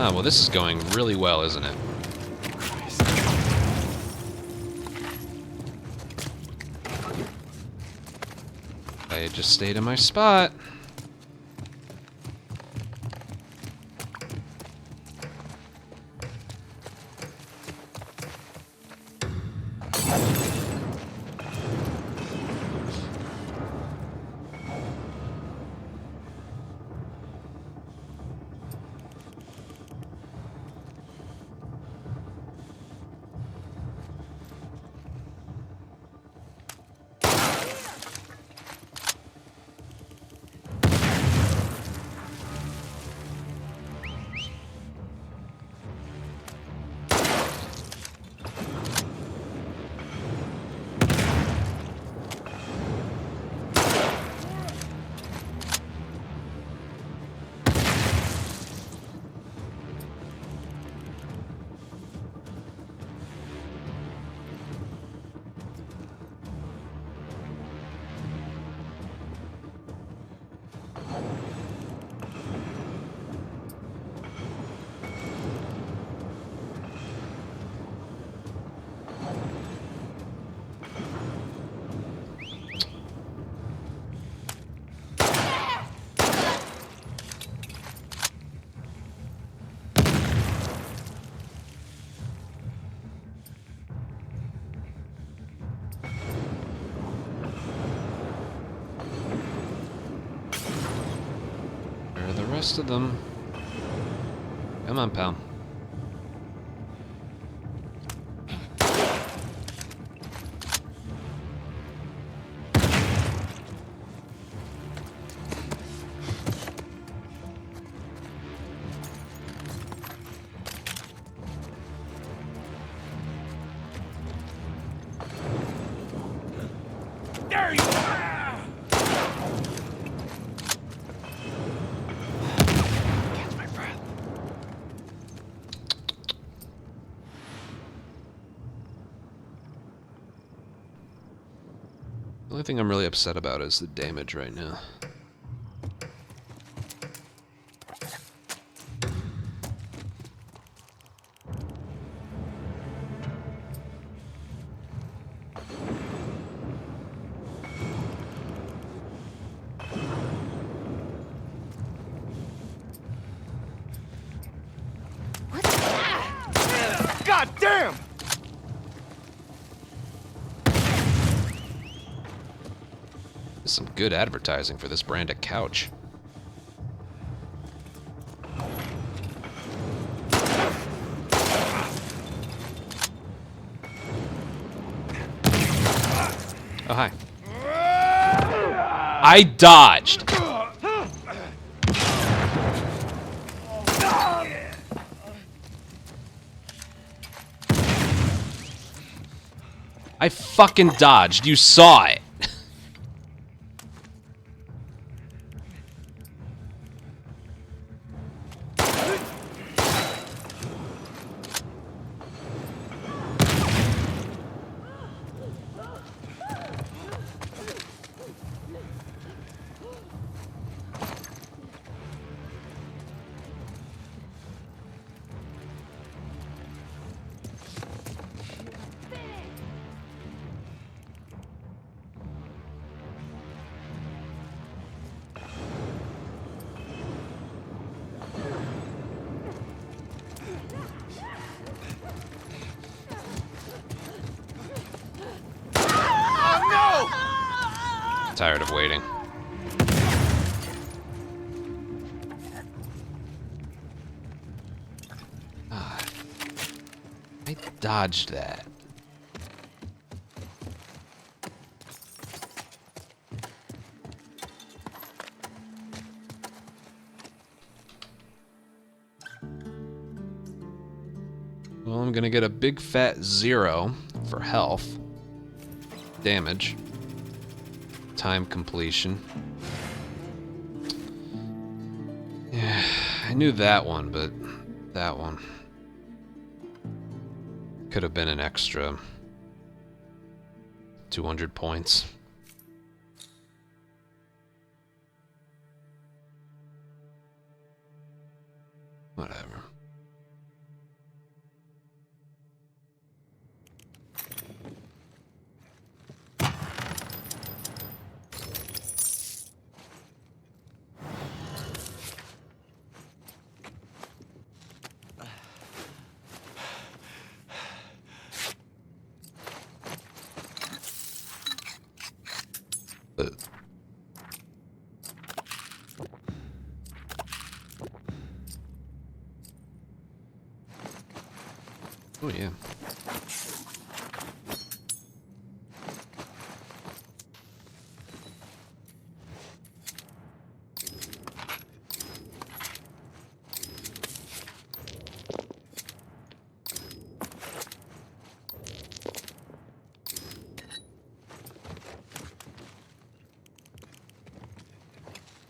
Ah, well, this is going really well, isn't it? I just stayed in my spot. Rest of them. Come on, pal. There you are! only thing I'm really upset about is the damage right now. God damn! There's some good advertising for this brand of couch. Oh, hi. I dodged. I fucking dodged. You saw it. Tired of waiting. Ah, I dodged that. Well, I'm gonna get a big fat 0 for health, damage, time completion. Yeah, I knew that one, but that one could have been an extra 200 points. Whatever. Oh yeah.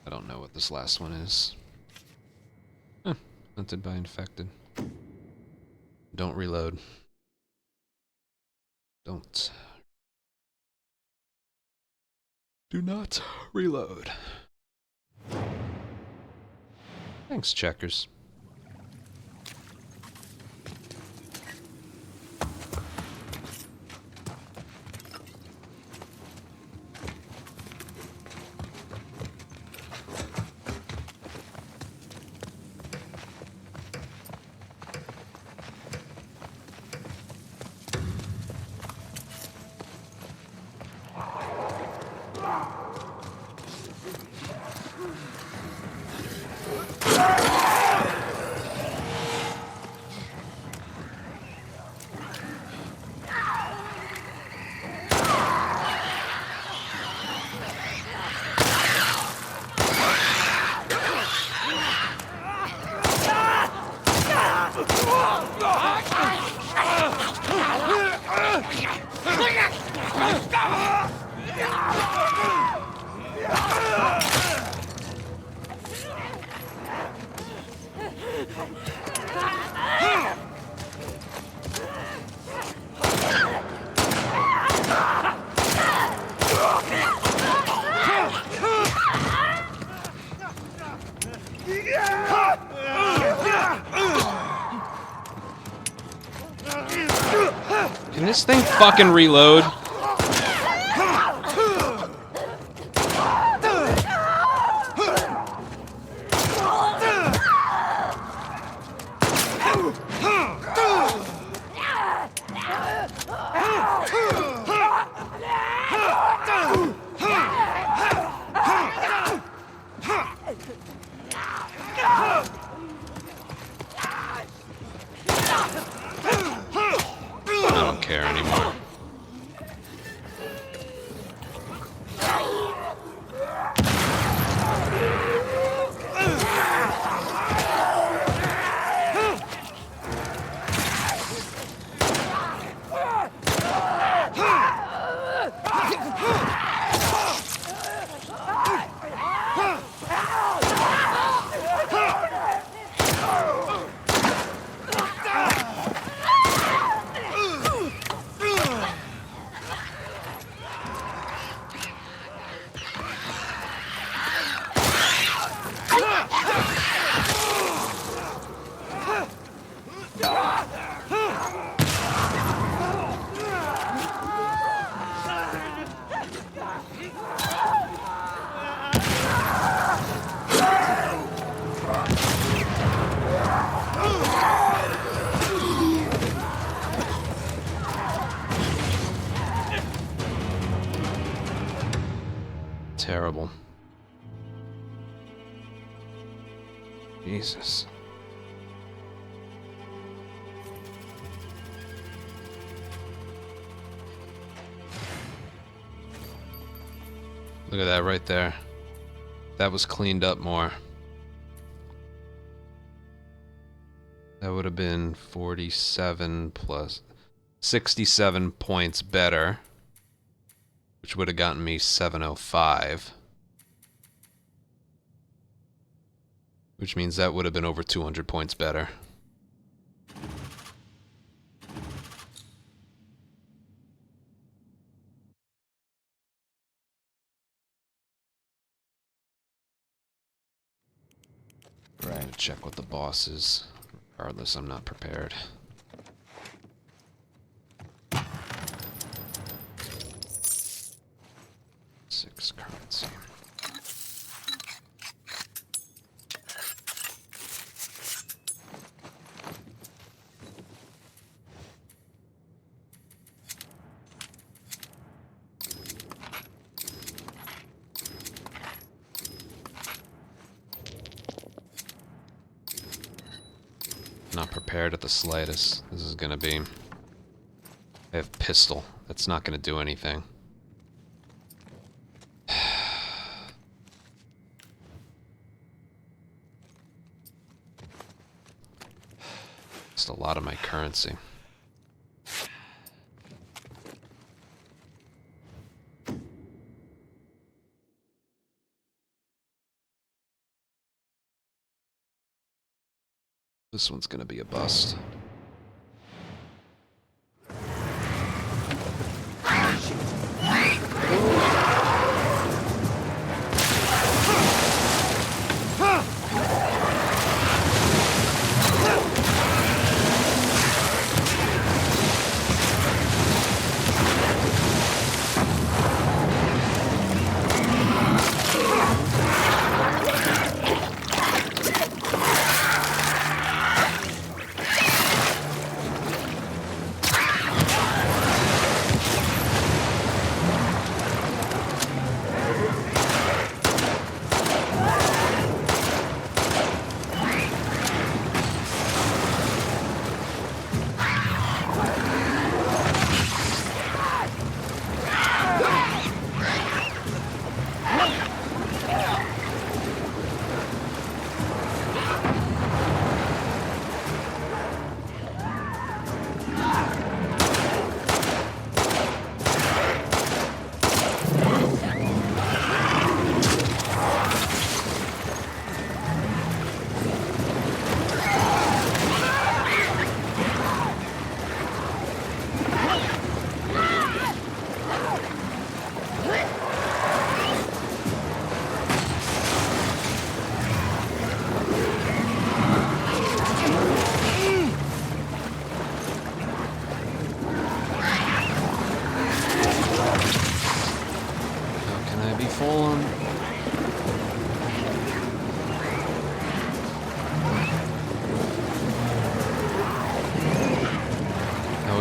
I don't know what this last one is. Huh. Hunted by infected. Don't reload. Don't. Do not reload. Thanks, checkers. Can this thing fucking reload? I don't care anymore. Terrible. Jesus. Look at that right there. That was cleaned up more. That would have been 47 plus 67 points better, which would have gotten me 705. Which means that would have been over 200 points better. Right. I'm gonna check what the boss is. Regardless, I'm not prepared. Six currency. Not prepared at the slightest. This is gonna be... I have pistol. That's not gonna do anything. Just a lot of my currency. This one's gonna be a bust.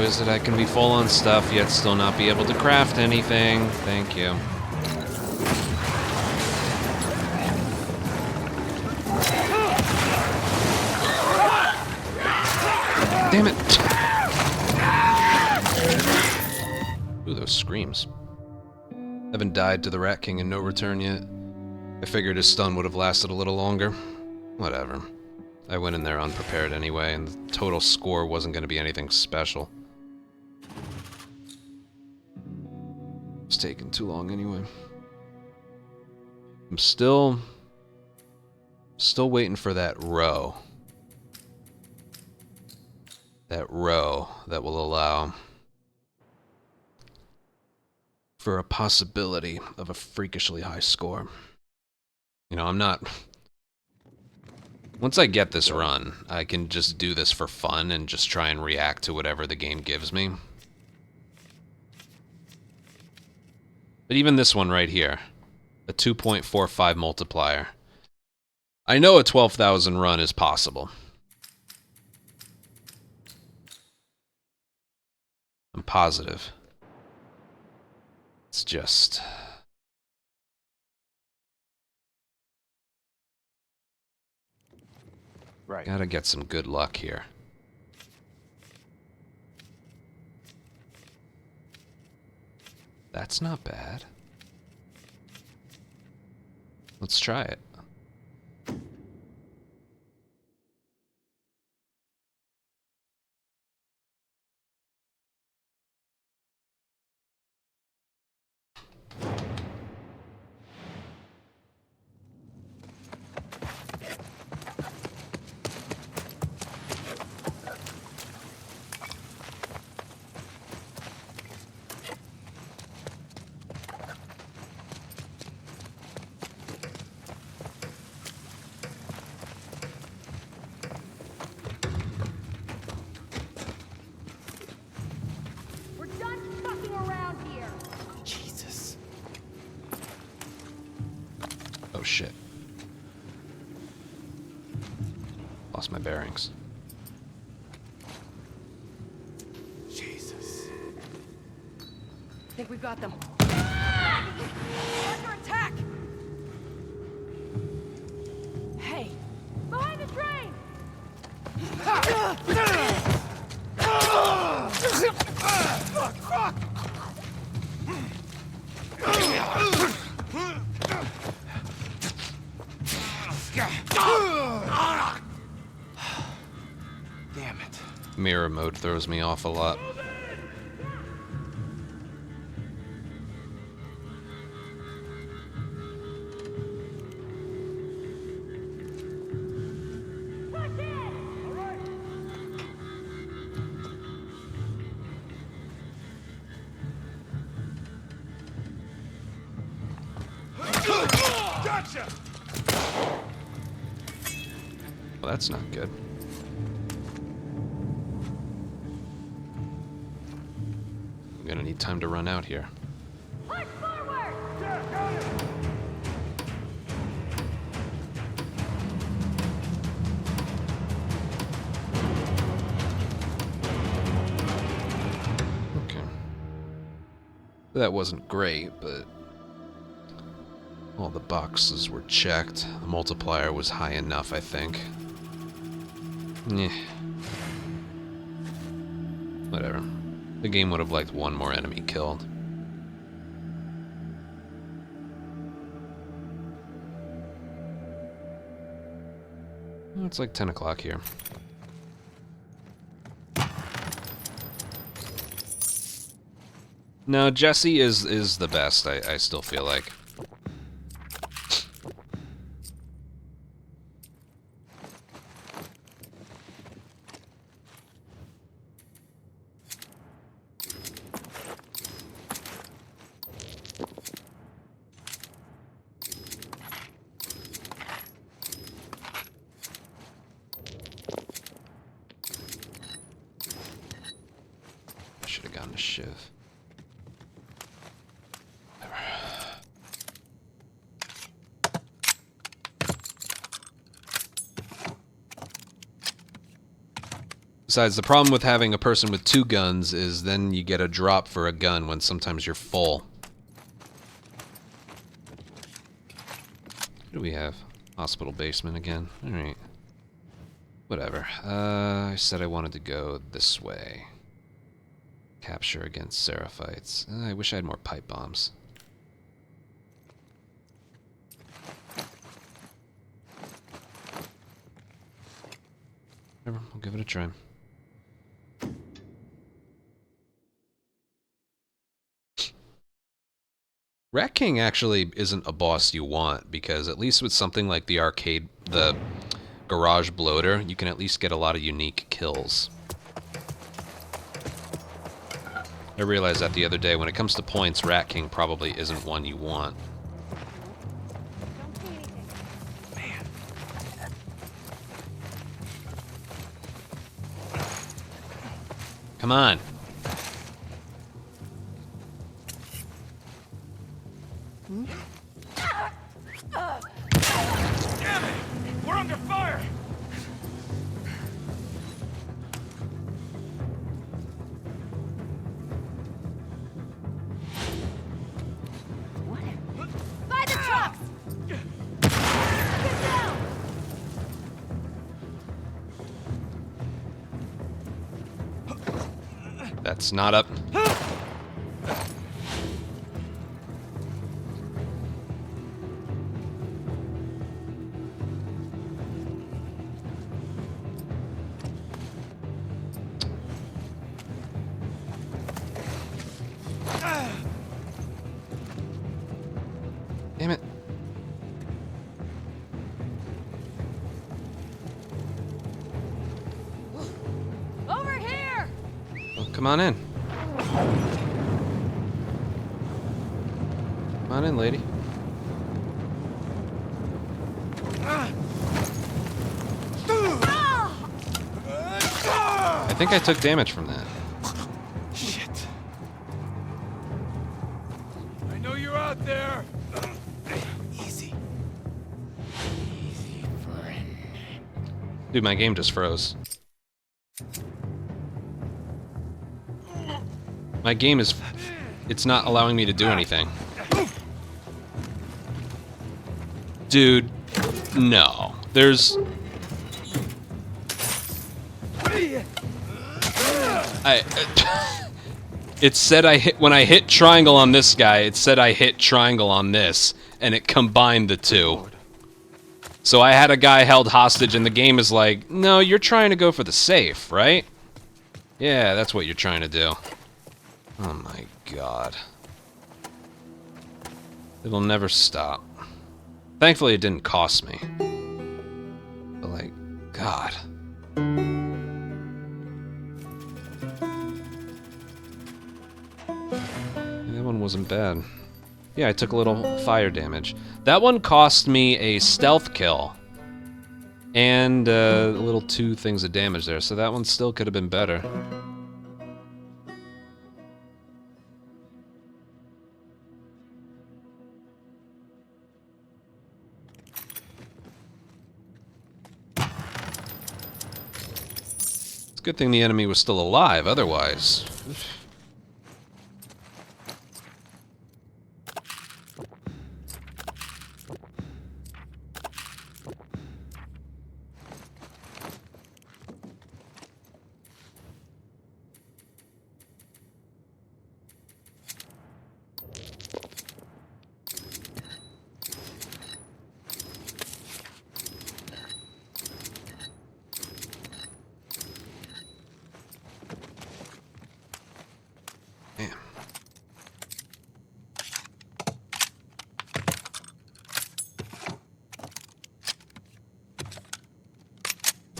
How is it I can be full on stuff yet still not be able to craft anything? Thank you. Damn it! Ooh, those screams. Haven't died to the Rat King and no return yet. I figured his stun would have lasted a little longer. Whatever. I went in there unprepared anyway, and the total score wasn't going to be anything special. It's taking too long anyway. I'm still waiting for that row. That row that will allow for a possibility of a freakishly high score. You know, I'm not... Once I get this run, I can just do this for fun and just try and react to whatever the game gives me. But even this one right here, a 2.45 multiplier. I know a 12,000 run is possible. I'm positive. It's just... Right. Gotta get some good luck here. That's not bad. Let's try it. We're done fucking around here. Jesus. Oh shit. Lost my bearings. Jesus. I think we've got them. Under attack! Hey, behind the train! Damn it. Mirror mode throws me off a lot. Gotcha! Well, that's not good. I'm gonna need time to run out here. Push forward! Yeah, got it! Okay. That wasn't great, but all the boxes were checked. The multiplier was high enough, I think. Yeah. Whatever. The game would have liked one more enemy killed. It's like 10 o'clock here. No, Jesse is the best, I still feel like. Should have gotten a shiv. Besides, the problem with having a person with 2 guns is then you get a drop for a gun when sometimes you're full. What do we have? Hospital basement again. Alright. Whatever. I said I wanted to go this way. Capture against Seraphites. I wish I had more pipe bombs. Whatever, we'll give it a try. Rat King actually isn't a boss you want, because at least with something like the garage bloater, you can at least get a lot of unique kills. I realized that the other day. When it comes to points, Rat King probably isn't one you want. Come on. Damn it! We're under fire! By the trucks! Get down! That's not up. Damn it. Over here! Well, come on in. Come on in, lady. I think I took damage from that. Shit. I know you're out there. Easy. Easy, friend. Dude, my game just froze. My game is... It's not allowing me to do anything. Dude, no. There's... It said when I hit triangle on this guy, it said I hit triangle on this, and it combined the two. So I had a guy held hostage, and the game is like, no, you're trying to go for the safe, right? Yeah, that's what you're trying to do. Oh my god. It'll never stop. Thankfully, it didn't cost me. But like, god. That one wasn't bad. Yeah, I took a little fire damage. That one cost me a stealth kill. And a little 2 things of damage there, so that one still could have been better. It's a good thing the enemy was still alive, otherwise...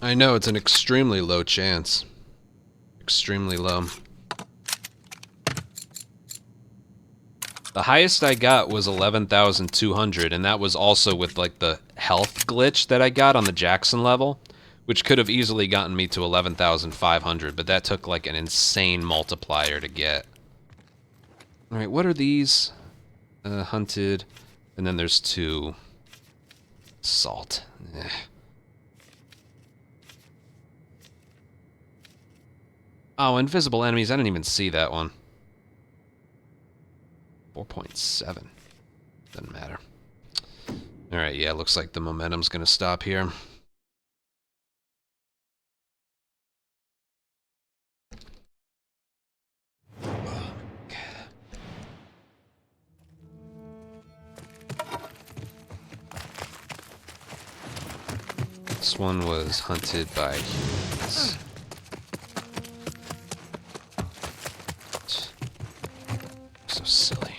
I know, it's an extremely low chance. Extremely low. The highest I got was 11,200, and that was also with like the health glitch that I got on the Jackson level, which could have easily gotten me to 11,500, but that took like an insane multiplier to get. Alright, what are these? Hunted, and then there's 2. Salt. Eh. Oh, invisible enemies. I didn't even see that one. 4.7. Doesn't matter. Alright, yeah, looks like the momentum's gonna stop here. This one was hunted by humans. So silly.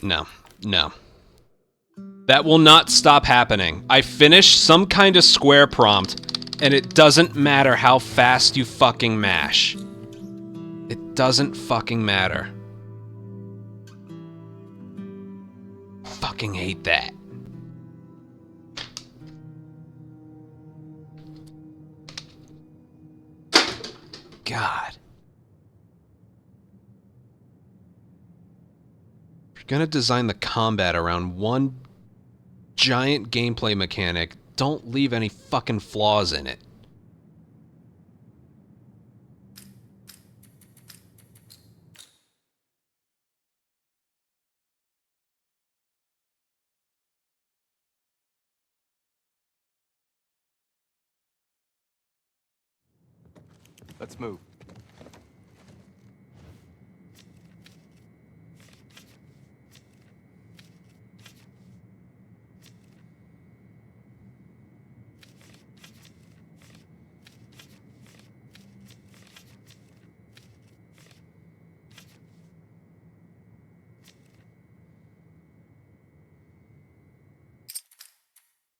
No, no. That will not stop happening. I finished some kind of square prompt, and it doesn't matter how fast you fucking mash. It doesn't fucking matter. Fucking hate that. God. If you're gonna design the combat around one giant gameplay mechanic, don't leave any fucking flaws in it. Let's move.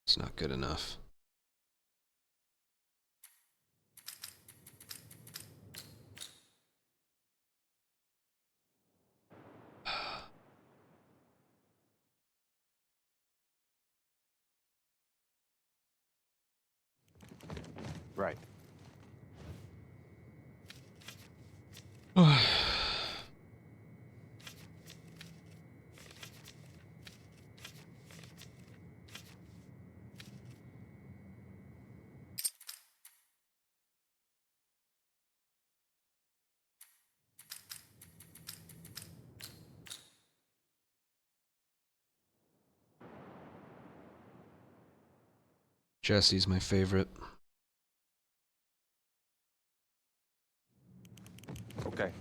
It's not good enough. Right. Jesse's my favorite. Okay.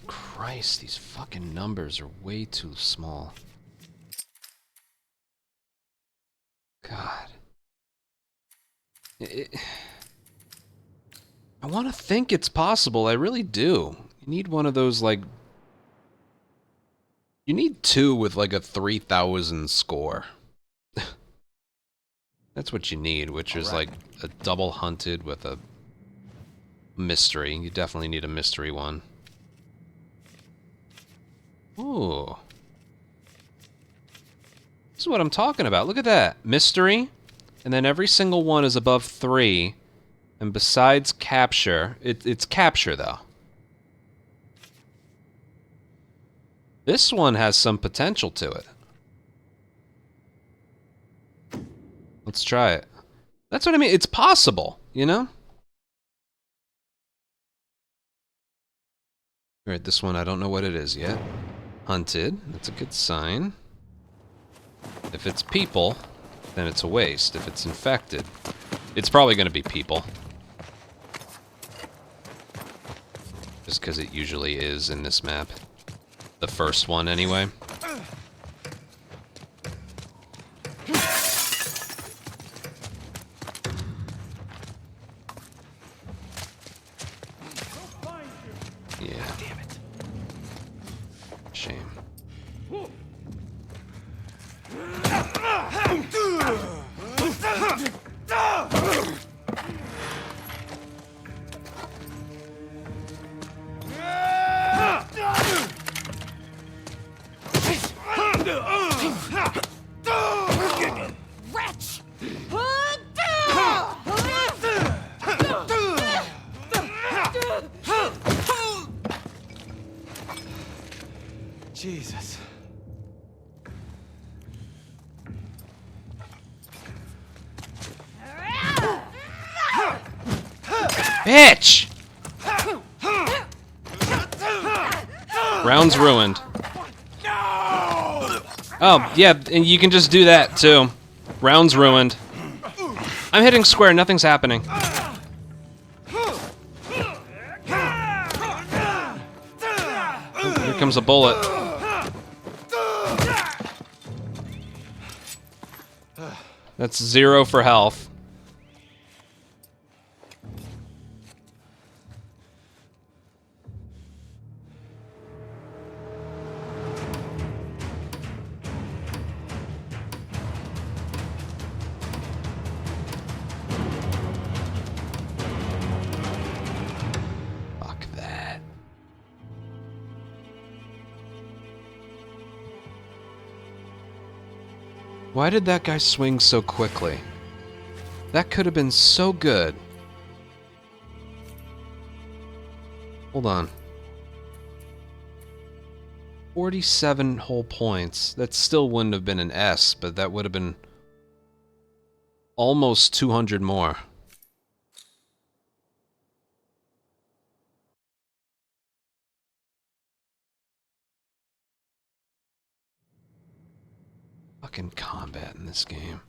Christ, these fucking numbers are way too small. God. I want to think it's possible. I really do. You need one of those, like... You need two with, like, a 3,000 score. That's what you need, which is, like, a double hunted with a mystery. You definitely need a mystery one. Ooh. This is what I'm talking about. Look at that. Mystery. And then every single one is above 3. And besides capture, it's capture though. This one has some potential to it. Let's try it. That's what I mean. It's possible, you know? Alright, this one, I don't know what it is yet. Hunted. That's a good sign. If it's people, then it's a waste. If it's infected, it's probably going to be people. Just because it usually is in this map. The first one, anyway. Yeah. Damn it. Shame. Wretch! Jesus. Bitch! Round's ruined. Oh, yeah, and you can just do that, too. Round's ruined. I'm hitting square, nothing's happening. Here comes a bullet. That's 0 for health. Fuck that. Why did that guy swing so quickly? That could have been so good. Hold on. 47 whole points. That still wouldn't have been an S, but that would have been almost 200 more. Fucking combat in this game.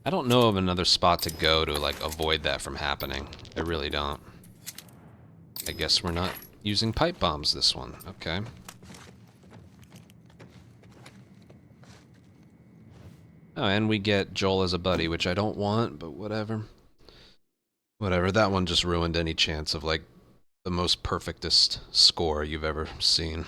I don't know of another spot to go to, like, avoid that from happening. I really don't. I guess we're not using pipe bombs this one. Okay. Oh, and we get Joel as a buddy, which I don't want, but whatever. Whatever, that one just ruined any chance of, like, the most perfectest score you've ever seen.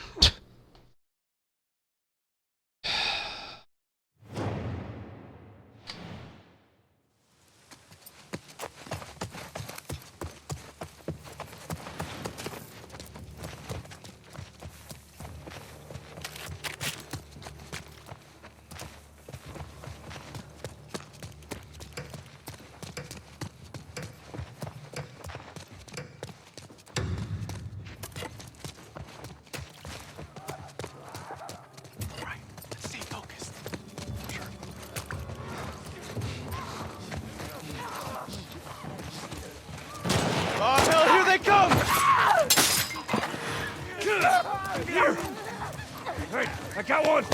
Oh, hell, here they come! Here! Hey, I got one!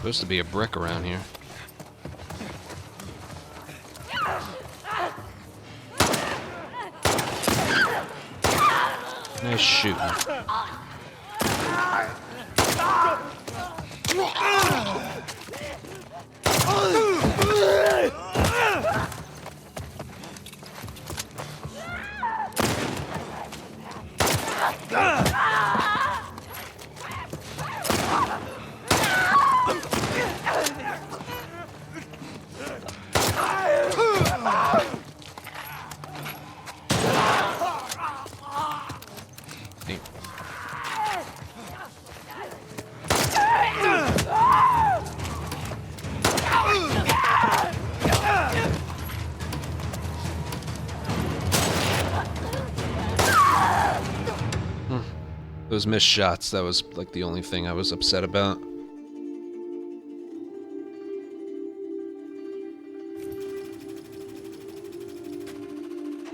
Supposed to be a brick around here. Nice shooting. Those missed shots, that was like the only thing I was upset about.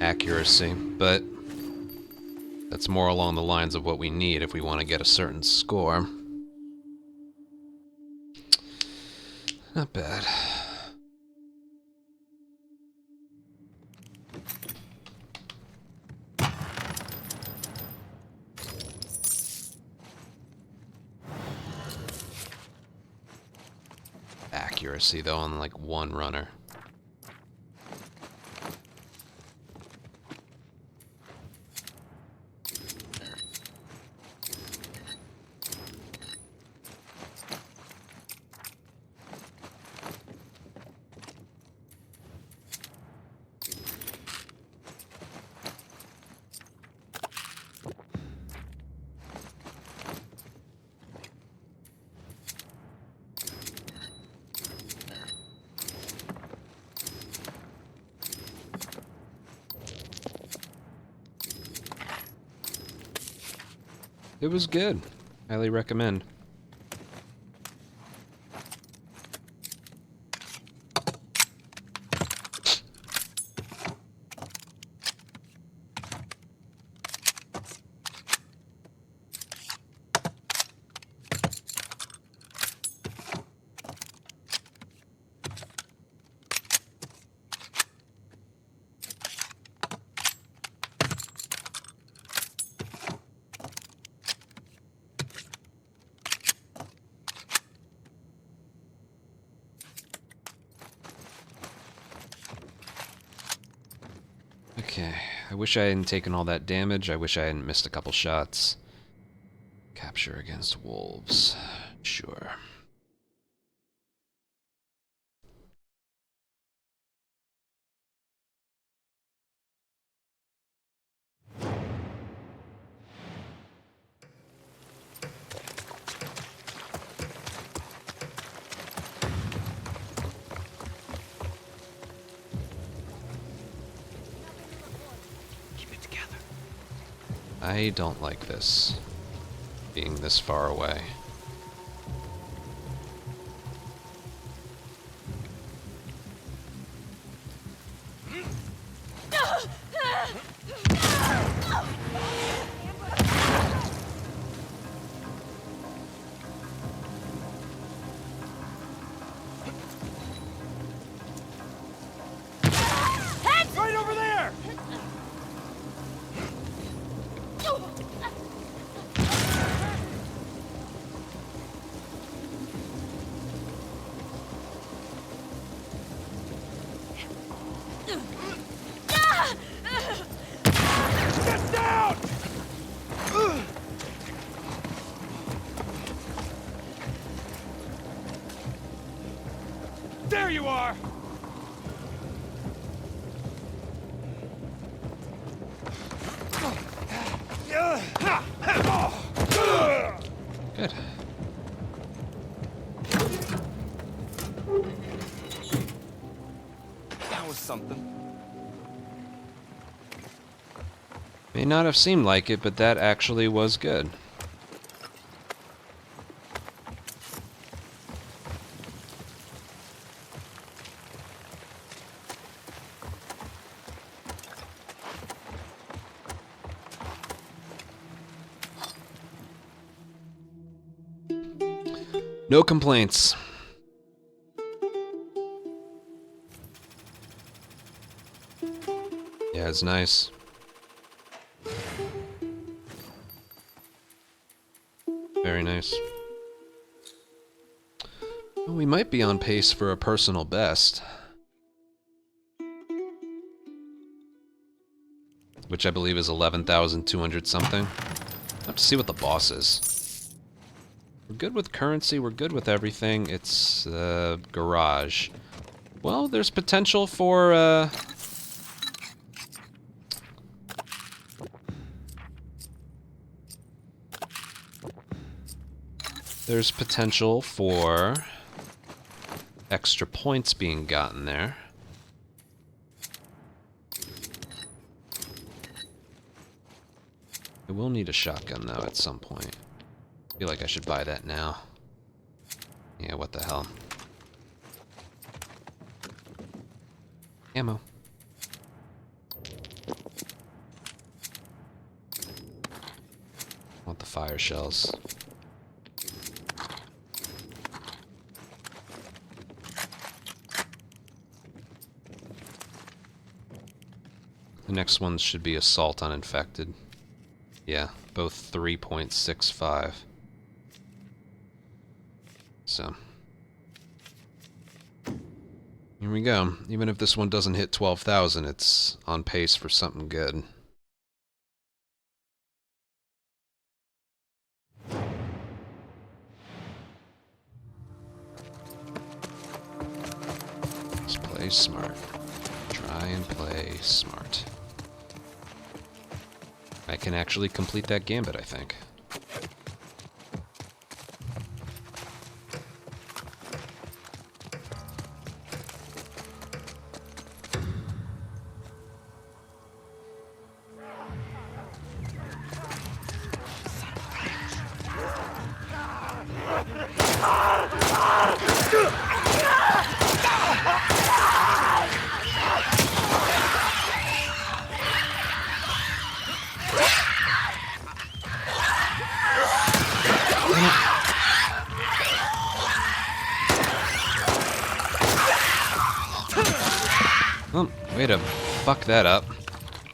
Accuracy, but that's more along the lines of what we need if we want to get a certain score. Not bad. Accuracy though on like one runner. It was good. Highly recommend. Okay, I wish I hadn't taken all that damage. I wish I hadn't missed a couple shots. Capture against wolves. Sure. I don't like this, being this far away. Right over there! Get down! There you are! Good. That was something. May not have seemed like it, but that actually was good. No complaints. Yeah, it's nice. Very nice. Well, we might be on pace for a personal best. Which I believe is 11,200 something. I have to see what the boss is. We're good with currency, we're good with everything. It's garage. Well, there's potential for there's potential for extra points being gotten there. I will need a shotgun though at some point. I feel like I should buy that now. Yeah, what the hell. Ammo. Want the fire shells. The next ones should be assault on infected. Yeah, both 3.65. So. Here we go. Even if this one doesn't hit 12,000, it's on pace for something good. Let's play smart. Try and play smart. I can actually complete that gambit, I think. Oh, way to fuck that up.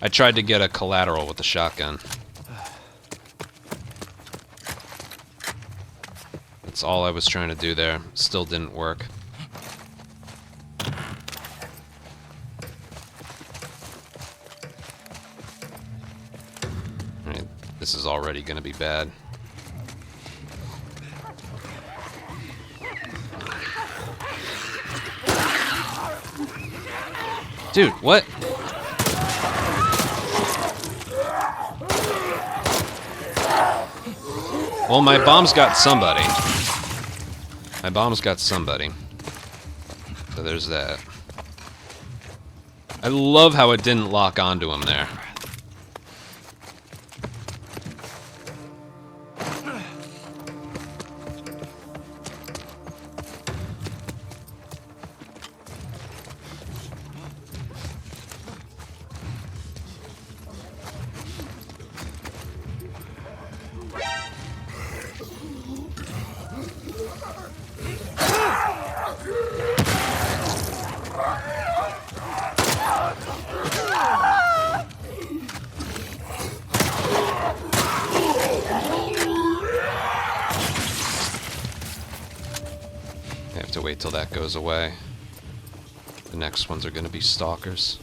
I tried to get a collateral with the shotgun. That's all I was trying to do there. Still didn't work. Alright, this is already gonna be bad. Dude, what? Well, my bomb's got somebody. My bomb's got somebody. So there's that. I love how it didn't lock onto him there. Wait till that goes away. The next ones are going to be stalkers.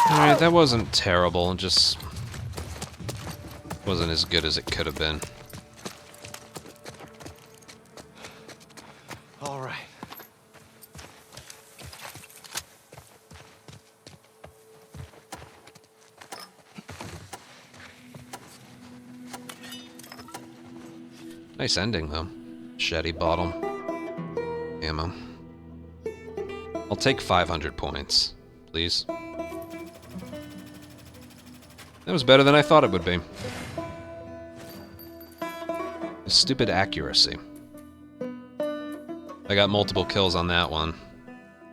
Alright, that wasn't terrible, just wasn't as good as it could have been. All right. Nice ending, though. Shetty bottle. Ammo. I'll take 500 points, please. That was better than I thought it would be. Stupid accuracy. I got multiple kills on that one.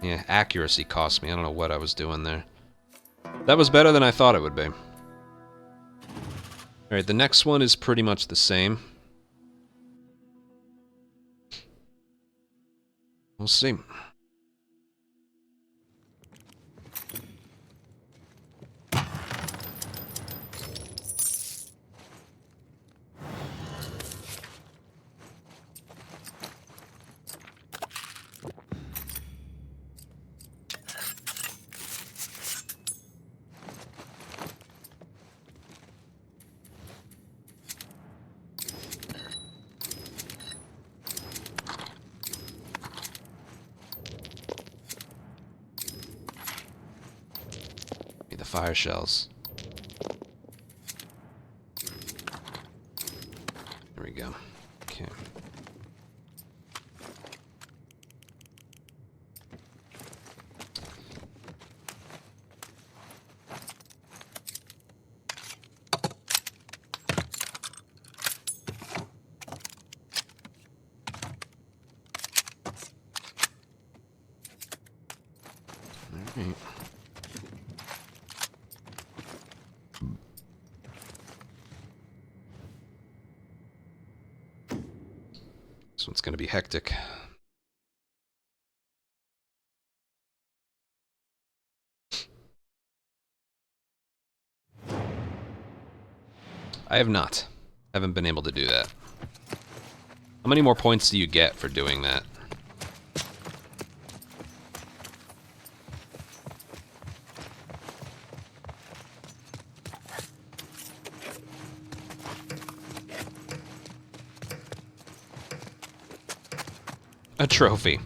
Yeah, accuracy cost me. I don't know what I was doing there. That was better than I thought it would be. Alright, the next one is pretty much the same. We'll see. The fire shells. There we go. Okay. All right. This one's going to be hectic. I have not. Haven't been able to do that. How many more points do you get for doing that? A trophy.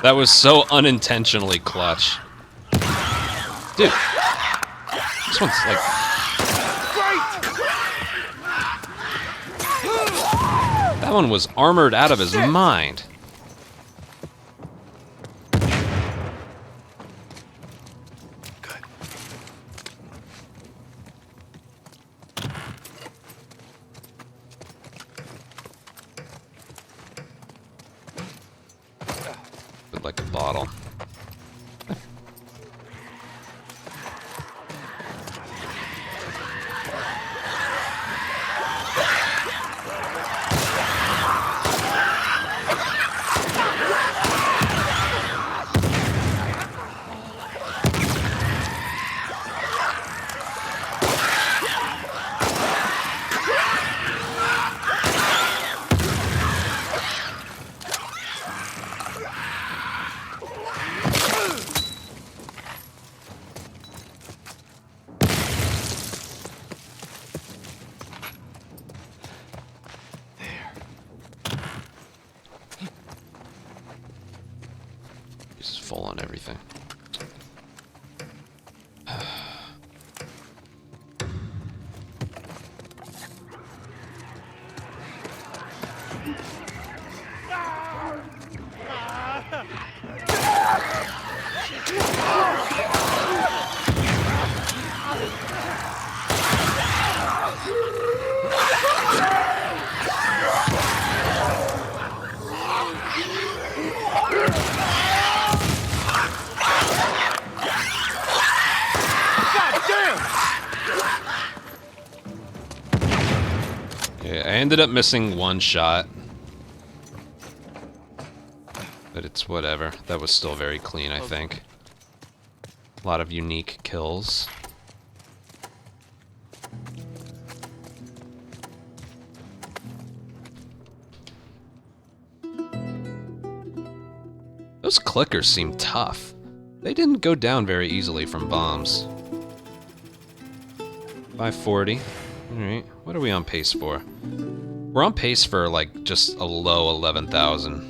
That was so unintentionally clutch. Dude. This one's like... That one was armored out of his mind. Good. Like a bottle. He's full on everything. Yeah, I ended up missing one shot. But it's whatever. That was still very clean, I think. A lot of unique kills. Those clickers seem tough. They didn't go down very easily from bombs. 540. Alright, what are we on pace for? We're on pace for, like, just a low 11,000.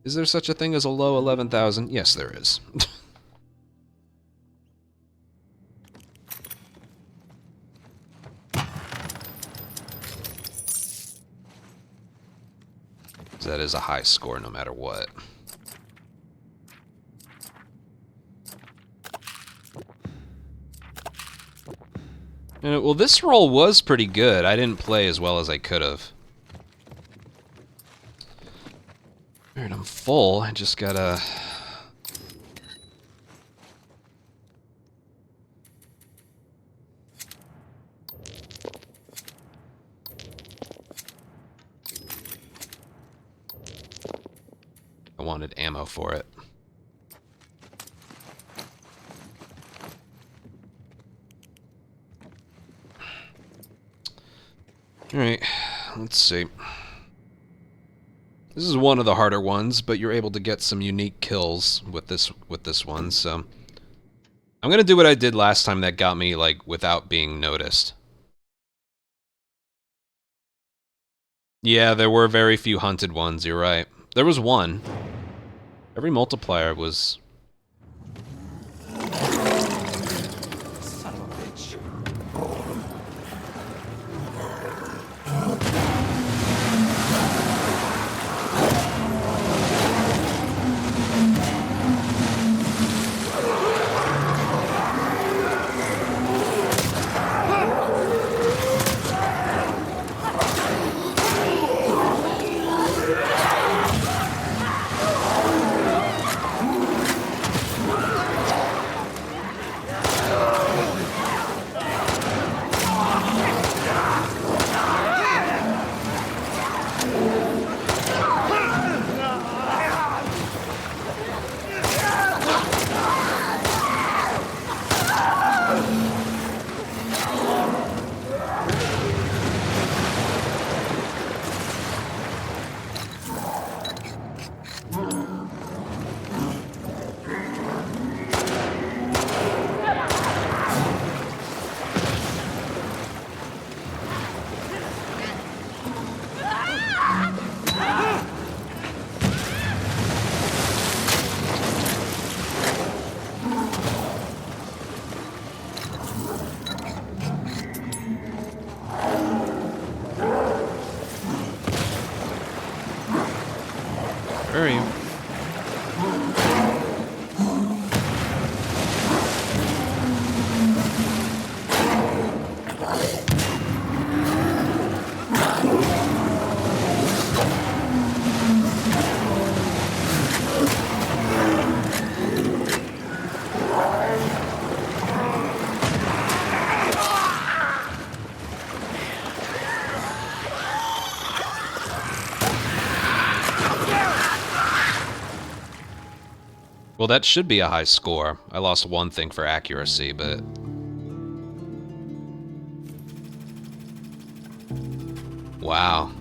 Is there such a thing as a low 11,000? Yes, there is. That is a high score no matter what. And, well, this roll was pretty good. I didn't play as well as I could have. Alright, I'm full. I just gotta... I wanted ammo for it. Alright, let's see. This is one of the harder ones, but you're able to get some unique kills with this one, so... I'm gonna do what I did last time that got me, like, without being noticed. Yeah, there were very few hunted ones, you're right. There was one. Every multiplier was... Son of a bitch. Where are you? Well, that should be a high score. I lost one thing for accuracy, but... Wow.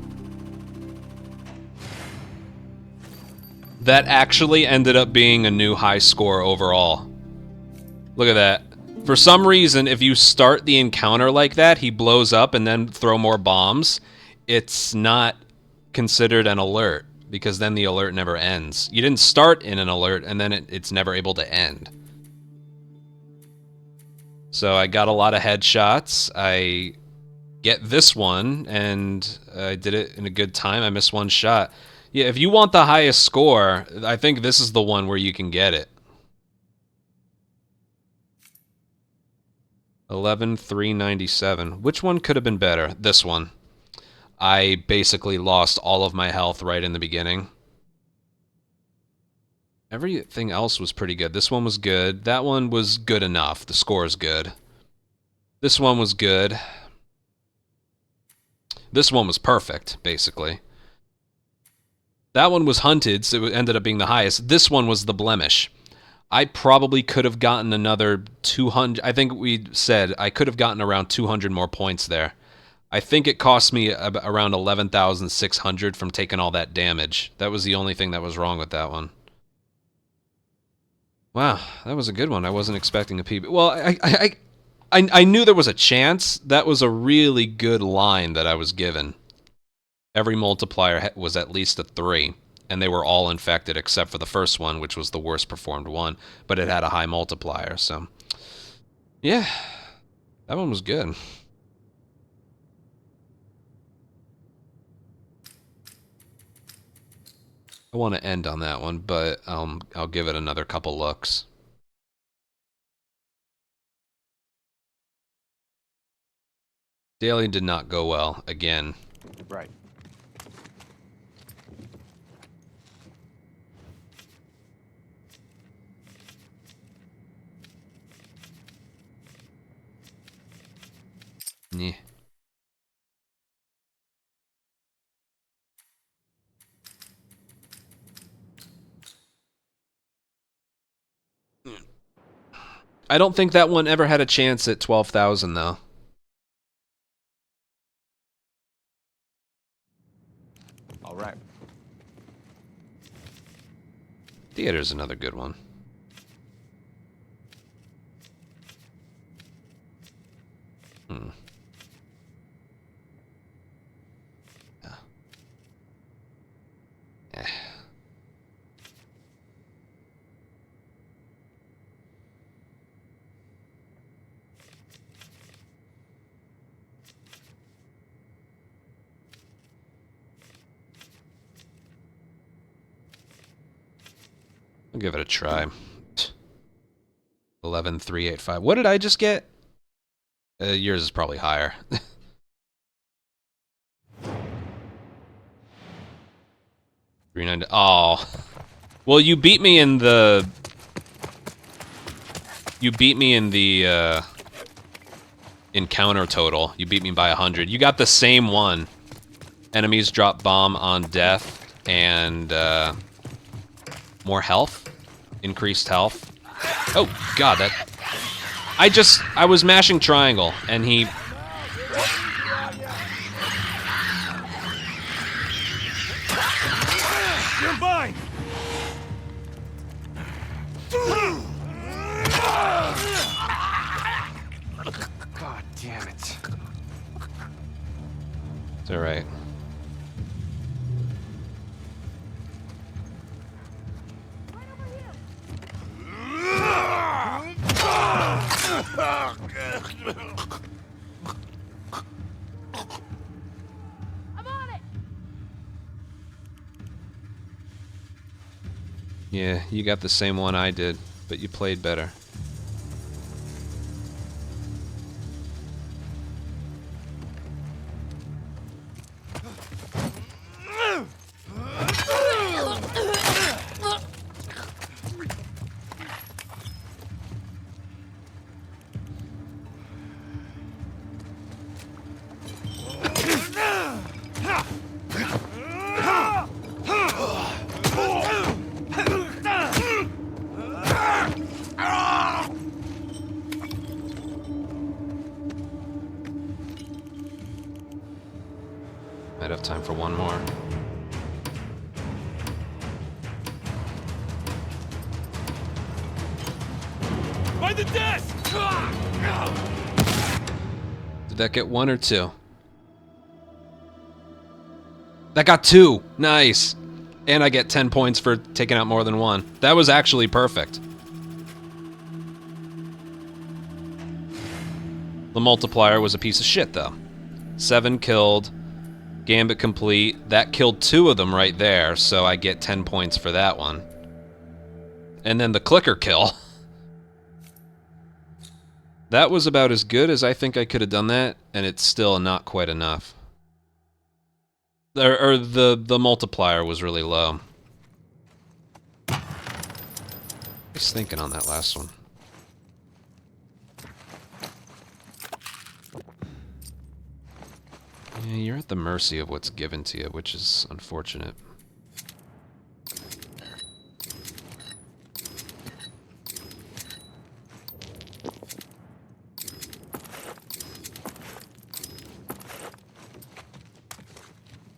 That actually ended up being a new high score overall. Look at that. For some reason, if you start the encounter like that, he blows up and then throw more bombs, it's not considered an alert, because then the alert never ends. You didn't start in an alert, and then it's never able to end. So I got a lot of headshots. I get this one, and I did it in a good time. I missed one shot. Yeah, if you want the highest score, I think this is the one where you can get it. 11,397. Which one could have been better? This one. I basically lost all of my health right in the beginning. Everything else was pretty good. This one was good. That one was good enough. The score is good. This one was good. This one was perfect, basically. That one was hunted, so it ended up being the highest. This one was the blemish. I probably could have gotten another 200. I think we said I could have gotten around 200 more points there. I think it cost me around 11,600 from taking all that damage. That was the only thing that was wrong with that one. Wow, that was a good one. I wasn't expecting a PB. Well, I knew there was a chance. That was a really good line that I was given. Every multiplier was at least a 3, and they were all infected except for the first one, which was the worst performed one, but it had a high multiplier, so... Yeah, that one was good. I want to end on that one, but I'll give it another couple looks. Daily did not go well again. Right. Yeah. I don't think that one ever had a chance at 12,000 though. All right. Theater's another good one. Hmm. Yeah. Eh. I'll give it a try. 11,385. What did I just get? Yours is probably higher. 390. Oh. Well, you beat me in the... You beat me in the encounter total. You beat me by 100. You got the same one. Enemies drop bomb on death and more health. Increased health. Oh, God, that... I was mashing triangle, and he... You're mine! God damn it. It's alright. I'm on it. Yeah, you got the same one I did, but you played better. Might have time for one more. By the desk! Did that get one or two? That got two! Nice! And I get 10 points for taking out more than one. That was actually perfect. The multiplier was a piece of shit, though. 7 killed. Gambit complete. That killed 2 of them right there, so I get 10 points for that one. And then the clicker kill. That was about as good as I think I could have done that, and it's still not quite enough. The multiplier was really low. I was thinking on that last one. Yeah, you're at the mercy of what's given to you, which is unfortunate.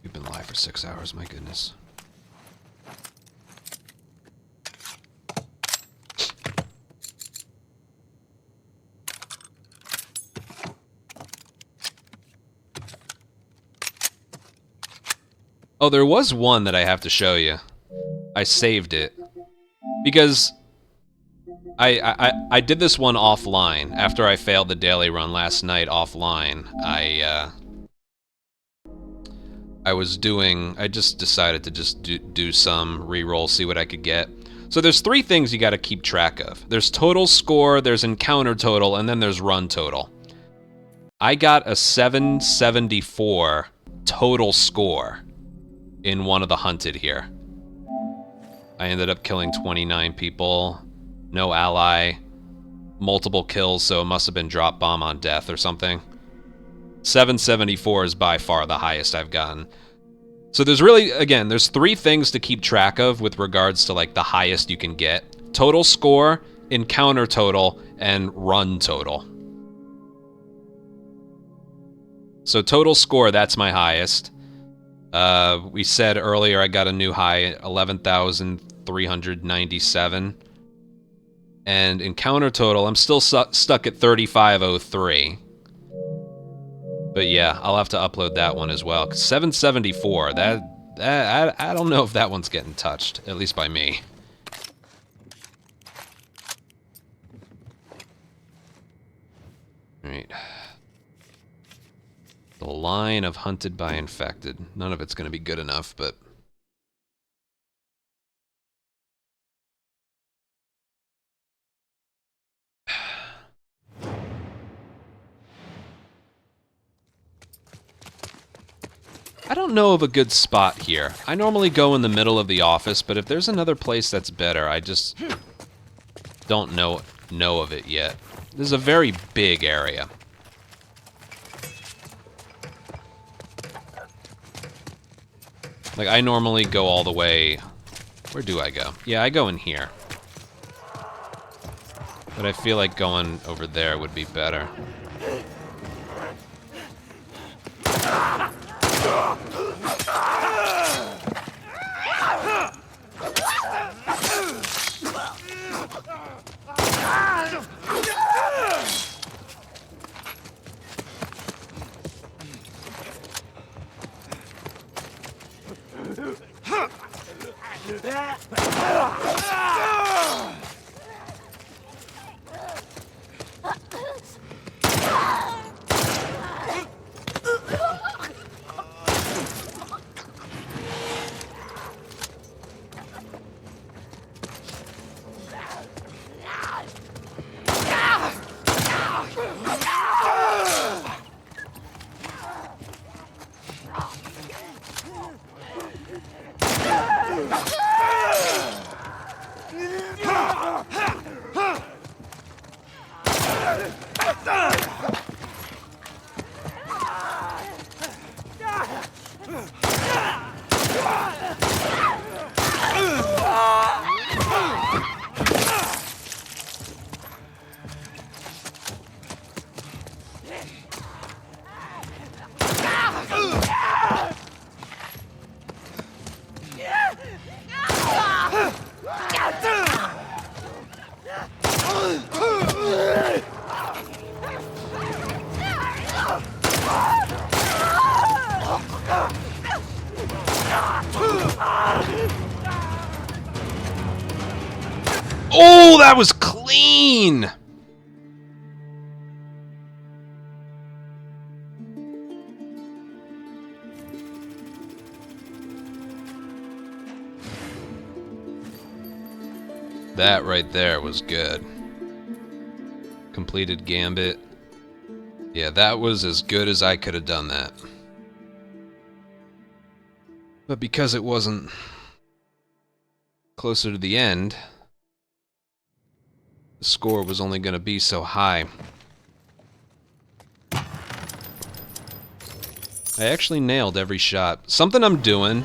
We've been live for 6 hours, my goodness. Oh, there was one that I have to show you. I saved it. Because I did this one offline. After I failed the daily run last night offline, I just decided to just do some reroll, see what I could get. So there's 3 things you got to keep track of. There's total score, there's encounter total, and then there's run total. I got a 774 total score in one of the hunted here. I ended up killing 29 people, no ally, multiple kills, so it must have been drop bomb on death or something. 774 is by far the highest I've gotten. So there's really, again, there's 3 things to keep track of with regards to like the highest you can get. Total score, encounter total, and run total. So total score, that's my highest. We said earlier I got a new high, 11,397. And encounter total, I'm still stuck at 3,503. But yeah, I'll have to upload that one as well. 'Cause 774, I don't know if that one's getting touched, at least by me. Alright. The line of hunted by infected. None of it's going to be good enough, but... I don't know of a good spot here. I normally go in the middle of the office, but if there's another place that's better, I just don't know of it yet. This is a very big area. Like, I normally go all the way... Where do I go? Yeah, I go in here. But I feel like going over there would be better. Oh, that was clean! That right there was good. Completed gambit. Yeah, that was as good as I could have done that. But because it wasn't closer to the end, the score was only going to be so high. I actually nailed every shot. Something I'm doing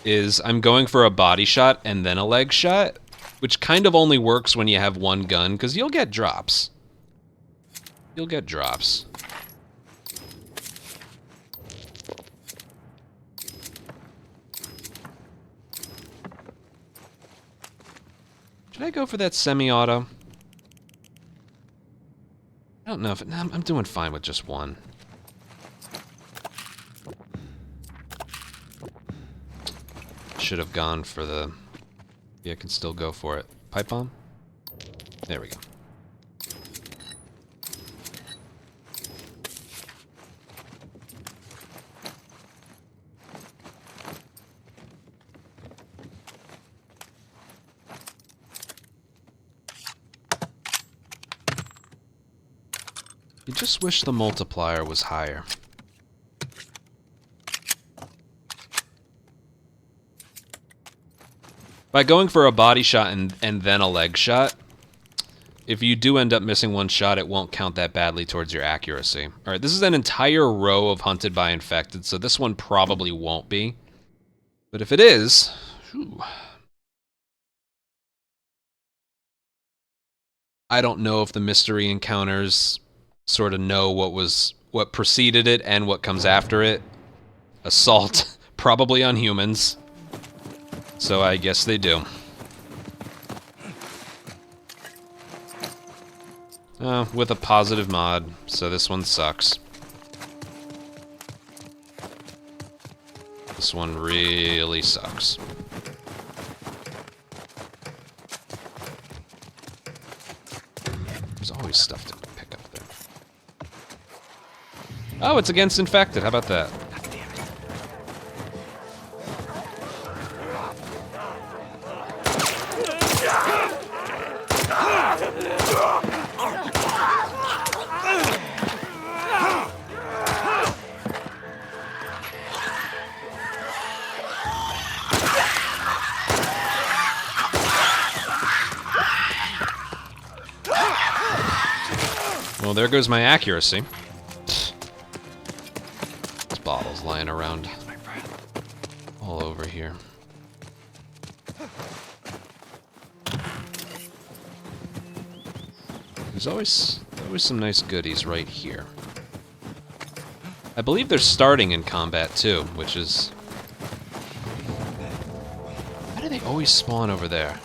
is I'm going for a body shot and then a leg shot, which kind of only works when you have one gun, because you'll get drops. You'll get drops. Should I go for that semi-auto? I don't know if I'm doing fine with just one. Should have gone for the... Yeah, I can still go for it. Pipe bomb? There we go. You just wish the multiplier was higher. By going for a body shot and then a leg shot, if you do end up missing one shot, it won't count that badly towards your accuracy. Alright, this is an entire row of Hunted by Infected, so this one probably won't be. But if it is... Whew, I don't know if the mystery encounters sort of know what preceded it and what comes after it. Assault, probably on humans. So I guess they do. With a positive mod, so this one sucks. This one really sucks. There's always stuff to pick up there. Oh, it's against infected. How about that? Well, there goes my accuracy. There's bottles lying around all over here. There's always some nice goodies right here. I believe they're starting in combat too, which is... Why do they always spawn over there?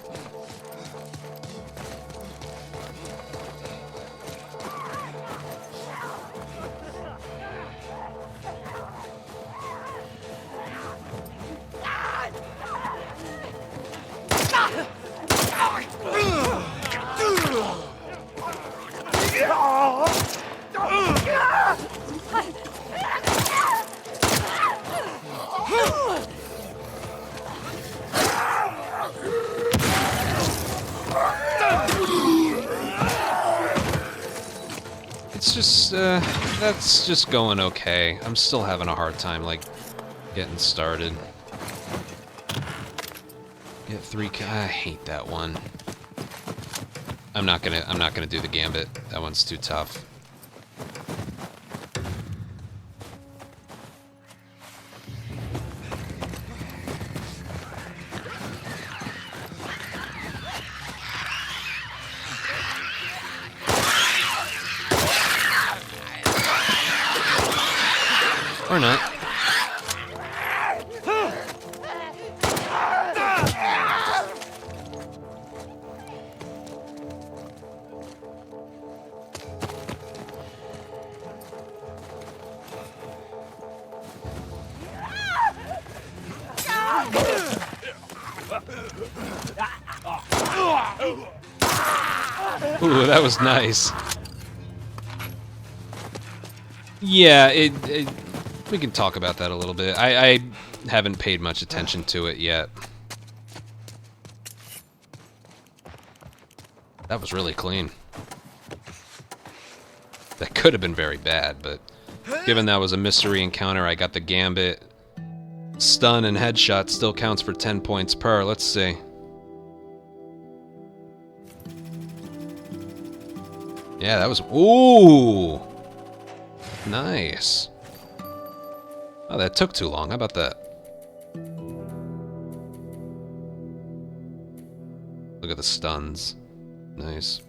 It's just, that's just going okay. I'm still having a hard time, like, getting started. Get 3 I hate that one. I'm not gonna do the gambit. That one's too tough. Or not. Ooh, that was nice. Yeah, we can talk about that a little bit. I haven't paid much attention to it yet. That was really clean. That could have been very bad, but given that was a mystery encounter, I got the gambit. Stun and headshot still counts for 10 points per. Let's see. Yeah, that was... Ooh! Nice. Oh, that took too long. How about that? Look at the stuns. Nice.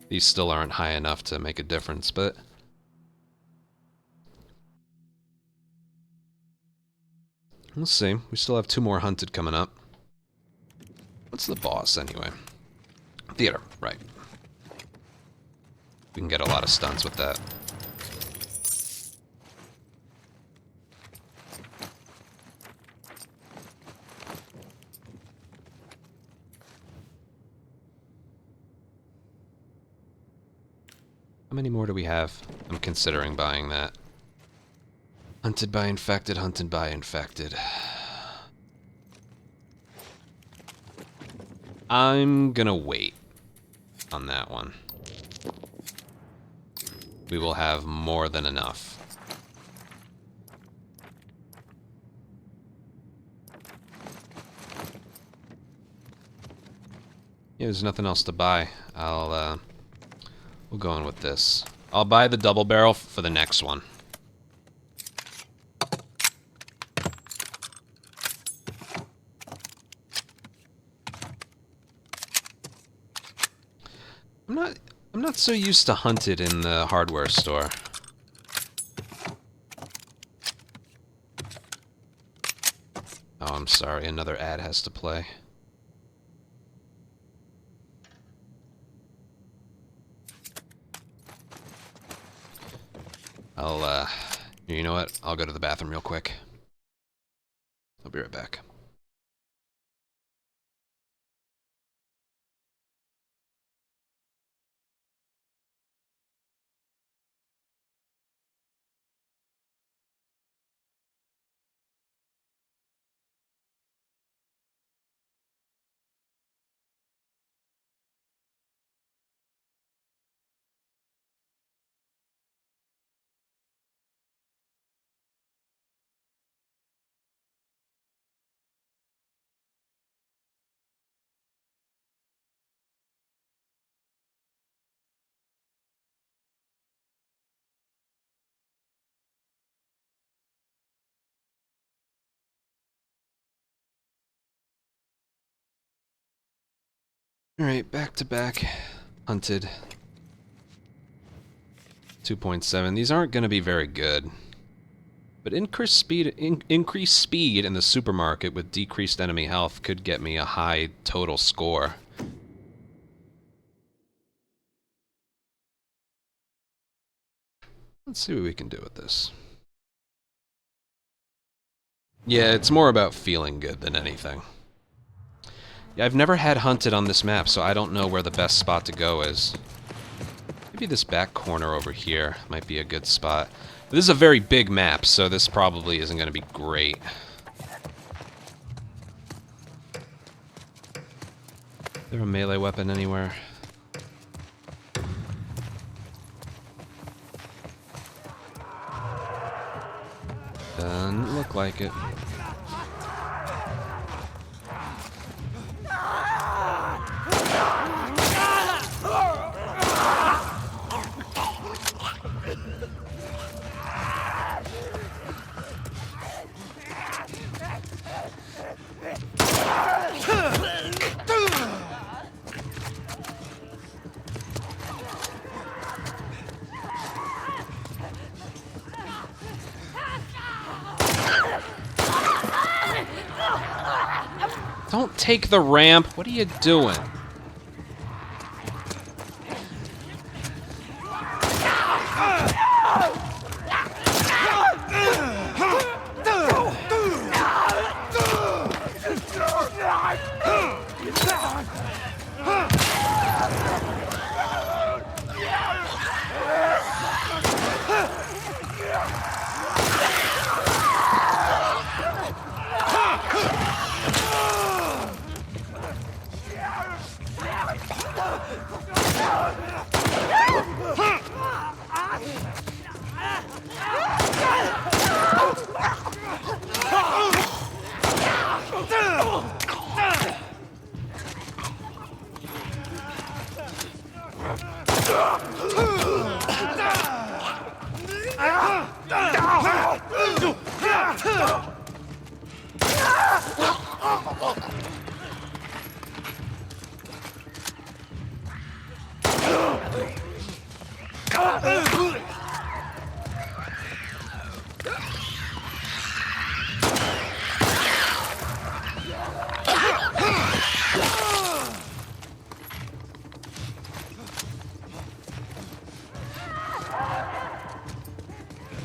These still aren't high enough to make a difference, but... We'll see. We still have 2 more hunted coming up. What's the boss, anyway? Theater, right. We can get a lot of stunts with that. How many more do we have? I'm considering buying that. Hunted by infected, hunted by infected. I'm gonna wait on that one. we will have more than enough. Yeah, there's nothing else to buy. We'll go in with this. I'll buy the double barrel for the next one. I'm not so used to hunted in the hardware store. Oh, I'm sorry, another ad has to play. You know what? I'll go to the bathroom real quick. I'll be right back. Alright, back to back. Hunted. 2.7. These aren't going to be very good. But increased speed in the supermarket with decreased enemy health could get me a high total score. Let's see what we can do with this. Yeah, it's more about feeling good than anything. Yeah, I've never had hunted on this map, so I don't know where the best spot to go is. Maybe this back corner over here might be a good spot. This is a very big map, so this probably isn't going to be great. Is there a melee weapon anywhere? Doesn't look like it. Don't take the ramp. What are you doing?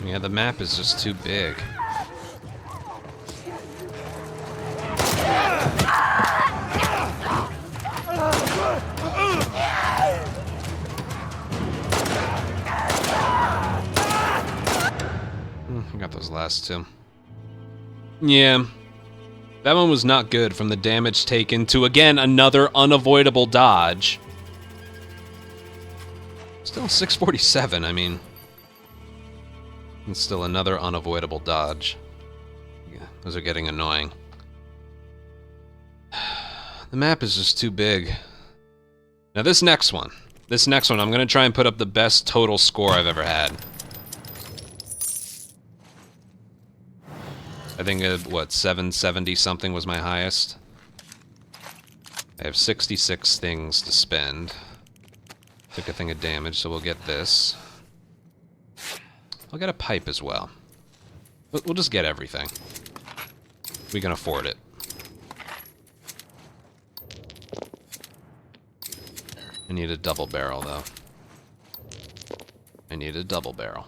Yeah, the map is just too big. I got those last two. Yeah. That one was not good from the damage taken to, again, another unavoidable dodge. Still 647, I mean... And still another unavoidable dodge. Yeah, those are getting annoying. The map is just too big. Now this next one, I'm gonna try and put up the best total score I've ever had. I think, what, 770 something was my highest? I have 66 things to spend. Took a thing of damage, so we'll get this. I'll get a pipe as well. We'll just get everything. We can afford it. I need a double barrel, though. I need a double barrel.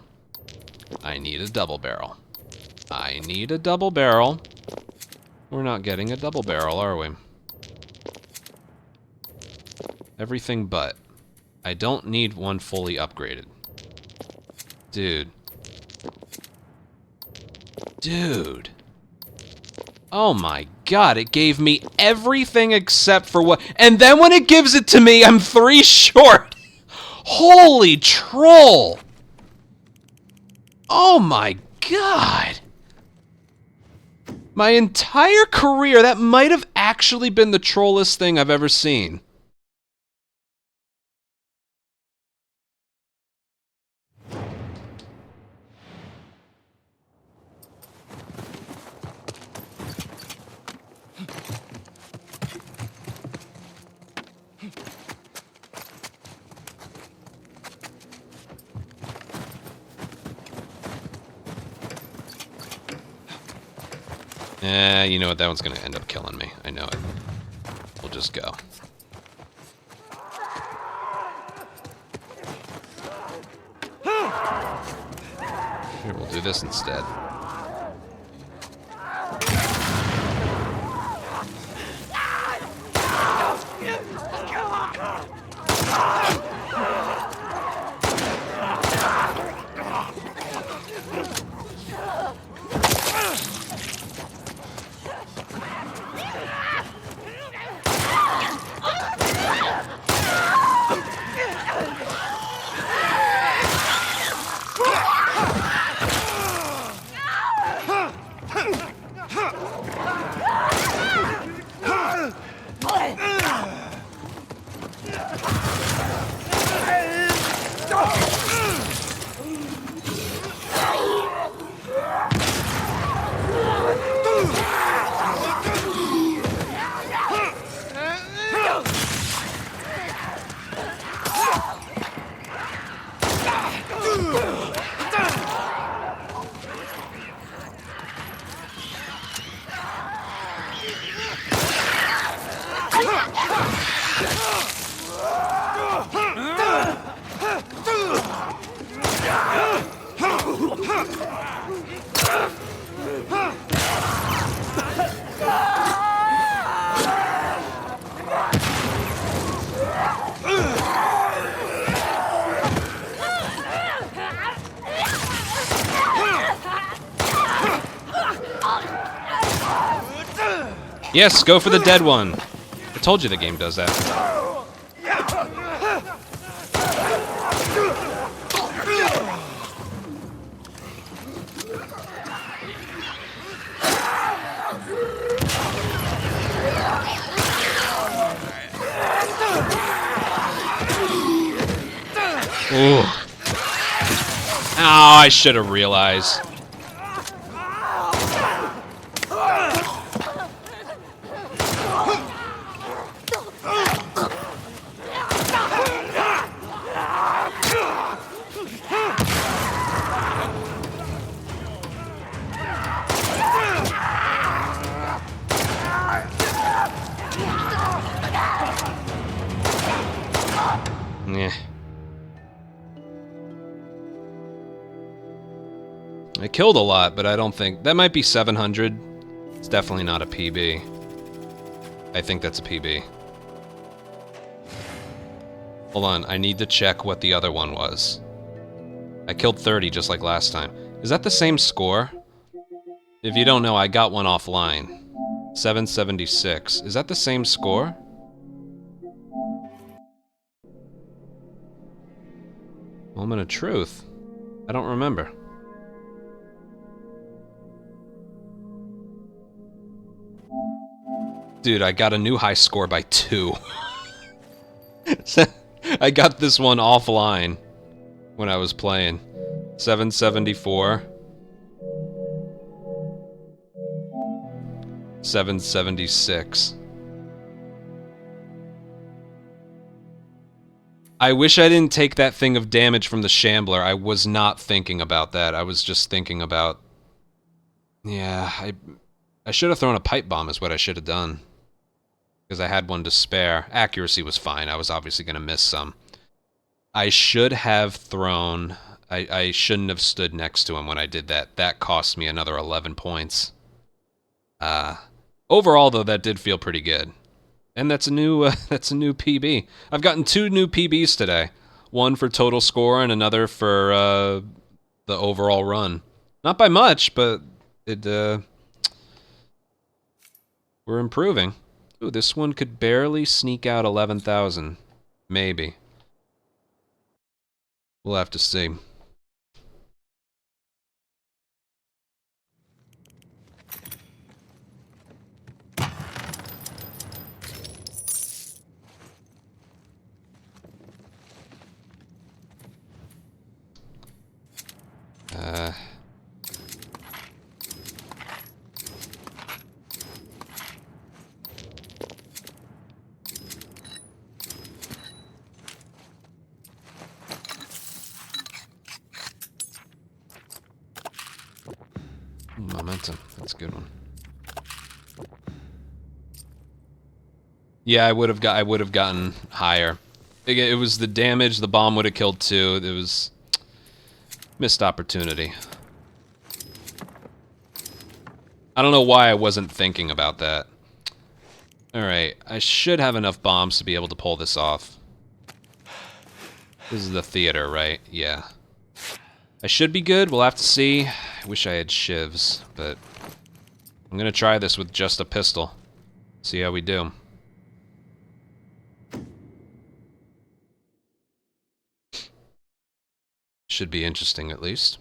I need a double barrel. I need a double barrel. We're not getting a double barrel, are we? Everything but. I don't need one fully upgraded. Dude. Dude. Oh my god, it gave me everything except for what... And then when it gives it to me, I'm 3 short! Holy troll! Oh my god! My entire career, that might have actually been the trollest thing I've ever seen. You know what? That one's gonna end up killing me. I know it. We'll just go. Here, we'll do this instead. Yes, go for the dead one. I told you the game does that. Ooh. Oh, I should have realized. Yeah. I killed a lot, but I don't think... That might be 700. It's definitely not a PB. I think that's a PB. Hold on, I need to check what the other one was. I killed 30 just like last time. Is that the same score? If you don't know, I got one offline. 776. Is that the same score? Moment of truth. I don't remember. Dude, I got a new high score by 2. I got this one offline when I was playing. 774. 776. I wish I didn't take that thing of damage from the Shambler. I was not thinking about that. I was just thinking about... Yeah, I should have thrown a pipe bomb is what I should have done. Because I had one to spare. Accuracy was fine. I was obviously going to miss some. I should have thrown... I shouldn't have stood next to him when I did that. That cost me another 11 points. Overall, though, that did feel pretty good. And that's a new PB. I've gotten 2 new PBs today. One for total score and another for the overall run. Not by much, but it we're improving. Ooh, this one could barely sneak out 11,000. Maybe. We'll have to see. Momentum. That's a good one. Yeah, I would have gotten higher. It was the damage. The bomb would have killed 2. It was missed opportunity. I don't know why I wasn't thinking about that. Alright, I should have enough bombs to be able to pull this off. This is the theater, right? Yeah. I should be good. We'll have to see. I wish I had shivs, but I'm gonna try this with just a pistol. See how we do. Should be interesting, at least.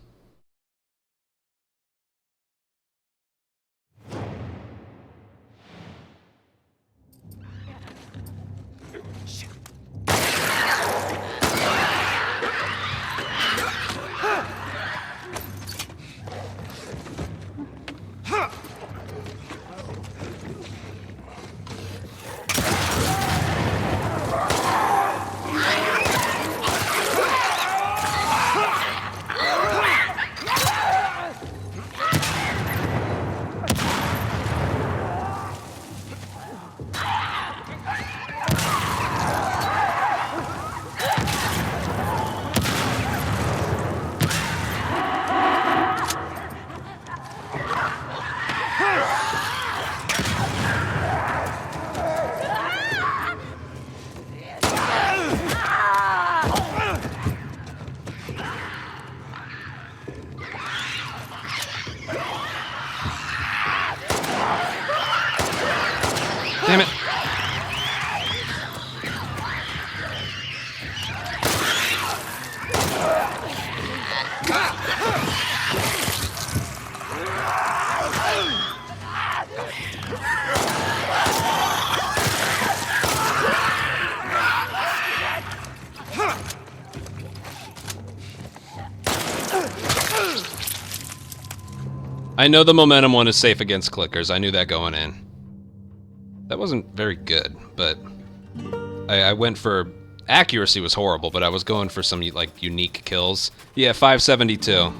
Damn it. I know the momentum one is safe against clickers. I knew that going in. That wasn't very good, but I went for... Accuracy was horrible, but I was going for some, like, unique kills. Yeah, 572.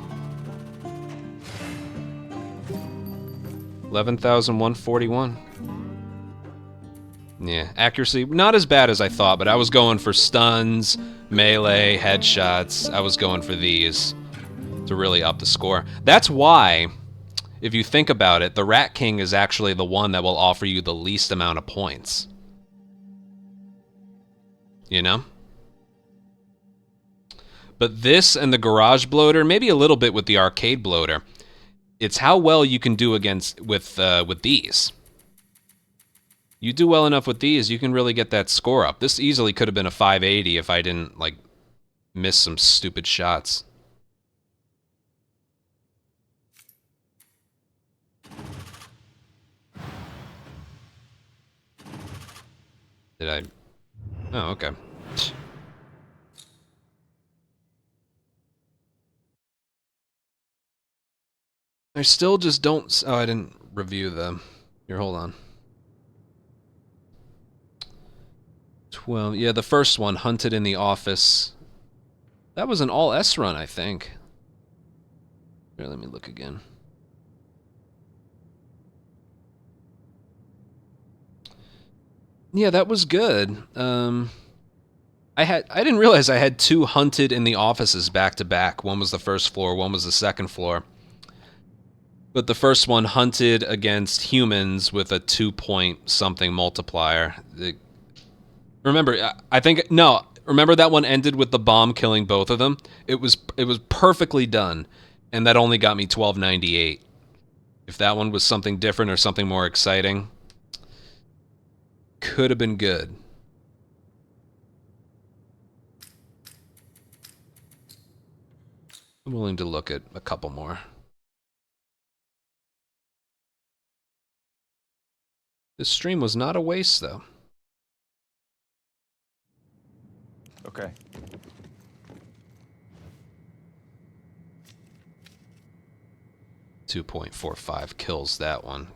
11,141. Yeah, accuracy, not as bad as I thought, but I was going for stuns, melee, headshots. I was going for these to really up the score. That's why... If you think about it, the Rat King is actually the one that will offer you the least amount of points. You know? But this and the Garage Bloater, maybe a little bit with the Arcade Bloater, it's how well you can do with these. You do well enough with these, you can really get that score up. This easily could have been a 580 if I didn't, like, miss some stupid shots. Did I? Oh, okay. I still just don't... Oh, I didn't review the... Here, hold on. 12... Yeah, the first one, Hunted in the Office. That was an all-S run, I think. Here, let me look again. Yeah, that was good. I didn't realize I had 2 Hunted in the Offices back to back. One was the first floor, one was the second floor. But the first one, Hunted against humans with a 2-point-something multiplier. Remember, I think... No, remember that one ended with the bomb killing both of them? It was perfectly done, and that only got me 1298. If that one was something different or something more exciting, could have been good. I'm willing to look at a couple more. This stream was not a waste, though. Okay. .45 kills that one.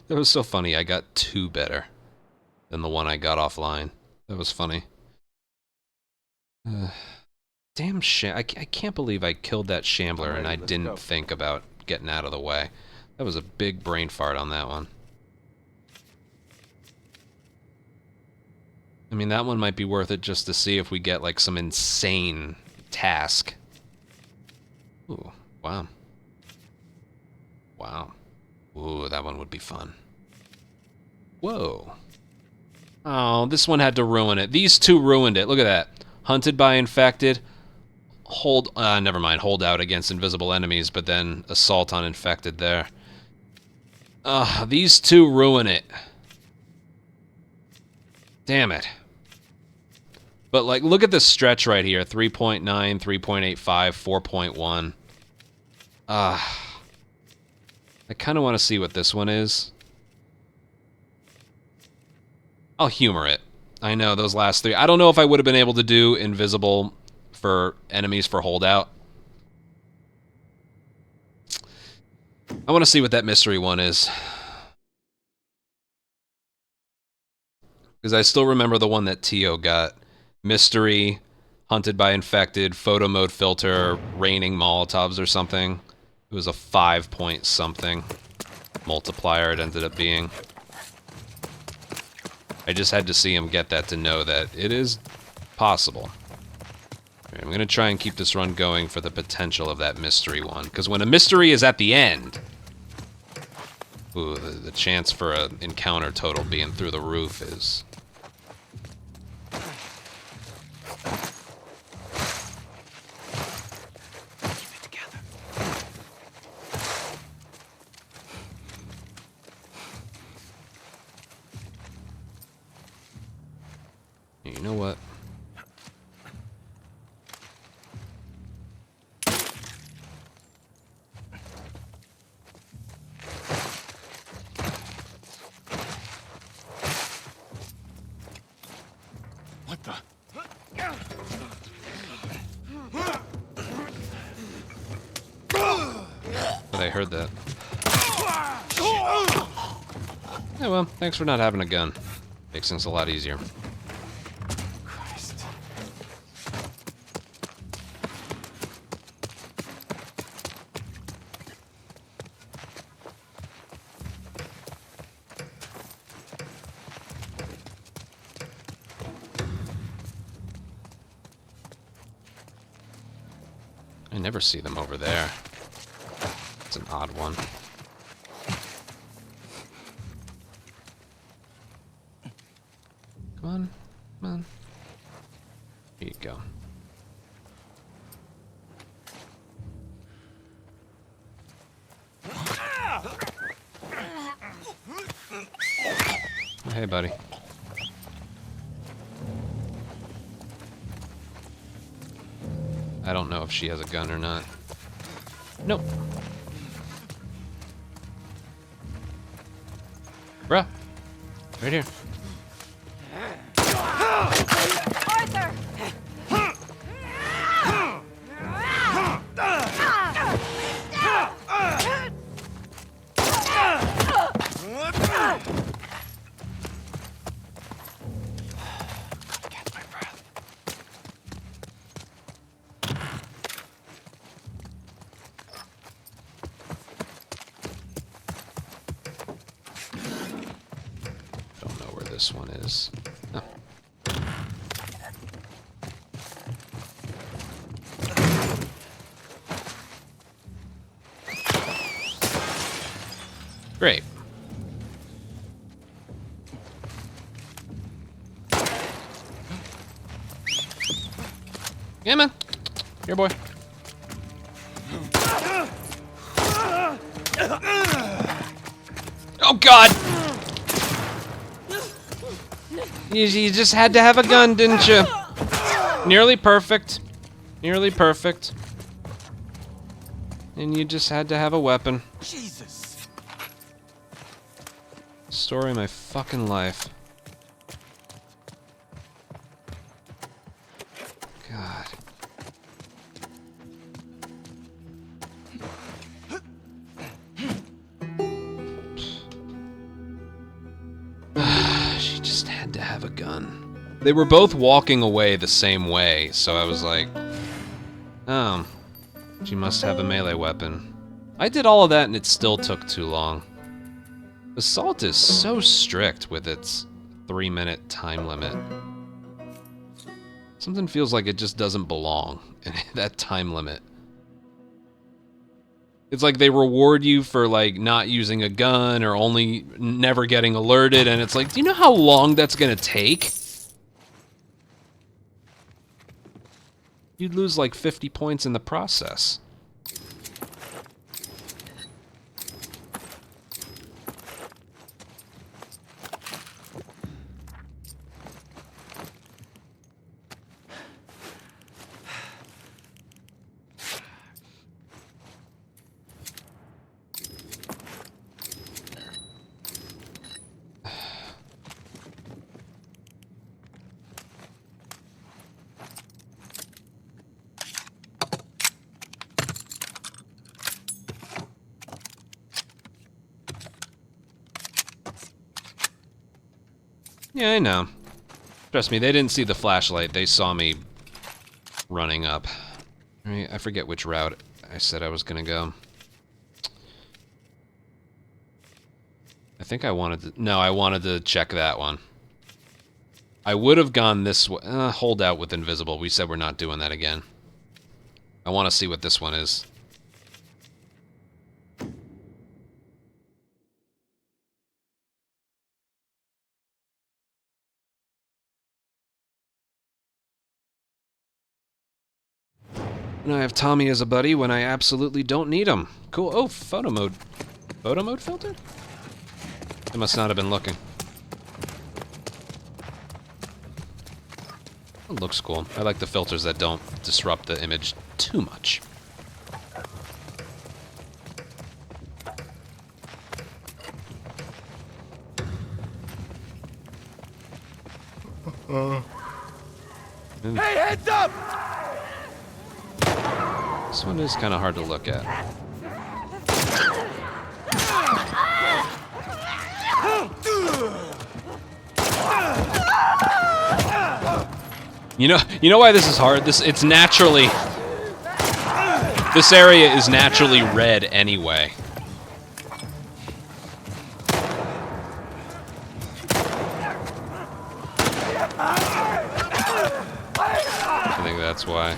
That was so funny. I got 2 better than the one I got offline. That was funny. Damn shit. I can't believe I killed that shambler and I didn't think about getting out of the way. That was a big brain fart on that one. I mean, that one might be worth it just to see if we get, like, some insane task. Ooh, wow. Wow. Ooh, that one would be fun. Whoa. Oh, this one had to ruin it. These 2 ruined it. Look at that. Hunted by infected. Never mind. Hold out against invisible enemies, but then assault on infected there. These 2 ruin it. Damn it. But, like, look at this stretch right here. 3.9, 3.85, 4.1. I kind of want to see what this one is. I'll humor it. I know, those last 3. I don't know if I would have been able to do invisible for enemies for holdout. I want to see what that mystery one is. Because I still remember the one that Tio got. Mystery, hunted by infected, photo mode filter, raining Molotovs or something. It was a 5-point-something multiplier it ended up being. I just had to see him get that to know that it is possible. Right, I'm going to try and keep this run going for the potential of that mystery one. Because when a mystery is at the end... Ooh, the chance for an encounter total being through the roof is... You know what? What the? I heard that. Yeah, well, thanks for not having a gun. Makes things a lot easier. I never see them over there. It's an odd one. Come on, come on. Here you go. Hey, buddy. I don't know if she has a gun or not. Nope. Bruh. Right here. Arthur! Don't know where this one is. Oh. Great. Yeah, man. Here, boy. Oh, God! You just had to have a gun, didn't you? Nearly perfect. Nearly perfect. And you just had to have a weapon. Jesus. Story of my fucking life. God. She just had to have a gun. They were both walking away the same way, so I was like, oh, she must have a melee weapon. I did all of that and it still took too long. Assault is so strict with its 3-minute time limit. Something feels like it just doesn't belong in that time limit. It's like they reward you for like not using a gun or only never getting alerted, and it's like, do you know how long that's gonna take? You'd lose like 50 points in the process. Yeah, I know. Trust me, they didn't see the flashlight. They saw me running up. I forget which route I said I was gonna go. I think I wanted to... No, I wanted to check that one. I would have gone this way. Hold out with invisible. We said we're not doing that again. I want to see what this one is. And I have Tommy as a buddy when I absolutely don't need him. Cool. Oh, photo mode. Photo mode filter? I must not have been looking. It looks cool. I like the filters that don't disrupt the image too much. Hey, heads up! This one is kind of hard to look at. You know why this is hard? It's naturally... This area is naturally red anyway. I think that's why.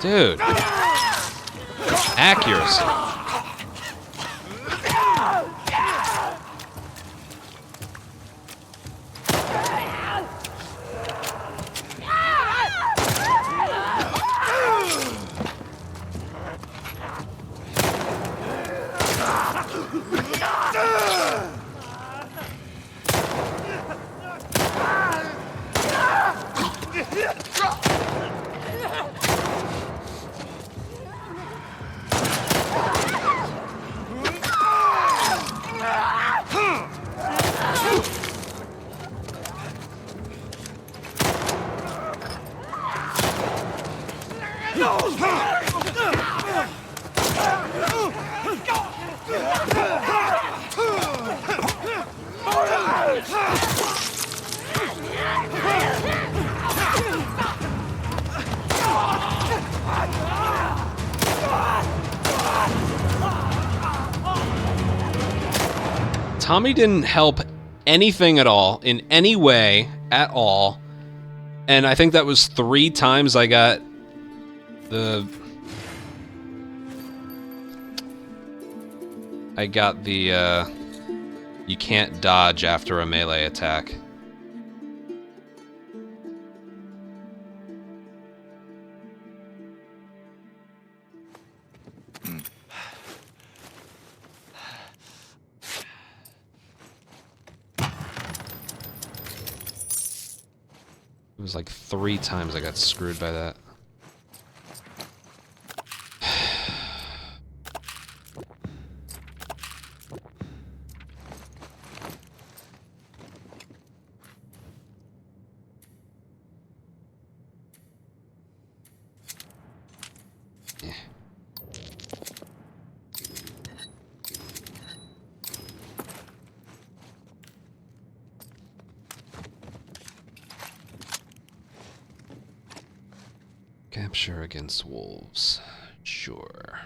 Dude. Accuracy. Tommy didn't help anything at all, in any way at all. And I think that was 3 times I got the you can't dodge after a melee attack. It was like 3 times I got screwed by that. Yeah. Capture against wolves. Sure.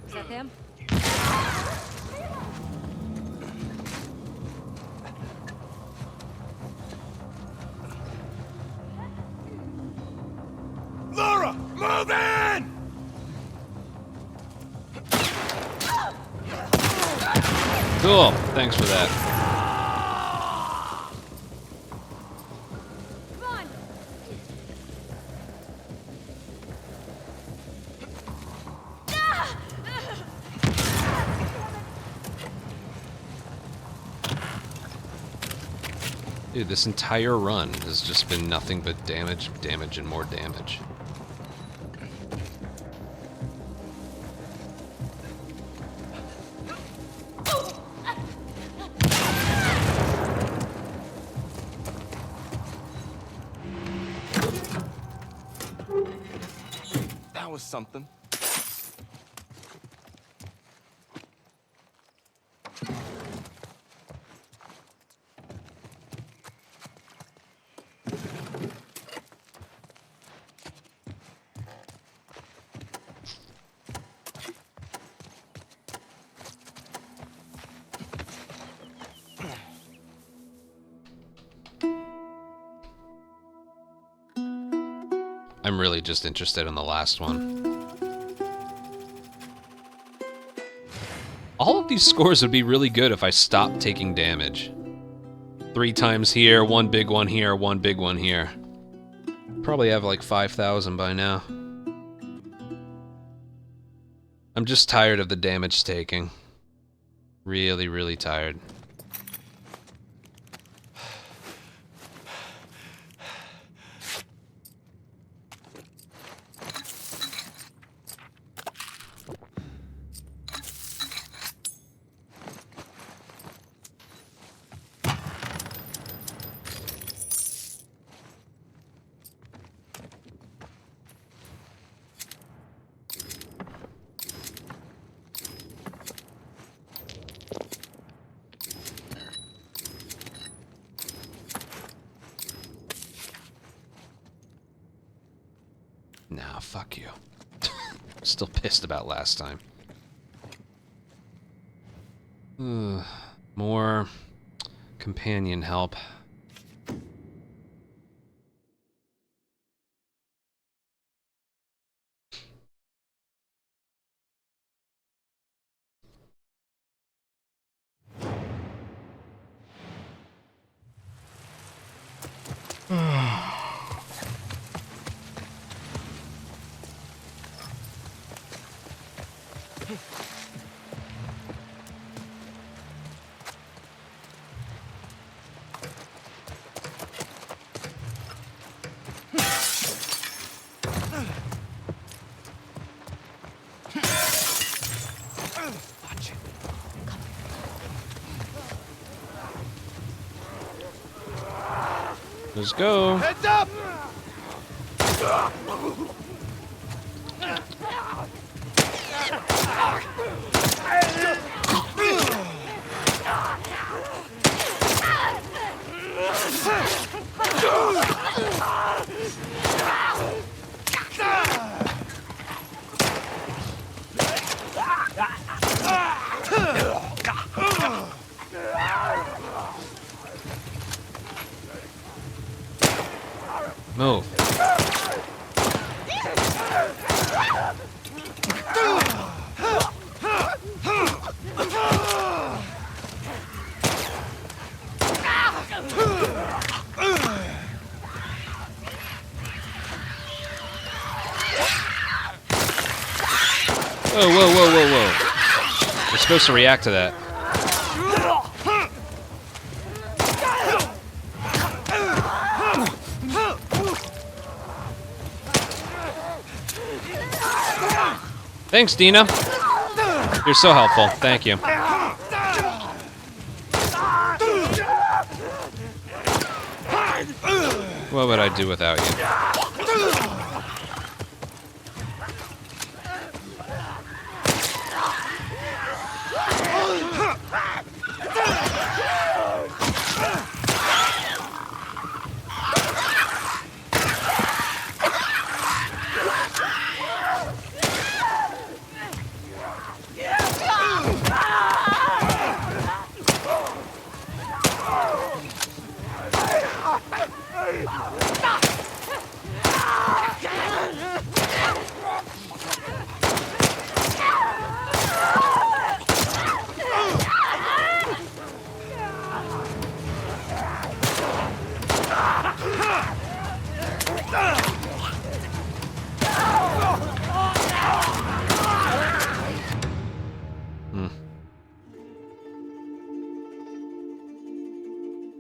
Is that them? Laura, move in! Cool. Thanks for that. Dude, this entire run has just been nothing but damage, damage, and more damage. That was something. I'm really just interested in the last one. All of these scores would be really good if I stopped taking damage. 3 times here, 1 big one here, 1 big one here. Probably have like 5,000 by now. I'm just tired of the damage taking. Really, really tired. Nah, fuck you. Still pissed about last time. More companion help. Let's go. Heads up! Move. Whoa, whoa, whoa, whoa, whoa. We're supposed to react to that. Thanks, Dina. You're so helpful. Thank you. What would I do without you?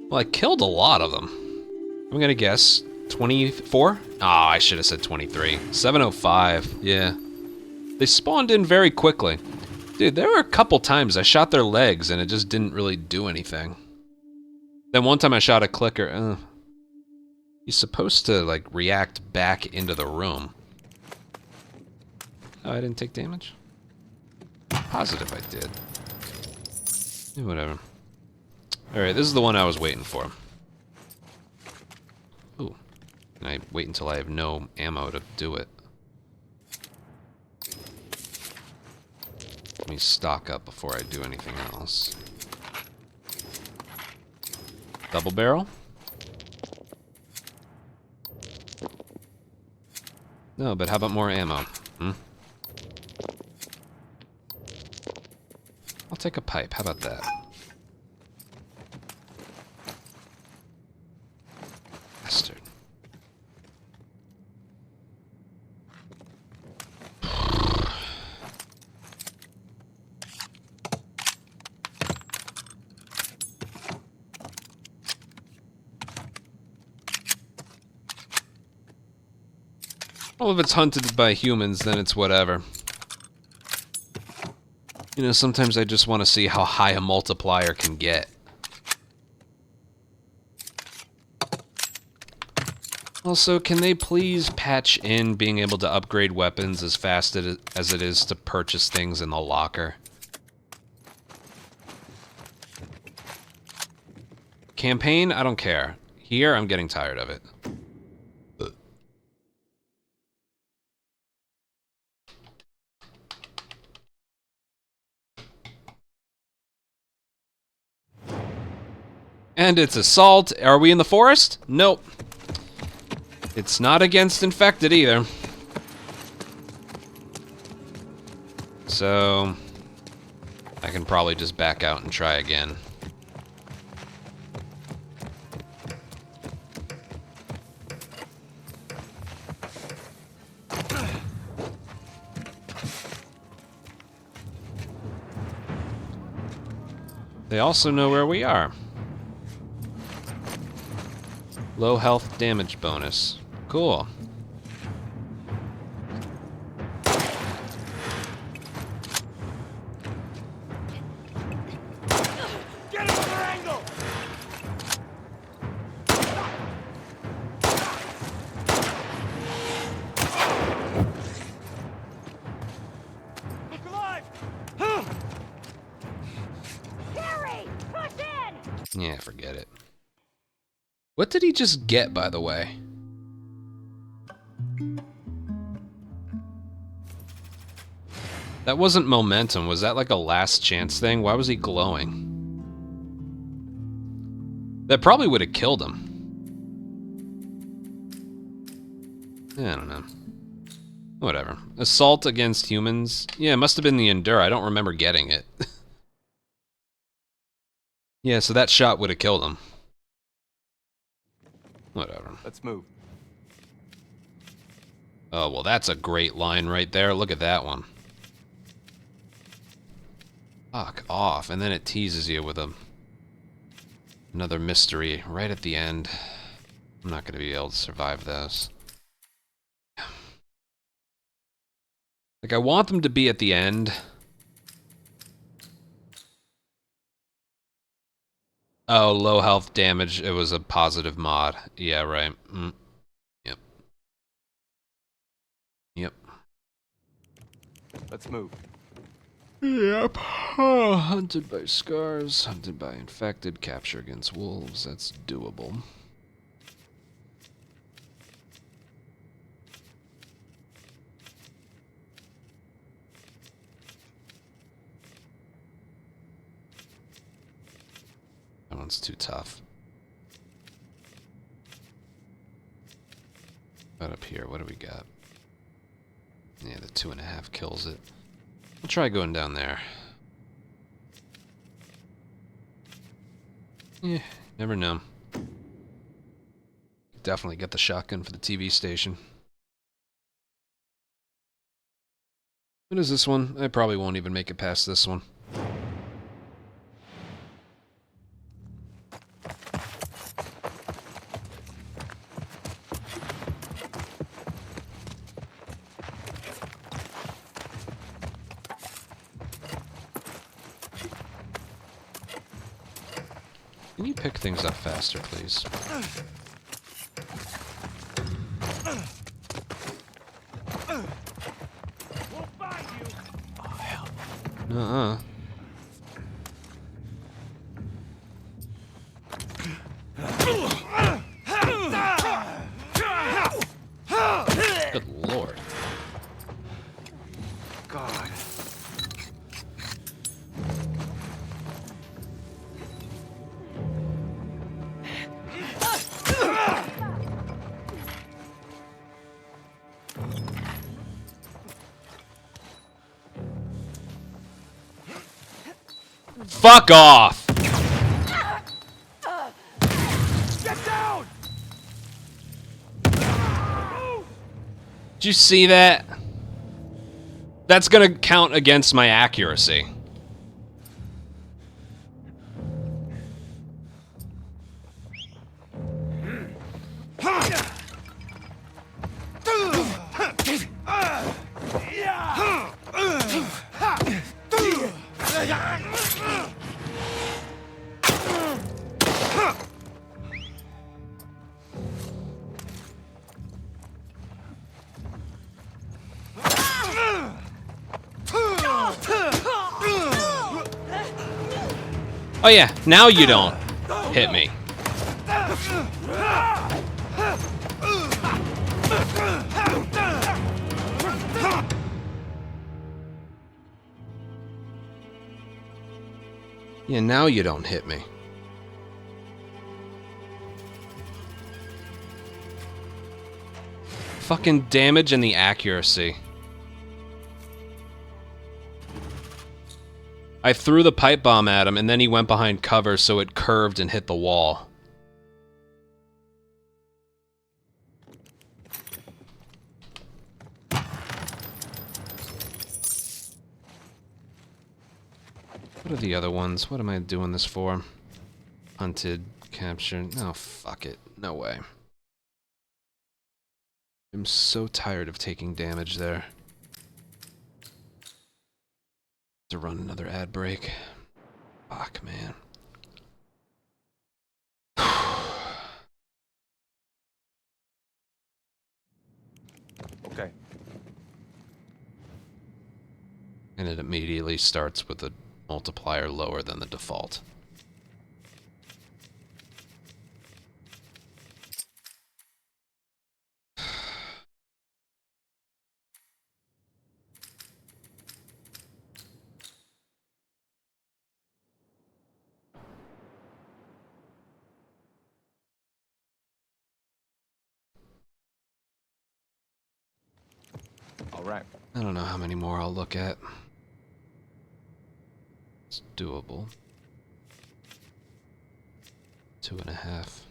Well, I killed a lot of them. I'm gonna guess 24? Oh, I should have said 23. 705, yeah. They spawned in very quickly. Dude, there were a couple times I shot their legs and it just didn't really do anything. Then one time I shot a clicker. He's supposed to, like, react back into the room. Oh, I didn't take damage? Positive I did. Yeah, whatever. Alright, this is the one I was waiting for. Ooh. Can I wait until I have no ammo to do it? Let me stock up before I do anything else. Double barrel? No, but how about more ammo? Hmm? I'll take a pipe. How about that? Bastard. Well, if it's hunted by humans, then it's whatever. You know, sometimes I just want to see how high a multiplier can get. Also, can they please patch in being able to upgrade weapons as fast as it is to purchase things in the locker? Campaign? I don't care. Here, I'm getting tired of it. And it's assault. Are we in the forest? Nope. It's not against infected either. So I can probably just back out and try again. They also know where we are. Low health damage bonus. Cool. Get another angle! Look alive! Harry, push in! Yeah, forget it. What did he just get, by the way? That wasn't momentum. Was that like a last chance thing? Why was he glowing? That probably would have killed him. I don't know. Whatever. Assault against humans? Yeah, it must have been the Endure. I don't remember getting it. Yeah, so that shot would have killed him. Whatever. Let's move. Oh, well, that's a great line right there. Look at that one. Fuck off. And then it teases you with another mystery right at the end. I'm not going to be able to survive this. Like, I want them to be at the end. Oh, low health damage. It was a positive mod. Yeah, right. Yep. Yep. Let's move. Yep. Oh, hunted by scars, hunted by infected, capture against wolves. That's doable. That one's too tough. Right up here, what do we got? Yeah, the 2.5 kills it. I'll try going down there. Yeah, never know. Definitely get the shotgun for the TV station. What is this one? I probably won't even make it past this one. Can you pick things up faster, please? We'll find you! Oh, hell. Nuh-uh. Good lord. God. Fuck off! Get down! Did you see that? That's gonna count against my accuracy. Oh yeah, now you don't hit me. Yeah, now you don't hit me. Fucking damage and the accuracy. I threw the pipe bomb at him, and then he went behind cover, so it curved and hit the wall. What are the other ones? What am I doing this for? Hunted, captured. No, fuck it. No way. I'm so tired of taking damage there. To run another ad break. Fuck, man. Okay. And it immediately starts with a multiplier lower than the default. All right. I don't know how many more I'll look at. It's doable. 2.5.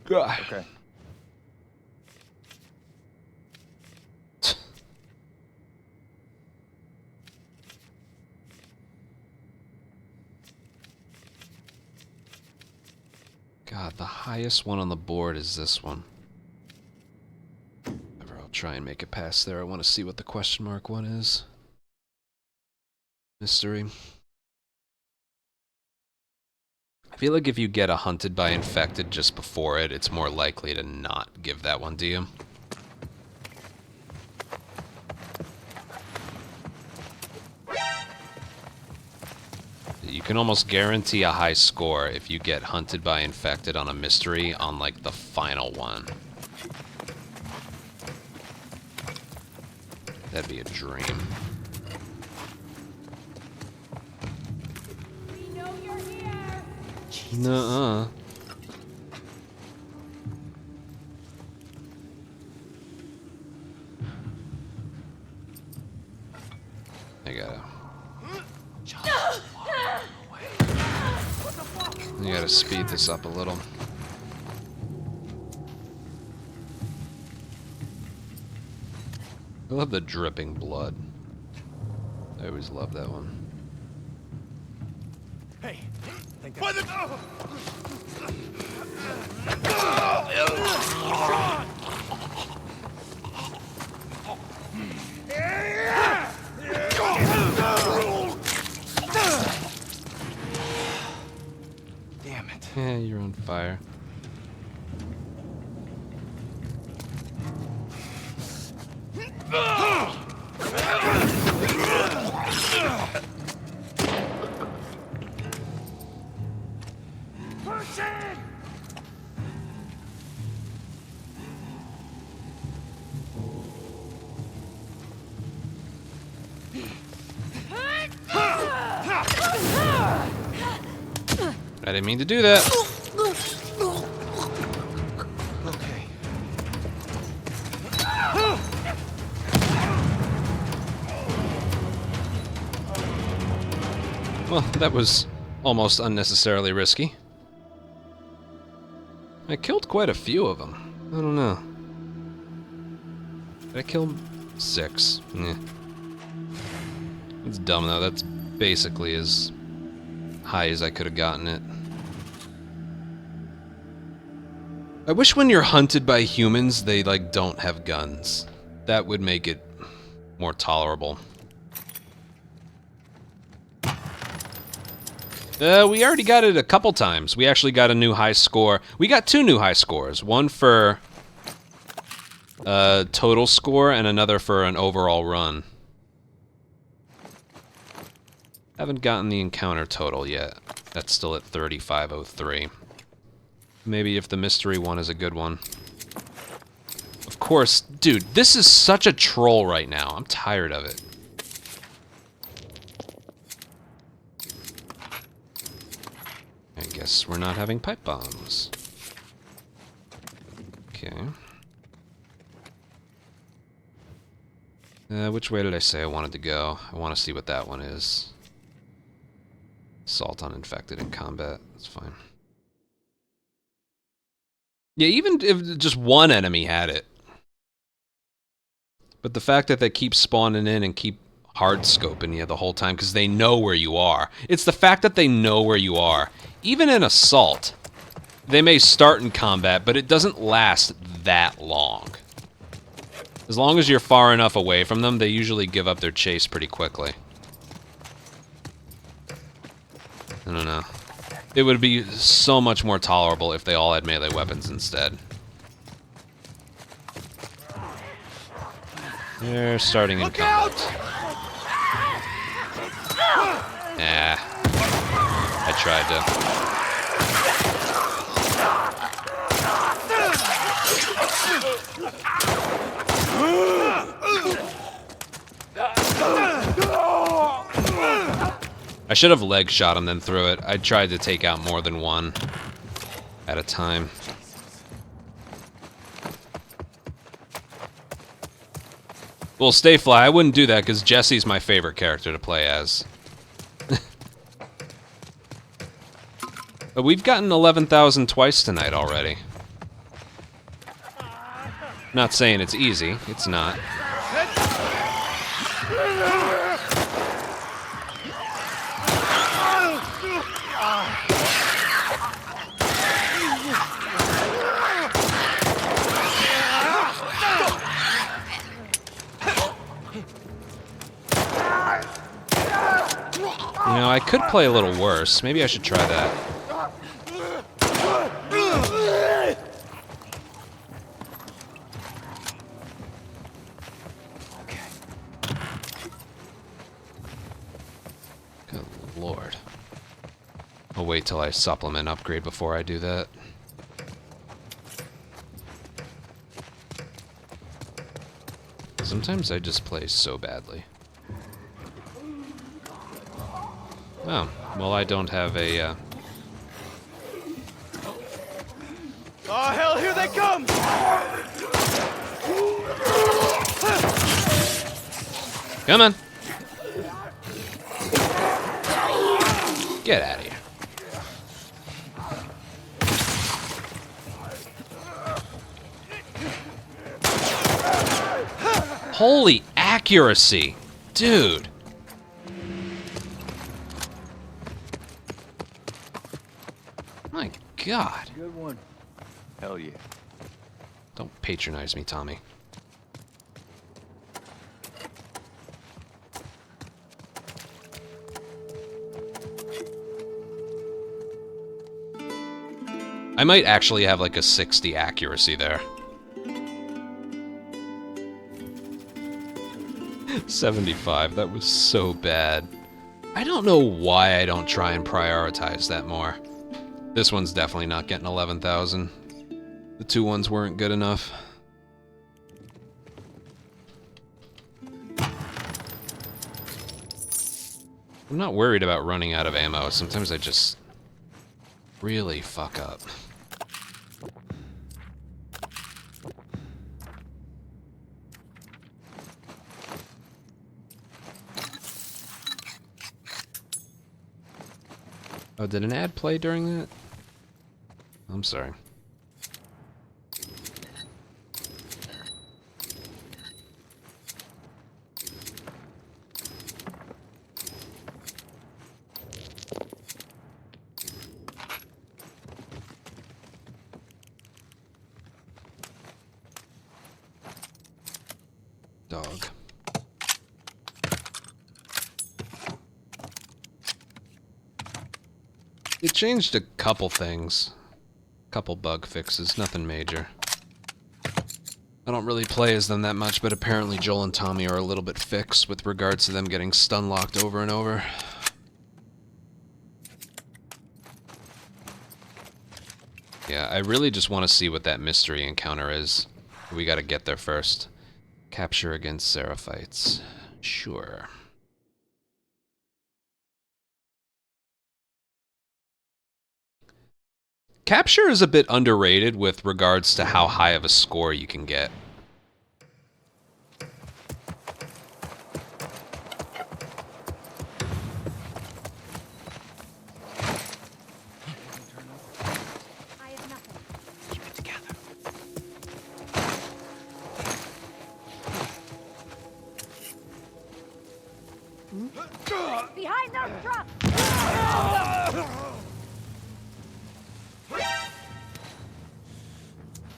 God. Okay. God, the highest one on the board is this one. I'll try and make it past there. I want to see what the question mark one is. Mystery. I feel like if you get a hunted by infected just before it, it's more likely to not give that one to you. You can almost guarantee a high score if you get hunted by infected on a mystery on like the final one. That'd be a dream. Nuh-uh. I gotta speed this up a little. I love the dripping blood. I always love that one. Hey, what the? Damn it. Yeah, you're on fire. I didn't mean to do that. Okay. Well, that was almost unnecessarily risky. I killed quite a few of them. I don't know. Did I kill 6? Yeah. It's dumb though. That's basically as high as I could have gotten it. I wish when you're hunted by humans, they like don't have guns. That would make it more tolerable. We already got it a couple times. We actually got a new high score. We got 2 new high scores. One for total score and another for an overall run. Haven't gotten the encounter total yet. That's still at 3503. Maybe if the mystery one is a good one. Of course, dude, this is such a troll right now. I'm tired of it. I guess we're not having pipe bombs. Okay. Okay. Which way did I say I wanted to go? I want to see what that one is. Assault on infected in combat. That's fine. Yeah, even if just one enemy had it. But the fact that they keep spawning in and keep hard scoping you the whole time because they know where you are. It's the fact that they know where you are. Even in assault, they may start in combat, but it doesn't last that long. As long as you're far enough away from them, they usually give up their chase pretty quickly. I don't know. It would be so much more tolerable if they all had melee weapons instead. They're starting in combat. Nah. I tried I should have leg shot him then threw it. I tried to take out more than one at a time. Well, Stayfly, I wouldn't do that because Jesse's my favorite character to play as. But we've gotten 11,000 twice tonight already. Not saying it's easy. It's not. You know, I could play a little worse. Maybe I should try that. Good lord. I'll wait till I supplement upgrade before I do that. Sometimes I just play so badly. Oh, well, I don't have a, Oh, hell, here they come! Come on! Get out of here. Holy accuracy! Dude! My God. Good one. Hell yeah. Don't patronize me, Tommy. I might actually have like a 60 accuracy there. 75, that was so bad. I don't know why I don't try and prioritize that more. This one's definitely not getting 11,000. The two ones weren't good enough. I'm not worried about running out of ammo. Sometimes I just really fuck up. Oh, did an ad play during that? I'm sorry. Dog. It changed a couple things. Couple bug fixes, nothing major. I don't really play as them that much, but apparently Joel and Tommy are a little bit fixed with regards to them getting stun locked over and over. Yeah, I really just want to see what that mystery encounter is. We gotta get there first. Capture against Seraphites. Sure. Capture is a bit underrated with regards to how high of a score you can get. Behind those trucks!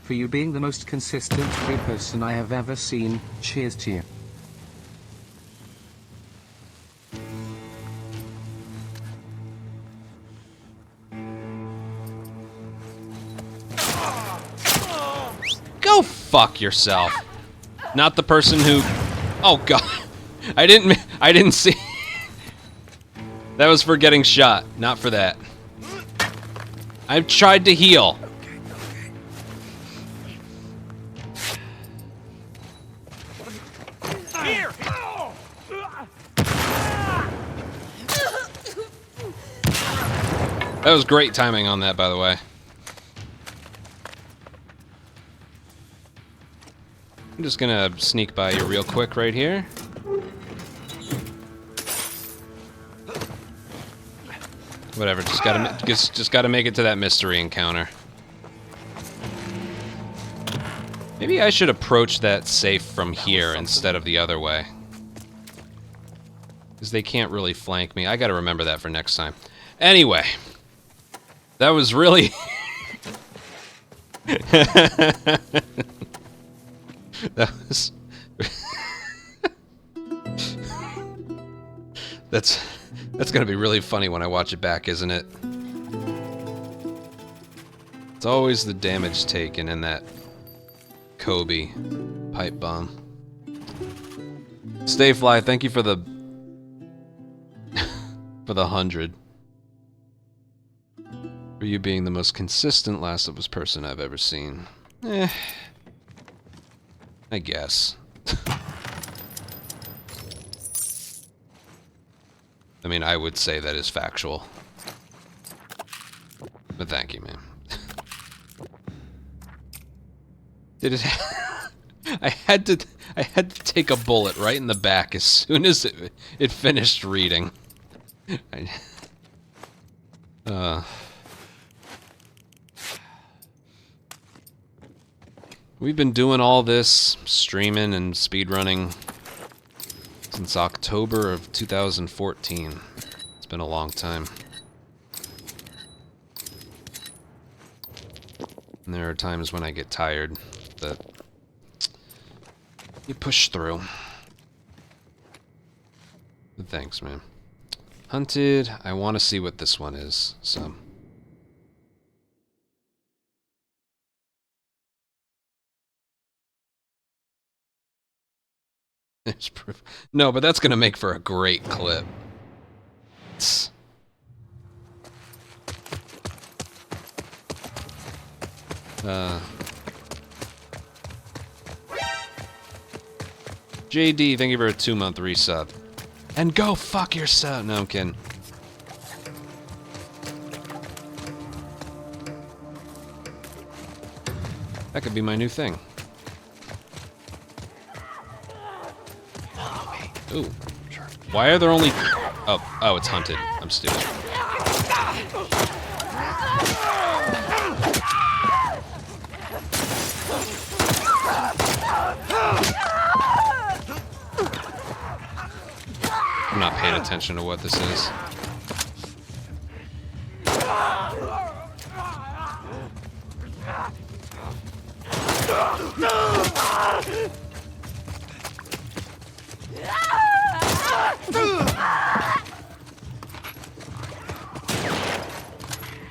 For you being the most consistent free person I have ever seen, cheers to you. Go fuck yourself. Not the person who... Oh god. I didn't see... That was for getting shot, not for that. I've tried to heal. Here! That was great timing on that, by the way. I'm just gonna sneak by you real quick right here. Whatever, just gotta make it to that mystery encounter. Maybe I should approach that safe from here instead of the other way. Because they can't really flank me. I gotta remember that for next time. Anyway. That was really... That was... That's gonna be really funny when I watch it back, isn't it? It's always the damage taken in that Kobe pipe bomb. Stayfly, thank you for the... for the 100. For you being the most consistent Last of Us person I've ever seen. I guess. I mean, I would say that is factual. But thank you, man. Did it... I had to take a bullet right in the back as soon as it finished reading. We've been doing all this streaming and speedrunning since October of 2014. It's been a long time. And there are times when I get tired, but you push through. But thanks, man. Hunted, I want to see what this one is, so... There's proof. No, but that's gonna make for a great clip. JD, thank you for a 2-month resub. And go fuck yourself. No, I'm kidding. That could be my new thing. Ooh. Why are there only... Oh, it's hunted. I'm stupid. I'm not paying attention to what this is.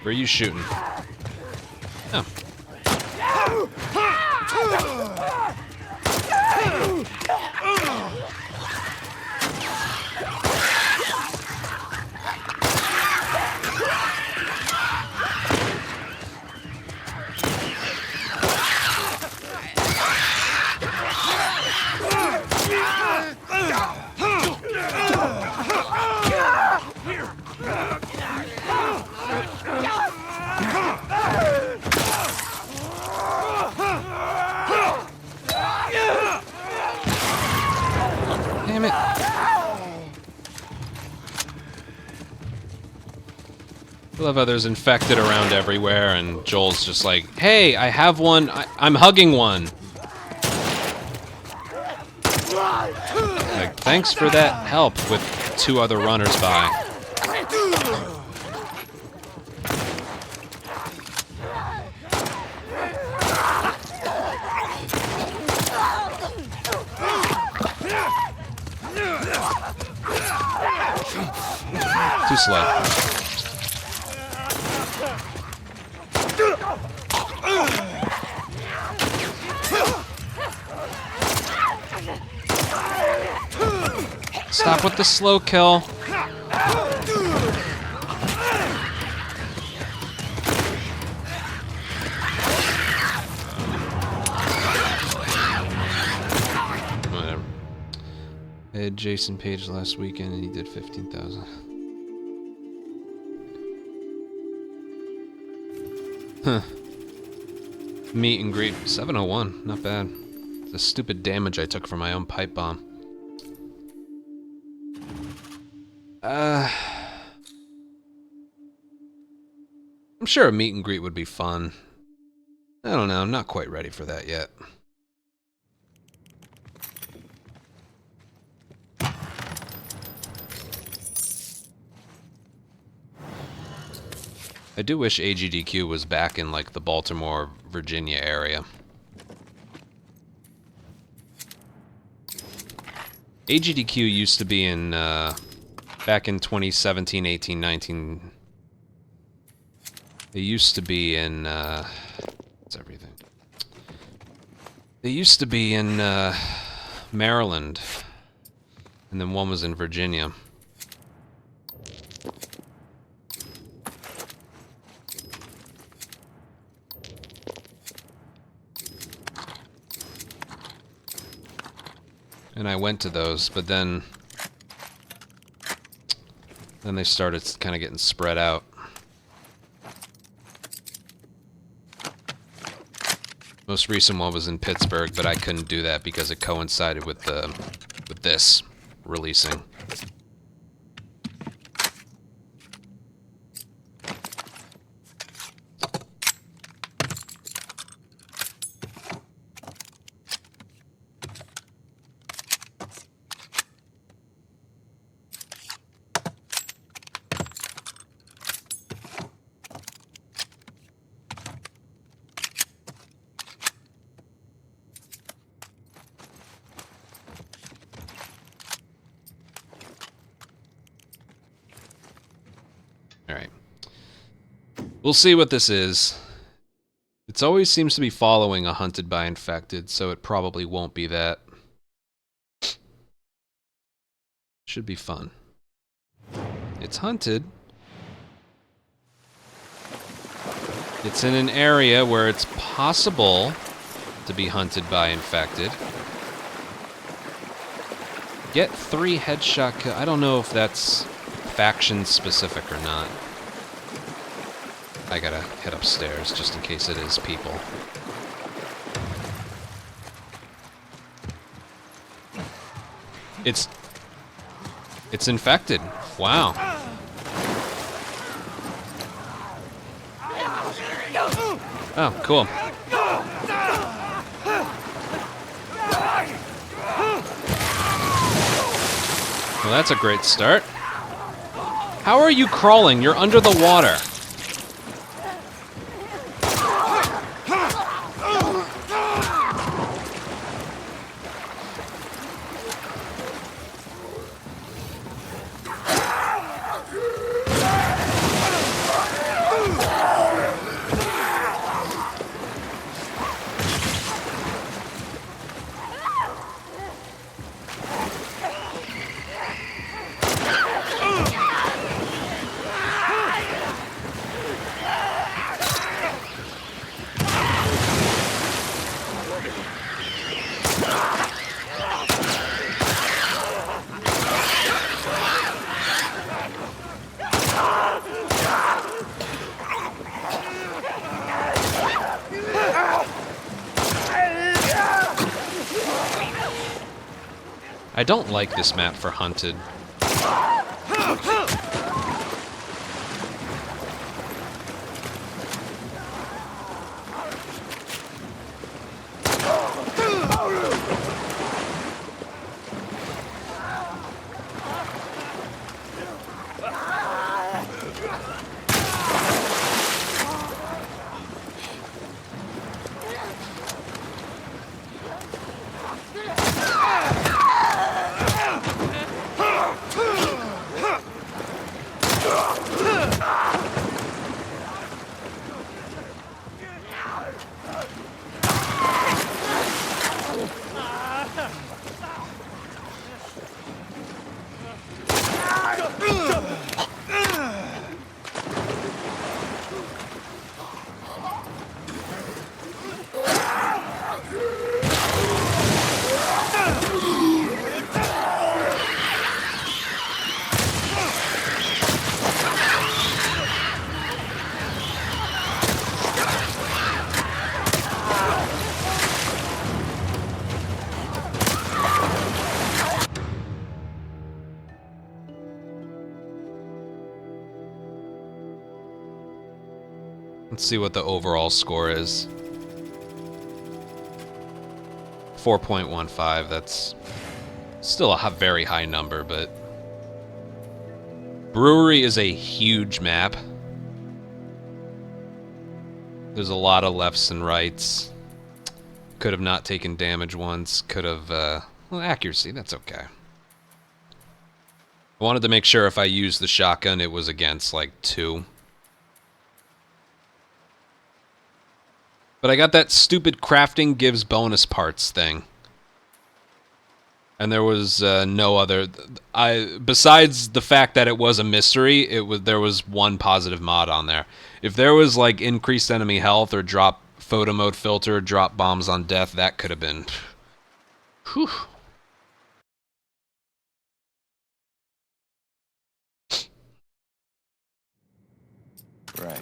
Where are you shooting? Oh. Damn it. I love how there's infected around everywhere, and Joel's just like, hey, I have one. I'm hugging one. Like, thanks for that help with 2 other runners by. Too slow. Stop with the slow kill. Whatever. I had Jason Page last weekend and he did 15,000. Huh. Meet and greet 701, not bad. The stupid damage I took from my own pipe bomb. I'm sure a meet and greet would be fun. I don't know, I'm not quite ready for that yet. I do wish AGDQ was back in like the Baltimore, Virginia area. AGDQ used to be in back in 2017, 18, 19. They used to be in what's everything? They used to be in Maryland, and then one was in Virginia. And I went to those, but then they started kind of getting spread out. Most recent one was in Pittsburgh, but I couldn't do that because it coincided with this releasing. Alright. We'll see what this is. It always seems to be following a hunted by infected, so it probably won't be that. Should be fun. It's hunted. It's in an area where it's possible to be hunted by infected. Get 3 headshot kills. I don't know if that's faction specific or not. I gotta head upstairs just in case it is people. It's infected. Wow. Oh, cool. Well, that's a great start. How are you crawling? You're under the water. I don't like this map for hunted. Let's see what the overall score is. 4.15, that's still a very high number, but... Brewery is a huge map. There's a lot of lefts and rights. Could have not taken damage once, could have, well, accuracy, that's okay. I wanted to make sure if I used the shotgun, it was against, like, 2. But I got that stupid crafting gives bonus parts thing. And there was no other... besides the fact that it was a mystery, there was one positive mod on there. If there was like increased enemy health or drop photo mode filter, drop bombs on death, that could have been... Whew. Right.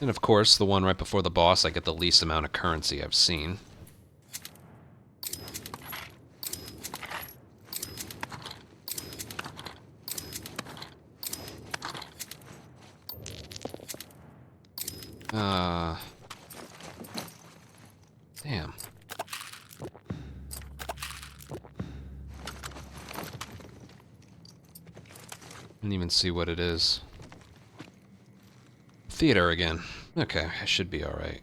And of course, the one right before the boss, I get the least amount of currency I've seen. Damn. Didn't even see what it is. Theater again. Okay, I should be alright.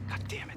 God damn it.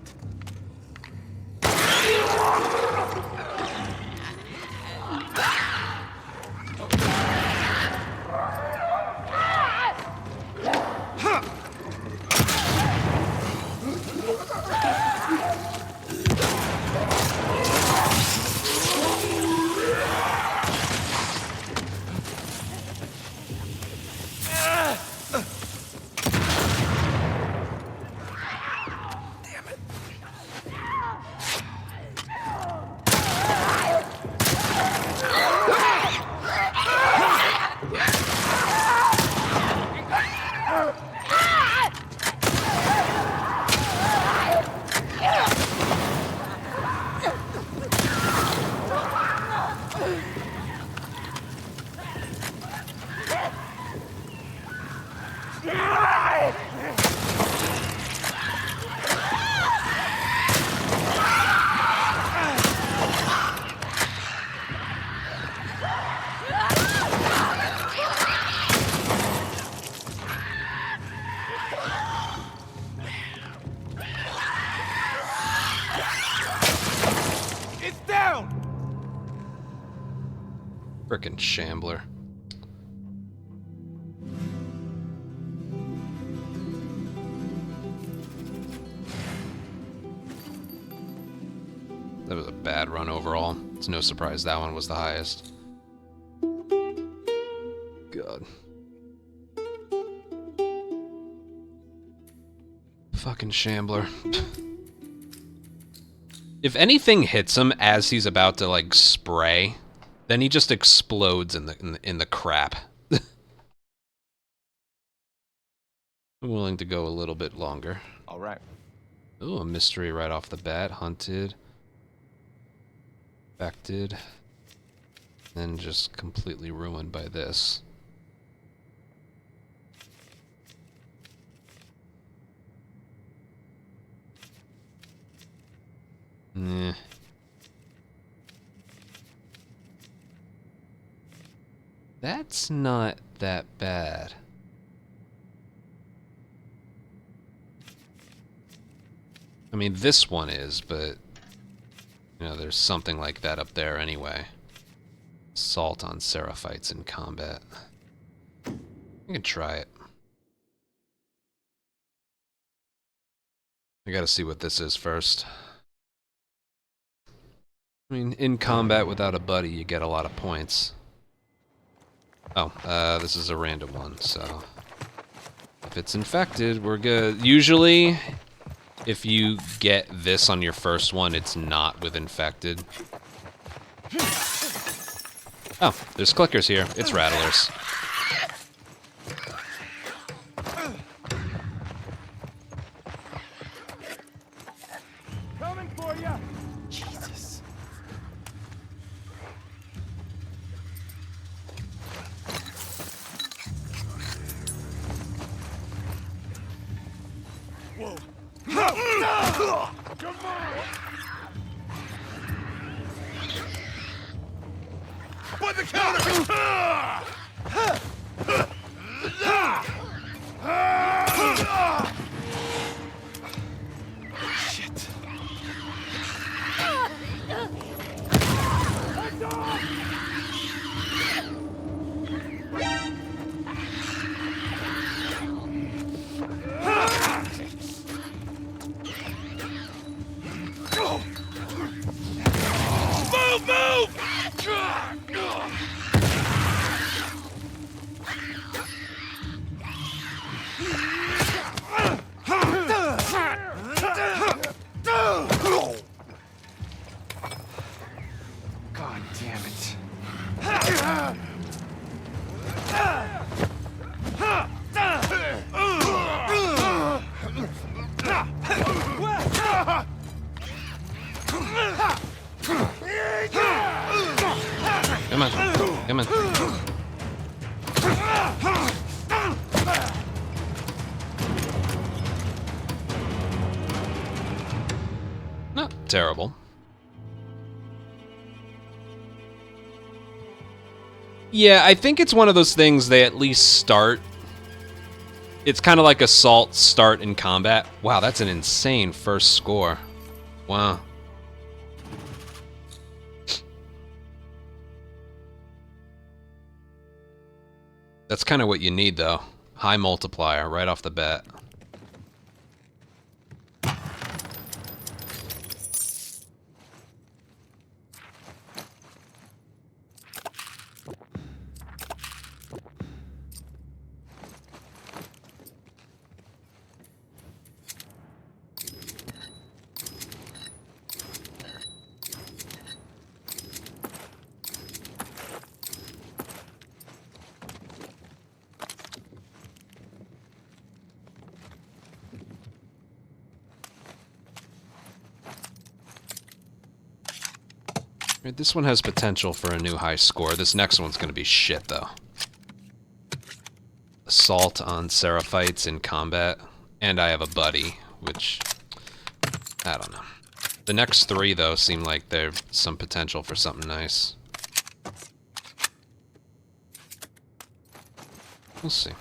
Frickin' shambler. That was a bad run overall. It's no surprise that one was the highest. God. fucking shambler. If anything hits him as he's about to like spray, then he just explodes in the crap. I'm willing to go a little bit longer. All right. Ooh, a mystery right off the bat. Hunted. Affected. Then just completely ruined by this. Nah. That's not that bad. I mean, this one is, but, you know, there's something like that up there anyway. Assault on Seraphites in combat. I can try it. I gotta see what this is first. I mean, in combat without a buddy, you get a lot of points. Oh, this is a random one, so... If it's infected, we're good. Usually, if you get this on your first one, it's not with infected. Oh, there's clickers here. It's rattlers. Coming for you. Jesus. Whoa. Come on. By the counter! Shit. Move, move! God damn it. Come on, come on. Not terrible. Yeah, I think it's one of those things they at least start. It's kind of like Assault start in combat. Wow, that's an insane first score. Wow. That's kind of what you need, though. High multiplier right off the bat. Right, this one has potential for a new high score. This next one's going to be shit, though. Assault on Seraphites in combat. And I have a buddy, which... I don't know. The next three, though, seem like there's some potential for something nice. We'll see.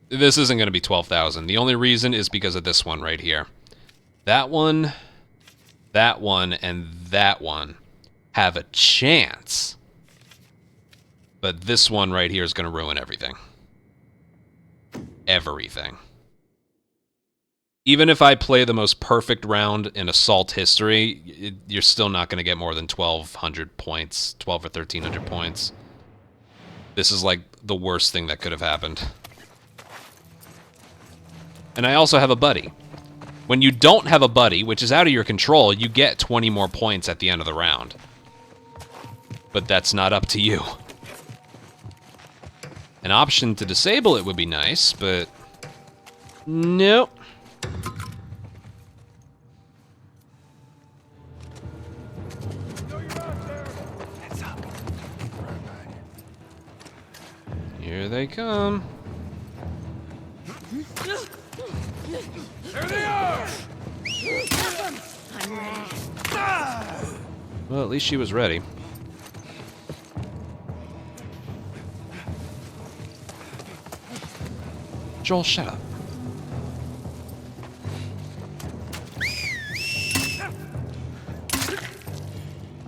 This isn't going to be 12,000. The only reason is because of this one right here. That one, and that one have a chance. But this one right here is going to ruin everything. Everything. Even if I play the most perfect round in Assault history, you're still not going to get more than 1,200 points, 12 or 1,300 points. This is like the worst thing that could have happened. And I also have a buddy. When you don't have a buddy, which is out of your control, you get 20 more points at the end of the round. But that's not up to you. An option to disable it would be nice, but nope. Here they come. There they are! Well, at least she was ready. Joel, shut up.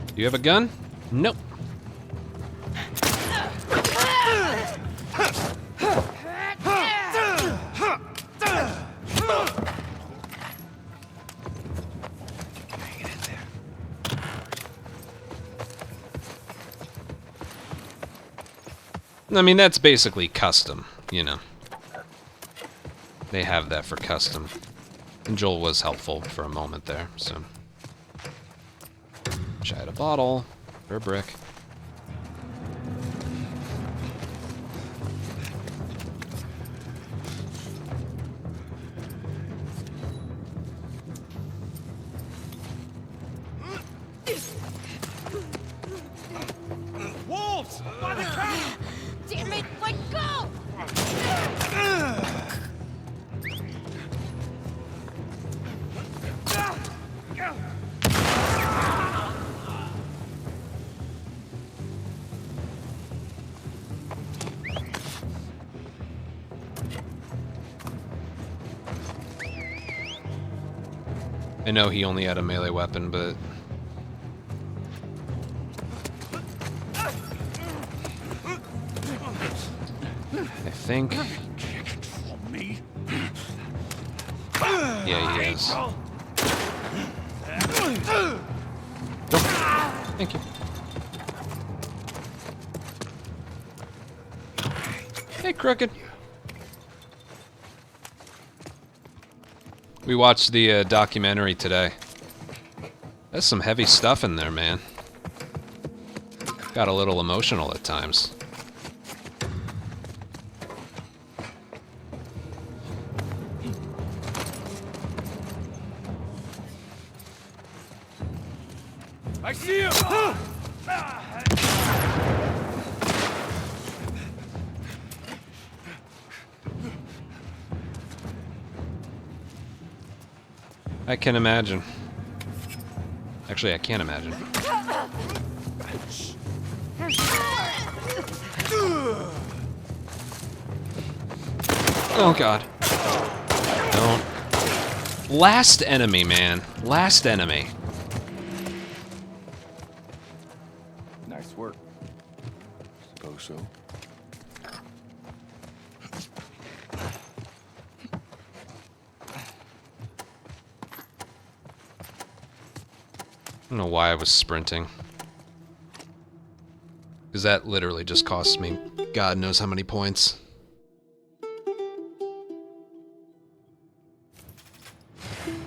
Do you have a gun? Nope. I mean, that's basically custom, you know. They have that for custom. And Joel was helpful for a moment there, so. Wish I had a bottle or a brick. Wolves! By the cow! Damn it, let go! I know he only had a melee weapon, but I think. Yeah, he is. Nope. Thank you. Hey, Crooked. We watched the documentary today. There's some heavy stuff in there, man. Got a little emotional at times. I see him! I can imagine. Actually, I can't imagine. Oh god. Don't. Last enemy, man. Last enemy. Nice work. Suppose so. I don't know why I was sprinting. Because that literally just cost me God knows how many points.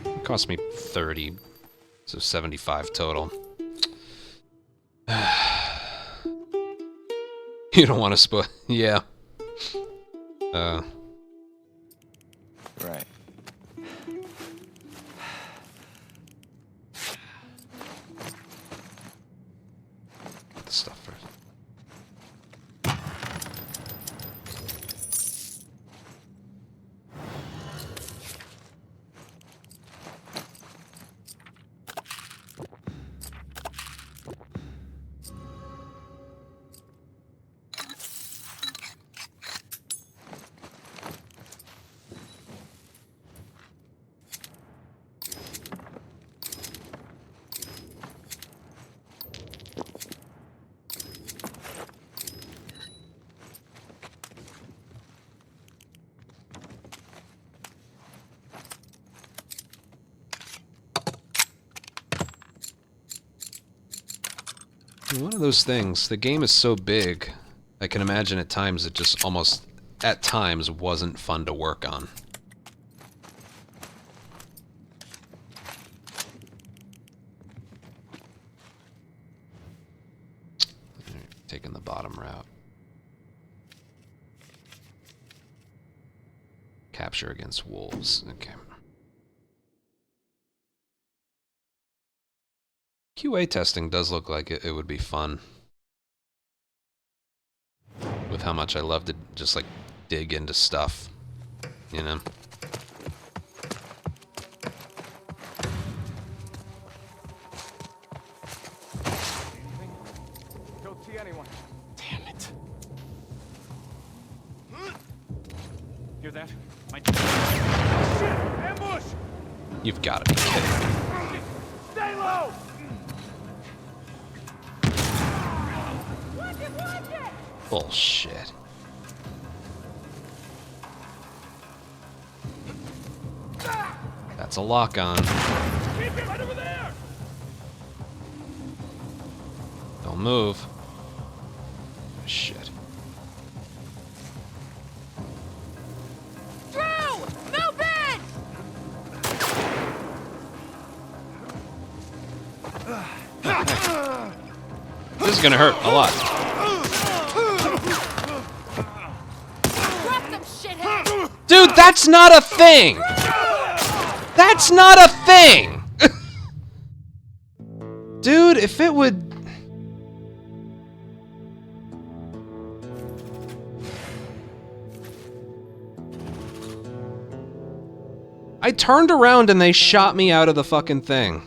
It cost me 30, so 75 total. You don't want to spoil. Yeah. Right. Put the stuff first. One of those things, the game is so big, I can imagine at times it just almost, at times, wasn't fun to work on. bottom route. Capture against wolves. Okay. QA testing does look like it would be fun. With how much I love to just like dig into stuff, you know? Don't see anyone. Damn it. Hear that? Shit! Ambush! You've got to be kidding. Stay low! Bullshit. That's a lock on. Keep it right over there! Don't move. Shit. Drew! Move in! This is gonna hurt a lot. Drop them, shithead! Dude, that's not a thing! That's not a thing! Dude, if it would... I turned around and they shot me out of the fucking thing.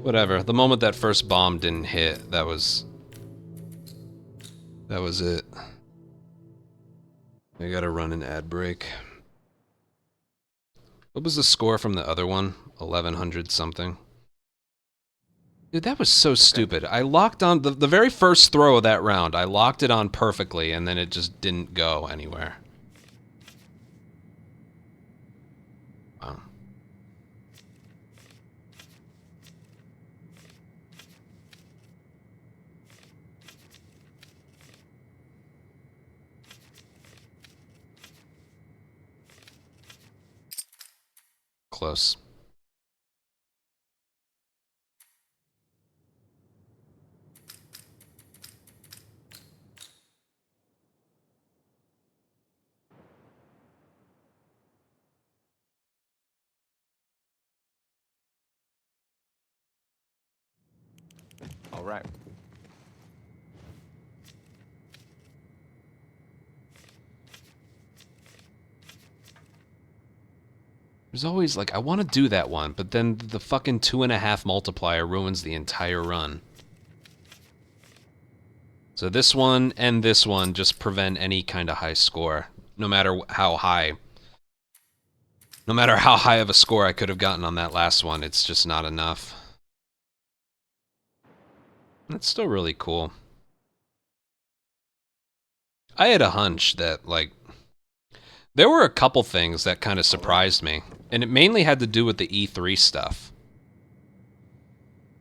Whatever, the moment that first bomb didn't hit, that was it. I gotta run an ad break. What was the score from the other one? 1100 something. Dude, that was so stupid. I locked on the very first throw of that round. I locked it on perfectly, and then it just didn't go anywhere. Wow. Close. All right. There's always, like, I want to do that one, but then the fucking 2.5 multiplier ruins the entire run. So this one and this one just prevent any kind of high score, no matter how high. No matter how high of a score I could have gotten on that last one, it's just not enough. It's still really cool. I had a hunch that, like, there were a couple things that kind of surprised me, and it mainly had to do with the E3 stuff.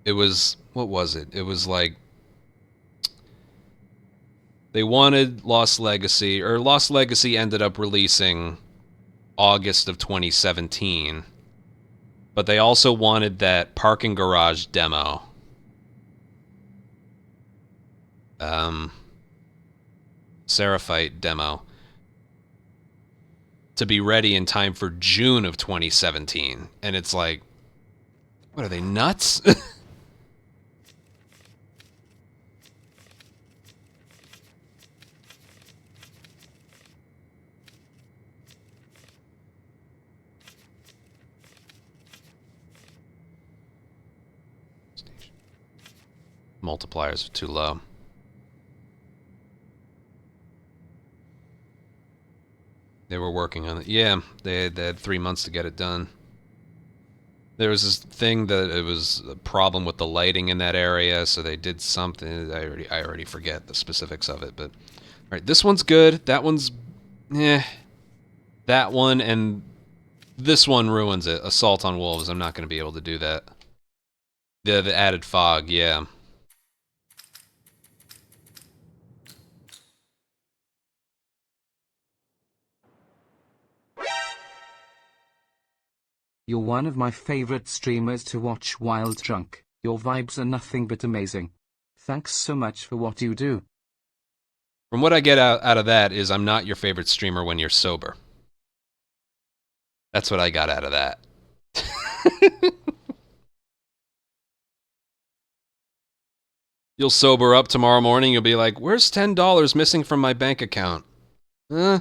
It was, what was it? It was like, they wanted Lost Legacy, or Lost Legacy ended up releasing August of 2017, but they also wanted that parking garage demo. Seraphite demo to be ready in time for June of 2017. And it's like, what are they, nuts? Multipliers are too low. They were working on it. Yeah, they had 3 months to get it done. There was this thing that it was a problem with the lighting in that area, so they did something. I already forget the specifics of it, but all right, this one's good. That one's, that one and this one ruins it. Assault on Wolves. I'm not going to be able to do that. The added fog, yeah. You're one of my favorite streamers to watch while drunk. Your vibes are nothing but amazing. Thanks so much for what you do. From what I get out of that is I'm not your favorite streamer when you're sober. That's what I got out of that. You'll sober up tomorrow morning, you'll be like, where's $10 missing from my bank account? Huh?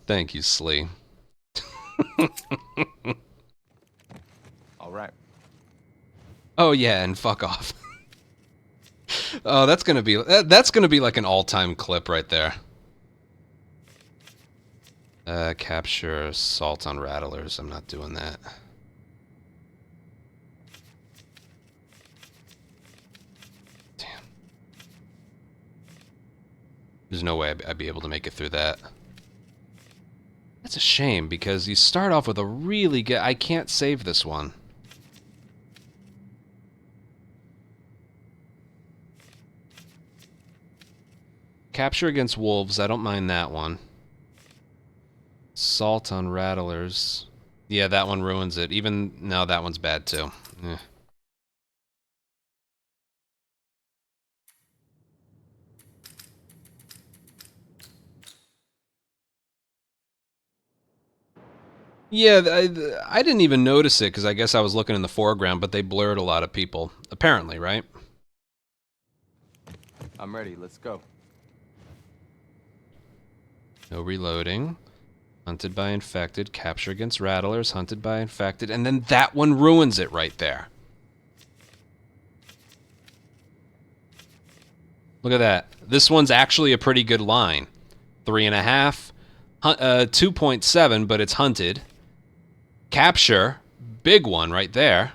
Thank you, Slee. All right. Oh yeah, and fuck off. Oh, that's gonna be like an all-time clip right there. Capture assault on rattlers. I'm not doing that. Damn. There's no way I'd be able to make it through that. That's a shame, because you start off with a really good... I can't save this one. Capture against wolves, I don't mind that one. Assault on rattlers. Yeah, that one ruins it. Even... no, that one's bad too. Eh. Yeah, I didn't even notice it, because I guess I was looking in the foreground, but they blurred a lot of people. Apparently, right? I'm ready. Let's go. No reloading. Hunted by infected. Capture against rattlers. Hunted by infected. And then that one ruins it right there. Look at that. This one's actually a pretty good line. 3.5. 2.7, but it's hunted. Capture. Big one right there.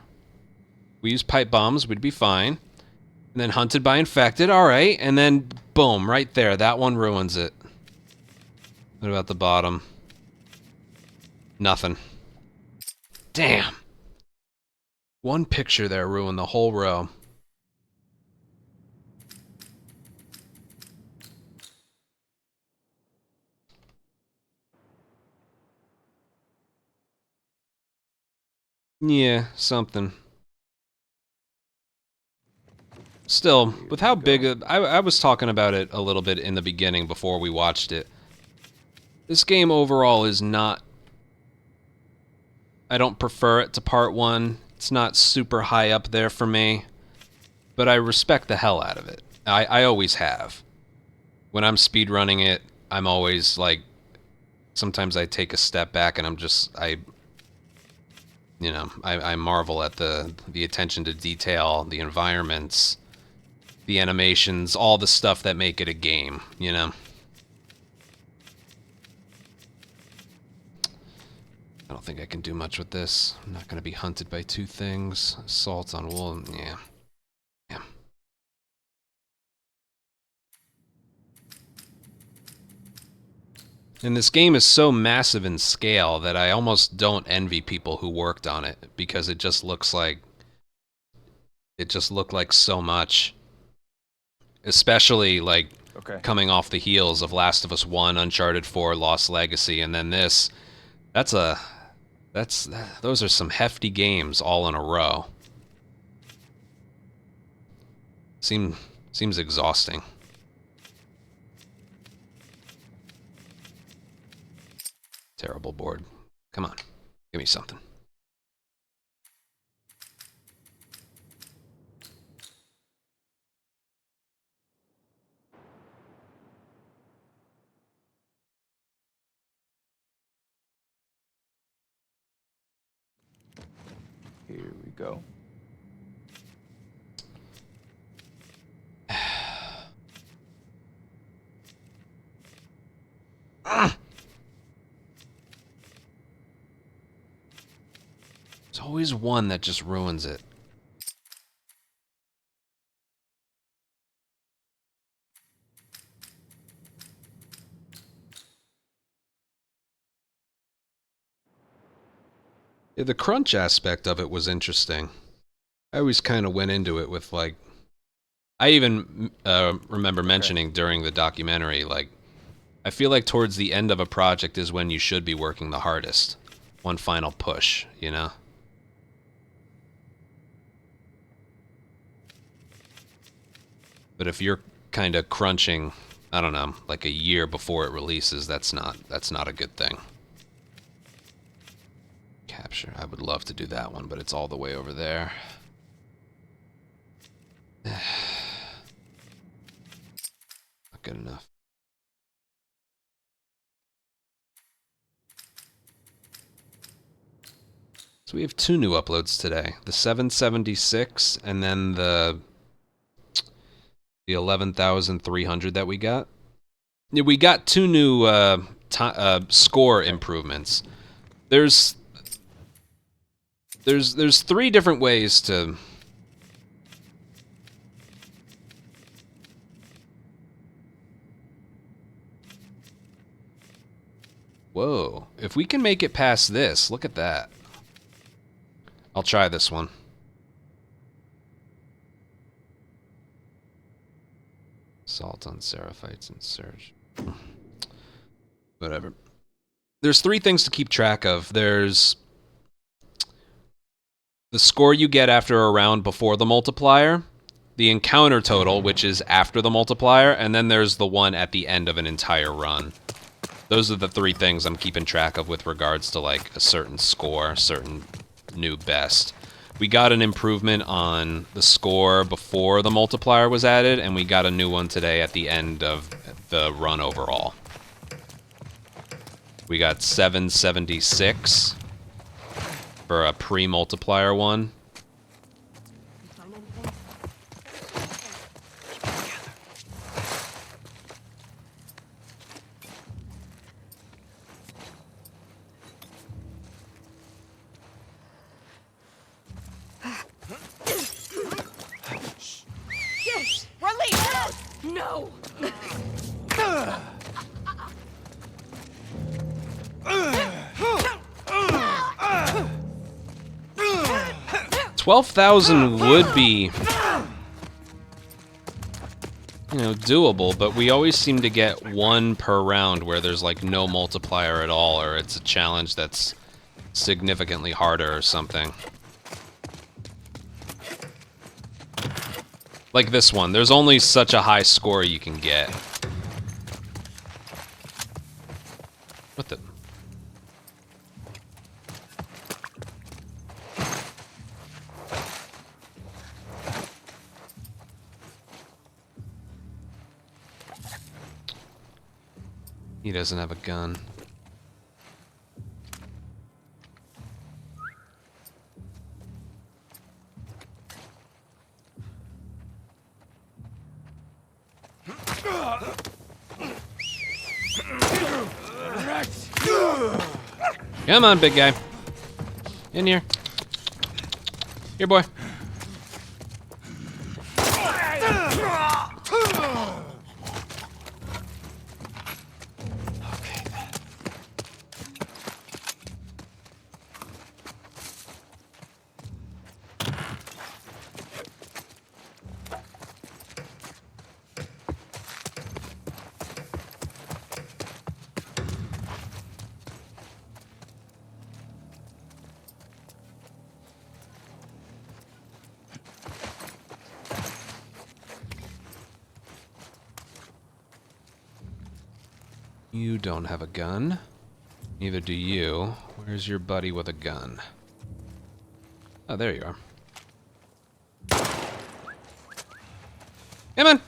We use pipe bombs, we'd be fine. And then hunted by infected. Alright. And then boom, right there. That one ruins it. What about the bottom? Nothing. Damn. One picture there ruined the whole row. Yeah, something. Still, with how big... I was talking about it a little bit in the beginning before we watched it. This game overall is not... I don't prefer it to Part 1. It's not super high up there for me. But I respect the hell out of it. I always have. When I'm speedrunning it, I'm always like... Sometimes I take a step back and I'm just... You know, I marvel at the attention to detail, the environments, the animations, all the stuff that make it a game, you know? I don't think I can do much with this. I'm not going to be hunted by two things. Assault on wool, yeah. Yeah. And this game is so massive in scale that I almost don't envy people who worked on it, because it just looks like... It just looked like so much. Especially, like, coming off the heels of Last of Us 1, Uncharted 4, Lost Legacy, and then this. Those are some hefty games all in a row. Seems exhausting. Terrible board. Come on, give me something. Here we go. There's always one that just ruins it. Yeah, the crunch aspect of it was interesting. I always kind of went into it with, like... I even remember mentioning during the documentary, like, I feel like towards the end of a project is when you should be working the hardest. One final push, you know? But if you're kind of crunching, I don't know, like a year before it releases, that's not a good thing. Capture. I would love to do that one, but it's all the way over there. Not good enough. So we have 2 new uploads today. The 776 and then the 11,300 that we got. Yeah, we got 2 new score improvements. There's 3 different ways to... Whoa. If we can make it past this, look at that. I'll try this one. Assault on Seraphites and Surge. Whatever. There's 3 things to keep track of. There's the score you get after a round before the multiplier, the encounter total, which is after the multiplier, and then there's the one at the end of an entire run. Those are the 3 things I'm keeping track of with regards to like a certain score, certain new best. We got an improvement on the score before the multiplier was added, and we got a new one today at the end of the run overall. We got 776 for a pre-multiplier one. 12,000 would be, you know, doable, but we always seem to get 1 per round where there's like no multiplier at all, or it's a challenge that's significantly harder or something. Like this one, there's only such a high score you can get. What the? He doesn't have a gun. Come on, big guy. In here. Here, boy. You don't have a gun. Neither do you. Where's your buddy with a gun? Oh, there you are. Come on!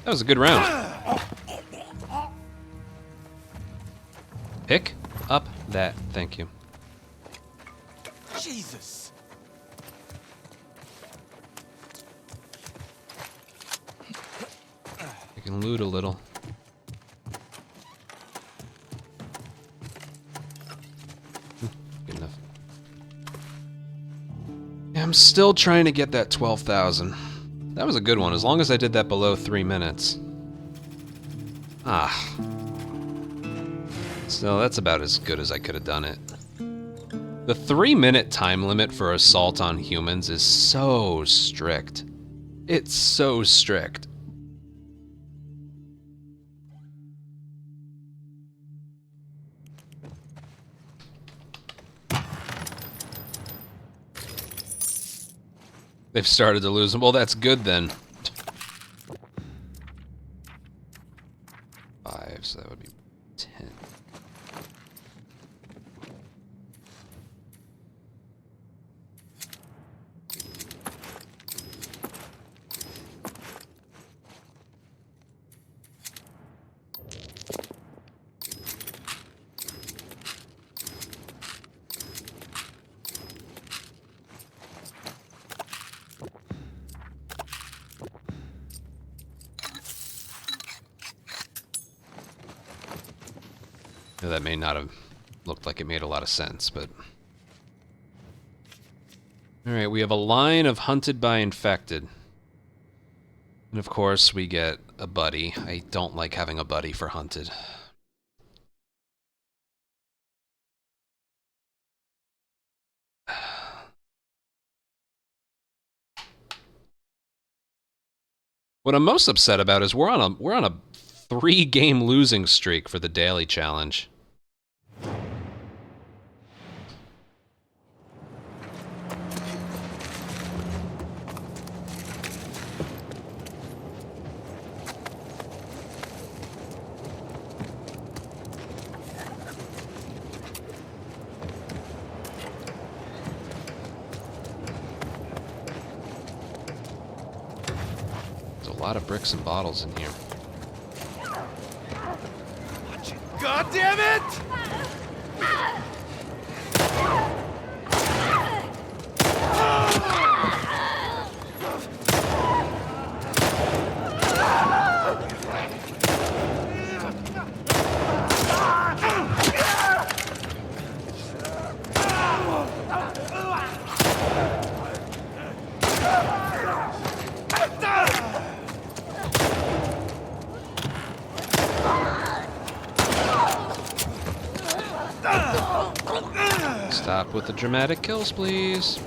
That was a good round. Pick up that. Thank you. Jesus. I can loot a little. Good enough. Yeah, I'm still trying to get that 12,000. That was a good one, as long as I did that below 3 minutes. Ah. So that's about as good as I could have done it. The 3-minute time limit for assault on humans is so strict. It's so strict. They've started to lose them. Well, that's good then. 5, so that would be 10. Now, that may not have looked like it made a lot of sense, but... Alright, we have a line of hunted by infected. And of course, we get a buddy. I don't like having a buddy for hunted. What I'm most upset about is we're on a 3-game losing streak for the daily challenge. There's a lot of bricks and bottles in here. God damn it! Stop with the dramatic kills, please.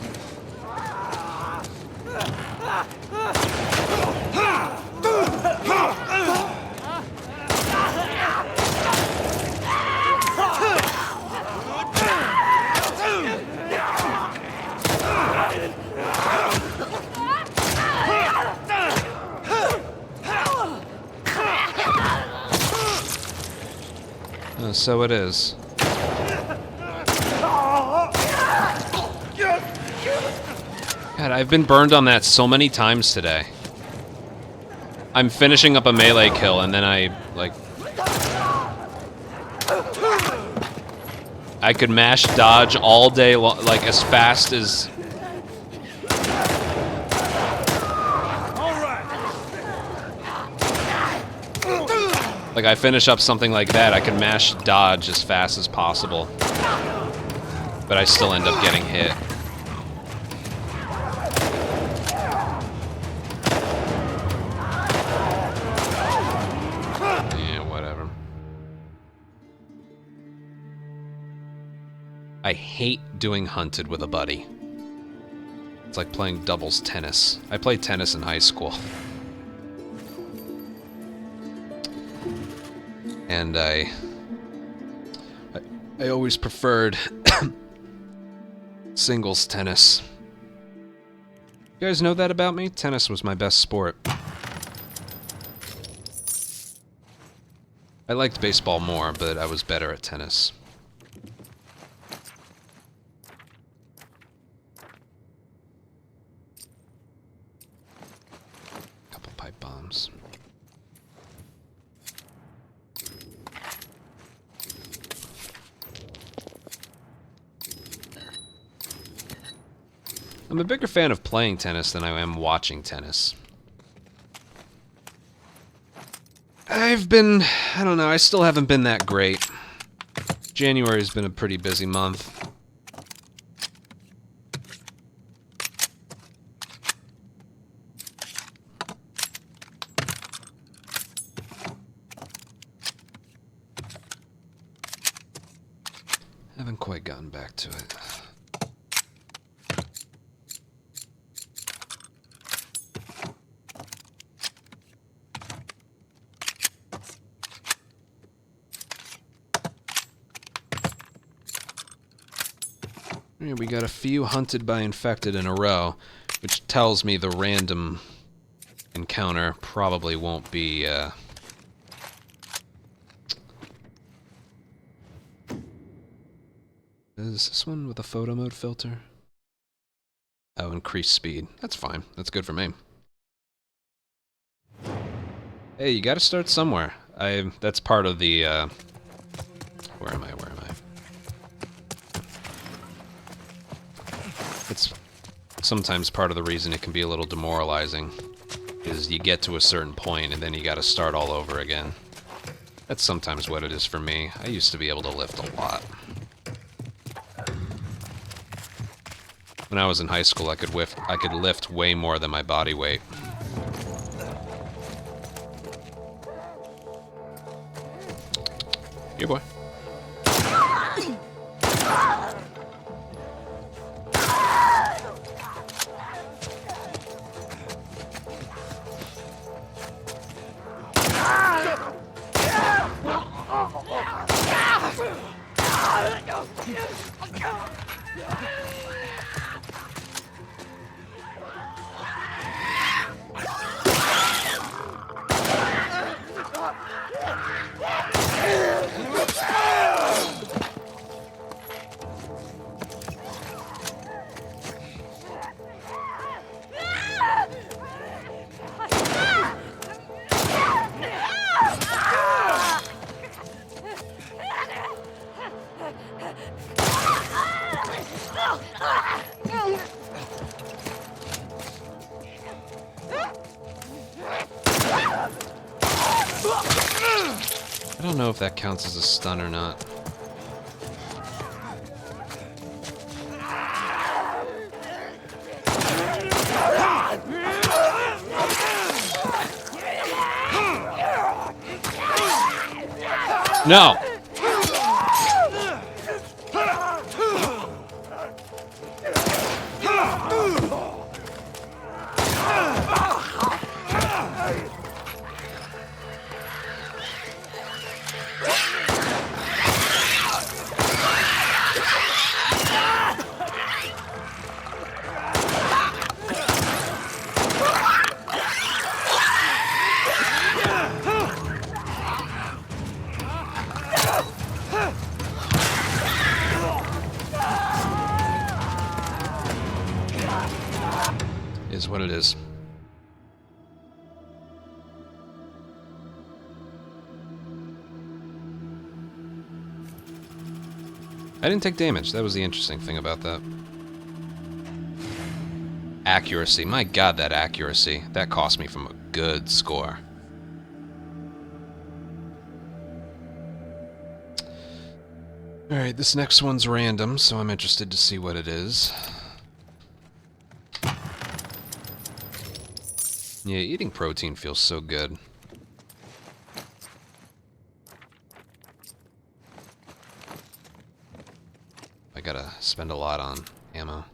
So it is. God, I've been burned on that so many times today. I'm finishing up a melee kill and then I could mash dodge all day long, like as fast as... Like I finish up something like that, I can mash dodge as fast as possible. But I still end up getting hit. I hate doing hunted with a buddy. It's like playing doubles tennis. I played tennis in high school. And I always preferred singles tennis. You guys know that about me? Tennis was my best sport. I liked baseball more, but I was better at tennis. Bombs. I'm a bigger fan of playing tennis than I am watching tennis. I don't know, I still haven't been that great. January's been a pretty busy month. Haven't quite gotten back to it. We got a few hunted by infected in a row. Which tells me the random encounter probably won't be, Is this one with a photo mode filter? Oh, increased speed. That's fine. That's good for me. Hey, you gotta start somewhere. That's part of the, Where am I? It's sometimes part of the reason it can be a little demoralizing, is you get to a certain point and then you gotta start all over again. That's sometimes what it is for me. I used to be able to lift a lot. When I was in high school, I could lift way more than my body weight. Here, boy. I don't know if that counts as a stun or not. No! Is what it is. I didn't take damage. That was the interesting thing about that. Accuracy. My god, that accuracy. That cost me from a good score. Alright, this next one's random, so I'm interested to see what it is. Yeah, eating protein feels so good. I gotta spend a lot on ammo.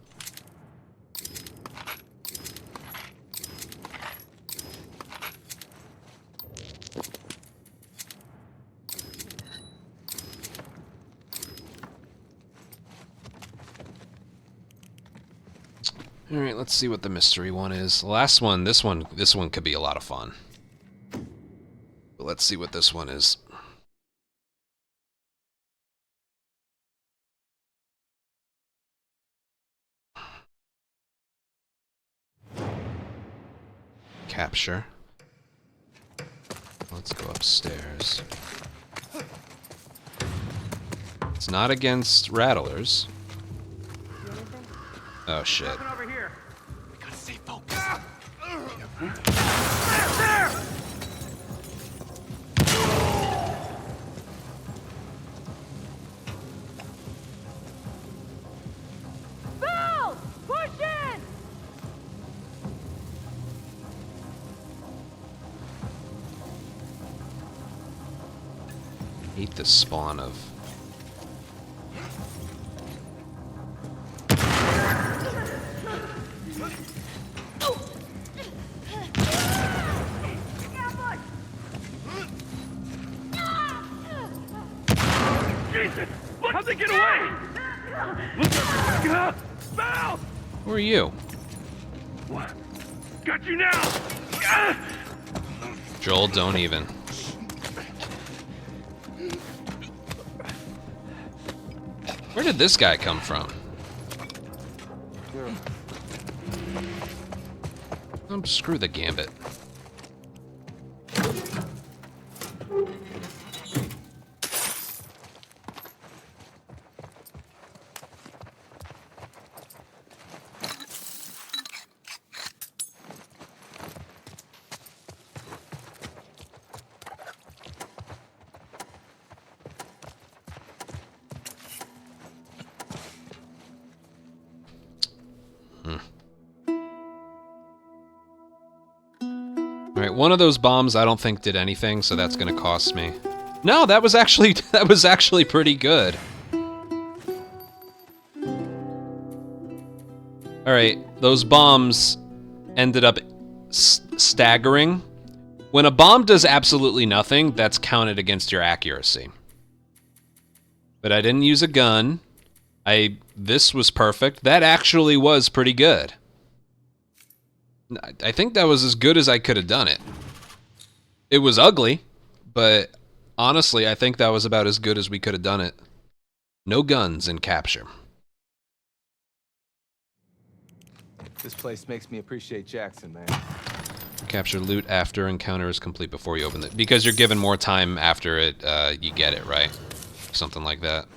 Alright, let's see what the mystery one is. The last one, this one could be a lot of fun. But let's see what this one is. Capture. Let's go upstairs. It's not against rattlers. Oh shit. Over here. We gotta stay focused. Bill! Push in! Hate the spawn of. Jesus! Look, how'd they get away? Look at Val! Who are you? What? Got you now! Ah! Joel, don't even. Where did this guy come from? Oh, screw the gambit. Alright, one of those bombs I don't think did anything, so that's gonna cost me. No, that was actually pretty good. Alright, those bombs ended up staggering. When a bomb does absolutely nothing, that's counted against your accuracy. But I didn't use a gun. This was perfect. That actually was pretty good. I think that was as good as I could have done it. It was ugly, but honestly, I think that was about as good as we could have done it. No guns in capture. This place makes me appreciate Jackson, man. Capture loot after encounter is complete before you open it. Because you're given more time after it, you get it, right? Something like that.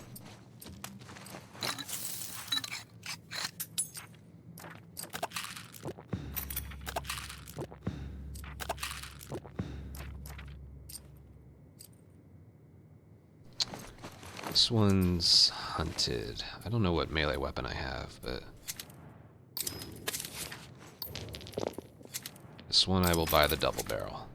This one's hunted. I don't know what melee weapon I have, but... This one I will buy the double barrel.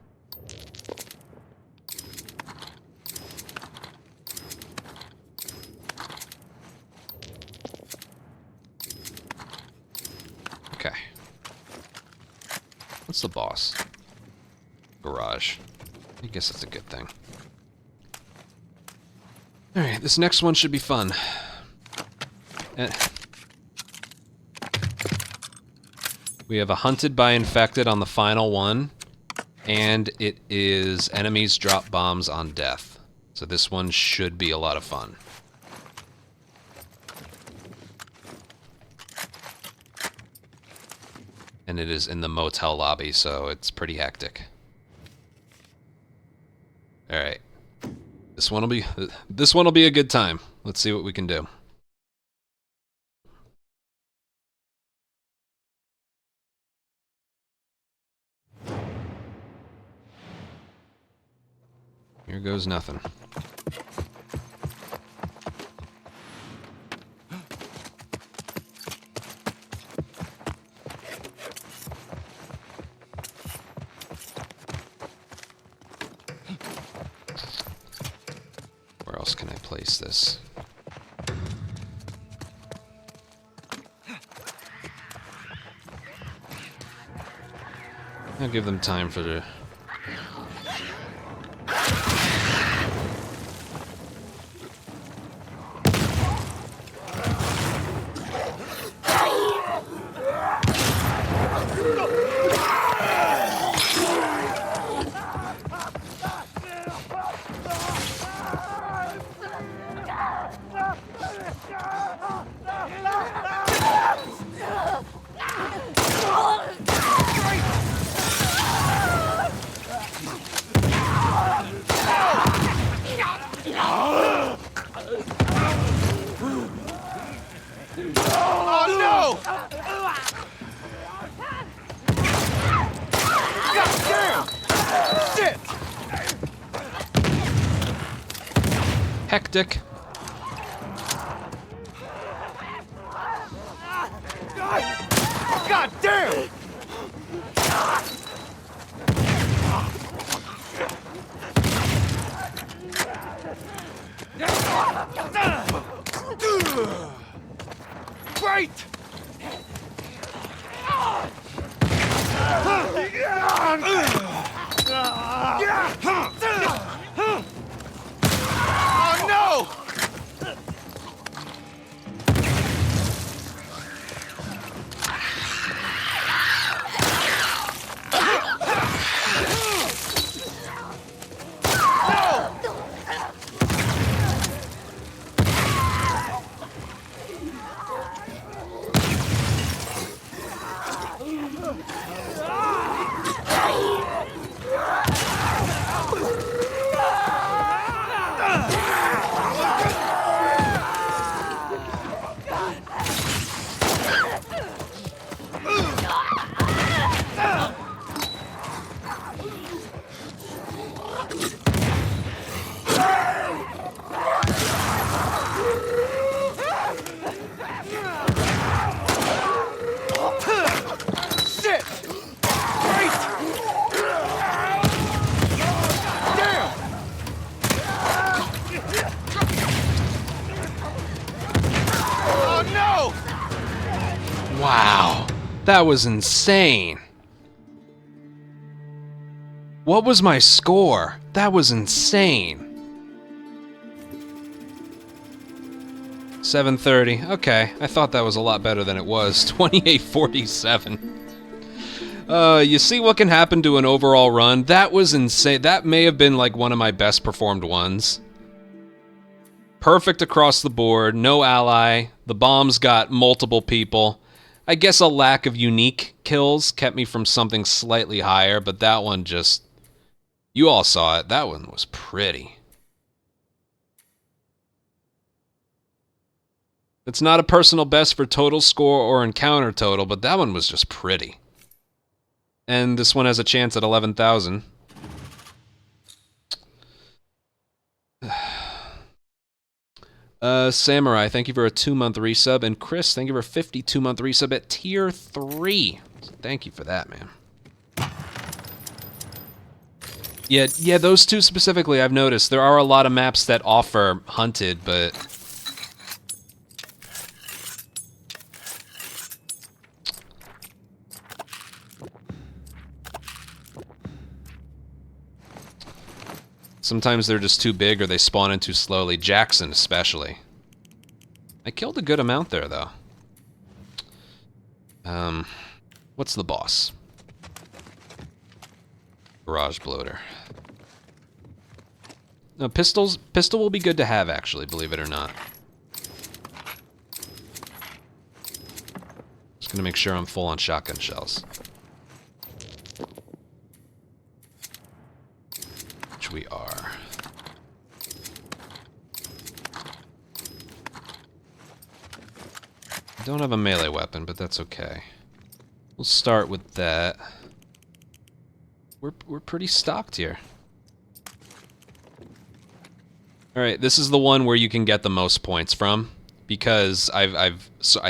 Okay. What's the boss? Garage. I guess that's a good thing. Alright, this next one should be fun. We have a hunted by infected on the final one, and it is enemies drop bombs on death. So this one should be a lot of fun. And it is in the motel lobby, so it's pretty hectic. Alright. This one will be a good time. Let's see what we can do. Here goes nothing. Where else can I place this? I'll give them time for the... Hectic. God damn! Right! Oh no! Wow. That was insane. What was my score? That was insane. 730. Okay, I thought that was a lot better than it was. 2847. You see what can happen to an overall run? That was insane. That may have been like one of my best performed ones. Perfect across the board, no ally. The bombs got multiple people. I guess a lack of unique kills kept me from something slightly higher, but that one just... You all saw it. That one was pretty. It's not a personal best for total score or encounter total, but that one was just pretty. And this one has a chance at 11,000. Samurai, thank you for a 2-month resub. And Chris, thank you for a 52-month resub at tier 3. Thank you for that, man. Yeah, those two specifically, I've noticed. There are a lot of maps that offer hunted, but... Sometimes they're just too big or they spawn in too slowly. Jackson, especially. I killed a good amount there, though. What's the boss? Garage bloater. No, pistol will be good to have, actually, believe it or not. Just gonna make sure I'm full on shotgun shells. Which we are. I don't have a melee weapon, but that's okay. We'll start with that. We're pretty stocked here. Alright, this is the one where you can get the most points from, because I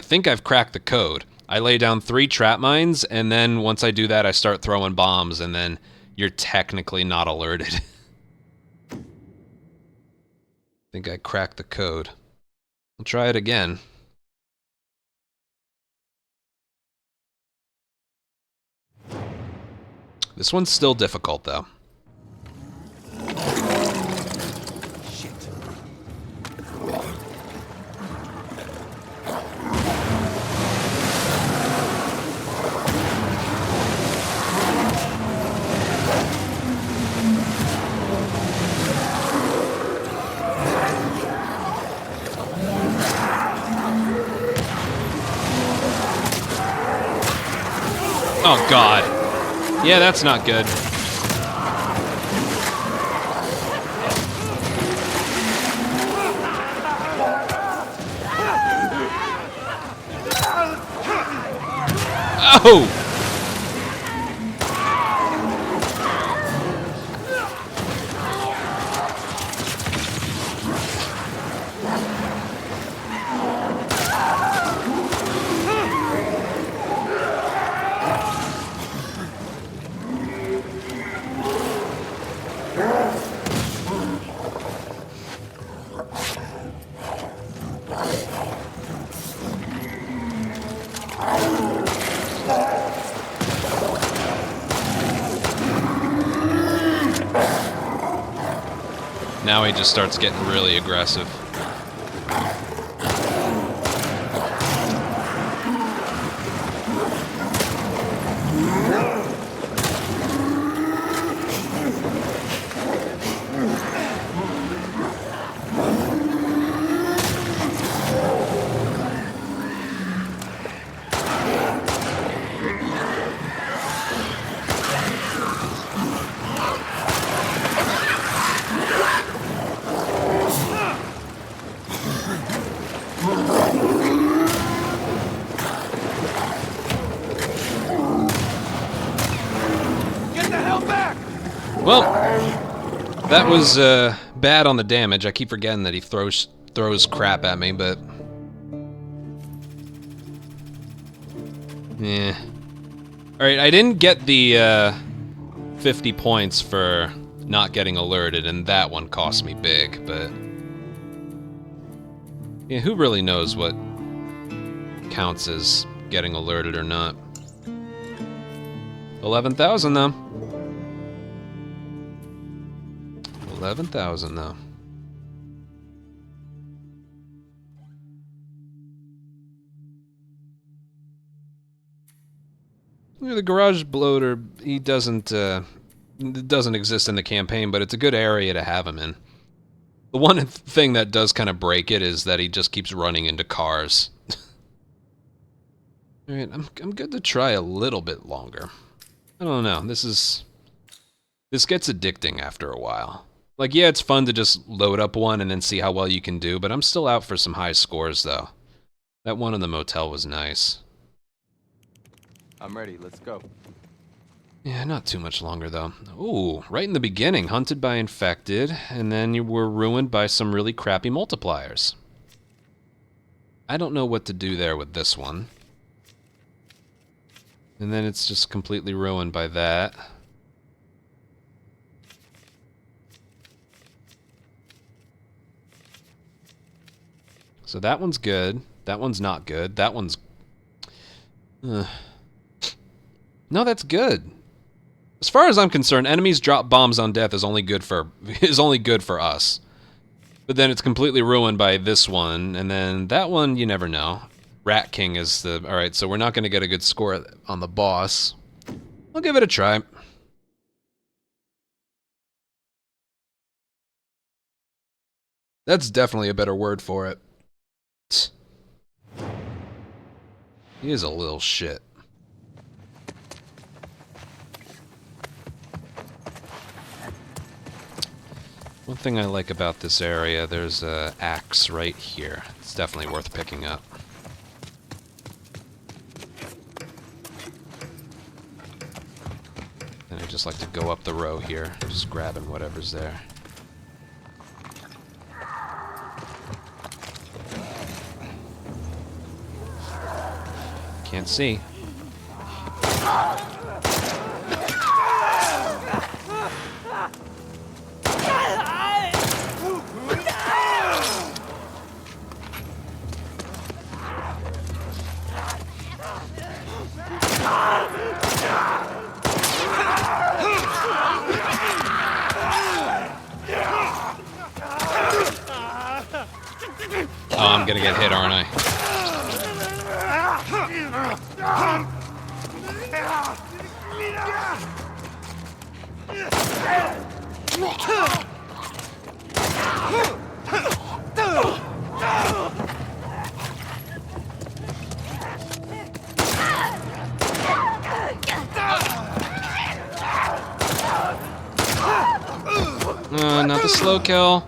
think I've cracked the code. I lay down 3 trap mines, and then once I do that, I start throwing bombs, and then you're technically not alerted. I think I cracked the code. I'll try it again. This one's still difficult, though. Oh, God. Yeah, that's not good. Oh! Now he just starts getting really aggressive. Well, that was bad on the damage. I keep forgetting that he throws crap at me, but yeah. All right, I didn't get the 50 points for not getting alerted, and that one cost me big. But yeah, who really knows what counts as getting alerted or not. 11,000 though. 11,000 though. You know, the garage bloater, he doesn't exist in the campaign, but it's a good area to have him in. The one thing that does kind of break it is that he just keeps running into cars. Alright, I'm good to try a little bit longer. I don't know, this gets addicting after a while. Like, yeah, it's fun to just load up one and then see how well you can do, but I'm still out for some high scores, though. That one in the motel was nice. I'm ready, let's go. Yeah, not too much longer, though. Ooh, right in the beginning, hunted by infected, and then you were ruined by some really crappy multipliers. I don't know what to do there with this one. And then it's just completely ruined by that. So that one's good. That one's not good. That one's... No, that's good. As far as I'm concerned, enemies drop bombs on death is only good for us. But then it's completely ruined by this one, and then that one, you never know. Rat King is the... Alright, so we're not going to get a good score on the boss. I'll give it a try. That's definitely a better word for it. He is a little shit. One thing I like about this area, there's an axe right here. It's definitely worth picking up. And I just like to go up the row here, just grabbing whatever's there. Can't see. Oh, I'm gonna get hit, aren't I? Not the slow kill.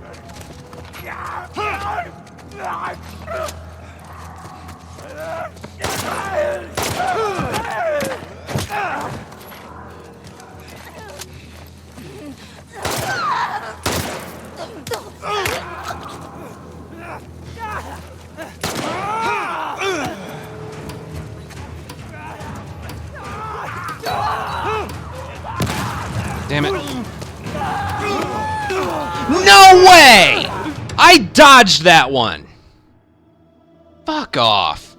Damn it. No way! I dodged that one! Fuck off.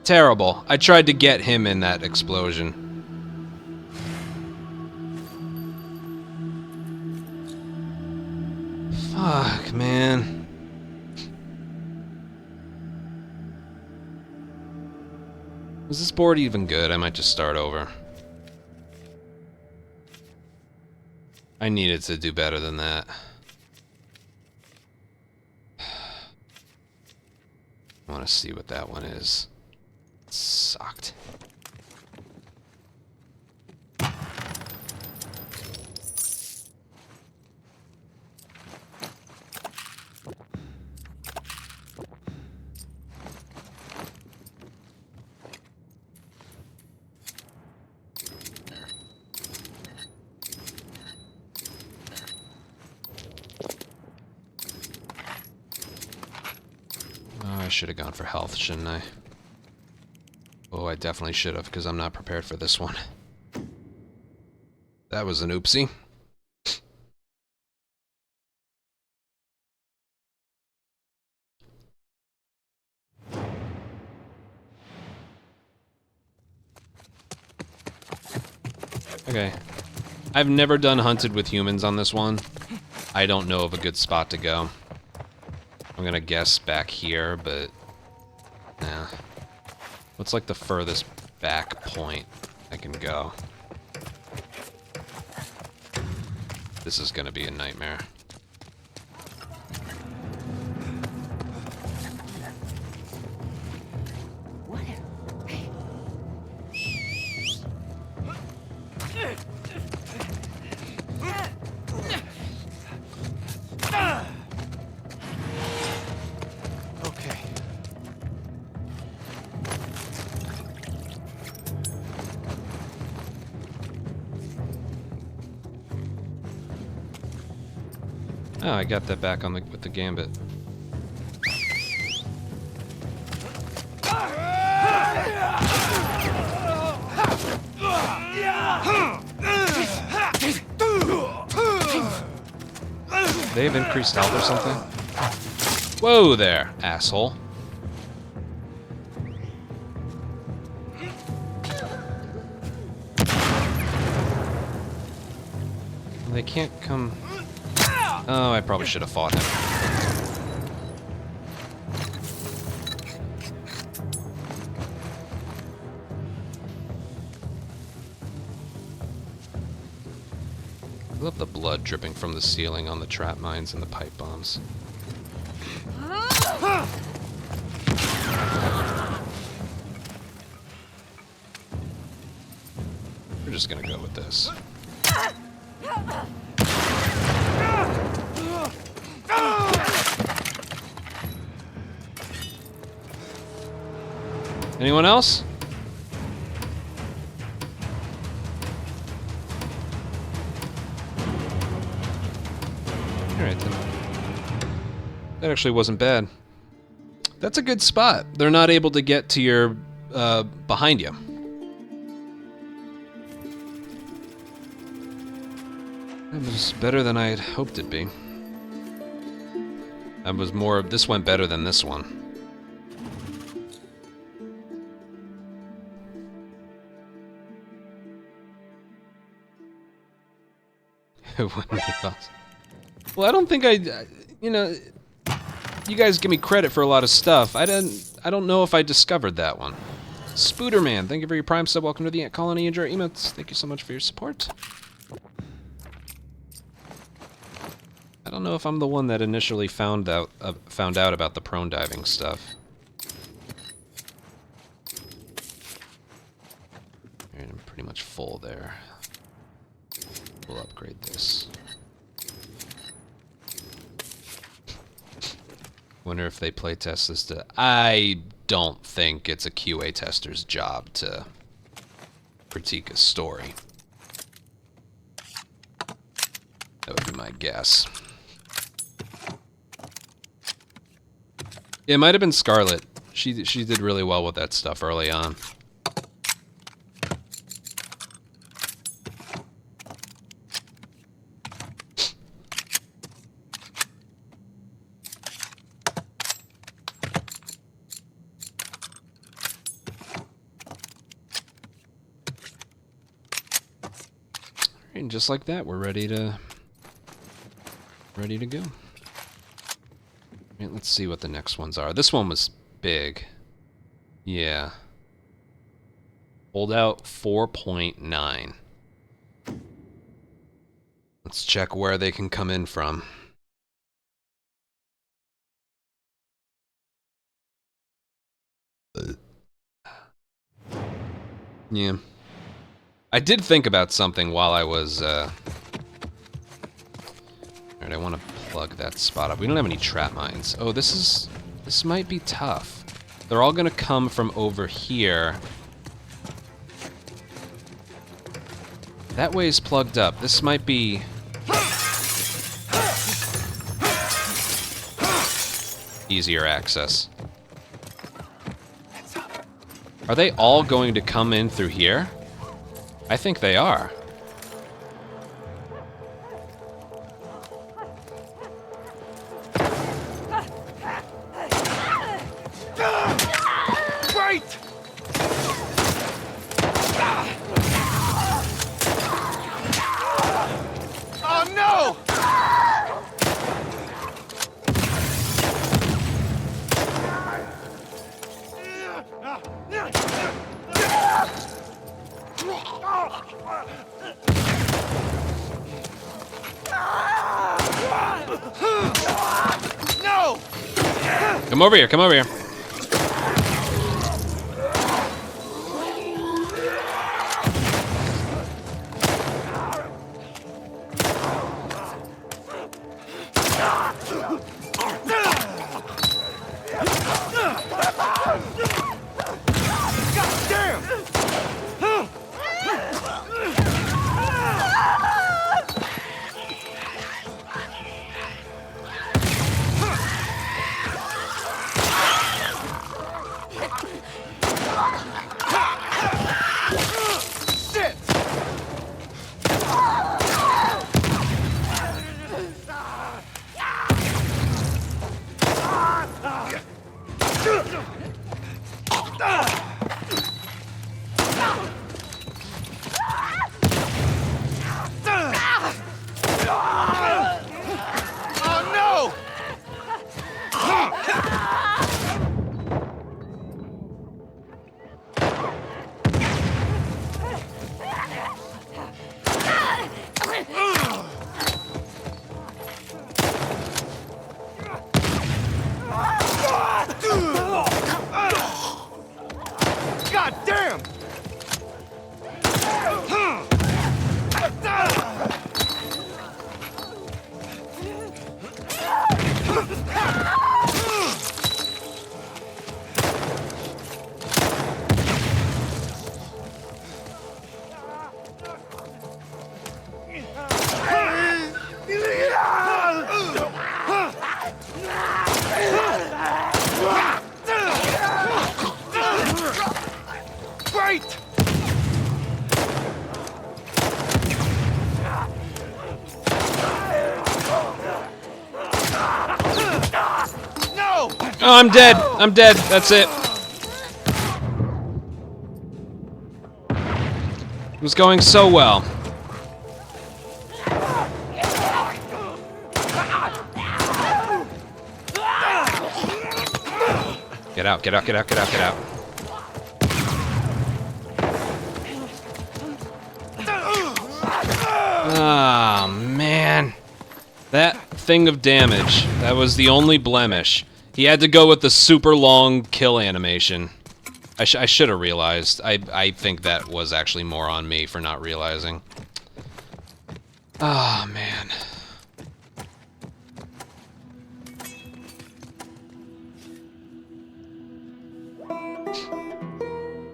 Terrible. I tried to get him in that explosion. Fuck, man. Was this board even good? I might just start over. I needed to do better than that. I want to see what that one is. It sucked. I should have gone for health, shouldn't I? Oh, I definitely should have, because I'm not prepared for this one. That was an oopsie. Okay. I've never done hunted with humans on this one. I don't know of a good spot to go. I'm gonna guess back here, but... Nah. What's like the furthest back point I can go? This is gonna be a nightmare. Okay. Oh, I got that back on the with the gambit. They have increased health or something? Whoa there, asshole. They can't come... Oh, I probably should have fought him. I love the blood dripping from the ceiling on the trap mines and the pipe bombs. We're just gonna go with this. Anyone else? Alright then. That actually wasn't bad. That's a good spot. They're not able to get to your, behind you. That was better than I had hoped it'd be. That was more, this went better than this one. It wouldn't be possible. Well, I don't think you know, you guys give me credit for a lot of stuff. I don't know if I discovered that one. Spooderman, thank you for your Prime sub. Welcome to the Ant Colony. Enjoy your emotes. Thank you so much for your support. I don't know if I'm the one that initially found out about the prone diving stuff. Alright, I'm pretty much full there. We'll upgrade this. Wonder if they playtest this to... I don't think it's a QA tester's job to critique a story. That would be my guess. It might have been Scarlet. She did really well with that stuff early on. And just like that, we're ready to go. Right, let's see what the next ones are. This one was big. Yeah. Hold out 4.9. Let's check where they can come in from. Yeah. I did think about something while I was, Alright, I want to plug that spot up. We don't have any trap mines. Oh, this might be tough. They're all gonna come from over here. That way's plugged up. This might be... easier access. Are they all going to come in through here? I think they are. Wait! No! Come over here, come over here. God damn! Great! No! Oh, I'm dead. I'm dead. That's it. It was going so well. Get out, get out, get out, get out, get out. Ah, man. That thing of damage. That was the only blemish. He had to go with the super long kill animation. I should have realized. I think that was actually more on me for not realizing. Ah, man.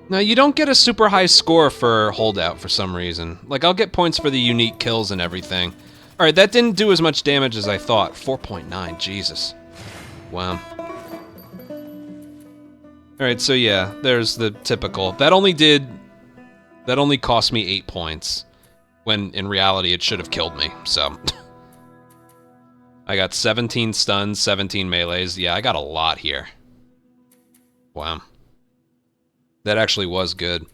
Now, you don't get a super high score for holdout for some reason. Like, I'll get points for the unique kills and everything. Alright, that didn't do as much damage as I thought. 4.9, Jesus. Wow. Alright, so yeah, there's the typical. That only cost me 8 points. When, in reality, it should have killed me, so. I got 17 stuns, 17 melees. Yeah, I got a lot here. Wow. That actually was good.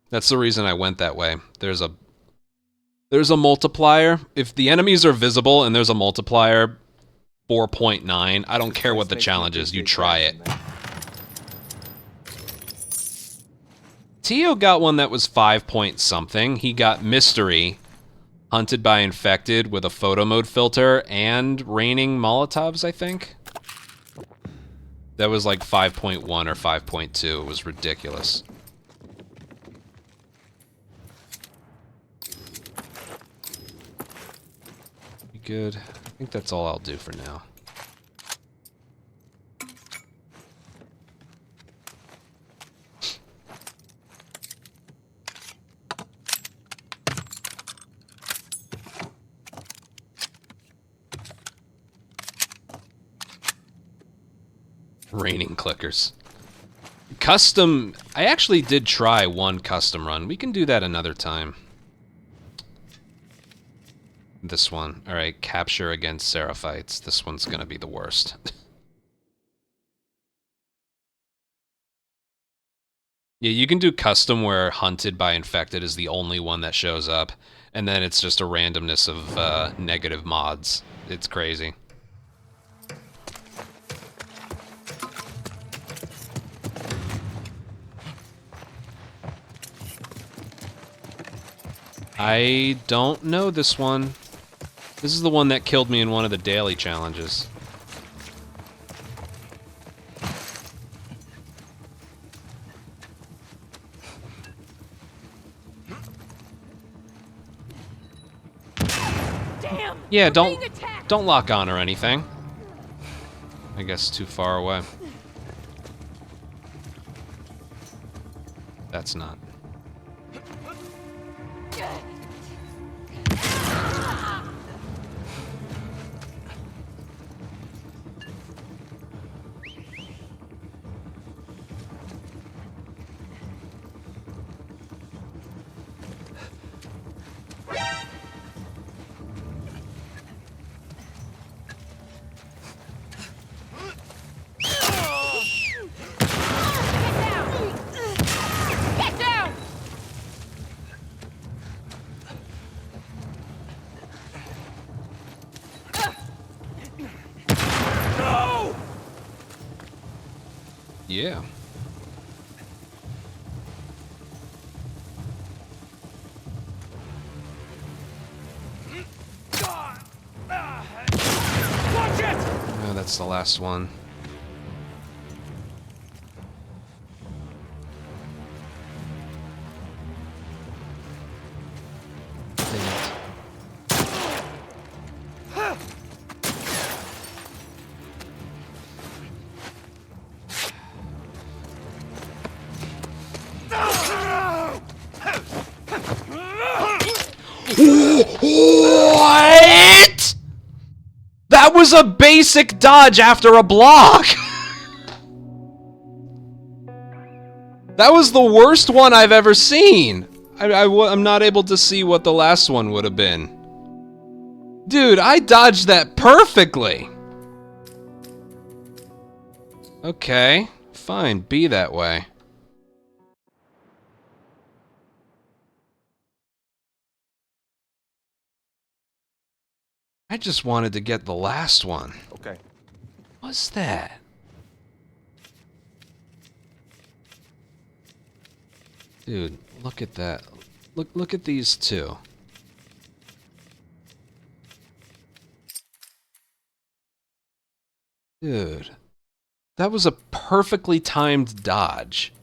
That's the reason I went that way. There's a multiplier. If the enemies are visible and there's a multiplier 4.9, I don't care what the challenge is, you try it. Tio got one that was 5 point something. He got Mystery, Hunted by Infected with a photo mode filter, and Raining Molotovs, I think. That was like 5.1 or 5.2. It was ridiculous. Good. I think that's all I'll do for now. Raining clickers. Custom, I actually did try one custom run. We can do that another time. This one. Alright, capture against Seraphites. This one's gonna be the worst. Yeah, you can do custom where Hunted by Infected is the only one that shows up, and then it's just a randomness of negative mods. It's crazy. I don't know this one. This is the one that killed me in one of the daily challenges. Damn! Yeah, we're don't being attacked! don't lock on or anything. I guess too far away. That's not. Get down! No! Yeah. Watch it! Oh, that's the last one. Dang it. What? That was a basic dodge after a block. That was the worst one I've ever seen. I'm not able to see what the last one would have been. Dude, I dodged that perfectly. Okay, fine, be that way. I just wanted to get the last one. Okay. What's that? Dude, look at that. Look at these two. Dude. That was a perfectly timed dodge.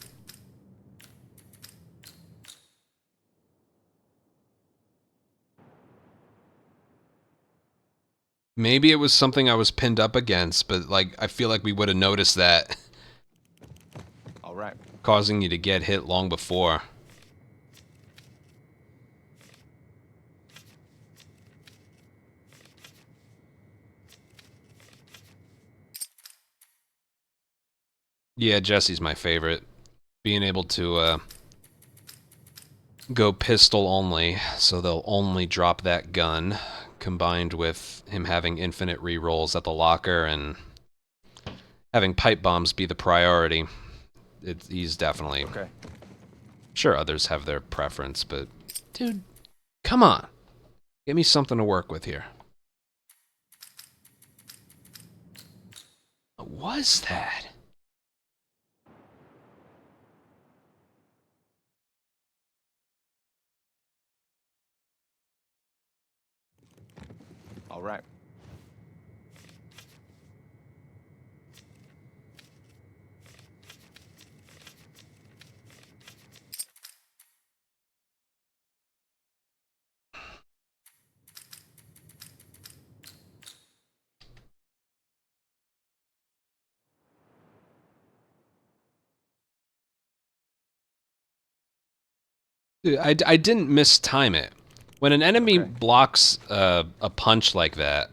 Maybe it was something I was pinned up against, but like I feel like we would have noticed that. All right. Causing you to get hit long before. Yeah, Jesse's my favorite. Being able to go pistol only, so they'll only drop that gun, combined with him having infinite rerolls at the locker and having pipe bombs be the priority. He's definitely... Okay. Sure, others have their preference, but... Dude, come on. Give me something to work with here. What was that? All right. Dude, I didn't mistime it. When an enemy blocks a punch like that...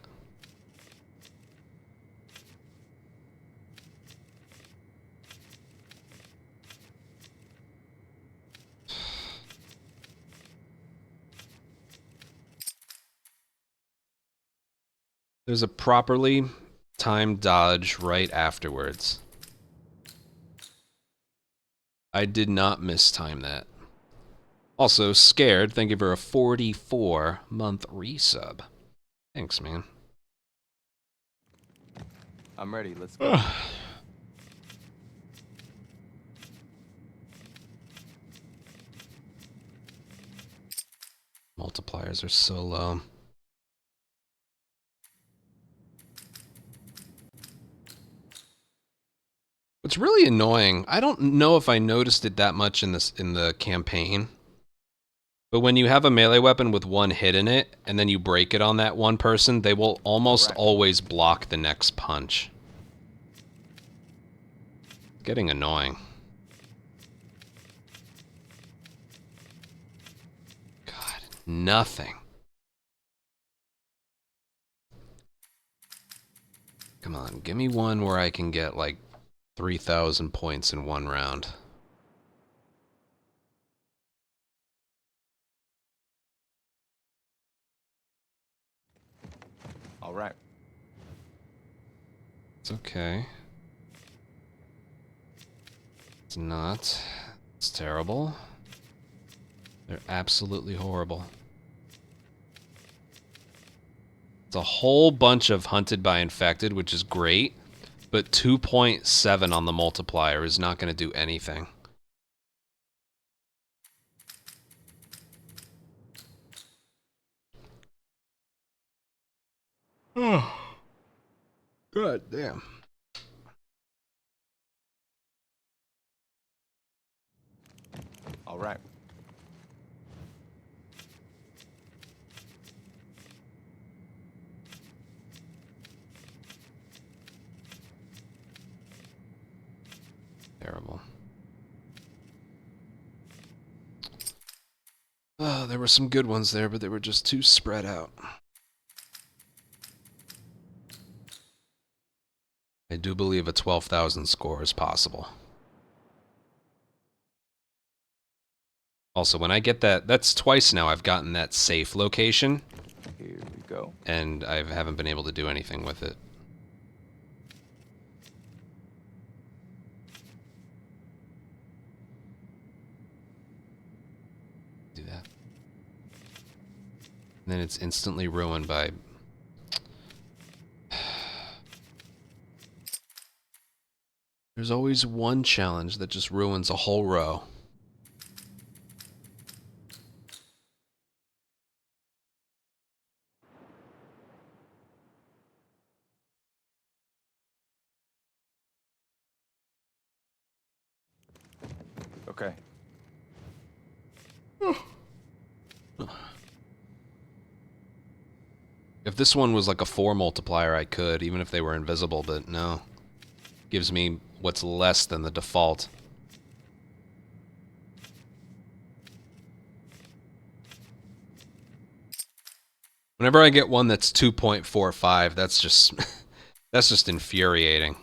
There's a properly timed dodge right afterwards. I did not mistime that. Also, Scared, thank you for a 44-month resub. Thanks, man. I'm ready. Let's go. multipliers are so low. What's really annoying, I don't know if I noticed it that much in the campaign, but when you have a melee weapon with one hit in it, and then you break it on that one person, they will almost always block the next punch. It's getting annoying. God, nothing. Come on, give me one where I can get like 3,000 points in one round. All right. It's okay. It's not. It's terrible. They're absolutely horrible. It's a whole bunch of hunted by infected, which is great, but 2.7 on the multiplier is not going to do anything. Oh. God damn. All right. Terrible. Oh, there were some good ones there, but they were just too spread out. I do believe a 12,000 score is possible. Also, when I get that, that's twice now I've gotten that safe location. Here we go. And I haven't been able to do anything with it. Do that. And then it's instantly ruined by... There's always one challenge that just ruins a whole row. Okay. If this one was like a 4 multiplier, I could, even if they were invisible, but no. Gives me what's less than the default. Whenever I get one that's 2.45, that's just that's just infuriating.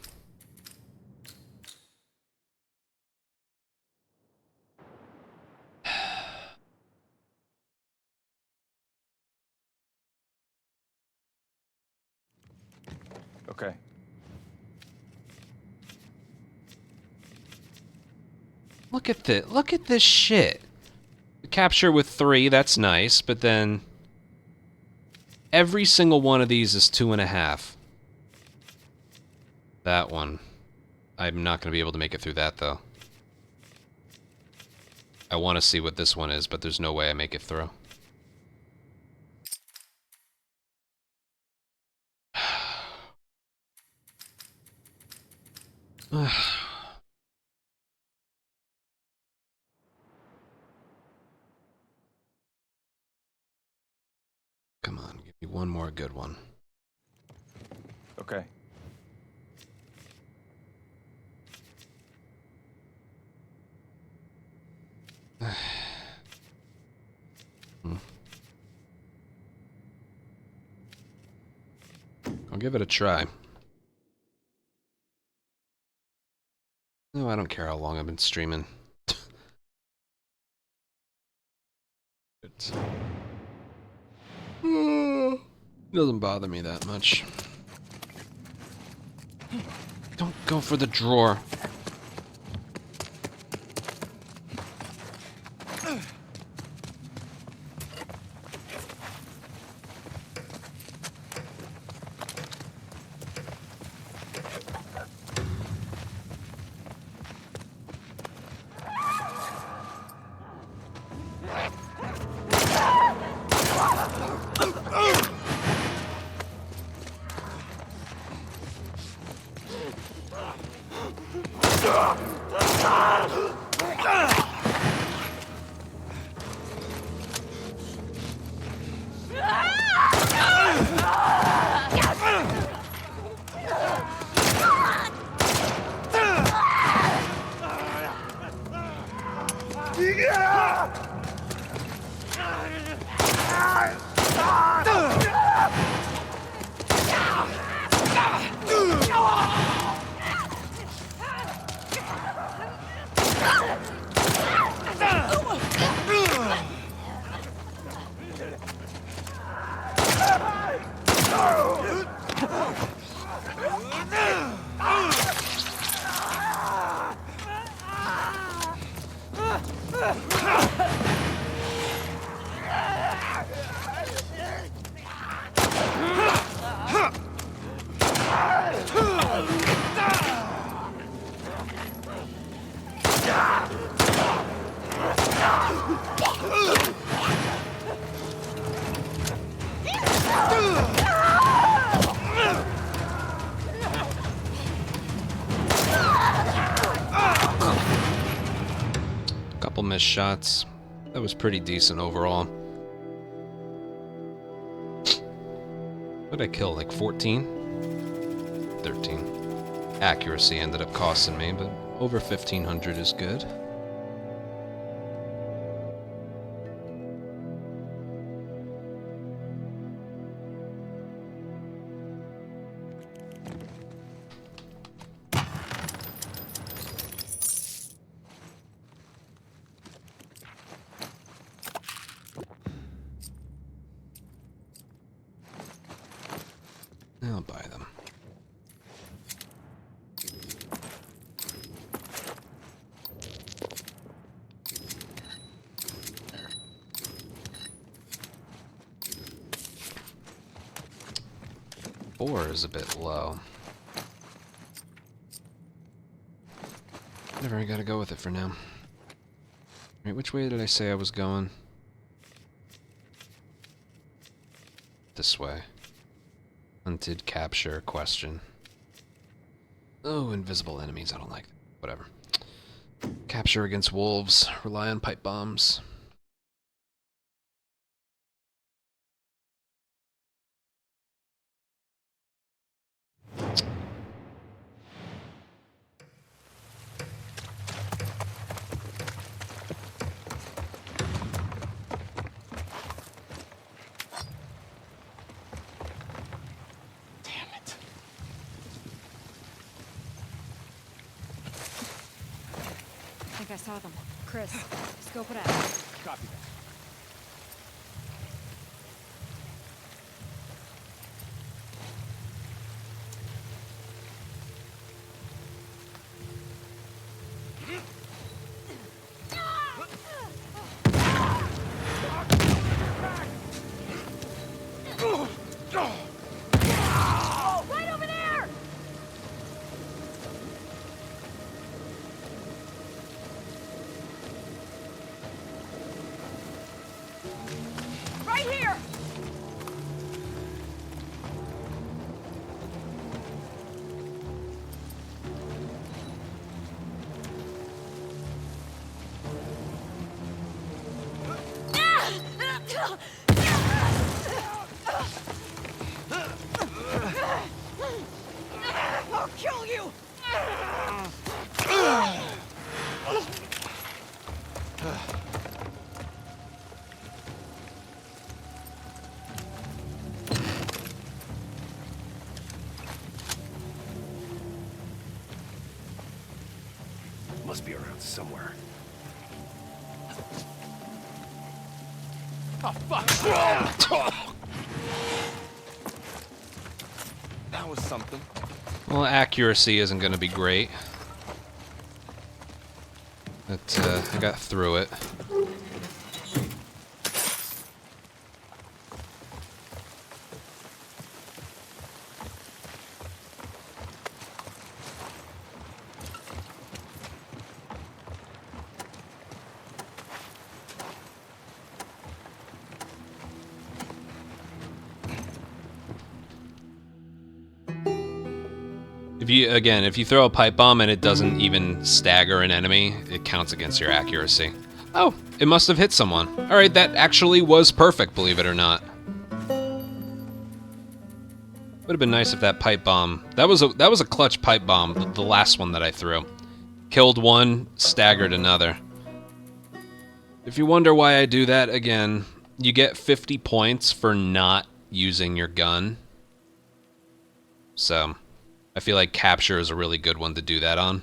Okay. Look at this shit. Capture with 3, that's nice, but then every single one of these is 2.5. That one. I'm not going to be able to make it through that, though. I want to see what this one is, but there's no way I make it through. Come on, give me one more good one. Okay. I'll give it a try. No, I don't care how long I've been streaming. It doesn't bother me that much. Don't go for the drawer. Couple missed shots. That was pretty decent overall. What did I kill? Like 14? 13. Accuracy ended up costing me, but over 1500 is good. I'll buy them. Four is a bit low. Whatever, I gotta go with it for now. Right, which way did I say I was going? This way. Hunted capture question. Oh, invisible enemies, I don't like that. Whatever. Capture against wolves. Rely on pipe bombs. I think I saw them. Chris, scope it out. Copy that. Right over there! Right here! I'll kill you! Must be around somewhere. Oh, fuck! That was something. Well, accuracy isn't going to be great. But I got through it. If you throw a pipe bomb and it doesn't even stagger an enemy, it counts against your accuracy. Oh, it must have hit someone. All right, that actually was perfect, believe it or not. Would have been nice if that pipe bomb... That was a clutch pipe bomb, the last one that I threw. Killed one, staggered another. If you wonder why I do that, again, you get 50 points for not using your gun. So, I feel like capture is a really good one to do that on.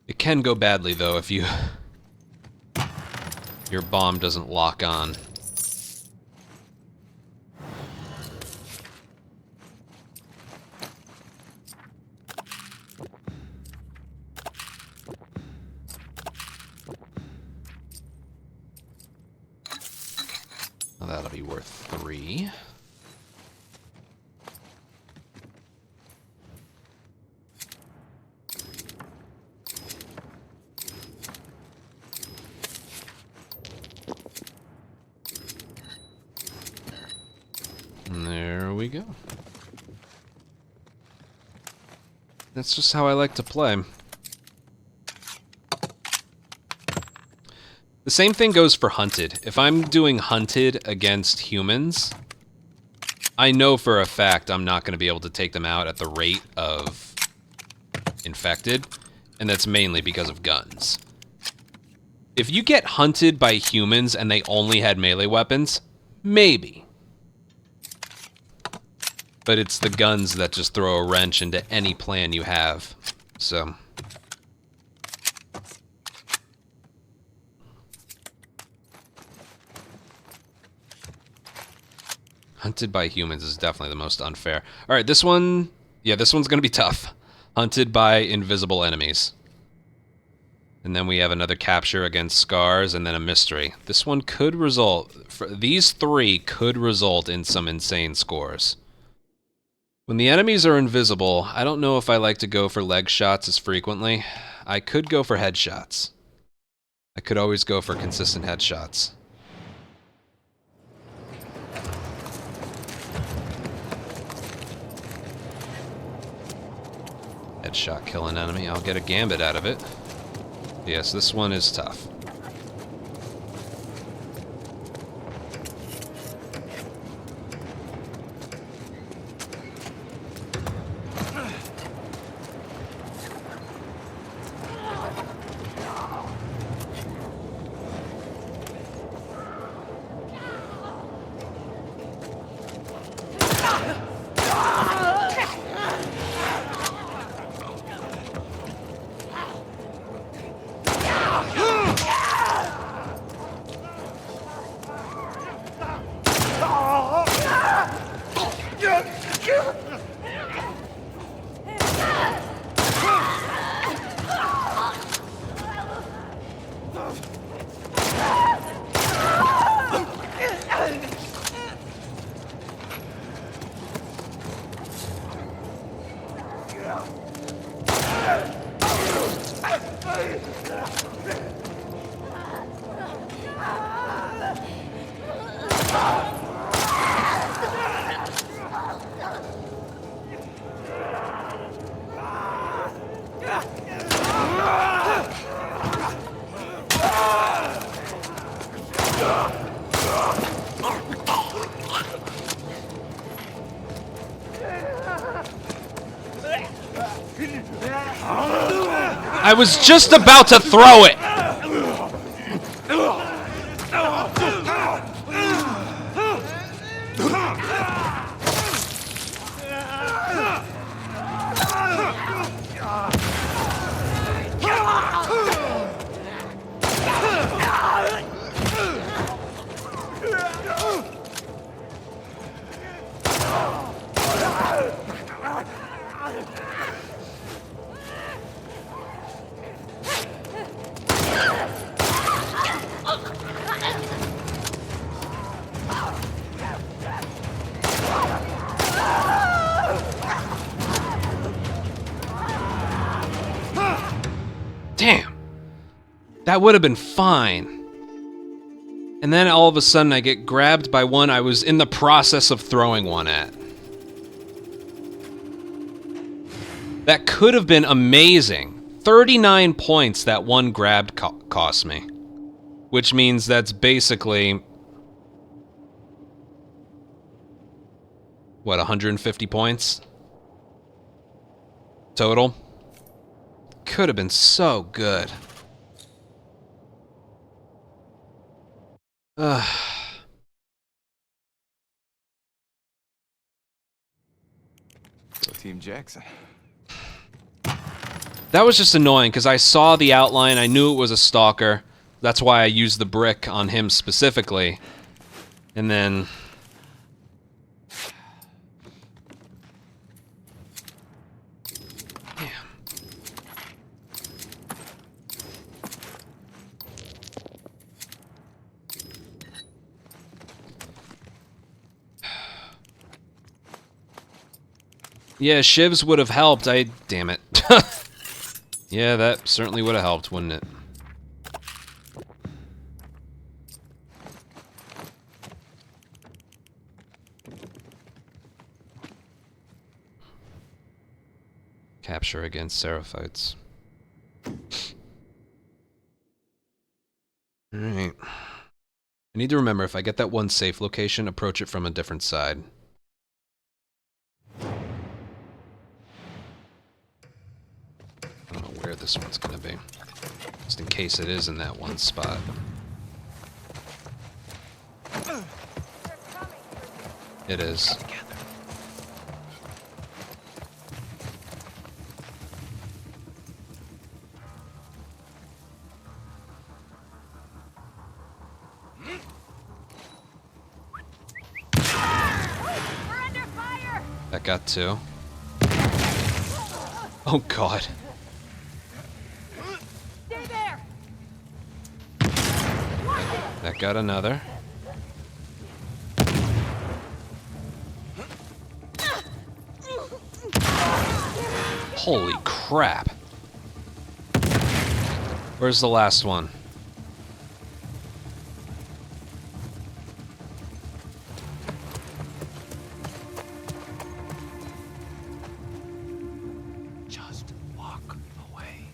It can go badly, though, if your bomb doesn't lock on. Well, that'll be worth 3. And there we go. That's just how I like to play. The same thing goes for hunted. If I'm doing hunted against humans, I know for a fact I'm not going to be able to take them out at the rate of infected, and that's mainly because of guns. If you get hunted by humans and they only had melee weapons, maybe. But it's the guns that just throw a wrench into any plan you have. So... Hunted by humans is definitely the most unfair. Alright, this one... Yeah, this one's gonna be tough. Hunted by invisible enemies. And then we have another capture against scars, and then a mystery. This one could result... These 3 could result in some insane scores. When the enemies are invisible, I don't know if I like to go for leg shots as frequently. I could go for headshots. I could always go for consistent headshots. Headshot kill an enemy. I'll get a gambit out of it. Yes, this one is tough. I was just about to throw it! Damn. That would have been fine. And then all of a sudden I get grabbed by one I was in the process of throwing one at. That could have been amazing. 39 points that one grab cost me. Which means that's basically... what, 150 points? Total? Could have been so good. Ugh. So Team Jackson. That was just annoying, because I saw the outline, I knew it was a stalker. That's why I used the brick on him specifically. And then... damn. Yeah, shivs would have helped. Damn it. Yeah, that certainly would have helped, wouldn't it? Capture against Seraphites. Alright. I need to remember, if I get that one safe location, approach it from a different side. I don't know where this one's gonna be. Just in case it is in that one spot. It is. That got two. Oh god. Stay there. That got another. Holy crap. Where's the last one? Just walk away.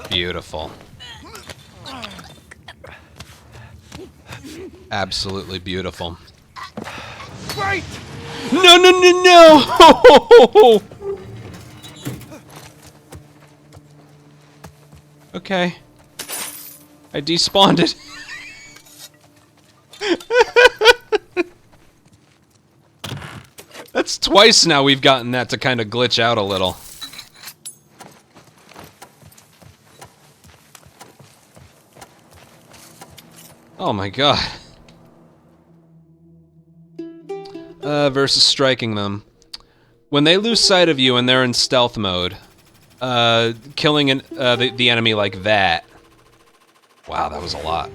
Beautiful. Absolutely beautiful. Right! No, no, no, no! Okay. I despawned it. That's twice now we've gotten that to kind of glitch out a little. Oh my god. Versus striking them. When they lose sight of you and they're in stealth mode, killing the enemy like that. Wow, that was a lot.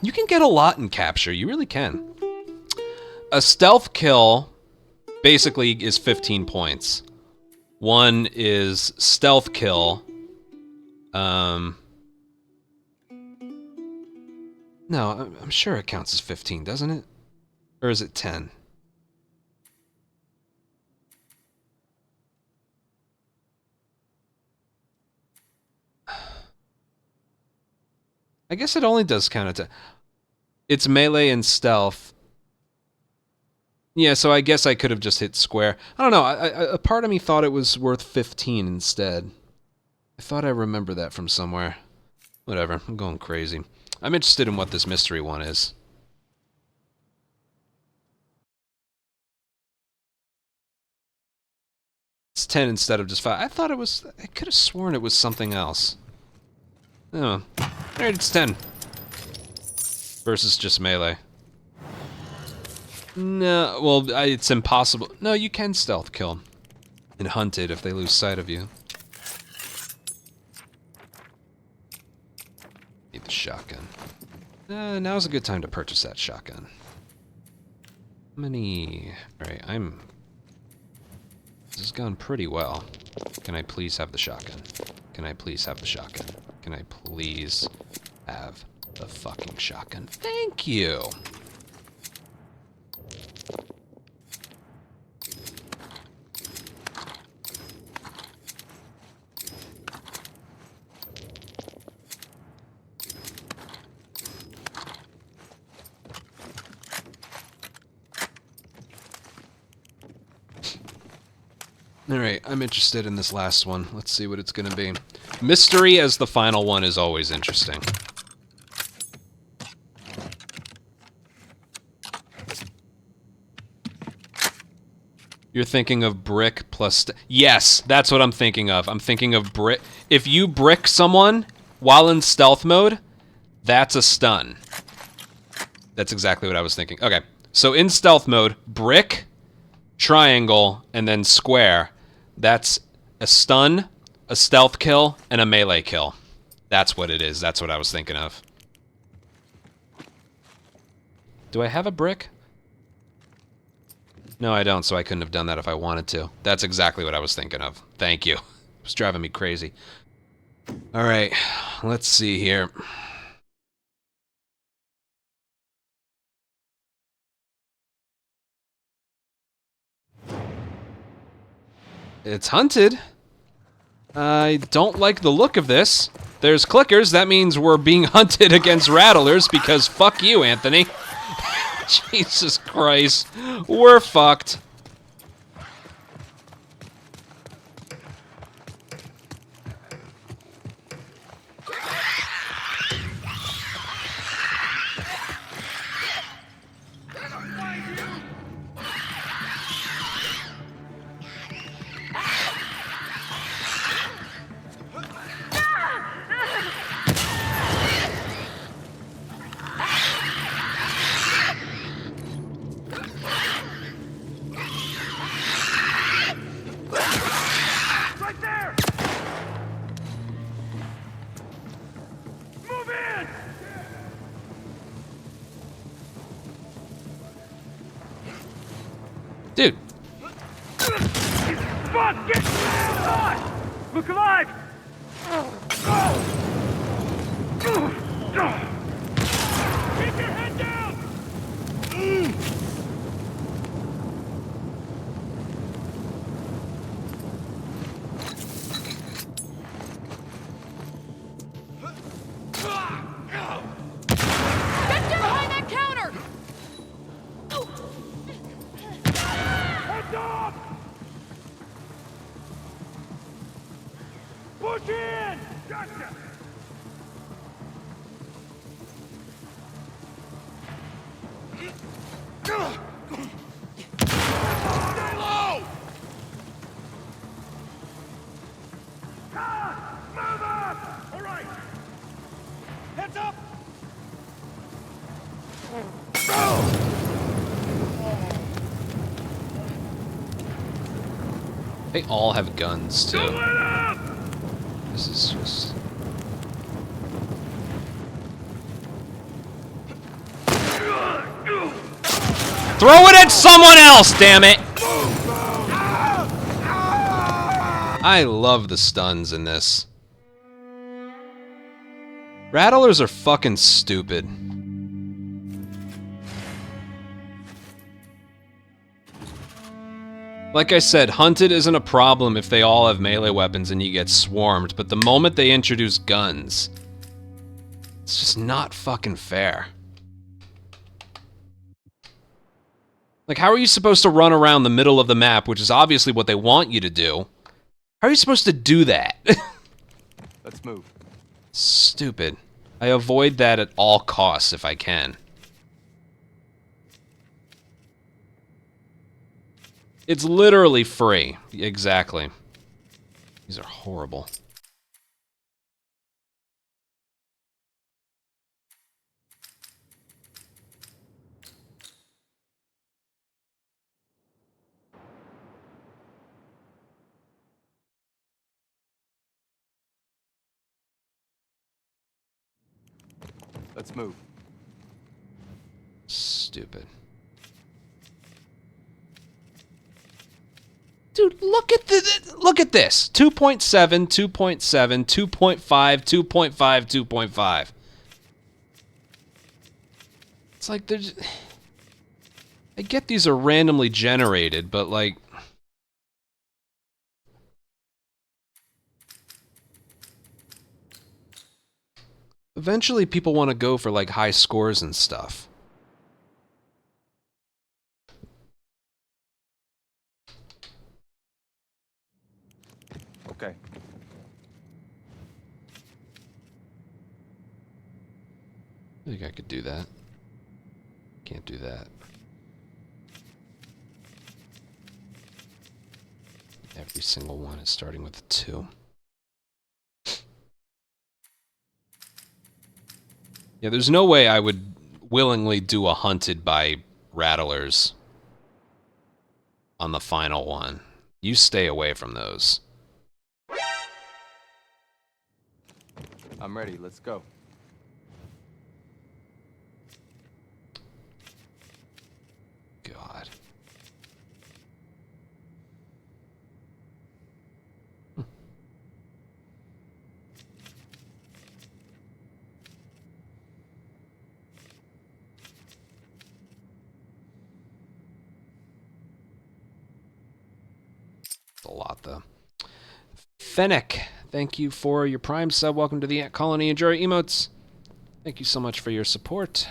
You can get a lot in capture, you really can. A stealth kill basically is 15 points. One is stealth kill. No, I'm sure it counts as 15, doesn't it? Or is it 10? I guess it only does count at 10. It's melee and stealth. Yeah, so I guess I could have just hit square. I don't know, a part of me thought it was worth 15 instead. I thought I remember that from somewhere. Whatever, I'm going crazy. I'm interested in what this mystery one is. It's 10 instead of just 5. I thought it was... I could have sworn it was something else. Oh. Alright, it's 10. Versus just melee. No, well, it's impossible. No, you can stealth kill. And hunt it if they lose sight of you. Need the shotgun. Now's a good time to purchase that shotgun. How many... Alright, This has gone pretty well. Can I please have the shotgun? Can I please have the shotgun? Can I please have the fucking shotgun? Thank you! Alright, I'm interested in this last one. Let's see what it's gonna be. Mystery as the final one is always interesting. You're thinking of brick plus... Yes, that's what I'm thinking of. I'm thinking of brick... If you brick someone while in stealth mode, that's a stun. That's exactly what I was thinking. Okay, so in stealth mode, brick, triangle, and then square. That's a stun, a stealth kill, and a melee kill. That's what it is. That's what I was thinking of. Do I have a brick? No, I don't, so I couldn't have done that if I wanted to. That's exactly what I was thinking of. Thank you. It was driving me crazy. Alright, let's see here. It's hunted. I don't like the look of this. There's clickers. That means we're being hunted against rattlers because fuck you, Anthony. Jesus Christ. We're fucked. Dude. Fuck! Get on! Look alive! Keep your head down! Get behind that counter! Heads up! Push in! Gotcha! Stay low! Move up! All right! Heads up! They all have guns, too. This is just... Throw it at someone else, damn it! I love the stuns in this. Rattlers are fucking stupid. Like I said, hunted isn't a problem if they all have melee weapons and you get swarmed, but the moment they introduce guns, it's just not fucking fair. Like, how are you supposed to run around the middle of the map, which is obviously what they want you to do? How are you supposed to do that? Let's move. Stupid. I avoid that at all costs if I can. It's literally free. Exactly. These are horrible. Let's move. Stupid. Dude, look at this. 2.7, 2.7, 2.5, 2.5, 2.5. It's like there's... I get these are randomly generated, but like... Eventually people want to go for like high scores and stuff. Okay. I think I could do that. Can't do that. Every single one is starting with a 2. Yeah, there's no way I would willingly do a hunted by rattlers on the final one. You stay away from those. I'm ready. Let's go. God. A lot, though. Fennec, thank you for your Prime sub. Welcome to the Ant Colony. Enjoy your emotes. Thank you so much for your support.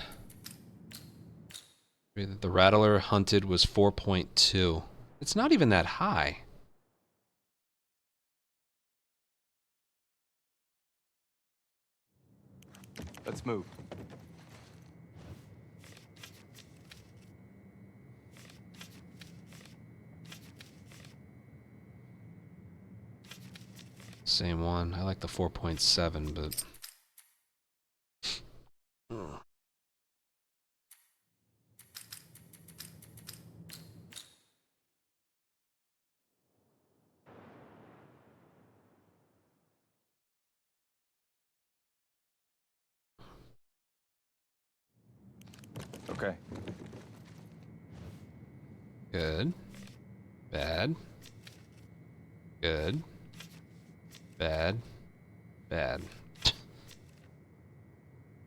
The Rattler hunted was 4.2. It's not even that high. Let's move. Same one. I like the 4.7, but... Okay. Good. Bad. Good. Bad. Bad.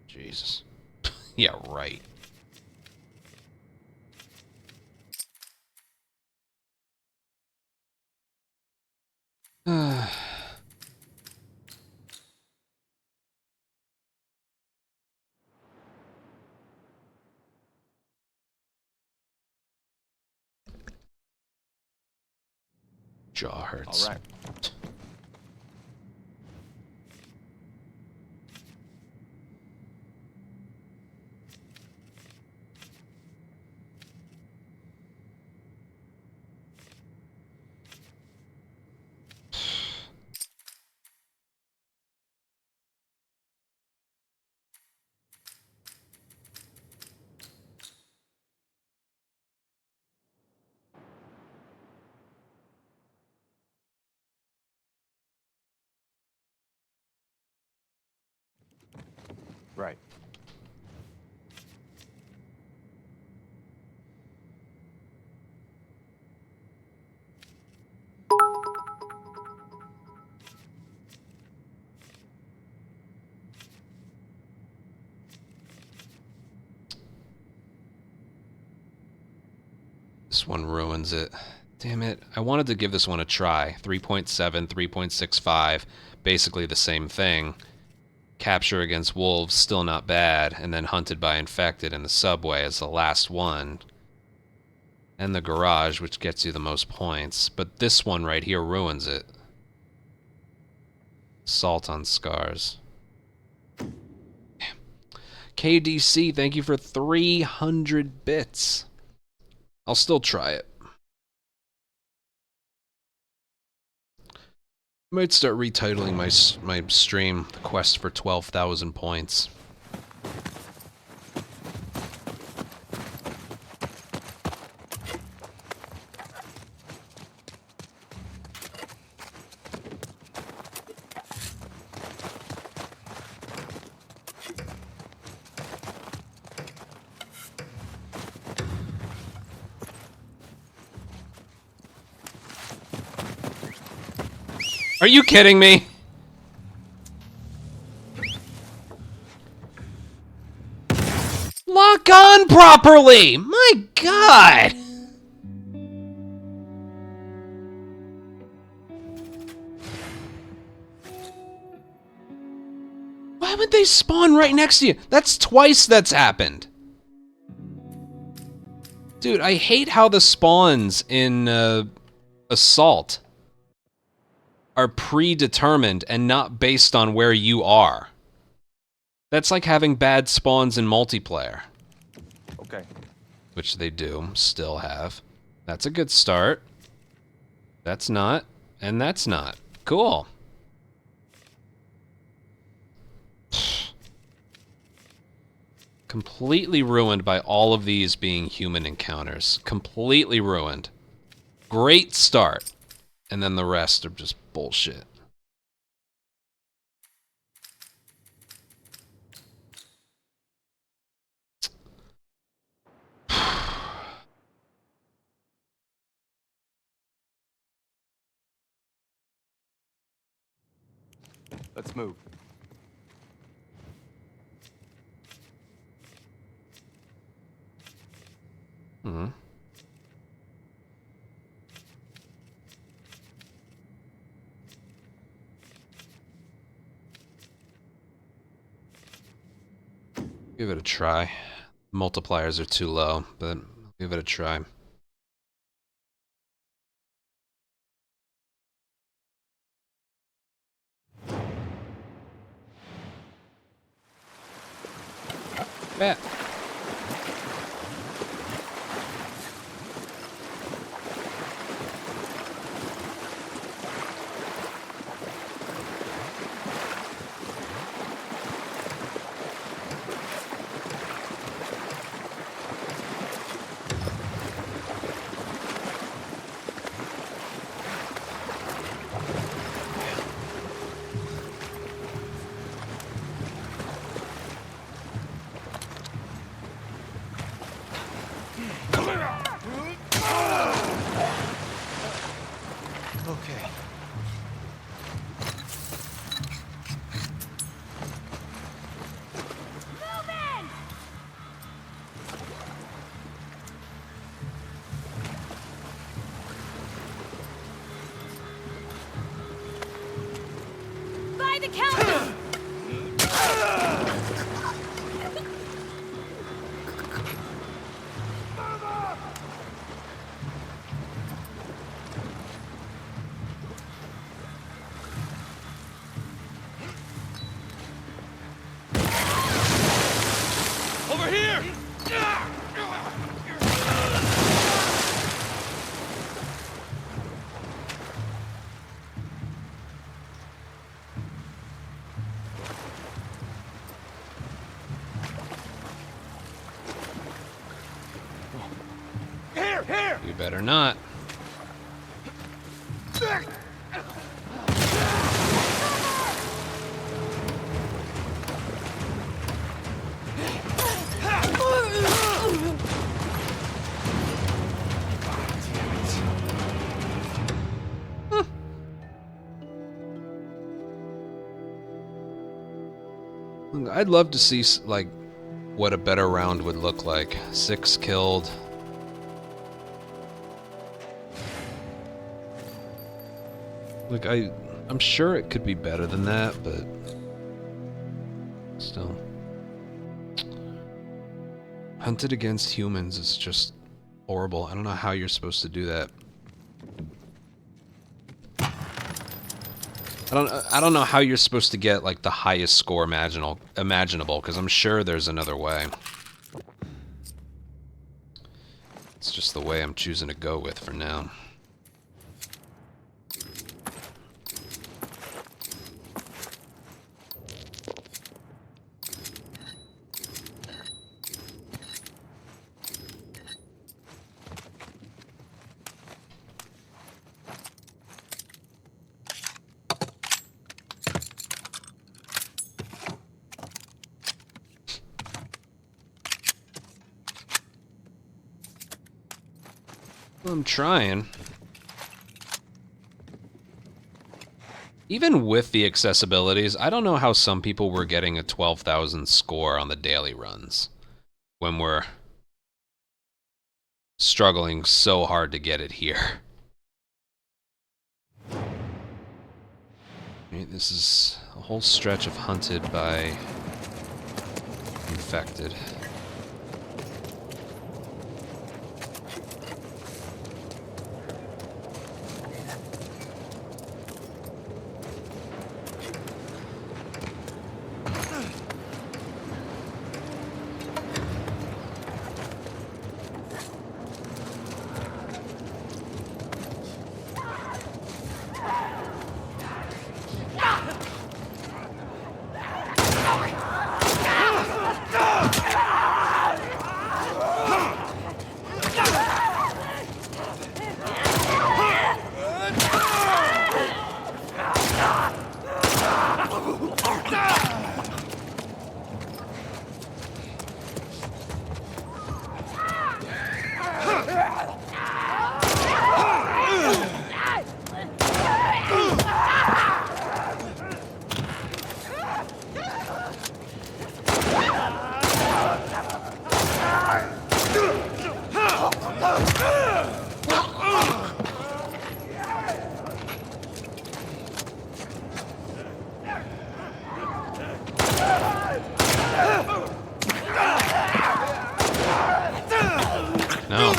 Jesus. Yeah, right. Jaw hurts. All right. Right. This one ruins it. Damn it. I wanted to give this one a try. 3.7, 3.65, basically the same thing. Capture against wolves, still not bad, and then hunted by infected in the subway as the last one. And the garage, which gets you the most points. But this one right here ruins it. Salt on scars. Damn. KDC, thank you for 300 bits. I'll still try it. I might start retitling my stream, The Quest for 12,000 Points. Are you kidding me? Lock on properly! My God! Why would they spawn right next to you? That's twice that's happened. Dude, I hate how the spawns in Assault are predetermined and not based on where you are. That's like having bad spawns in multiplayer. Okay. Which they do still have. That's a good start. That's not, and that's not. Cool. Completely ruined by all of these being human encounters. Completely ruined. Great start. And then the rest are just bullshit. Let's move. Mm-hmm. Give it a try. Multipliers are too low, but give it a try. Bet. Okay. By the counter! Over here! Here! You better not. Look, I'd love to see like what a better round would look like. 6 killed. Look, I'm sure it could be better than that, but still. Hunted against humans is just horrible. I don't know how you're supposed to do that. I don't know how you're supposed to get like the highest score imaginable, because I'm sure there's another way. It's just the way I'm choosing to go with for now. I'm trying. Even with the accessibilities, I don't know how some people were getting a 12,000 score on the daily runs when we're struggling so hard to get it here. Right, this is a whole stretch of hunted by infected. No.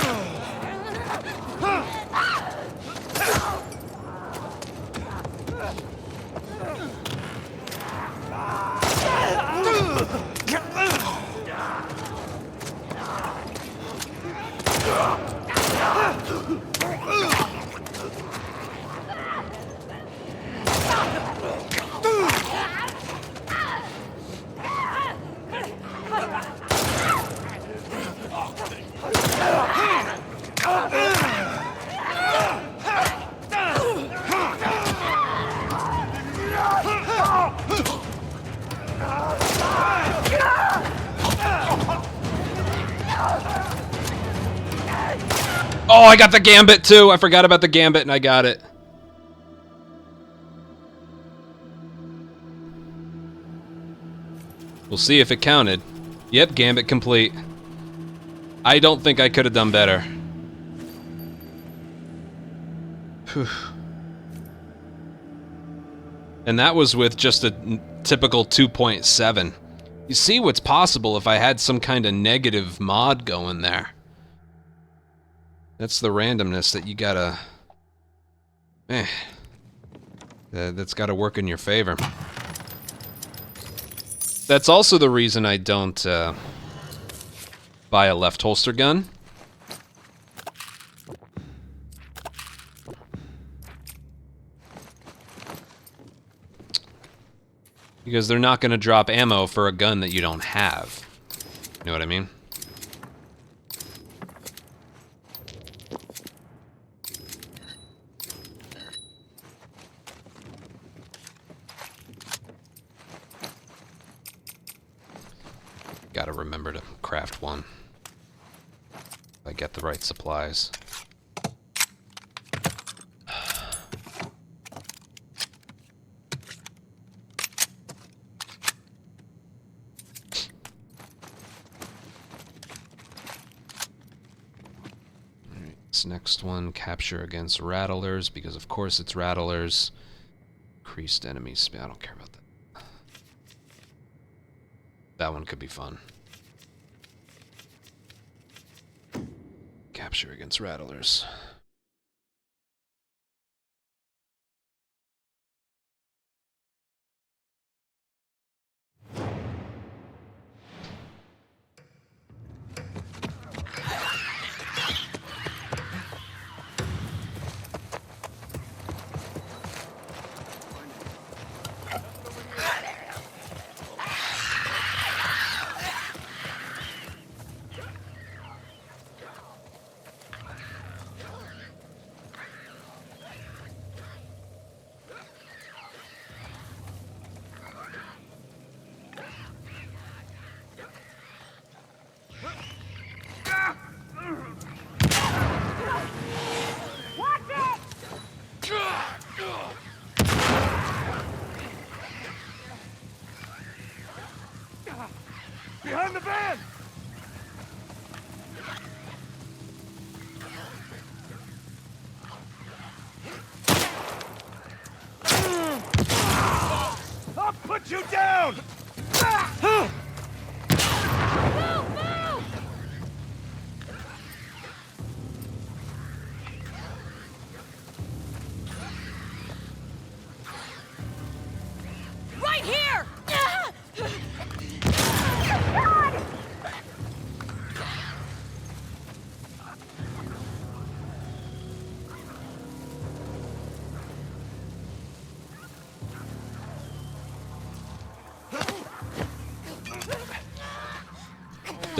Oh, I got the gambit too. I forgot about the gambit and I got it. We'll see if it counted. Yep, gambit complete. I don't think I could have done better. Whew. And that was with just a typical 2.7. You see what's possible if I had some kind of negative mod going there. That's the randomness that you gotta... that's gotta work in your favor. That's also the reason I don't buy a left holster gun. Because they're not gonna drop ammo for a gun that you don't have. You know what I mean? Gotta remember to craft one. If I get the right supplies. Alright, this next one, capture against rattlers, because of course it's rattlers. Increased enemy speed. I don't care about that. That one could be fun. Capture against rattlers.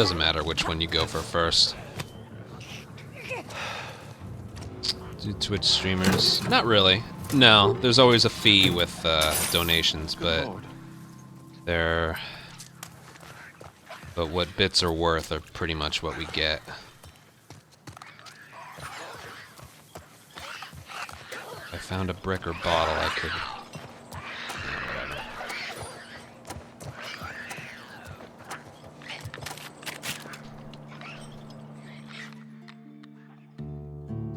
Doesn't matter which one you go for first. Do Twitch streamers? Not really. No, there's always a fee with donations, but what bits are worth are pretty much what we get. If I found a brick or bottle, I could...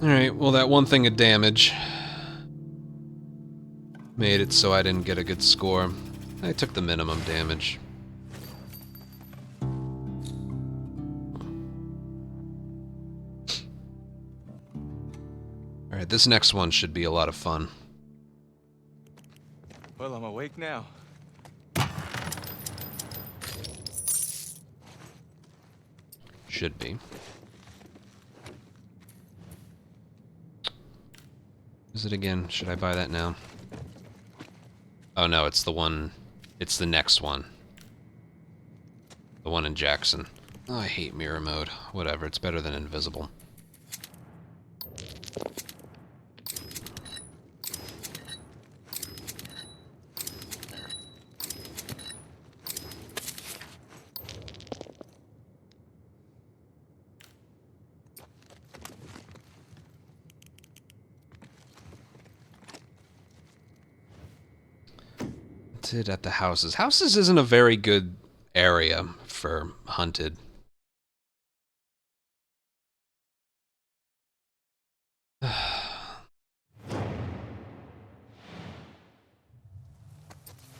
Alright, well that one thing of damage made it so I didn't get a good score. I took the minimum damage. Alright, this next one should be a lot of fun. Well, I'm awake now. Should be. Is it again? Should I buy that now? Oh no, it's the one... It's the next one. The one in Jackson. Oh, I hate mirror mode. Whatever, it's better than invisible. At the houses. Houses isn't a very good area for hunted.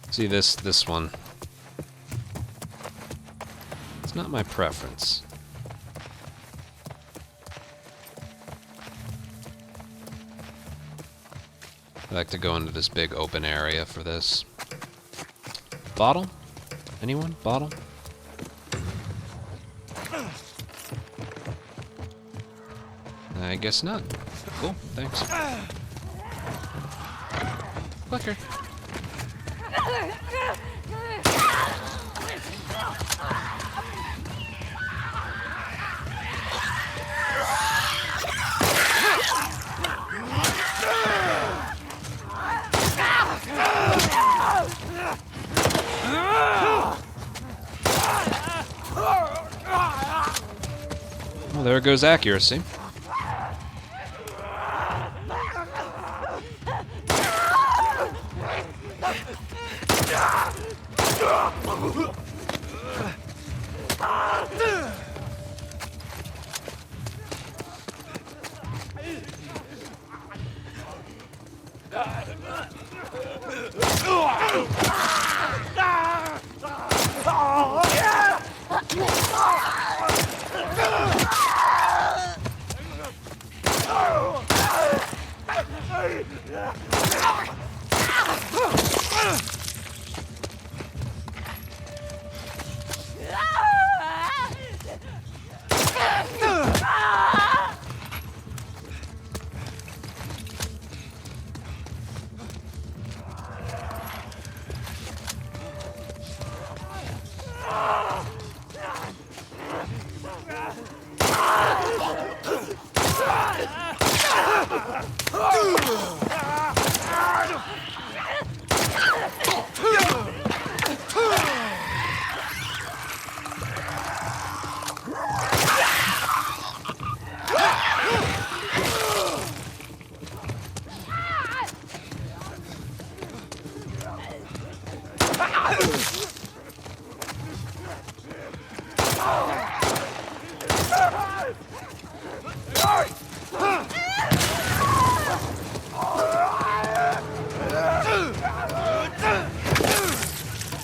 See this one. It's not my preference. I like to go into this big open area for this. Bottle? Anyone? Bottle? I guess not. Cool, thanks. Clicker. Well, there goes accuracy.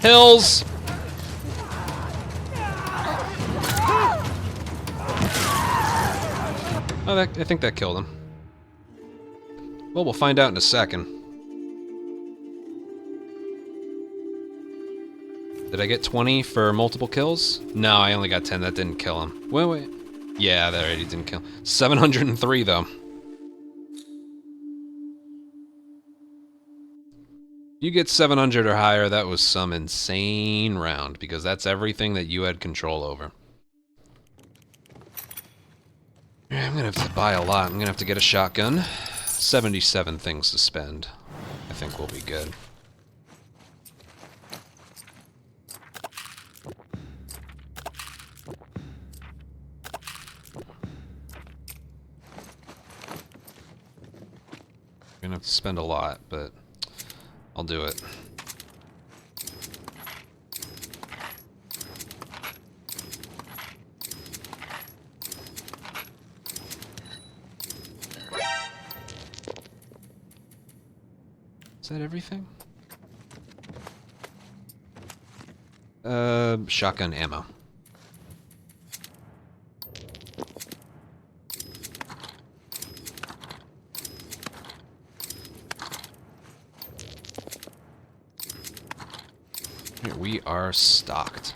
Hills! Oh, I think that killed him. Well, we'll find out in a second. Did I get 20 for multiple kills? No, I only got 10. That didn't kill him. Wait. Yeah, that already didn't kill him. 703, though. You get 700 or higher, that was some insane round, because that's everything that you had control over. Yeah, I'm gonna have to buy a lot. I'm gonna have to get a shotgun. 77 things to spend. I think we'll be good. I'm gonna have to spend a lot, but I'll do it. Is that everything? Shotgun ammo. Here, we are stocked.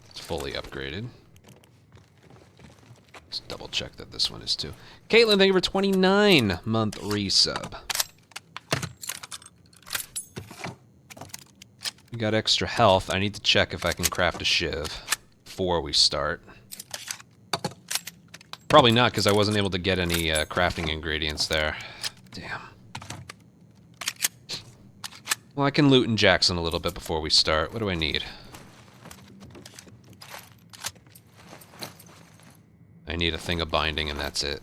It's fully upgraded. Let's double check that this one is too. Caitlin, thank you for 29-month resub. We got extra health. I need to check if I can craft a shiv before we start. Probably not, because I wasn't able to get any crafting ingredients there. Damn. Well, I can loot in Jackson a little bit before we start. What do I need? I need a thing of binding, and that's it.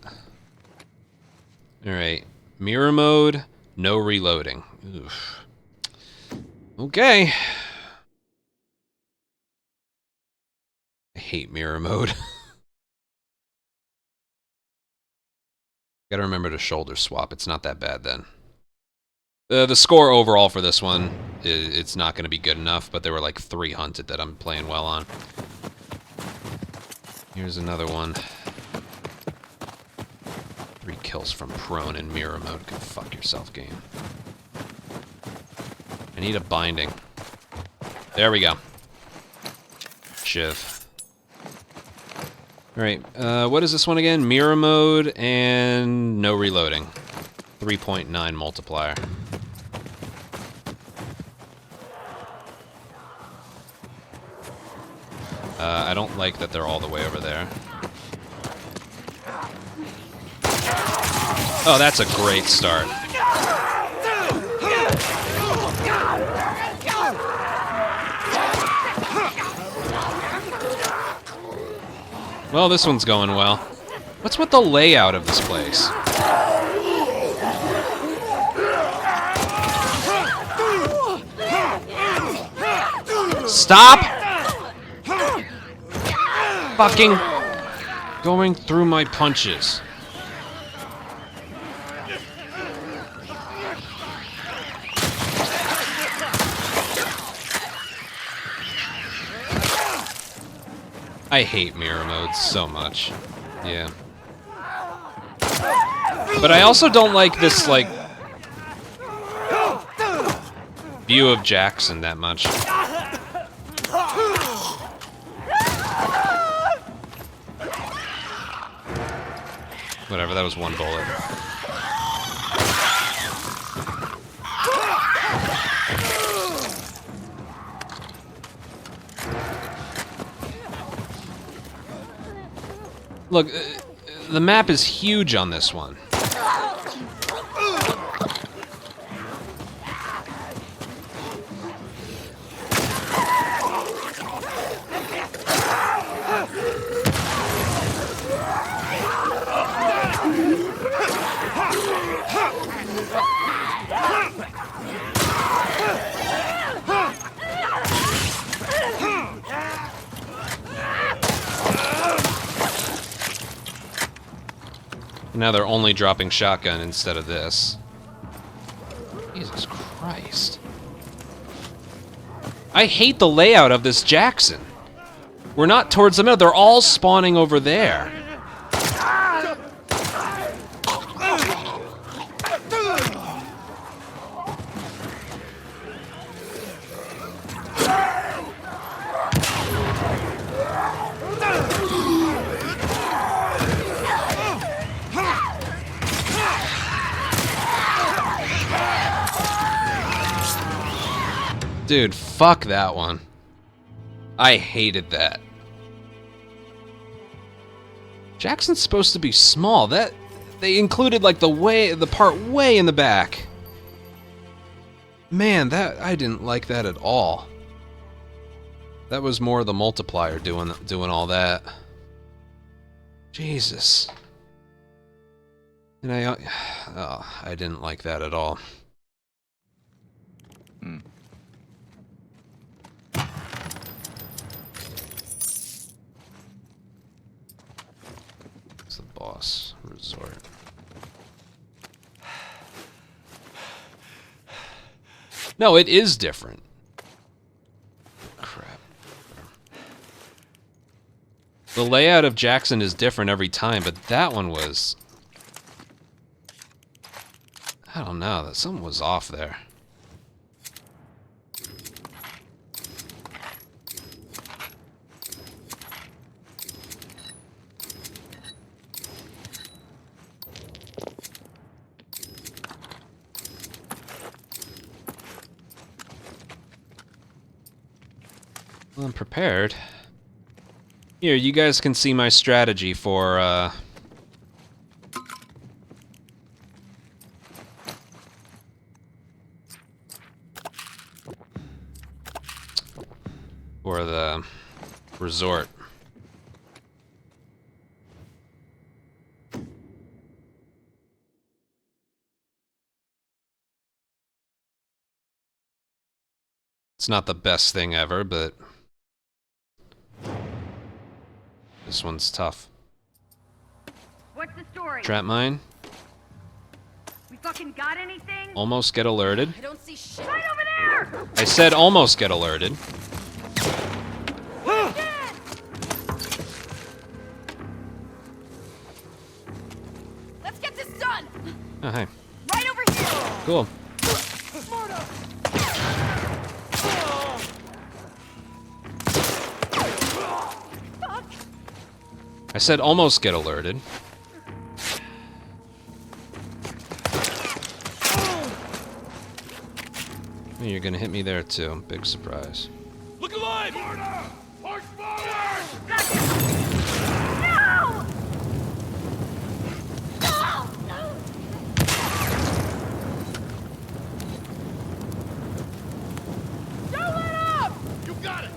Alright. Mirror mode, no reloading. Oof. Okay. I hate mirror mode. Gotta remember to shoulder swap. It's not that bad then. The score overall for this one, it's not going to be good enough, but there were like 3 hunted that I'm playing well on. Here's another one. 3 kills from prone in mirror mode. Go fuck yourself, game. I need a binding. There we go. Shiv. Alright, what is this one again? Mirror mode and no reloading. 3.9 multiplier. I don't like that they're all the way over there. Oh, that's a great start. Well, this one's going well. What's with the layout of this place? Stop! Fucking going through my punches. I hate mirror modes so much. Yeah. But I also don't like this, like, view of Jackson that much. Whatever, that was one bullet. Look, the map is huge on this one. Now they're only dropping shotgun instead of this. Jesus Christ. I hate the layout of this Jackson. We're not towards the middle. They're all spawning over there. Dude, fuck that one. I hated that. Jackson's supposed to be small. That they included like the part way in the back. Man, that I didn't like that at all. That was more the multiplier doing all that. Jesus. And I didn't like that at all. It's the boss resort. No, it is different. Crap. The layout of Jackson is different every time, but that one was... I don't know, something was off there. Well, I'm prepared. Here, you guys can see my strategy for, the resort. It's not the best thing ever, but this one's tough. What's the story? Trap mine. We fucking got anything? Almost get alerted. I don't see shit. Right over there! I said almost get alerted. Let's get this done! Oh, hey. Right over here! Cool. I said almost get alerted. Oh, you're gonna hit me there too. Big surprise. Look alive! Push forward! No! Don't let up! You got it!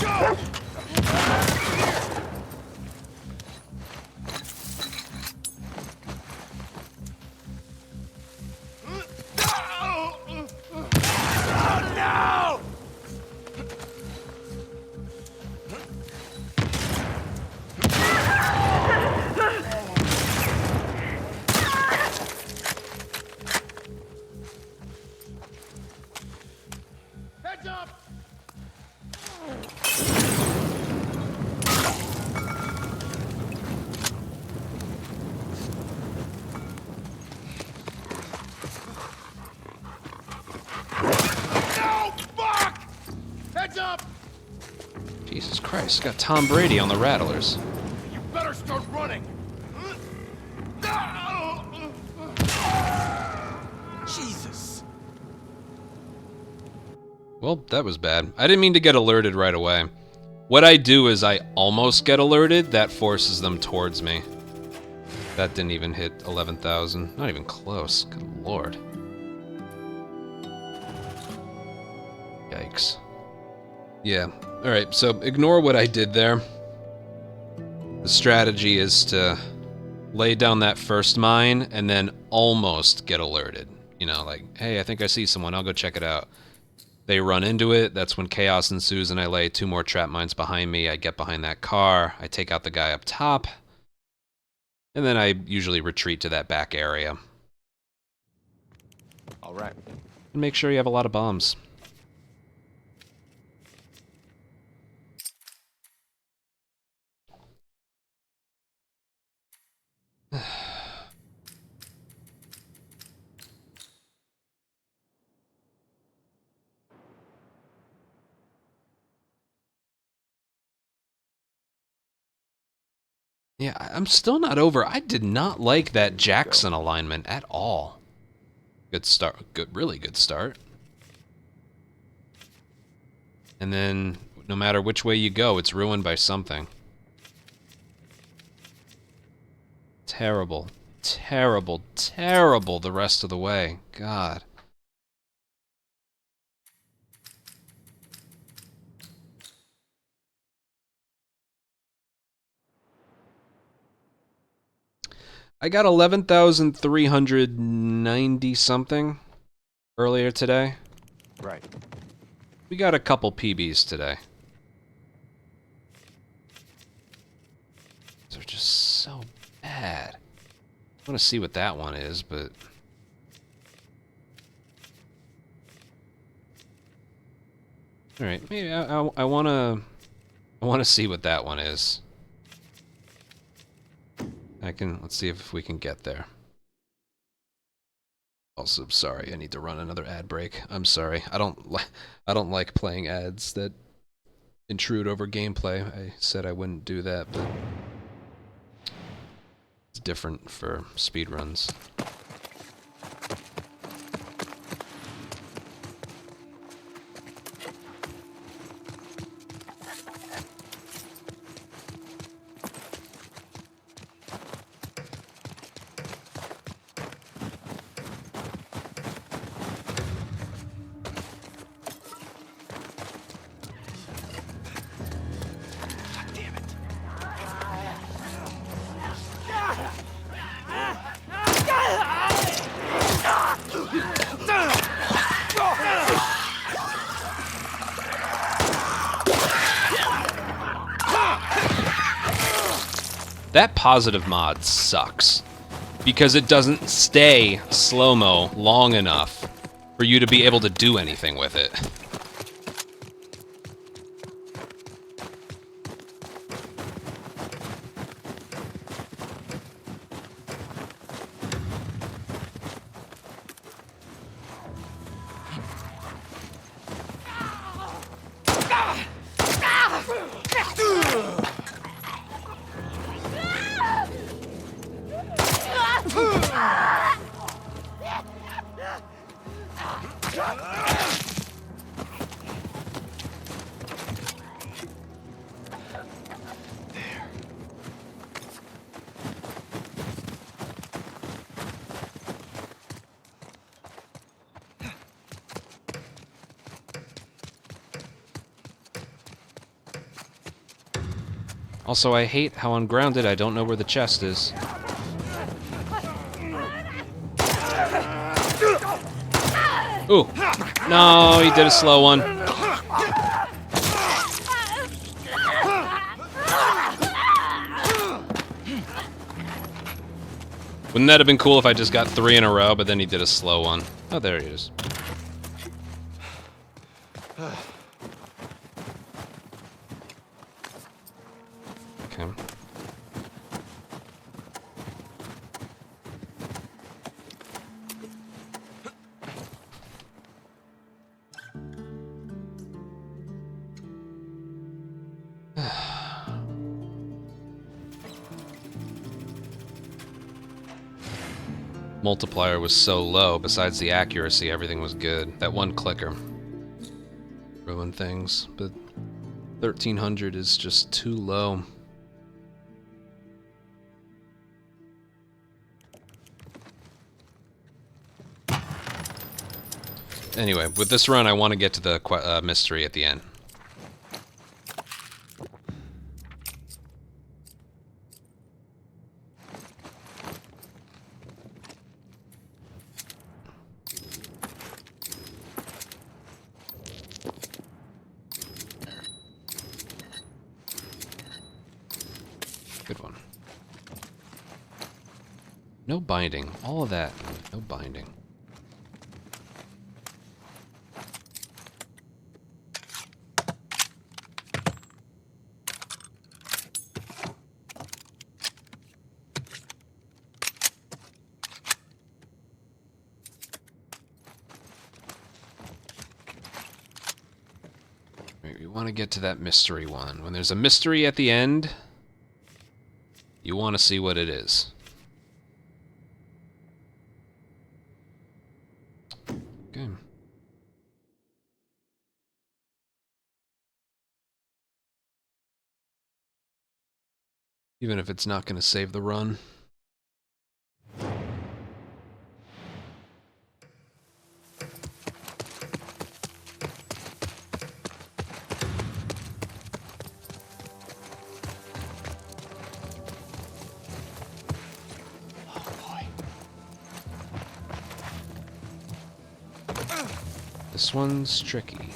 Go! Heads up! No! Fuck! Heads up! Jesus Christ, got Tom Brady on the Rattlers. You better start running! Jesus! Well, that was bad. I didn't mean to get alerted right away. What I do is I almost get alerted, that forces them towards me. That didn't even hit 11,000. Not even close. Good lord. Yikes. Yeah. Alright, so ignore what I did there. The strategy is to lay down that first mine and then almost get alerted. You know, like, hey, I think I see someone, I'll go check it out. They run into it, that's when chaos ensues, and I lay 2 more trap mines behind me. I get behind that car, I take out the guy up top, and then I usually retreat to that back area. Alright. And make sure you have a lot of bombs. Yeah, I'm still not over. I did not like that Jackson alignment at all. Good start. Good, really good start. And then, no matter which way you go, it's ruined by something. Terrible. Terrible, terrible the rest of the way. God. I got 11,390 something earlier today. Right. We got a couple PBs today. They're just so bad. I want to see what that one is, but... Alright, maybe I want to see what that one is. Let's see if we can get there. Also, sorry, I need to run another ad break. I'm sorry. I don't like playing ads that intrude over gameplay. I said I wouldn't do that, but it's different for speedruns. That positive mod sucks because it doesn't stay slow-mo long enough for you to be able to do anything with it. Also, I hate how ungrounded I don't know where the chest is. Ooh. No, he did a slow one. Wouldn't that have been cool if I just got 3 in a row, but then he did a slow one? Oh, there he is. Okay. Multiplier was so low, besides the accuracy, everything was good. That one clicker ruined things, but 1300 is just too low. Anyway, with this run, I want to get to the mystery at the end. Good one. No binding. All of that. No binding. We want to get to that mystery one. When there's a mystery at the end, you want to see what it is. Okay. Even if it's not going to save the run. This one's tricky.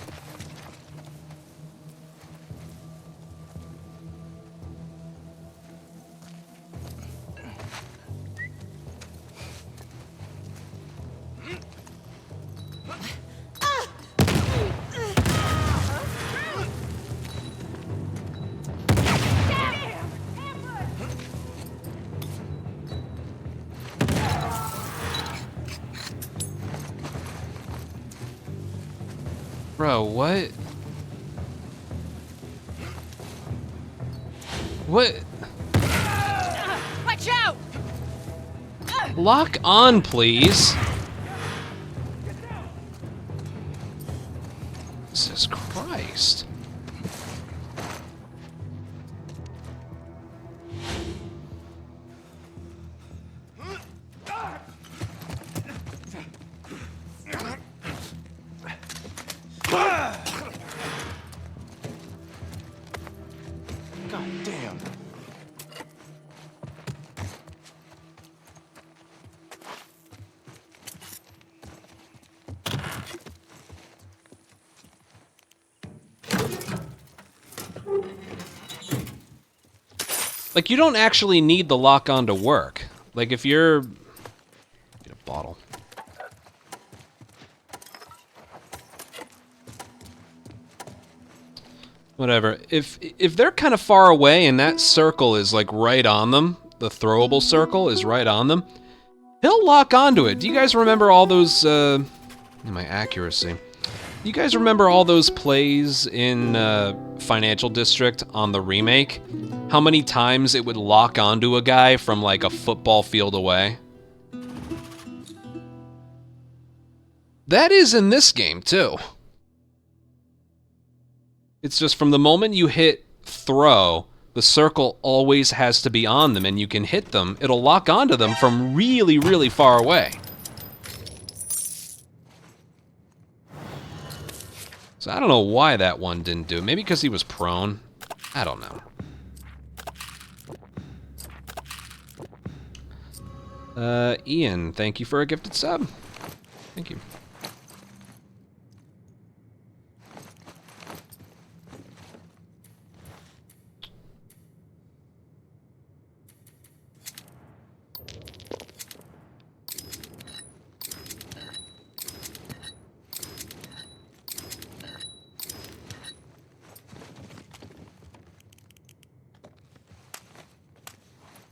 Bro, what? What? Watch out! Lock on, please. Jesus Christ. God damn. Like, you don't actually need the lock-on to work. Like, if you're... Get a bottle. Whatever. If they're kind of far away and that circle is, like, right on them, the throwable circle is right on them, he'll lock onto it. Do you guys remember all those, my accuracy. You guys remember all those plays in Financial District on the remake? How many times it would lock onto a guy from like a football field away? That is in this game too. It's just from the moment you hit throw, the circle always has to be on them and you can hit them. It'll lock onto them from really, really far away. So I don't know why that one didn't do it. Maybe because he was prone. I don't know. Ian, thank you for a gifted sub. Thank you.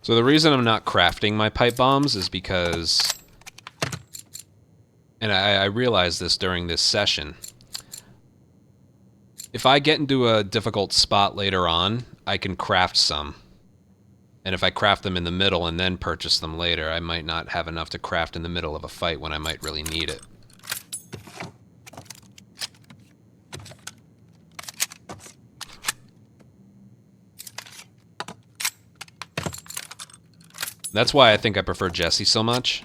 So the reason I'm not crafting my pipe bombs is because, and I realized this during this session, if I get into a difficult spot later on, I can craft some. And if I craft them in the middle and then purchase them later, I might not have enough to craft in the middle of a fight when I might really need it. That's why I think I prefer Jesse so much.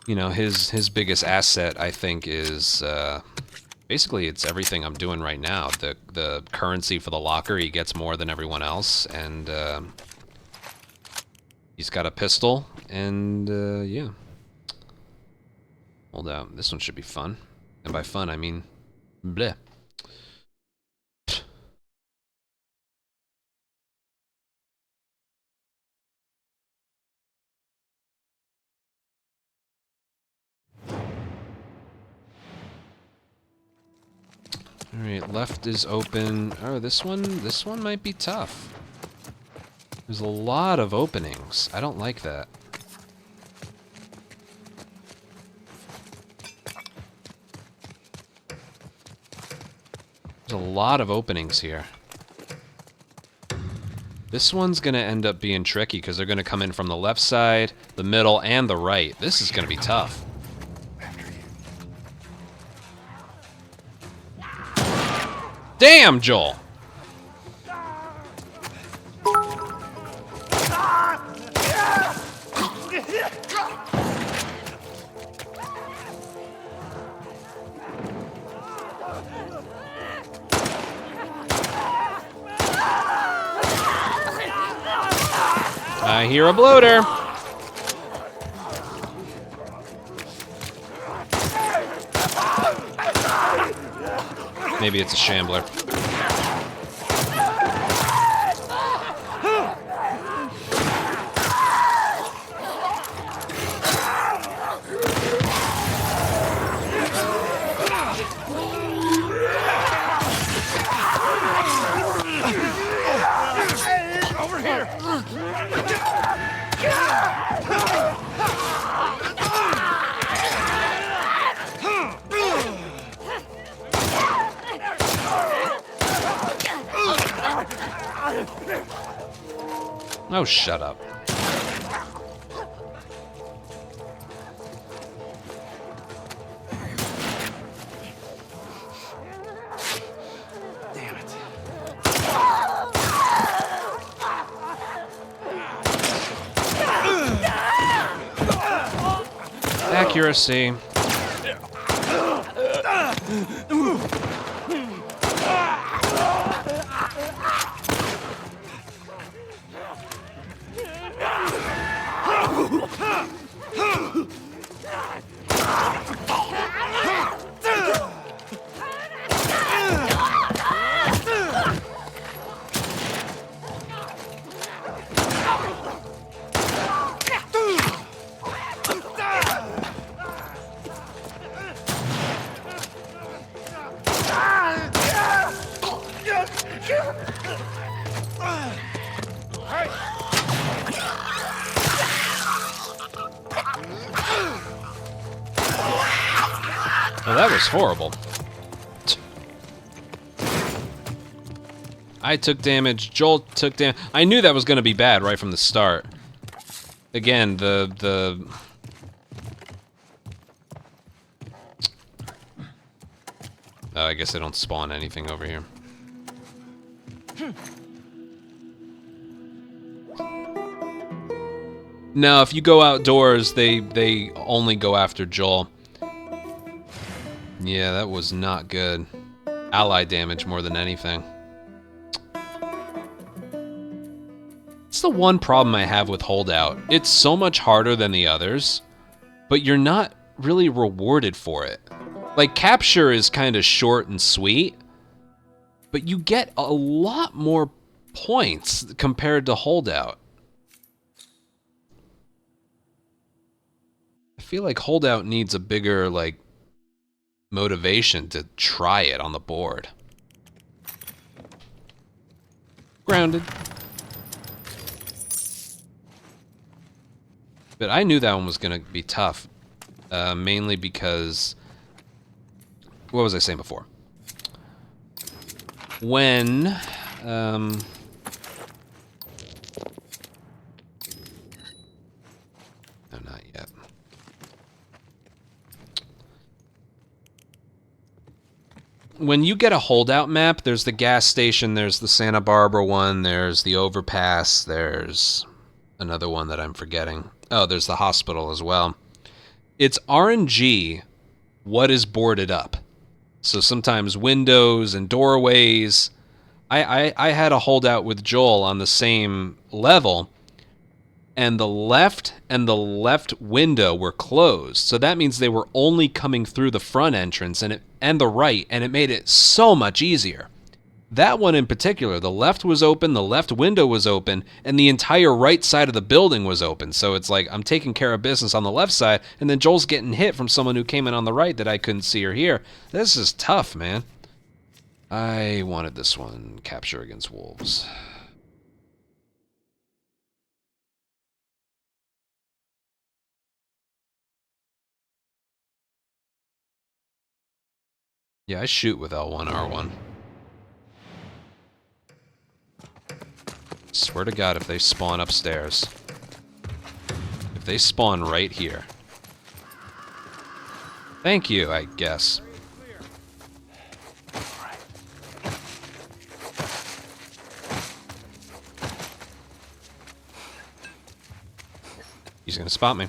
You know, his biggest asset, I think, is basically it's everything I'm doing right now. The currency for the locker, he gets more than everyone else, and he's got a pistol, and yeah. Hold out. This one should be fun, and by fun I mean bleh. Alright, left is open. Oh, this one might be tough. There's a lot of openings. I don't like that. There's a lot of openings here. This one's gonna end up being tricky because they're gonna come in from the left side, the middle, and the right. This is gonna be tough. Damn, Joel! I hear a bloater. Maybe it's a shambler. Over here! Oh, shut up. Damn it. Accuracy. Well, that was horrible. I took damage, Joel took damage. I knew that was going to be bad right from the start. Again, the... Oh, I guess they don't spawn anything over here. No, if you go outdoors, they only go after Joel. Yeah, that was not good. Ally damage more than anything. It's the one problem I have with Holdout. It's so much harder than the others, but you're not really rewarded for it. Like, Capture is kind of short and sweet, but you get a lot more points compared to Holdout. I feel like Holdout needs a bigger, like, motivation to try it on the board. Grounded. But I knew that one was going to be tough, mainly because... What was I saying before? When... No, not yet. When you get a holdout map, there's the gas station, there's the Santa Barbara one, there's the overpass, there's another one that I'm forgetting. Oh, there's the hospital as well. It's RNG what is boarded up. So sometimes windows and doorways. I had a holdout with Joel on the same level, and the left window were closed. So that means they were only coming through the front entrance and the right, and it made it so much easier. That one in particular, the left was open, the left window was open, and the entire right side of the building was open. So it's like I'm taking care of business on the left side, and then Joel's getting hit from someone who came in on the right that I couldn't see or hear. This is tough, man. I wanted this one, Capture against Wolves. Yeah, I shoot with L1, R1. Swear to God, if they spawn upstairs. If they spawn right here. Thank you, I guess. He's gonna spot me.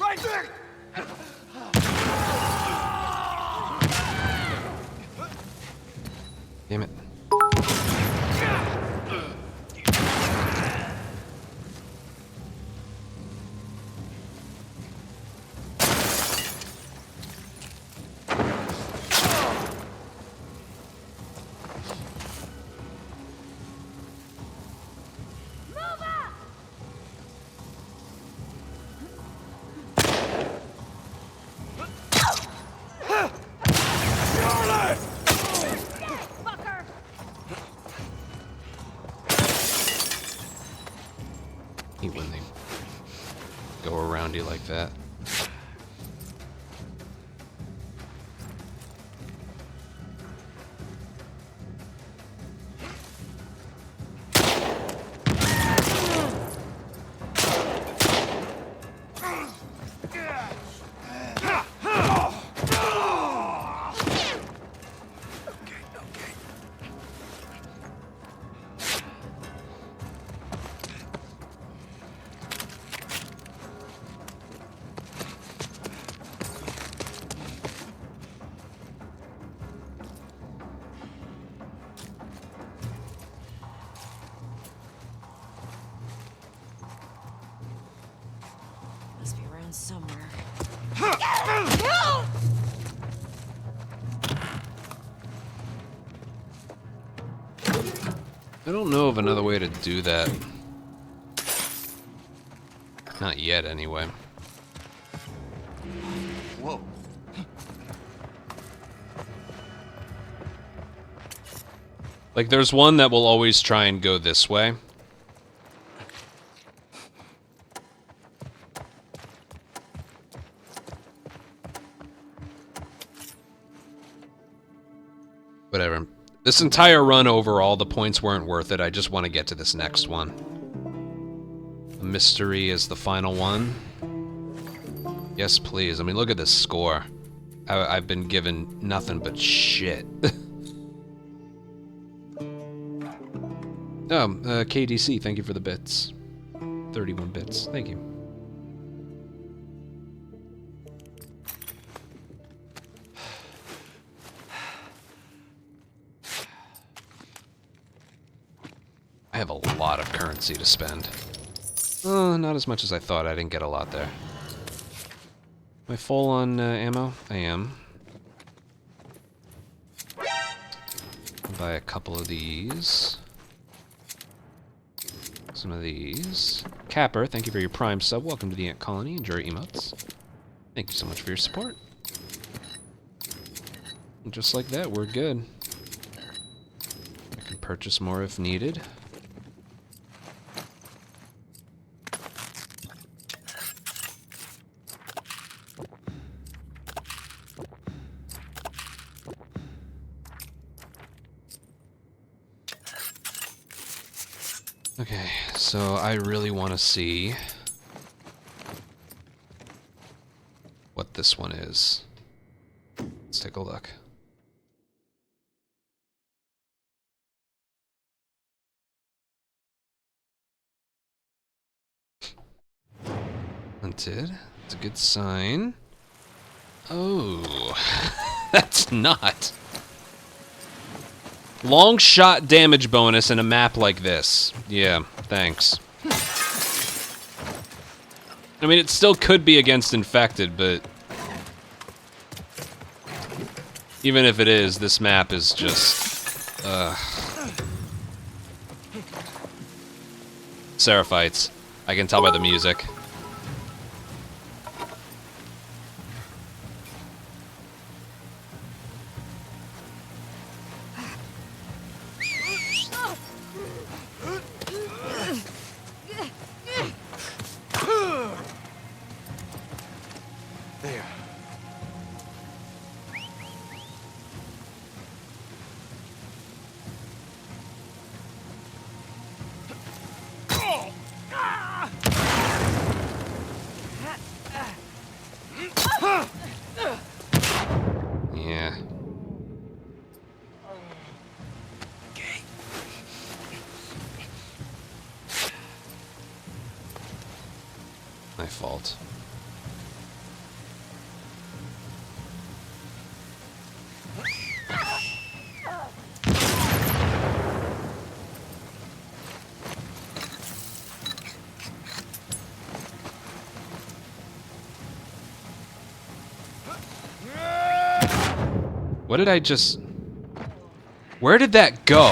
Right there! Damn it. Hate when they go around you like that. Must be around somewhere. I don't know of another way to do that. Not yet, anyway. Whoa. Like, there's one that will always try and go this way. Whatever. This entire run overall, the points weren't worth it. I just want to get to this next one. The mystery is the final one. Yes, please. I mean, look at this score. I've been given nothing but shit. KDC, thank you for the bits. 31 bits. Thank you. I have a lot of currency to spend. Not as much as I thought. I didn't get a lot there. Am I full on ammo? I am. I'll buy a couple of these. Some of these. Capper, thank you for your Prime sub. Welcome to the Ant Colony. Enjoy your emotes. Thank you so much for your support. And just like that, we're good. I can purchase more if needed. Okay, so I really want to see what this one is. Let's take a look. Hunted. It's a good sign. Oh, that's not. Long shot damage bonus in a map like this. Yeah, thanks. I mean, it still could be against infected, but even if it is, this map is just... Seraphites. I can tell by the music. There. My fault. What did I just... Where did that go?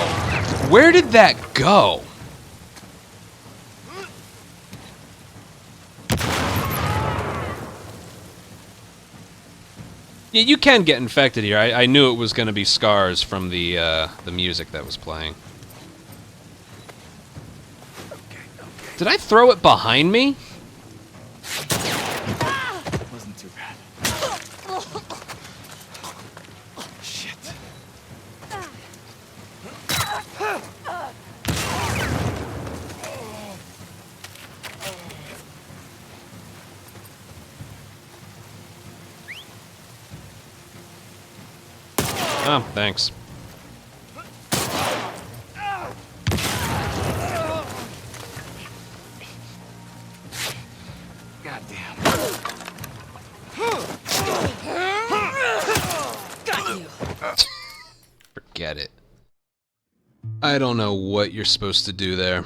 Where did that go? Yeah, you can get infected here. I knew it was going to be scars from the music that was playing. Did I throw it behind me? Wasn't too bad. Shit. Oh, thanks. Goddamn. Got you. Forget it. I don't know what you're supposed to do there.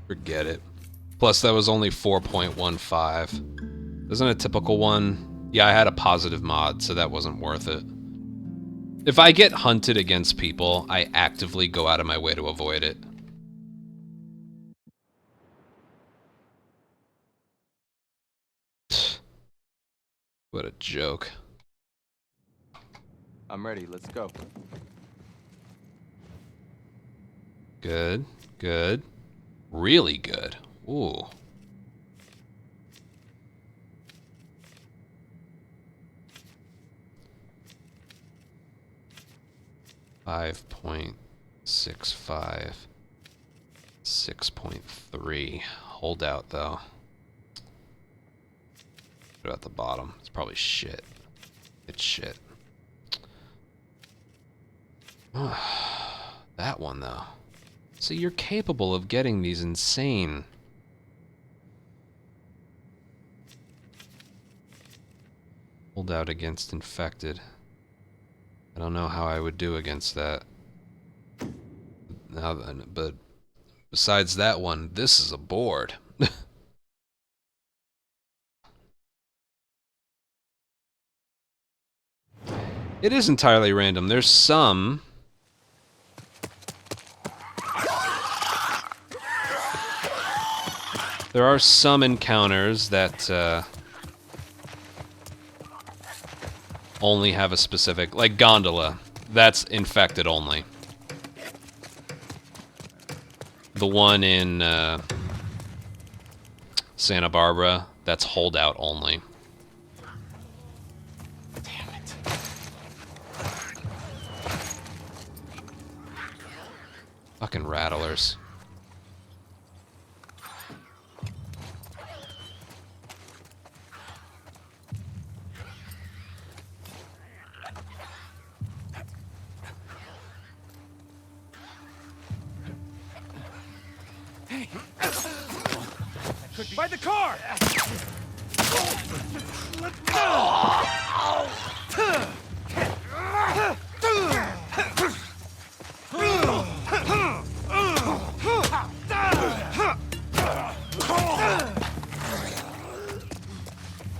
Forget it. Plus, that was only 4.15. Isn't a typical one? Yeah, I had a positive mod, so that wasn't worth it. If I get hunted against people, I actively go out of my way to avoid it. What a joke. I'm ready. Let's go. Good, good. Really good. Ooh. .65, 6.3. Hold out though. What about the bottom? It's probably shit. It's shit. That one though. See, you're capable of getting these insane. Hold out against infected. I don't know how I would do against that. Now then, but besides that one, this is a board. It is entirely random. There's some... There are some encounters that only have a specific... Like Gondola. That's infected only. The one in Santa Barbara, that's holdout only. Fucking rattlers. Hey! By the car! Let's go!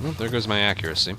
Well, there goes my accuracy.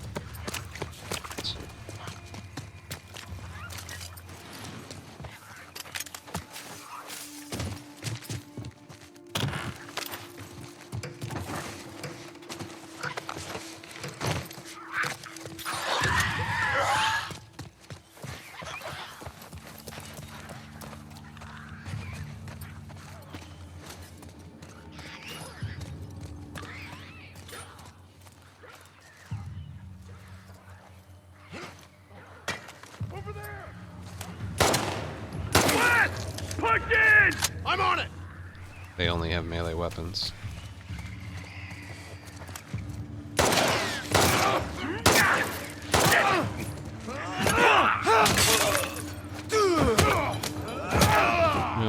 I'm on it! They only have melee weapons.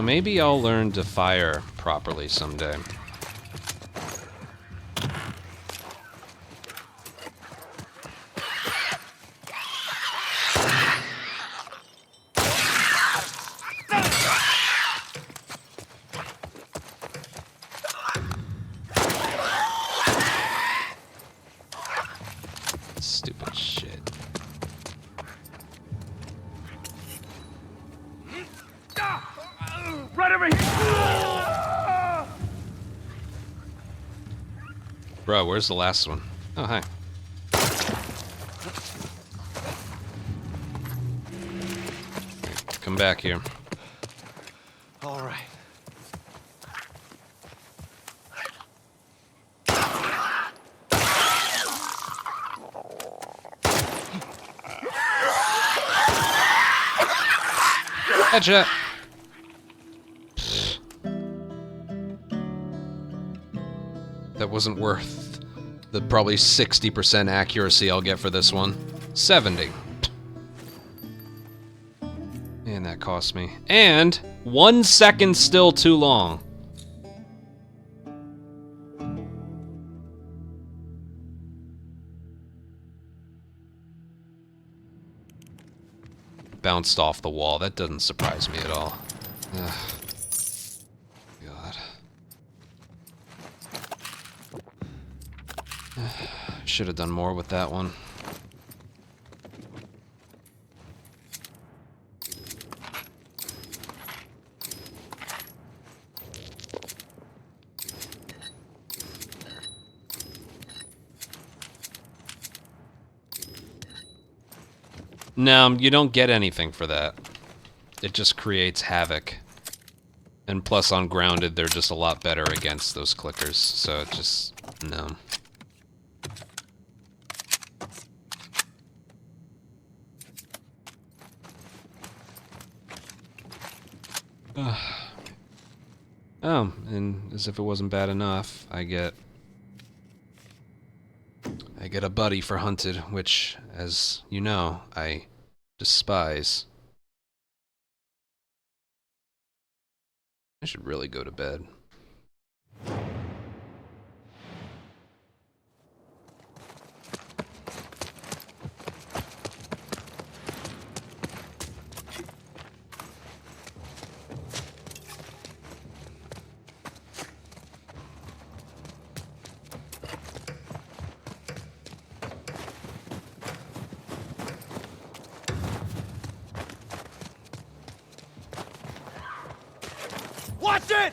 maybe I'll learn to fire properly someday. Stupid shit. Right over here! Bro, where's the last one? Oh, hi. Come back here. All right. Gotcha. That wasn't worth the probably 60% accuracy I'll get for this one. 70. And that cost me. And 1 second still too long. Bounced off the wall. That doesn't surprise me at all. Ugh. God. Should have done more with that one. No, you don't get anything for that. It just creates havoc. And plus on grounded, they're just a lot better against those clickers, so it just... no. Oh, and as if it wasn't bad enough, I get a buddy for hunted, which, as you know, I despise. I should really go to bed. Watch it!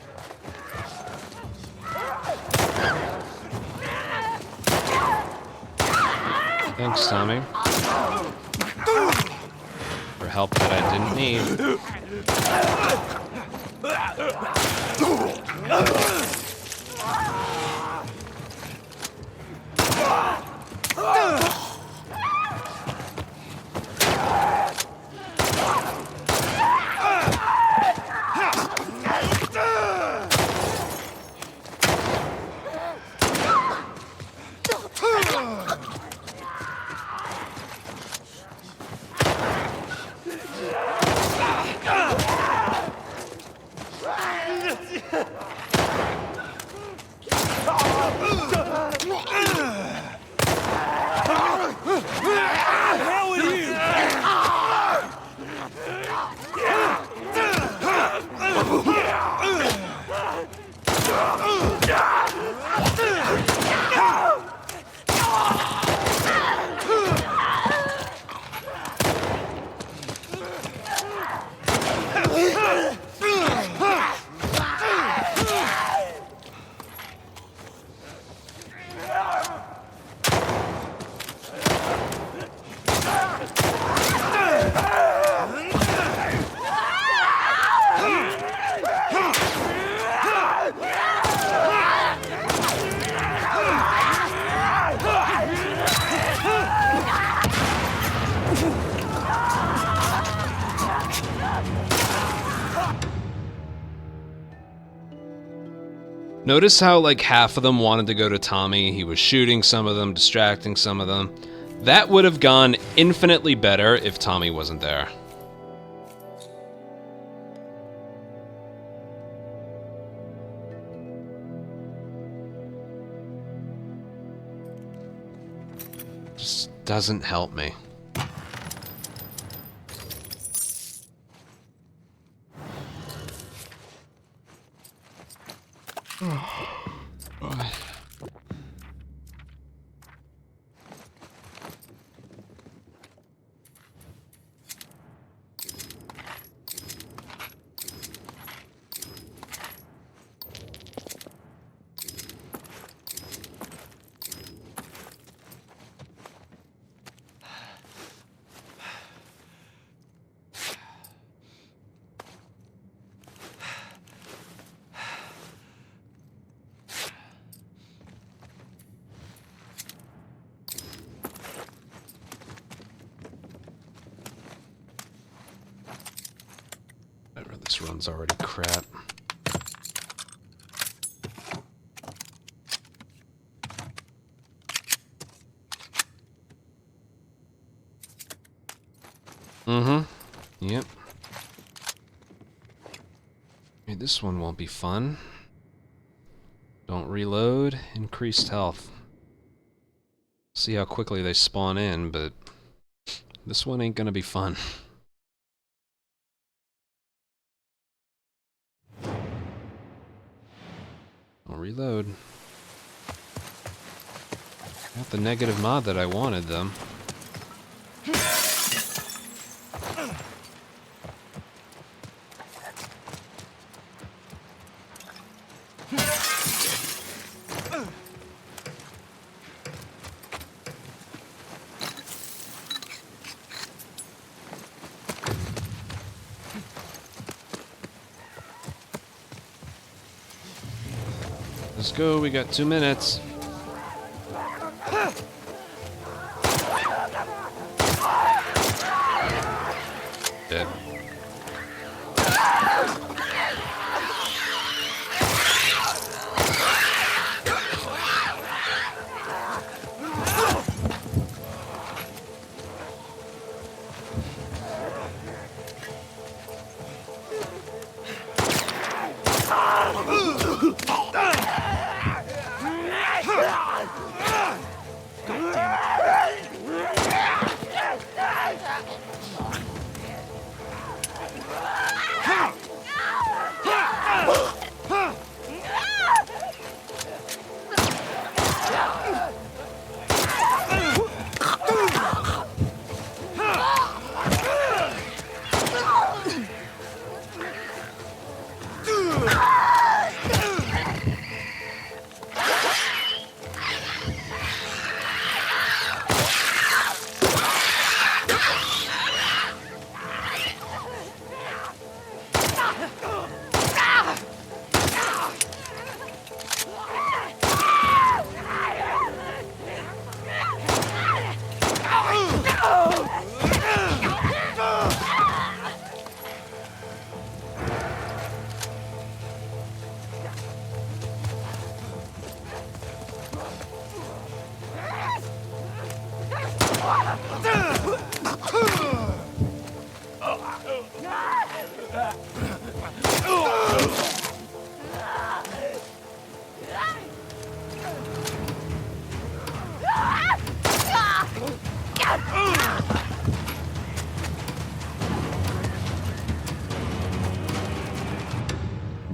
Thanks, Tommy. For help that I didn't need. Notice how, like, half of them wanted to go to Tommy. He was shooting some of them, distracting some of them. That would have gone infinitely better if Tommy wasn't there. This doesn't help me. This run's already crap. Yep. Hey, this one won't be fun. Don't reload. Increased health. See how quickly they spawn in, but this one ain't gonna be fun. Don't reload. Got the negative mod that I wanted, though. Let's go, we got 2 minutes. Dead.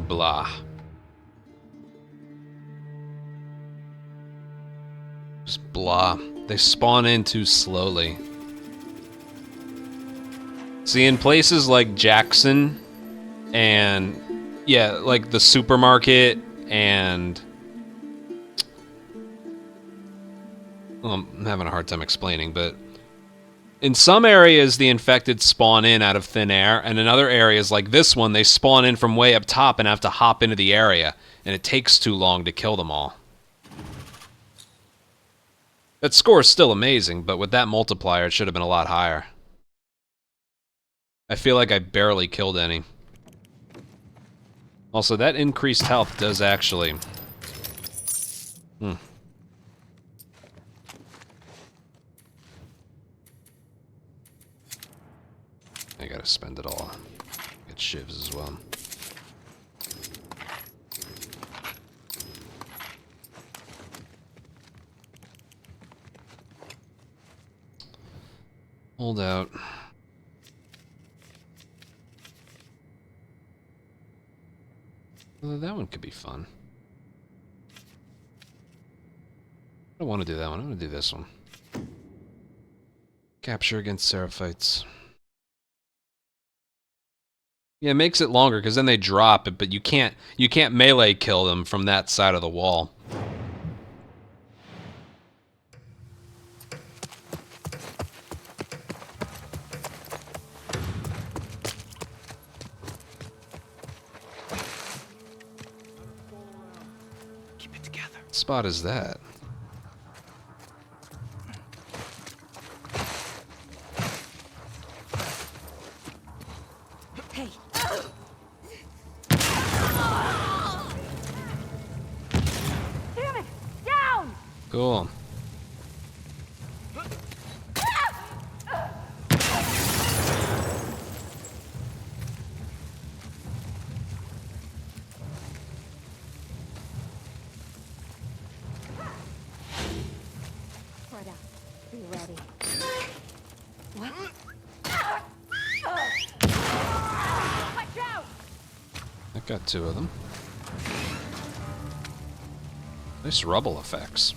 Blah. Just blah. They spawn in too slowly. See, in places like Jackson and, yeah, like the supermarket and... Well, I'm having a hard time explaining, but... In some areas, the infected spawn in out of thin air, and in other areas, like this one, they spawn in from way up top and have to hop into the area, and it takes too long to kill them all. That score is still amazing, but with that multiplier, it should have been a lot higher. I feel like I barely killed any. Also, that increased health does actually... I gotta spend it all. Get shivs as well. Hold out. Well, that one could be fun. I don't want to do that one. I want to do this one. Capture against Seraphites. Yeah, it makes it longer because then they drop it, but you can't melee kill them from that side of the wall. Keep it together. What spot is that? Hey. Damn it! Down! Cool. Spread out. Be ready. What? Watch out! I got 2 of them. Nice rubble effects.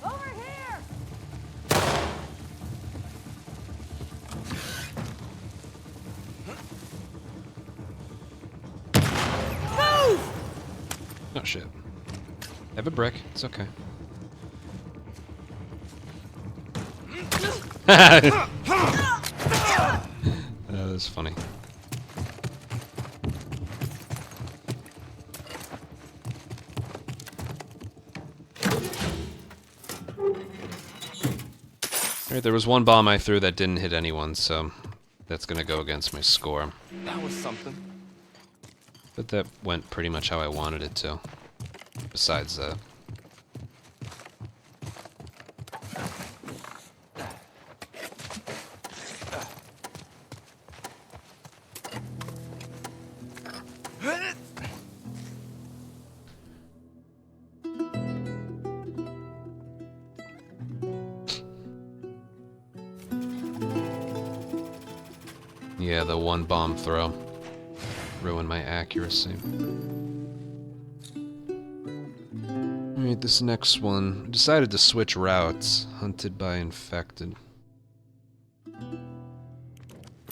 Over here! Move! Oh shit. I have a brick. It's okay. That was funny. Alright, there was one bomb I threw that didn't hit anyone, so that's gonna go against my score. That was something. But that went pretty much how I wanted it to. Besides that. Yeah, the one bomb throw ruined my accuracy. Alright, this next one. I decided to switch routes. Hunted by infected.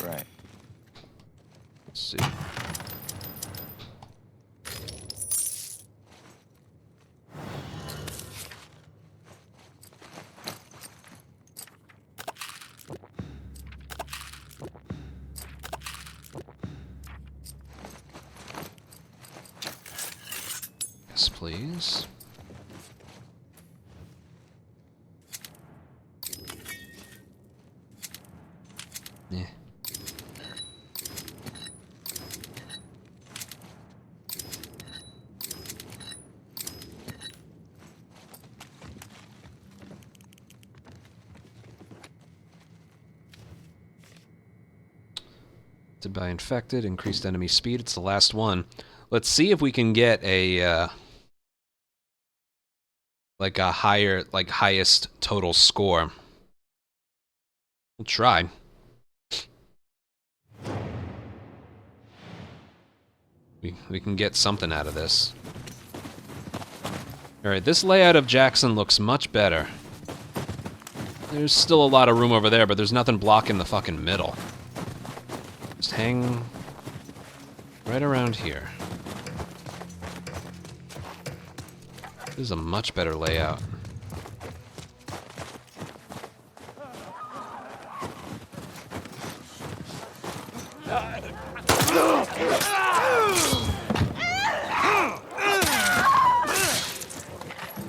Right. Let's see. Yes, please. Yeah. By infected, increased enemy speed. It's the last one. Let's see if we can get a like a higher, like highest total score. We'll try. We can get something out of this. All right, this layout of Jackson looks much better. There's still a lot of room over there, but there's nothing blocking the fucking middle. Just hang right around here. This is a much better layout.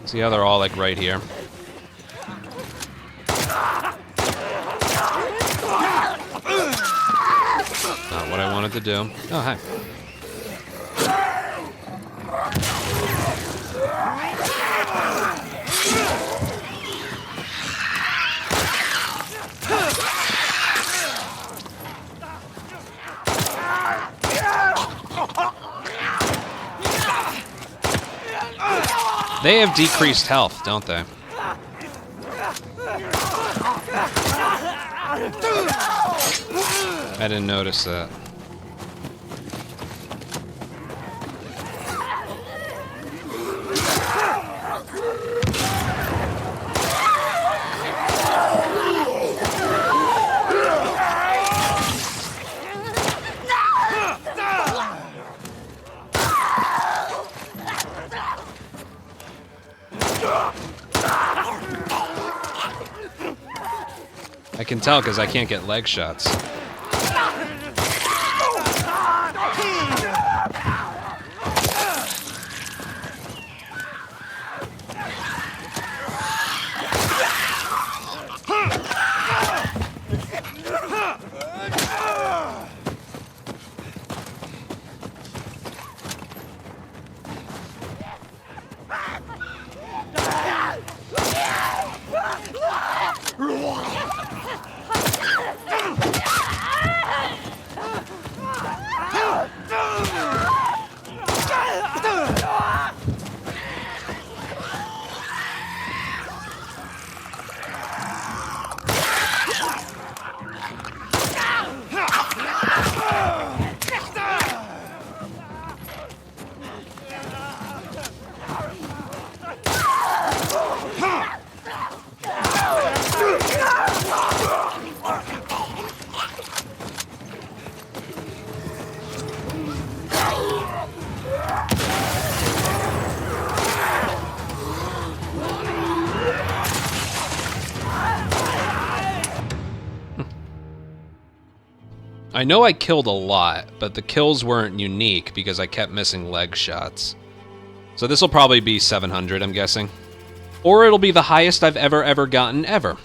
See how they're all like right here? wanted to do. Oh, hi. They have decreased health, don't they? I didn't notice that. I can tell because I can't get leg shots. I know I killed a lot, but the kills weren't unique because I kept missing leg shots. So this will probably be 700, I'm guessing. Or it'll be the highest I've ever gotten ever.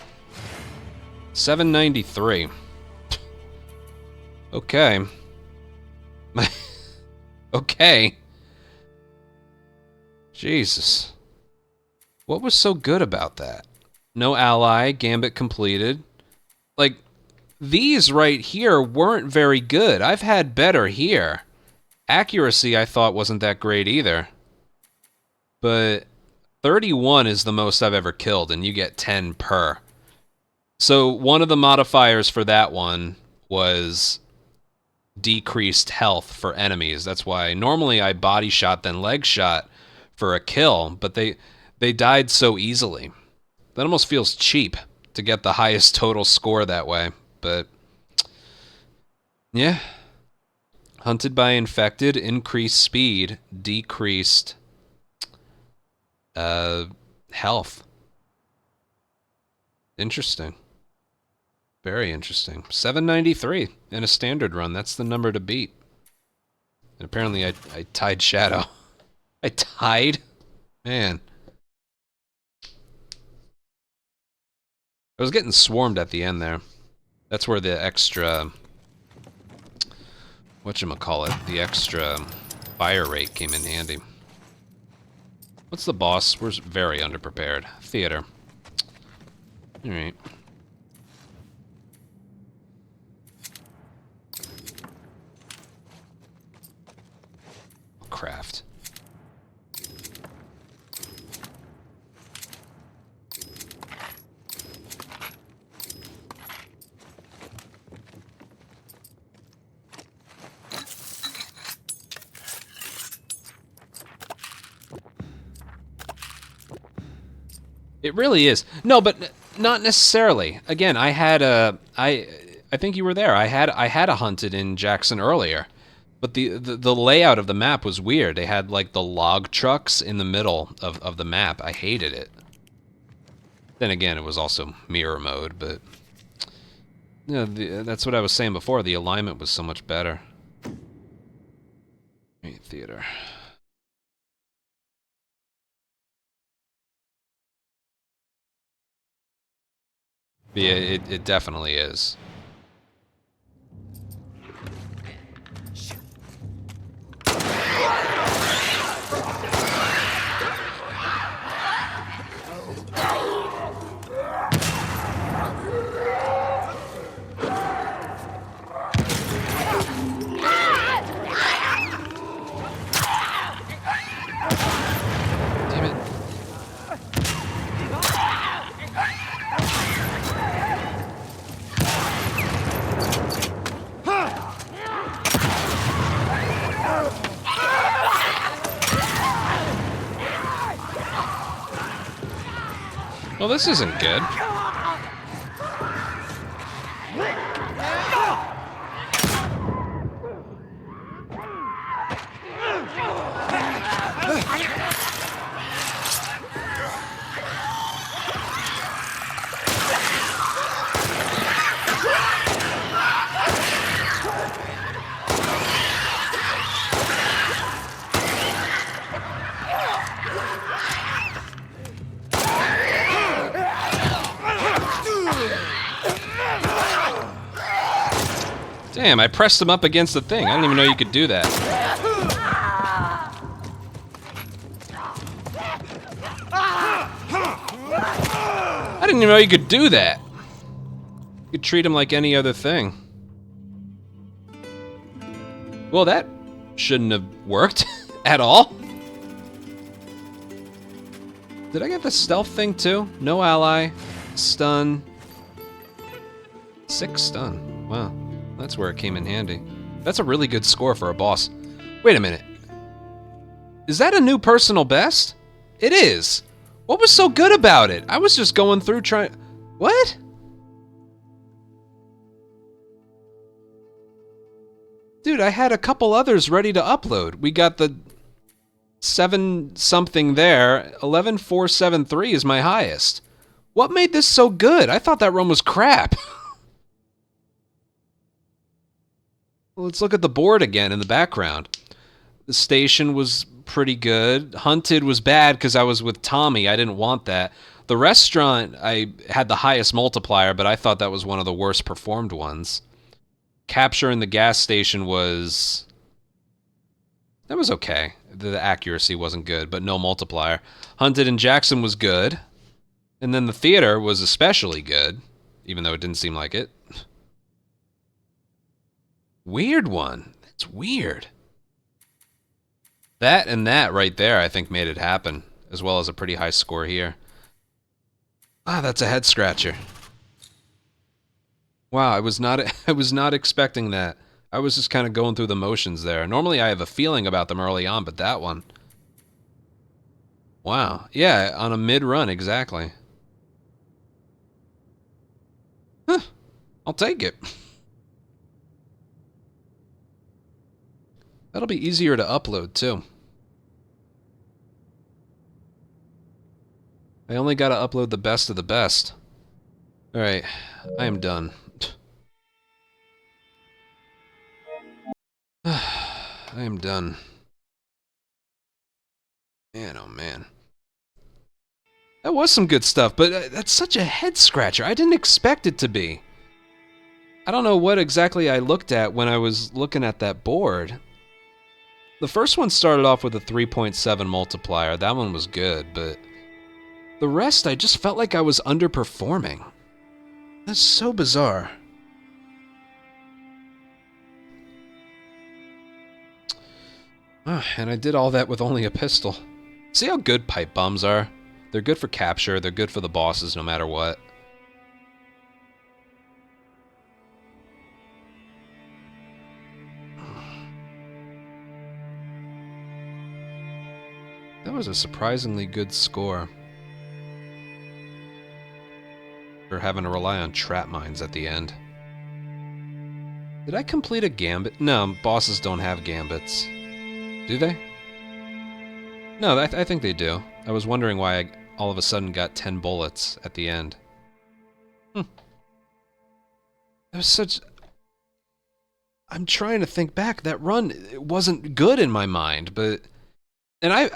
793. Okay. Okay. Jesus. What was so good about that? No ally, gambit completed. Like, these right here weren't very good. I've had better here. Accuracy I thought wasn't that great either. But 31 is the most I've ever killed, and you get 10 per. So one of the modifiers for that one was decreased health for enemies. That's why normally I body shot then leg shot for a kill, but they died so easily. That almost feels cheap to get the highest total score that way. But yeah, hunted by infected, increased speed, decreased health. Interesting. Very interesting. 793 in a standard run. That's the number to beat. And apparently I tied Shadow. I tied? Man. I was getting swarmed at the end there. That's where the extra... whatchamacallit? The extra fire rate came in handy. What's the boss? We're very underprepared. Theater. Alright. Craft. It really is. No, but not necessarily. Again, I had a I think you were there. I had a hunted in Jackson earlier. But the layout of the map was weird. They had like the log trucks in the middle of the map. I hated it. Then again, it was also mirror mode, but yeah, that's what I was saying before. The alignment was so much better. Theater. Yeah, it definitely is. Well, this isn't good. Damn, I pressed him up against the thing. I didn't even know you could do that. I didn't even know you could do that. You could treat him like any other thing. Well, that shouldn't have worked at all. Did I get the stealth thing too? No ally, stun. 6 stun, wow. That's where it came in handy. That's a really good score for a boss. Wait a minute. Is that a new personal best? It is. What was so good about it? I was just going through trying... What? Dude, I had a couple others ready to upload. We got the 7 something there. 11473 is my highest. What made this so good? I thought that run was crap. Let's look at the board again in the background. The station was pretty good. Hunted was bad because I was with Tommy. I didn't want that. The restaurant, I had the highest multiplier, but I thought that was one of the worst performed ones. Capture in the gas station was... That was okay. The accuracy wasn't good, but no multiplier. Hunted in Jackson was good. And then the theater was especially good, even though it didn't seem like it. Weird one. That's weird. That and that right there, I think, made it happen, as well as a pretty high score here. Ah, that's a head scratcher. Wow, I was not expecting that. I was just kind of going through the motions there. Normally I have a feeling about them early on, but that one. Wow. Yeah, on a mid-run, exactly. Huh. I'll take it. That'll be easier to upload, too. I only gotta upload the best of the best. Alright, I am done. I am done. Man, oh man. That was some good stuff, but that's such a head scratcher. I didn't expect it to be. I don't know what exactly I looked at when I was looking at that board. The first one started off with a 3.7 multiplier. That one was good, but the rest I just felt like I was underperforming. That's so bizarre. And I did all that with only a pistol. See how good pipe bombs are? They're good for capture, they're good for the bosses no matter what. That was a surprisingly good score. For having to rely on trap mines at the end. Did I complete a gambit? No, bosses don't have gambits. Do they? No, I think they do. I was wondering why I all of a sudden got 10 bullets at the end. That was such... I'm trying to think back. That run wasn't good in my mind, but... And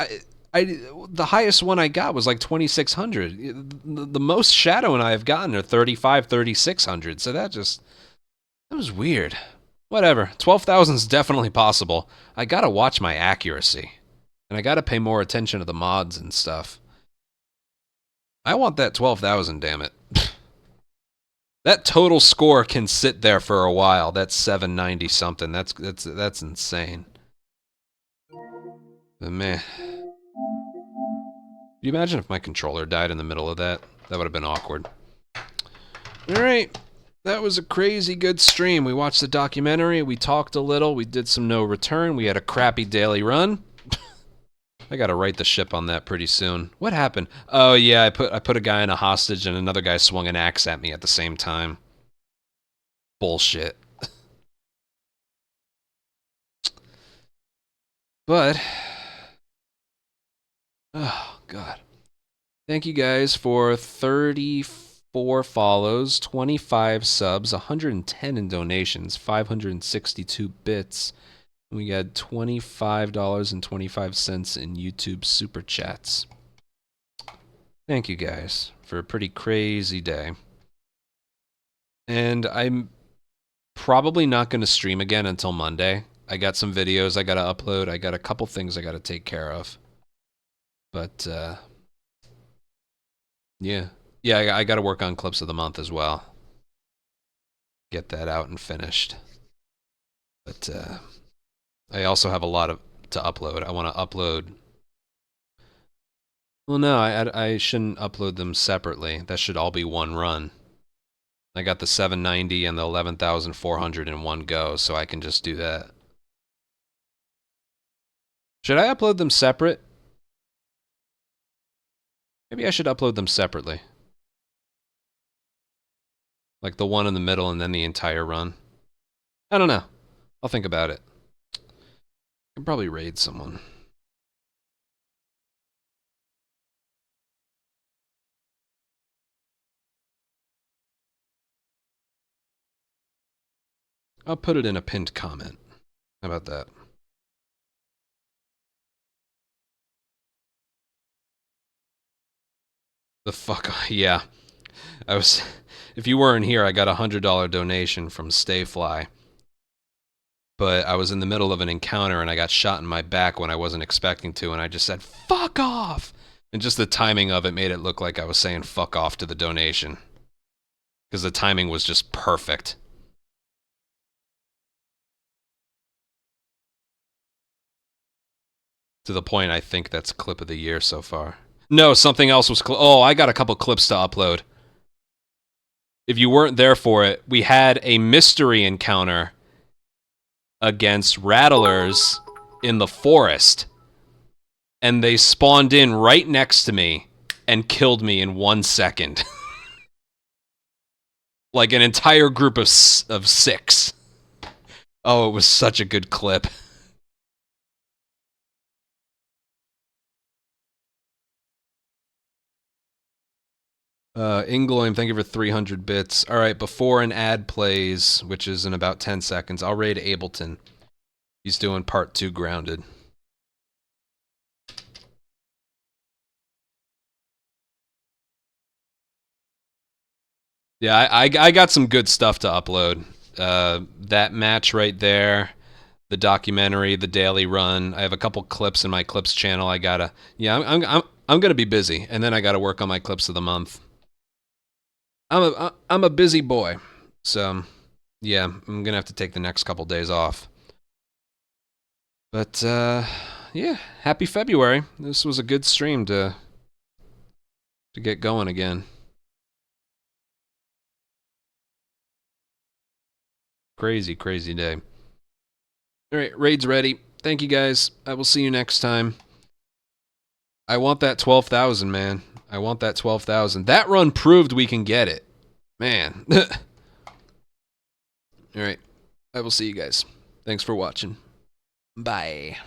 the highest one I got was like 2,600. The most Shadow and I have gotten are 35, 3,600. So that was weird. Whatever. 12,000 is definitely possible. I gotta watch my accuracy. And I gotta pay more attention to the mods and stuff. I want that 12,000, damn it. That total score can sit there for a while. That's 790 something. That's insane. But man. Can you imagine if my controller died in the middle of that? That would have been awkward. Alright. That was a crazy good stream. We watched the documentary, we talked a little, we did some no return, we had a crappy daily run. I gotta right the ship on that pretty soon. What happened? Oh yeah, I put a guy in a hostage and another guy swung an axe at me at the same time. Bullshit. But oh god. Thank you guys for 34 follows, 25 subs, 110 in donations, 562 bits. We got $25.25 in YouTube super chats. Thank you guys for a pretty crazy day. And I'm probably not going to stream again until Monday. I got some videos I got to upload. I got a couple things I got to take care of. But, yeah. Yeah, I got to work on clips of the month as well. Get that out and finished. But, I also have a lot to upload. I want to upload... Well, no, I shouldn't upload them separately. That should all be one run. I got the 790 and the 11,400 in one go, so I can just do that. Should I upload them separate? Maybe I should upload them separately. Like the one in the middle and then the entire run. I don't know. I'll think about it. I can probably raid someone. I'll put it in a pinned comment. How about that? The fuck, yeah. If you weren't here, I got a $100 donation from Stayfly. But I was in the middle of an encounter and I got shot in my back when I wasn't expecting to, and I just said, fuck off! And just the timing of it made it look like I was saying fuck off to the donation. Because the timing was just perfect. To the point I think that's clip of the year so far. No, something else was... Oh, I got a couple clips to upload. If you weren't there for it, we had a mystery encounter against rattlers in the forest. And they spawned in right next to me and killed me in 1 second. Like an entire group of 6. Oh, it was such a good clip. Ingloim, thank you for 300 bits. Alright, before an ad plays, which is in about 10 seconds, I'll raid Ableton. He's doing part 2 Grounded. Yeah, I got some good stuff to upload. That match right there, the documentary, the daily run. I have a couple clips in my clips channel. I gotta... Yeah, I'm gonna be busy, and then I gotta work on my clips of the month. I'm a busy boy, so yeah, I'm gonna have to take the next couple days off. But yeah, happy February. This was a good stream to get going again. Crazy, crazy day. All right, raid's ready. Thank you guys. I will see you next time. I want that 12,000, man. I want that 12,000. That run proved we can get it. Man. All right. I will see you guys. Thanks for watching. Bye.